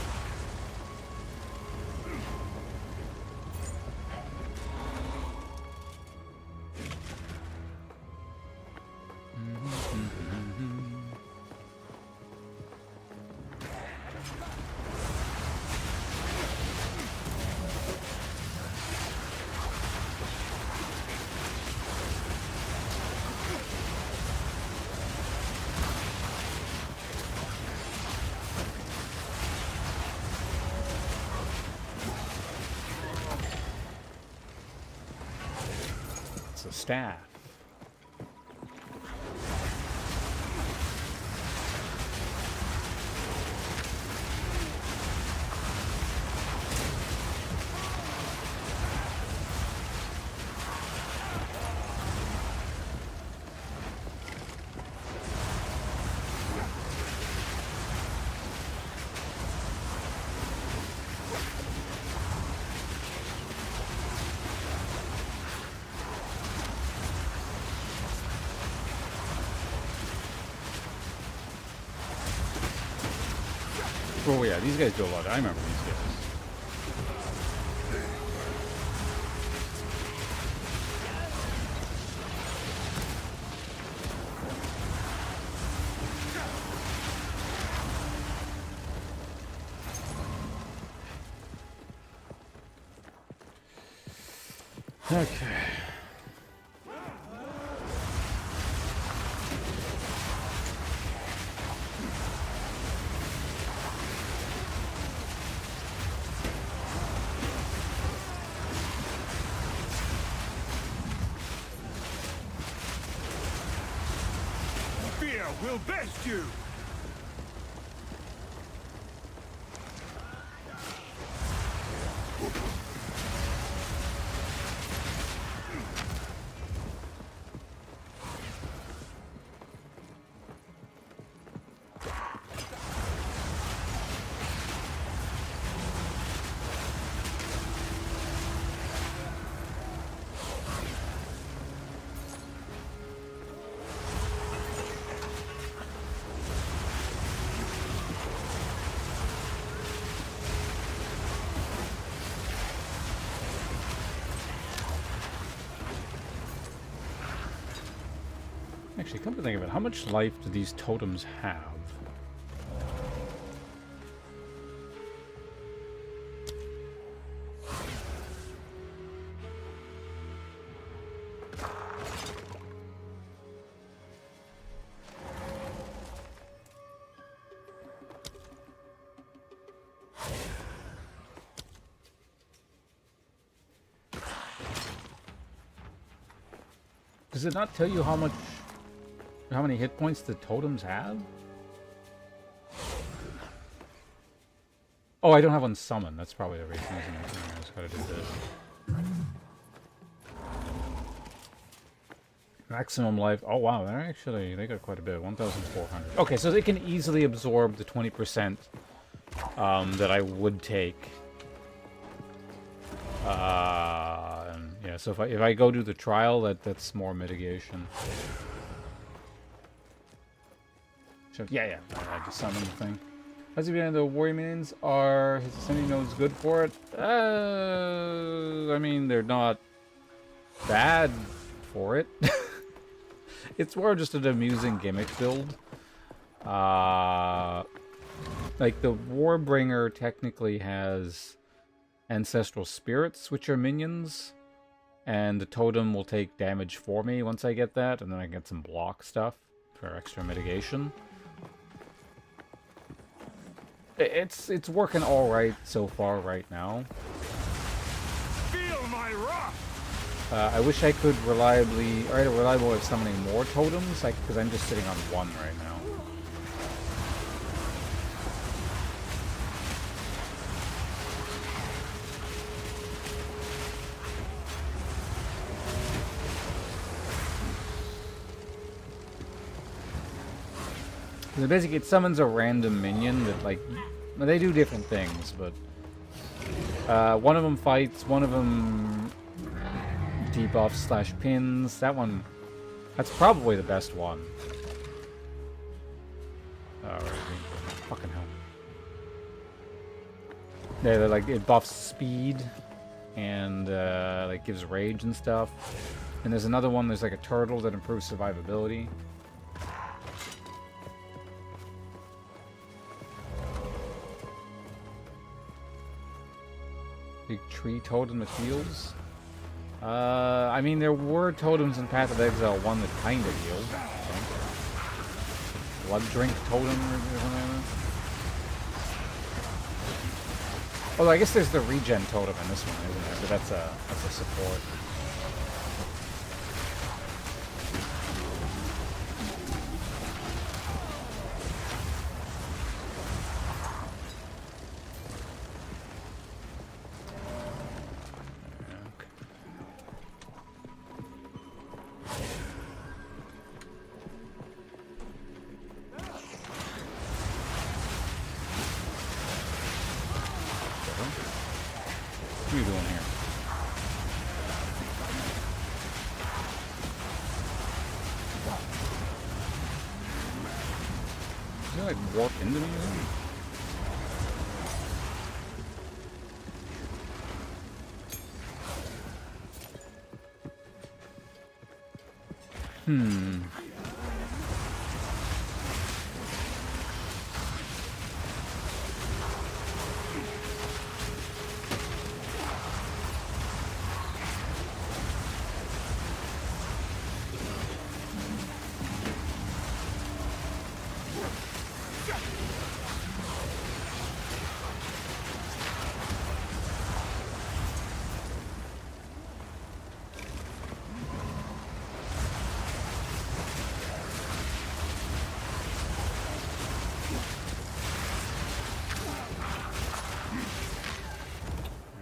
Staff. Oh yeah, these guys do a lot. I remember these guys. Okay. Fear will best you! Actually, come to think of it, how much life do these totems have? Does it not tell you how many hit points the totems have? Oh, I don't have one summoned. That's probably the reason, isn't it? I just gotta do this. Maximum life. Oh wow, they got quite a bit. 1,400. Okay, so they can easily absorb the 20% that I would take. Yeah, so if I go do the trial, that's more mitigation. So, yeah, I just summoned the thing. As if the warrior minions are his ascending nodes good for it? I mean, they're not bad for it. It's more just an amusing gimmick build. Like, the Warbringer technically has ancestral spirits, which are minions. And the totem will take damage for me once I get that, and then I get some block stuff for extra mitigation. It's working all right so far right now. Feel my wrath! I wish I could reliably, or I had a reliable way of summoning more totems, because I'm just sitting on one right now. So basically, it summons a random minion that, like, they do different things, but one of them fights, one of them debuffs / pins. That one, that's probably the best one. Alright, fucking hell. Yeah, they're like, it buffs speed and like gives rage and stuff. And there's another one, there's like a turtle that improves survivability. Big tree totem that heals. I mean, there were totems in Path of Exile 1 that kind of healed. Blood drink totem or whatever. Although I guess there's the regen totem in this one, isn't there? But that's a support. What are you doing here? Is it like warp into me or something?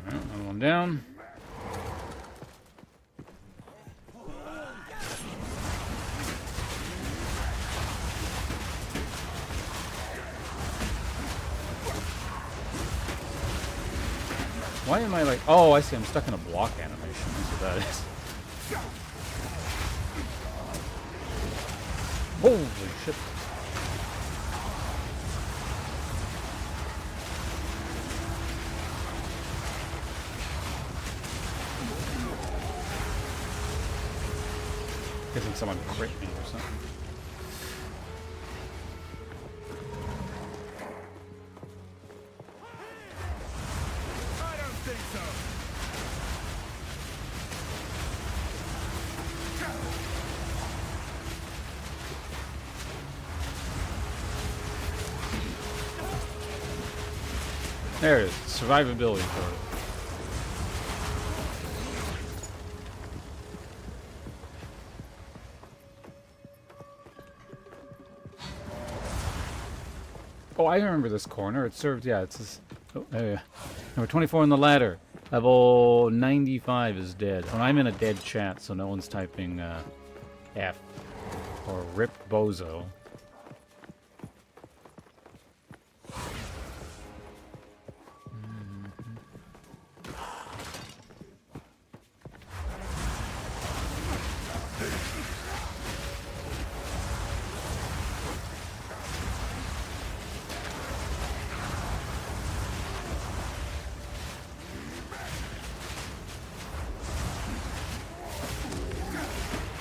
Another one down. Why am I like... Oh, I see. I'm stuck in a block animation. That's what that is. Holy shit. Guessing someone crit me or something. I don't think so. There it is. Survivability for it. Oh, I remember this corner. It served, yeah, it's this, oh, there you go. Number 24 on the ladder. Level 95 is dead. And I'm in a dead chat, so no one's typing F or RIP Bozo.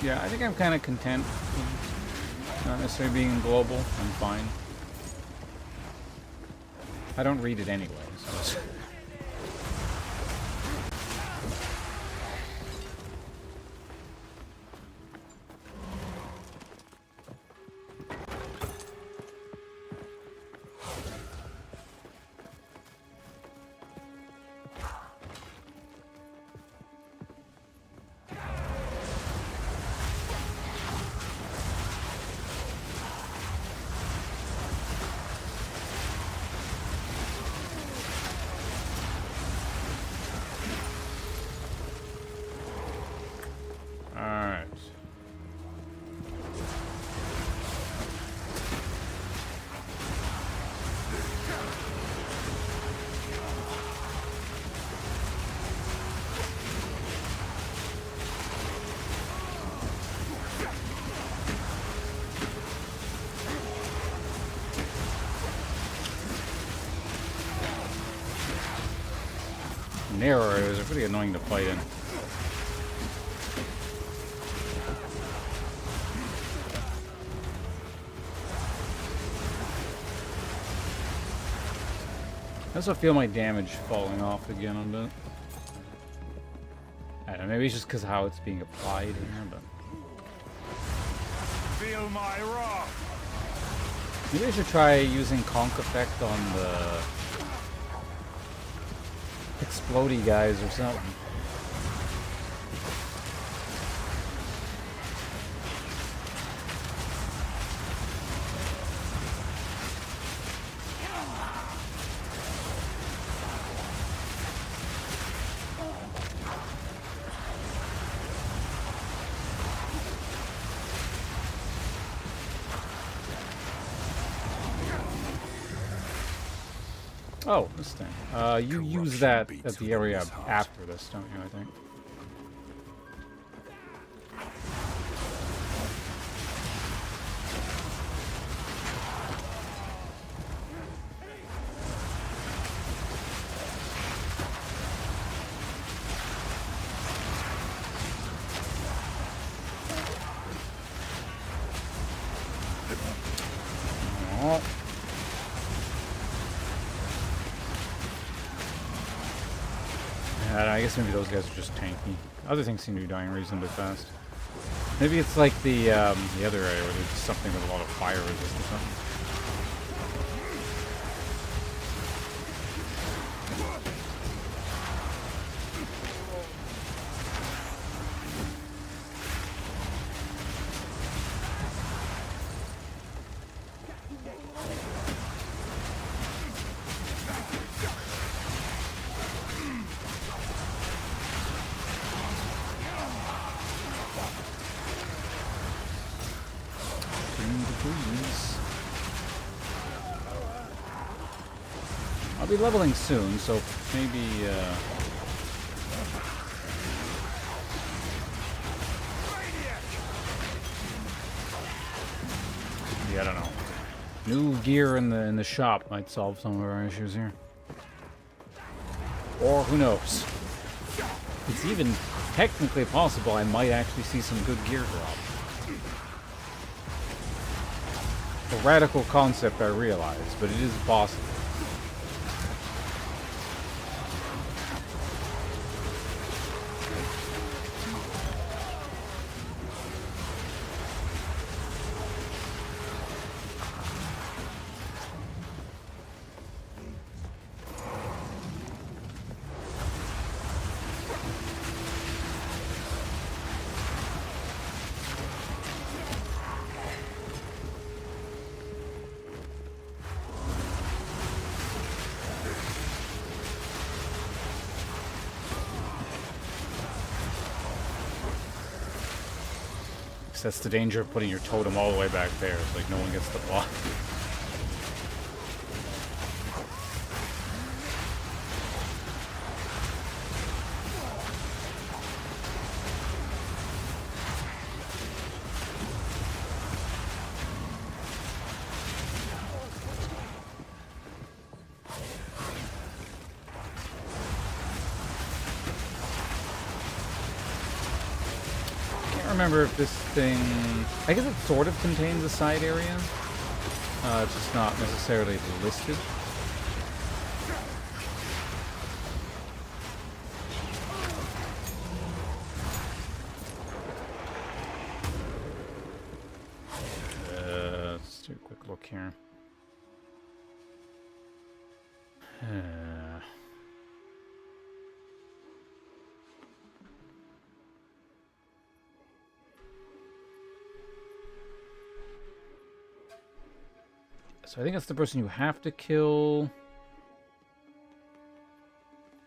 Yeah, I think I'm kind of content with not necessarily being global. I'm fine. I don't read it anyway, so it's... Alright. Narrow areas are pretty annoying to fight in. I also feel my damage falling off again a bit. I don't know, maybe it's just because of how it's being applied in here, but... Feel my wrath. Maybe I should try using Conk Effect on the... explodey guys or something. Oh, this thing. You use that at the area after this, don't you, I think? Oh. Yeah, I guess maybe those guys are just tanky. Other things seem to be dying reasonably fast. Maybe it's like the other area where there's something with a lot of fire resist or something. I'll be leveling soon, so maybe, yeah, I don't know. New gear in the shop might solve some of our issues here. Or who knows? It's even technically possible I might actually see some good gear drop. A radical concept, I realize, but it is possible. That's the danger of putting your totem all the way back there. It's like no one gets the block. Remember if this thing, I guess it sort of contains a side area, it's just not necessarily listed. Let's do a quick look here. So I think that's the person you have to kill.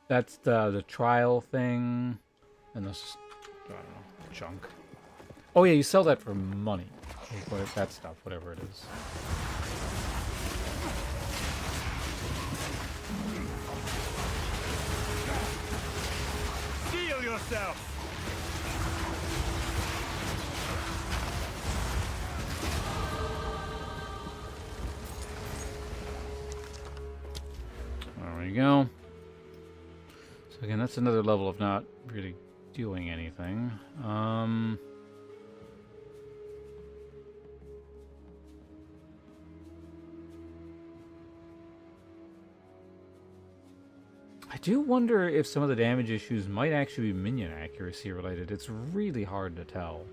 That's the trial thing. And this, I don't know, junk. Oh yeah, you sell that for money. That stuff, whatever it is. Heal yourself! There we go. So again, that's another level of not really doing anything. I do wonder if some of the damage issues might actually be minion accuracy related. It's really hard to tell.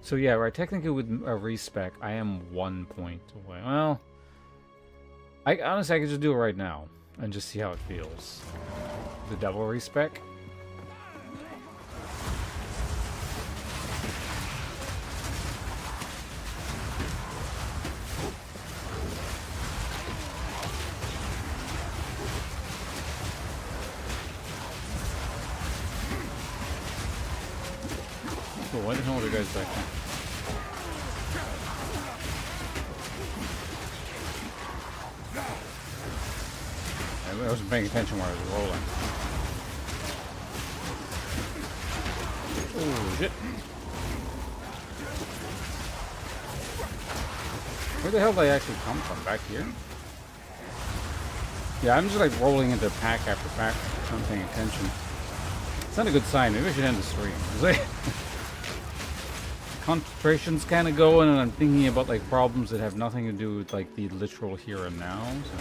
So yeah, right, technically with a respec, I am 1 point away. Well, honestly, I could just do it right now and just see how it feels. The double respec. Cool, why the hell are the guys back there? I wasn't paying attention while I was rolling. Oh, shit. Where the hell did I actually come from? Back here? Yeah, I'm just like rolling into pack after pack. I'm not paying attention. It's not a good sign. Maybe I should end the stream. It's like concentration's kind of going, and I'm thinking about like problems that have nothing to do with like the literal here and now. So.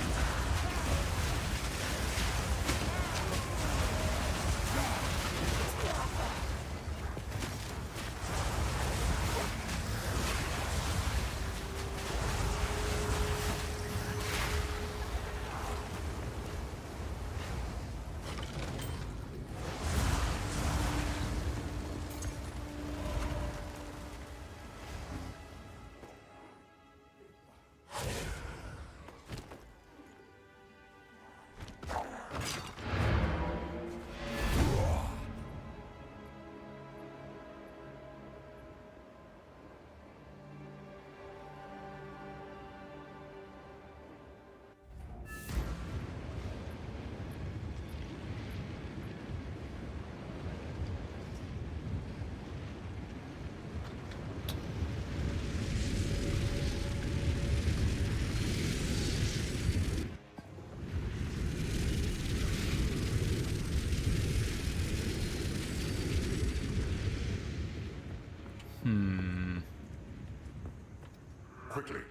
Quickly.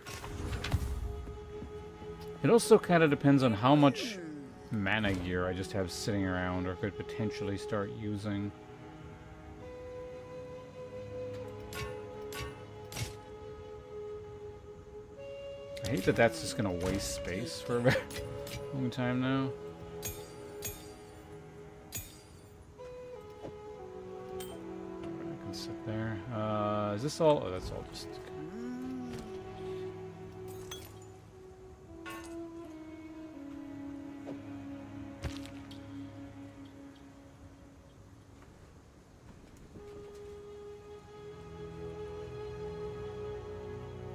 It also kind of depends on how much mana gear I just have sitting around or could potentially start using. I hate that that's just going to waste space for a very long time now. I can sit there. Is this all? Oh, that's all just...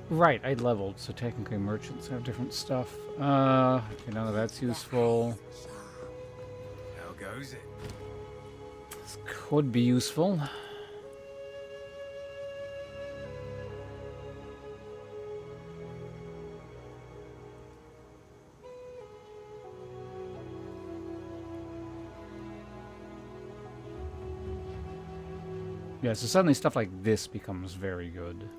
Right, I leveled, so technically merchants have different stuff. Okay, none of that's useful. How goes it? This could be useful. Yeah, so suddenly stuff like this becomes very good.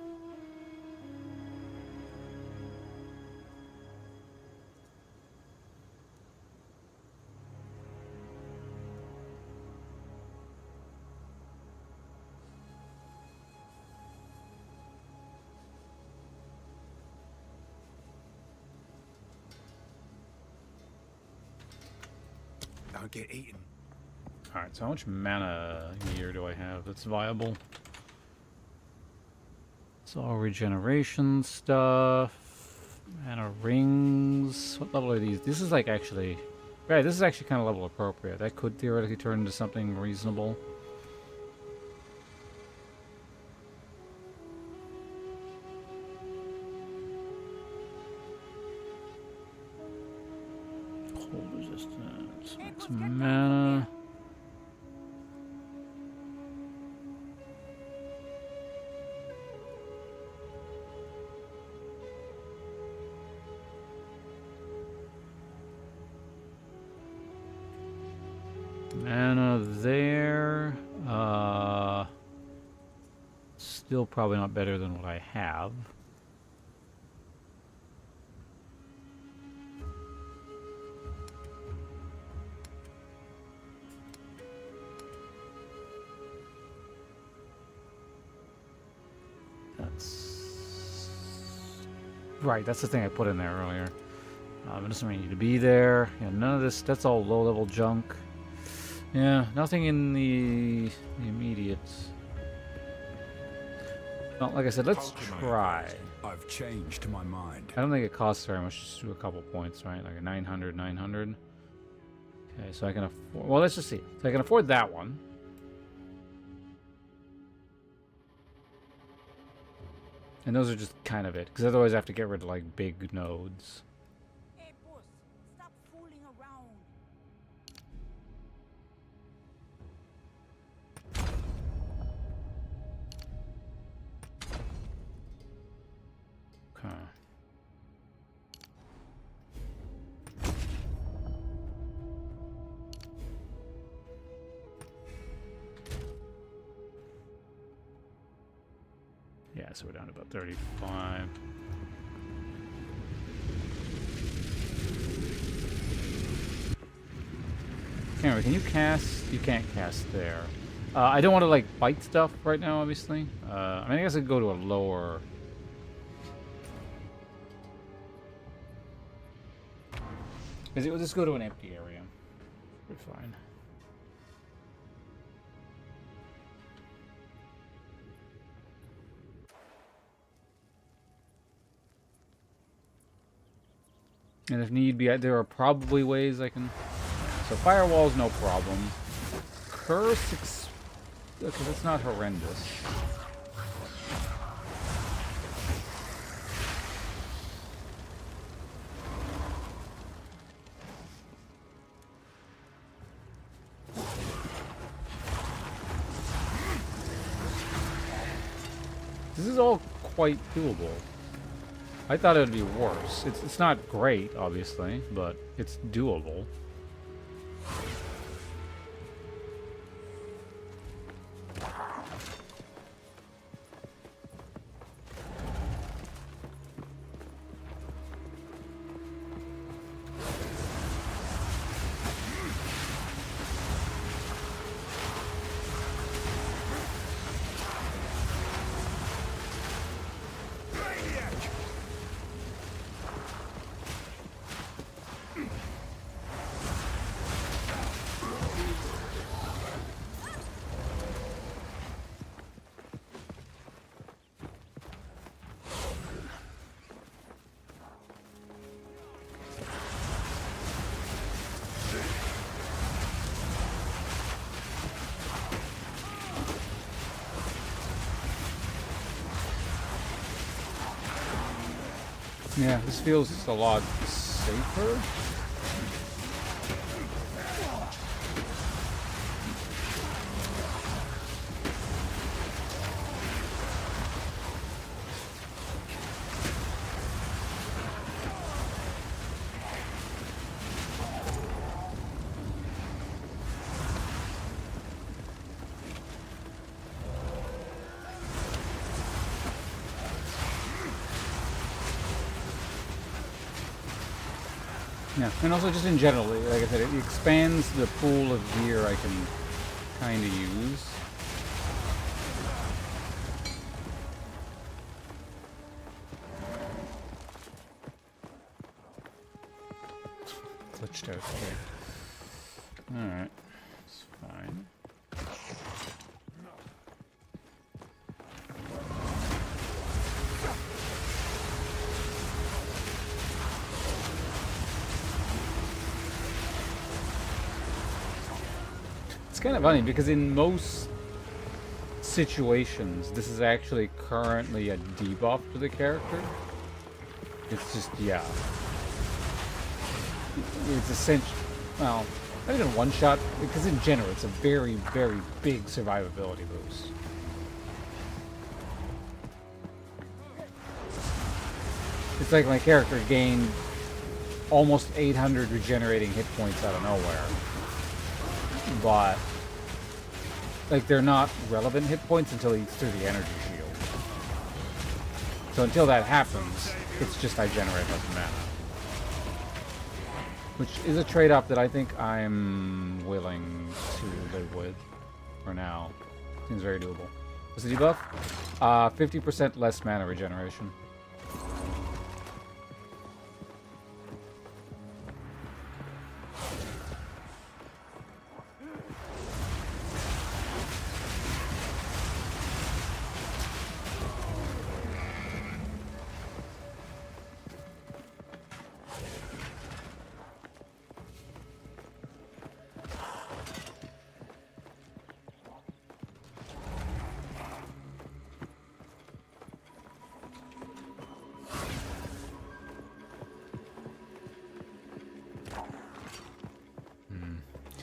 Don't get eaten. Alright, so how much mana gear do I have that's viable? It's all regeneration stuff. Mana rings. What level are these? This is like actually... Right, this is actually kind of level appropriate. That could theoretically turn into something reasonable. Cold resistance. Max mana. Mana there. Still probably not better than what I have. That's right. That's the thing I put in there earlier. It doesn't really need to be there. Yeah, none of this. That's all low-level junk. Yeah, nothing in the immediate. Well, like I said, let's try. I've changed my mind. I don't think it costs very much. Just do a couple points, right? Like a 900, 900. Okay, so I can afford... Well, let's just see. So I can afford that one. And those are just kind of it. Because otherwise I have to get rid of, like, big nodes. Hey, boss, stop fooling around. Okay. Yeah, so we're down to about 35. Anyway, can you cast? You can't cast there. I don't want to like bite stuff right now, obviously. I mean, I guess I could go to a lower. We'll just go to an empty area. We're fine. And if need be, there are probably ways I can. So firewall's no problem. Curse. Okay, that's not horrendous. This is all quite doable. I thought it would be worse. It's not great, obviously, but it's doable. Yeah, this feels a lot safer. Yeah, and also just in general, like I said, it expands the pool of gear I can kind of use. Glitched out. Okay. Alright. It's fine. It's kind of funny because in most situations, this is actually currently a debuff to the character. It's just, yeah. It's essential. Well, not even one shot, because in general, it's a very, very big survivability boost. It's like my character gained almost 800 regenerating hit points out of nowhere. But, like, they're not relevant hit points until he's through the energy shield. So until that happens, it's just I generate less mana. Which is a trade-off that I think I'm willing to live with for now. Seems very doable. What's the debuff? 50% less mana regeneration.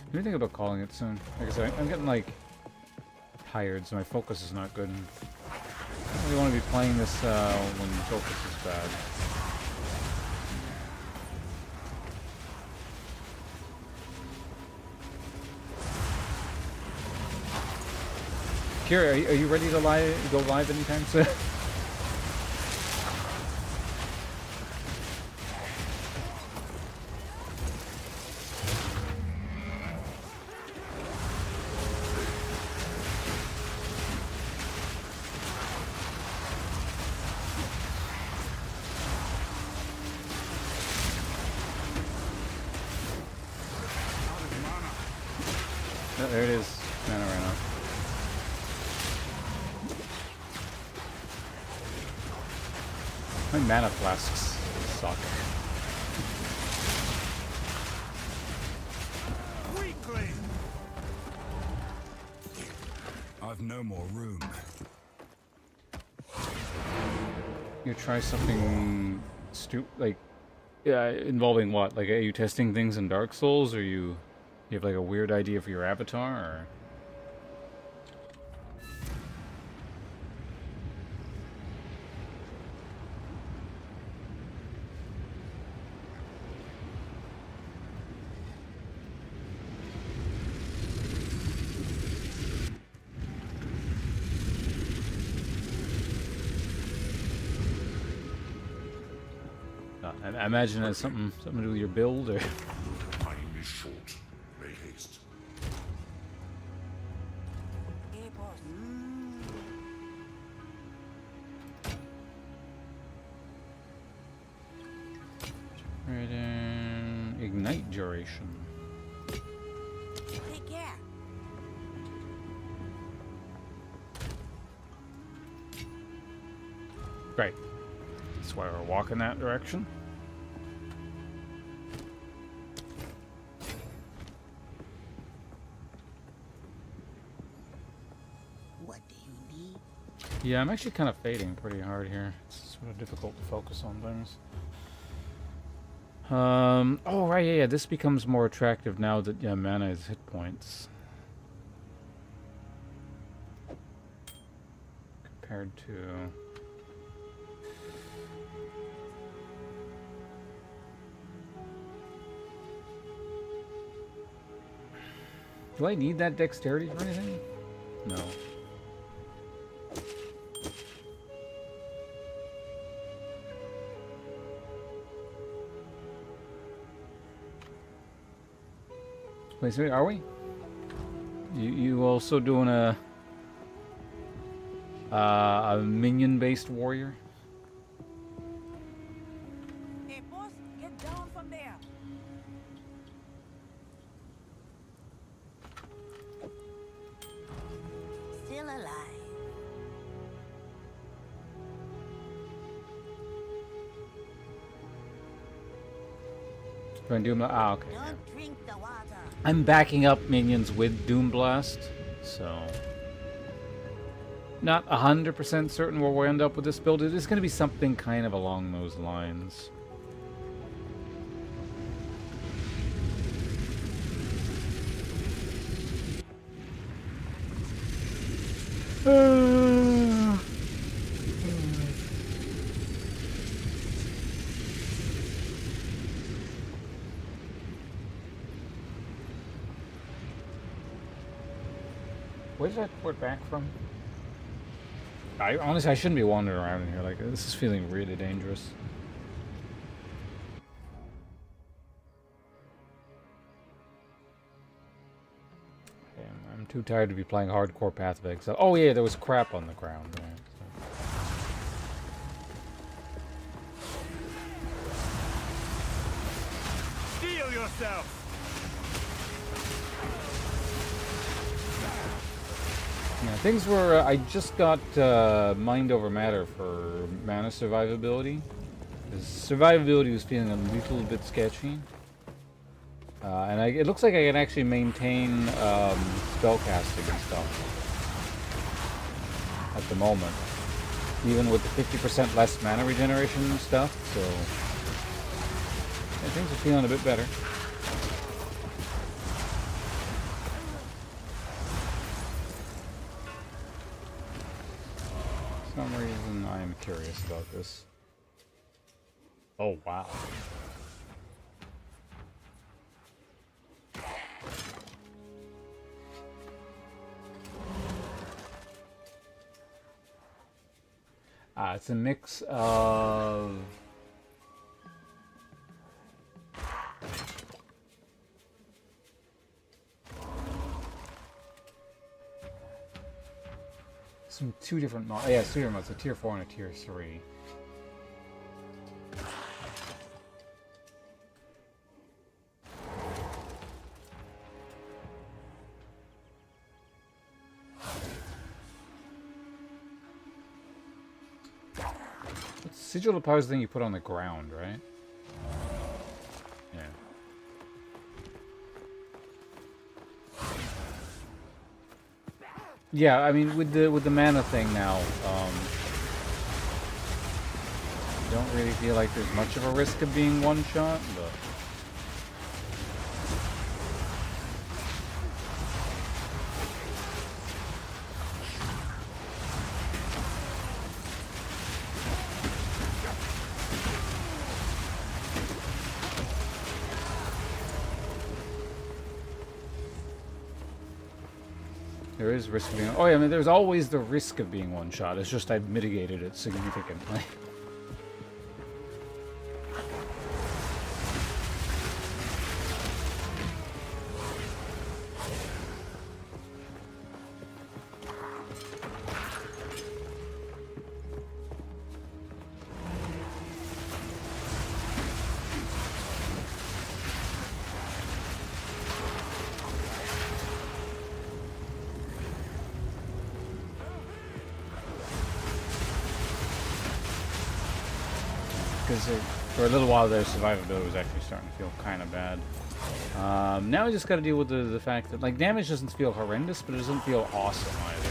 What do you think about calling it soon? Like I said, I'm getting, like, tired, so my focus is not good. I don't really want to be playing this when focus is bad. Kira, are you ready to go live anytime soon? There it is. Mana ran out. My mana flasks suck. Weakling! I've no more room. You try something like, yeah, involving what? Like, are you testing things in Dark Souls, or you have like a weird idea for your avatar, or? I imagine it's something to do with your build, or. Time is short. Make haste. Hey, boss. Right in ignite duration. Take care. Great. That's why we're walking that direction. What do you need? Yeah, I'm actually kind of fading pretty hard here. It's sort of difficult to focus on things. Oh, right, yeah, this becomes more attractive now that, yeah, mana is hit points. Compared to... Do I need that dexterity for anything? No. Wait, so are we? You also doing a minion-based warrior? Hey, boss, get down from there. Still alive. Going to do ah, okay. Don't drink the water. I'm backing up minions with doomblast, so not 100% certain where we'll end up with this build. It is going to be something kind of along those lines. Where did I port back from? Honestly, I shouldn't be wandering around in here. Like, this is feeling really dangerous. Okay, I'm too tired to be playing hardcore Path of Exile. Oh yeah, there was crap on the ground there. So. Steel yourself! Yeah, things were... I just got Mind Over Matter for mana survivability. The survivability was feeling a little bit sketchy. And it looks like I can actually maintain spellcasting and stuff at the moment. Even with the 50% less mana regeneration stuff, so... Yeah, things are feeling a bit better. For some reason, I am curious about this. Oh, wow. It's a mix of... two different mods. Yeah, two different mods. A tier 4 and a tier 3. Sigil of Power is the thing you put on the ground, right? Yeah. Yeah, I mean, with the mana thing now, I don't really feel like there's much of a risk of being one-shot, but... There is risk of being... Oh yeah, I mean, there's always the risk of being one-shot. It's just I've mitigated it significantly. Because for a little while there, survivability was actually starting to feel kind of bad. Now we just got to deal with the fact that, like, damage doesn't feel horrendous, but it doesn't feel awesome either.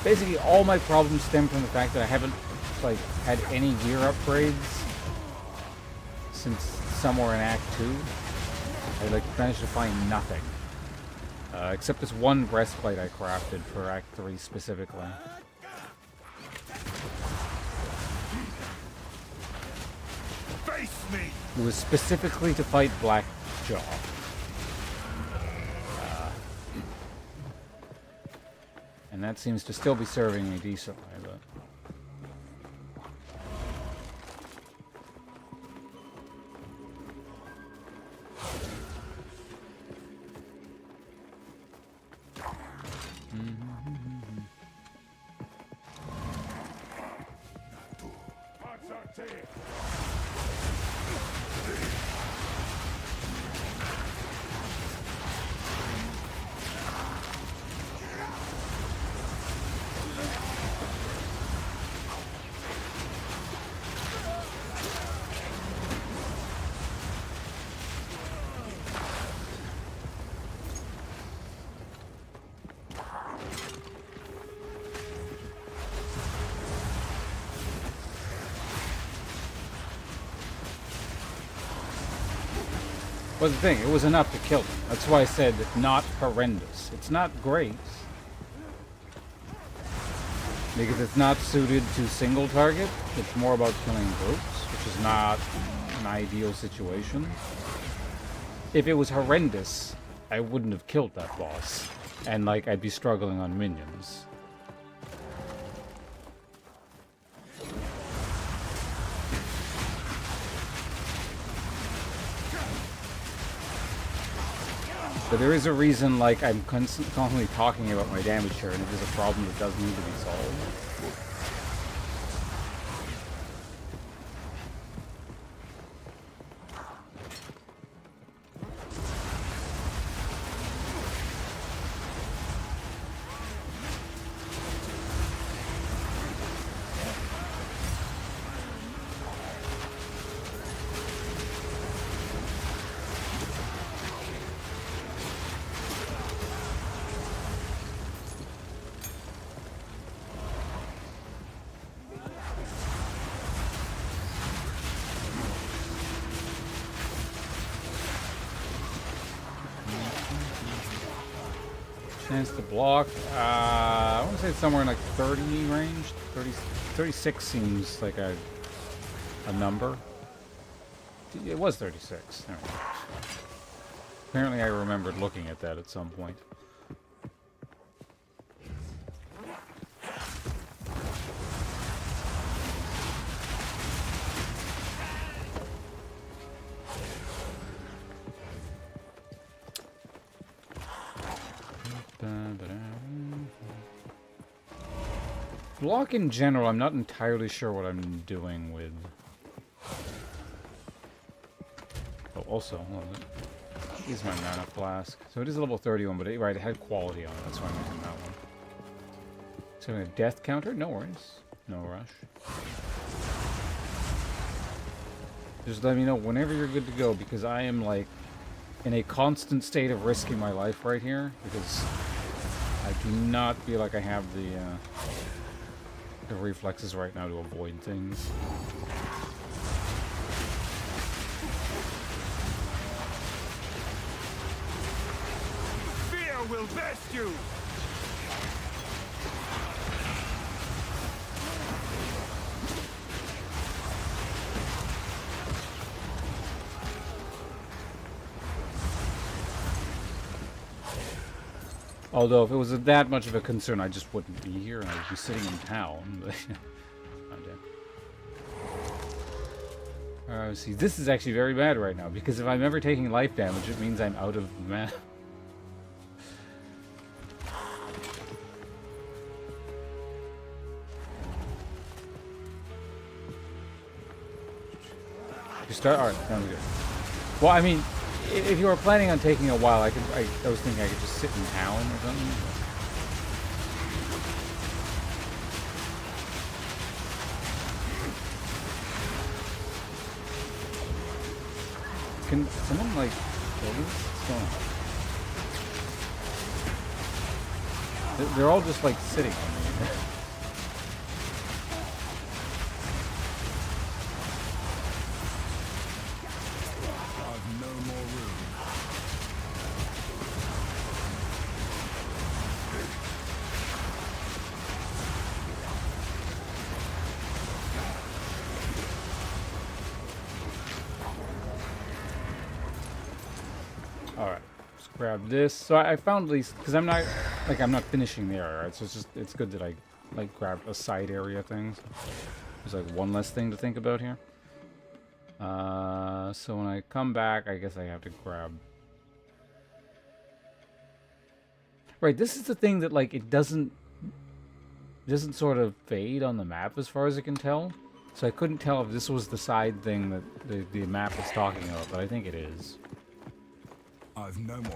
Basically, all my problems stem from the fact that I haven't, like, had any gear upgrades since somewhere in Act 2. I, like, managed to find nothing. Except this one breastplate I crafted for Act 3 specifically. It was specifically to fight Blackjaw. And that seems to still be serving me decently, but... But the thing, it was enough to kill them. That's why I said not horrendous. It's not great. Because it's not suited to single target. It's more about killing groups, which is not an ideal situation. If it was horrendous, I wouldn't have killed that boss. And, like, I'd be struggling on minions. But there is a reason, like, I'm constantly talking about my damage here, and it is a problem that does need to be solved. Chance to block. I want to say it's somewhere in like 30 range. 36 seems like a number. It was 36. Never mind. Apparently I remembered looking at that at some point. Block in general, I'm not entirely sure what I'm doing with. Oh, also, hold on. Here's my mana flask. So it is a level 31, but it had quality on it. That's why I'm using that one. So a death counter? No worries. No rush. Just let me know whenever you're good to go, because I am like in a constant state of risking my life right here, because I do not feel like I have the reflexes right now to avoid things. Fear will best you! Although if it was that much of a concern, I just wouldn't be here and I would be sitting in town. But see, this is actually very bad right now, because if I'm ever taking life damage, it means I'm out of the map. You start? Alright, sounds good. Well, I mean, if you were planning on taking a while, I was thinking I could just sit in town or something. Can someone, like, kill this? What's going on? They're all just, like, sitting on me. I've no more room. Alright, let's grab this. So I found at least, because I'm not finishing the area, right? So it's good that I, like, grabbed a side area thing. So there's, like, one less thing to think about here. So when I come back, I guess I have to grab... Right, this is the thing that, like, it doesn't sort of fade on the map as far as I can tell. So I couldn't tell if this was the side thing that the map is talking about, but I think it is. I've no more room.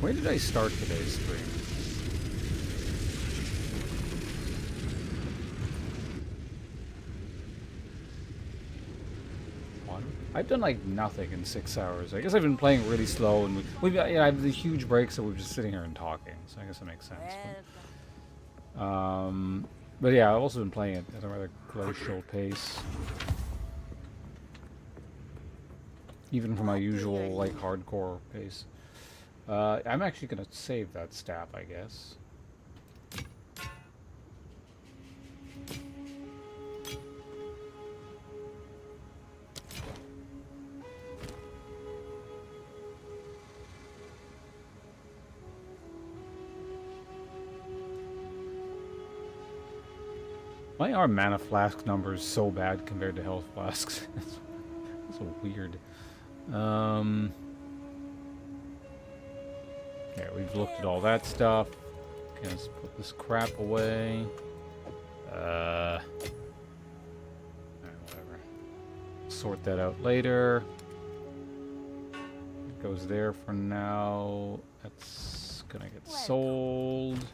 Where did I start today's stream? I've done like nothing in 6 hours. I guess I've been playing really slow, and we've got, I have the huge breaks, so we're just sitting here and talking. So I guess that makes sense. But yeah, I've also been playing it at a rather glacial pace, even for my usual like hardcore pace. I'm actually gonna save that staff, I guess. Why are mana flask numbers so bad compared to health flasks? That's so weird. Yeah, we've looked at all that stuff. Okay, let's put this crap away. Alright, whatever. Sort that out later. It goes there for now. That's gonna get sold.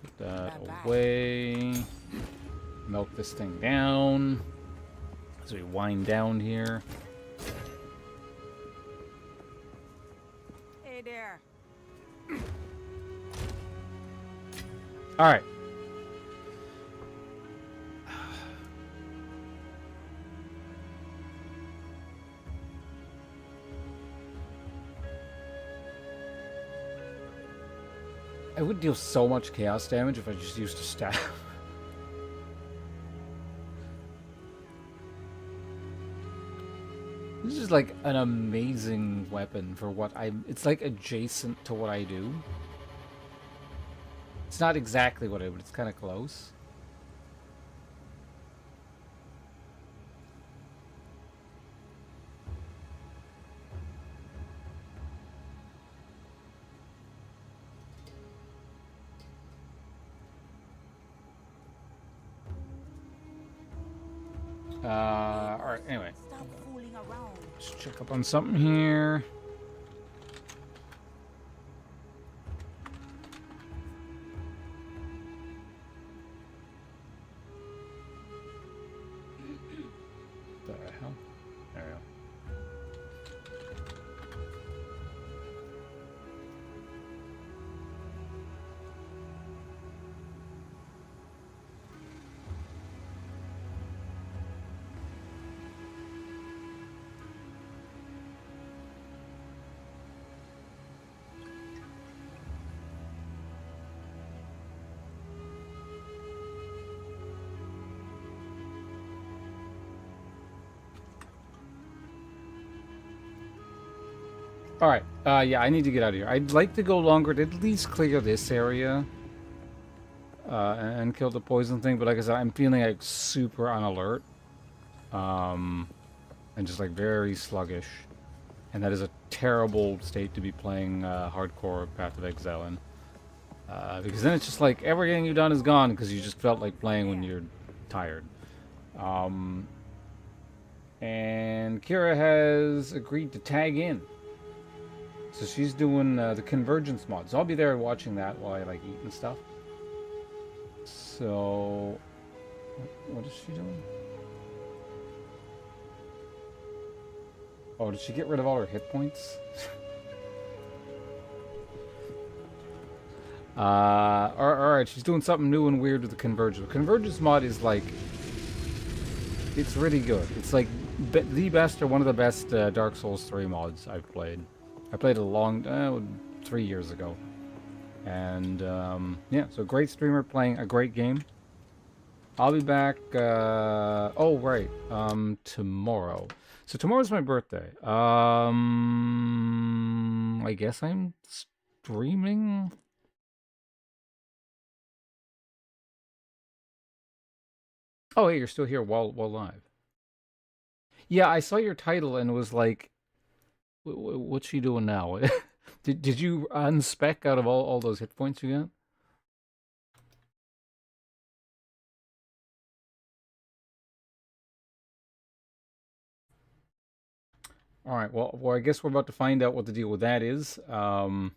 Put that away. Melt this thing down as we wind down here. Hey there. All right. I would deal so much chaos damage if I just used a staff. This is like an amazing weapon for what I'm... It's like adjacent to what I do. It's not exactly what I do, but it's kind of close. Alright, anyway. Stop fooling around. Let's check up on something here. The hell? There we go. Alright, yeah, I need to get out of here. I'd like to go longer to at least clear this area. And kill the poison thing, but like I said, I'm feeling like super on alert. And just like very sluggish. And that is a terrible state to be playing hardcore Path of Exile in. Because then it's just like everything you've done is gone because you just felt like playing when you're tired. And Kira has agreed to tag in. So she's doing the convergence mod. So I'll be there watching that while I like eat and stuff. So, what is she doing? Oh, did she get rid of all her hit points? Alright, she's doing something new and weird with the convergence. The convergence mod is like, it's really good. It's like the best or one of the best Dark Souls 3 mods I've played. I played it a long, 3 years ago. And, yeah, so great streamer playing a great game. I'll be back, oh, right, tomorrow. So tomorrow's my birthday. I guess I'm streaming? Oh, hey, you're still here while live. Yeah, I saw your title and was like, what's she doing now? Did you unspec out of all those hit points you got? All right. Well, I guess we're about to find out what the deal with that is. Oh,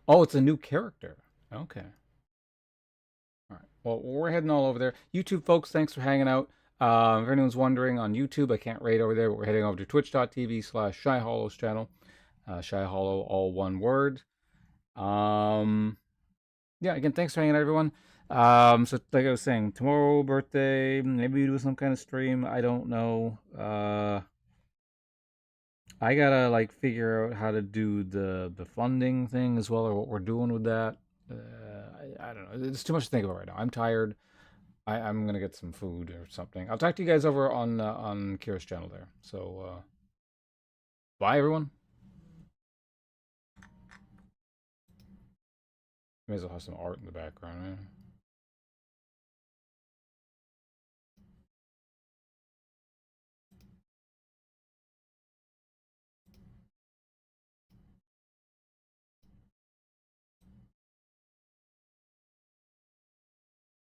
it's a new character. Okay. All right. Well, we're heading all over there. YouTube folks, thanks for hanging out. If anyone's wondering, on YouTube, I can't raid over there, but we're heading over to twitch.tv/ShyHollow's channel. ShyHollow, all one word. Yeah, again, thanks for hanging out, everyone. So like I was saying, tomorrow birthday, maybe we do some kind of stream. I don't know. I gotta like figure out how to do the funding thing as well, or what we're doing with that. I don't know. It's too much to think about right now. I'm tired. I'm gonna get some food or something. I'll talk to you guys over on Kira's channel there. So bye, everyone. May as well have some art in the background, man.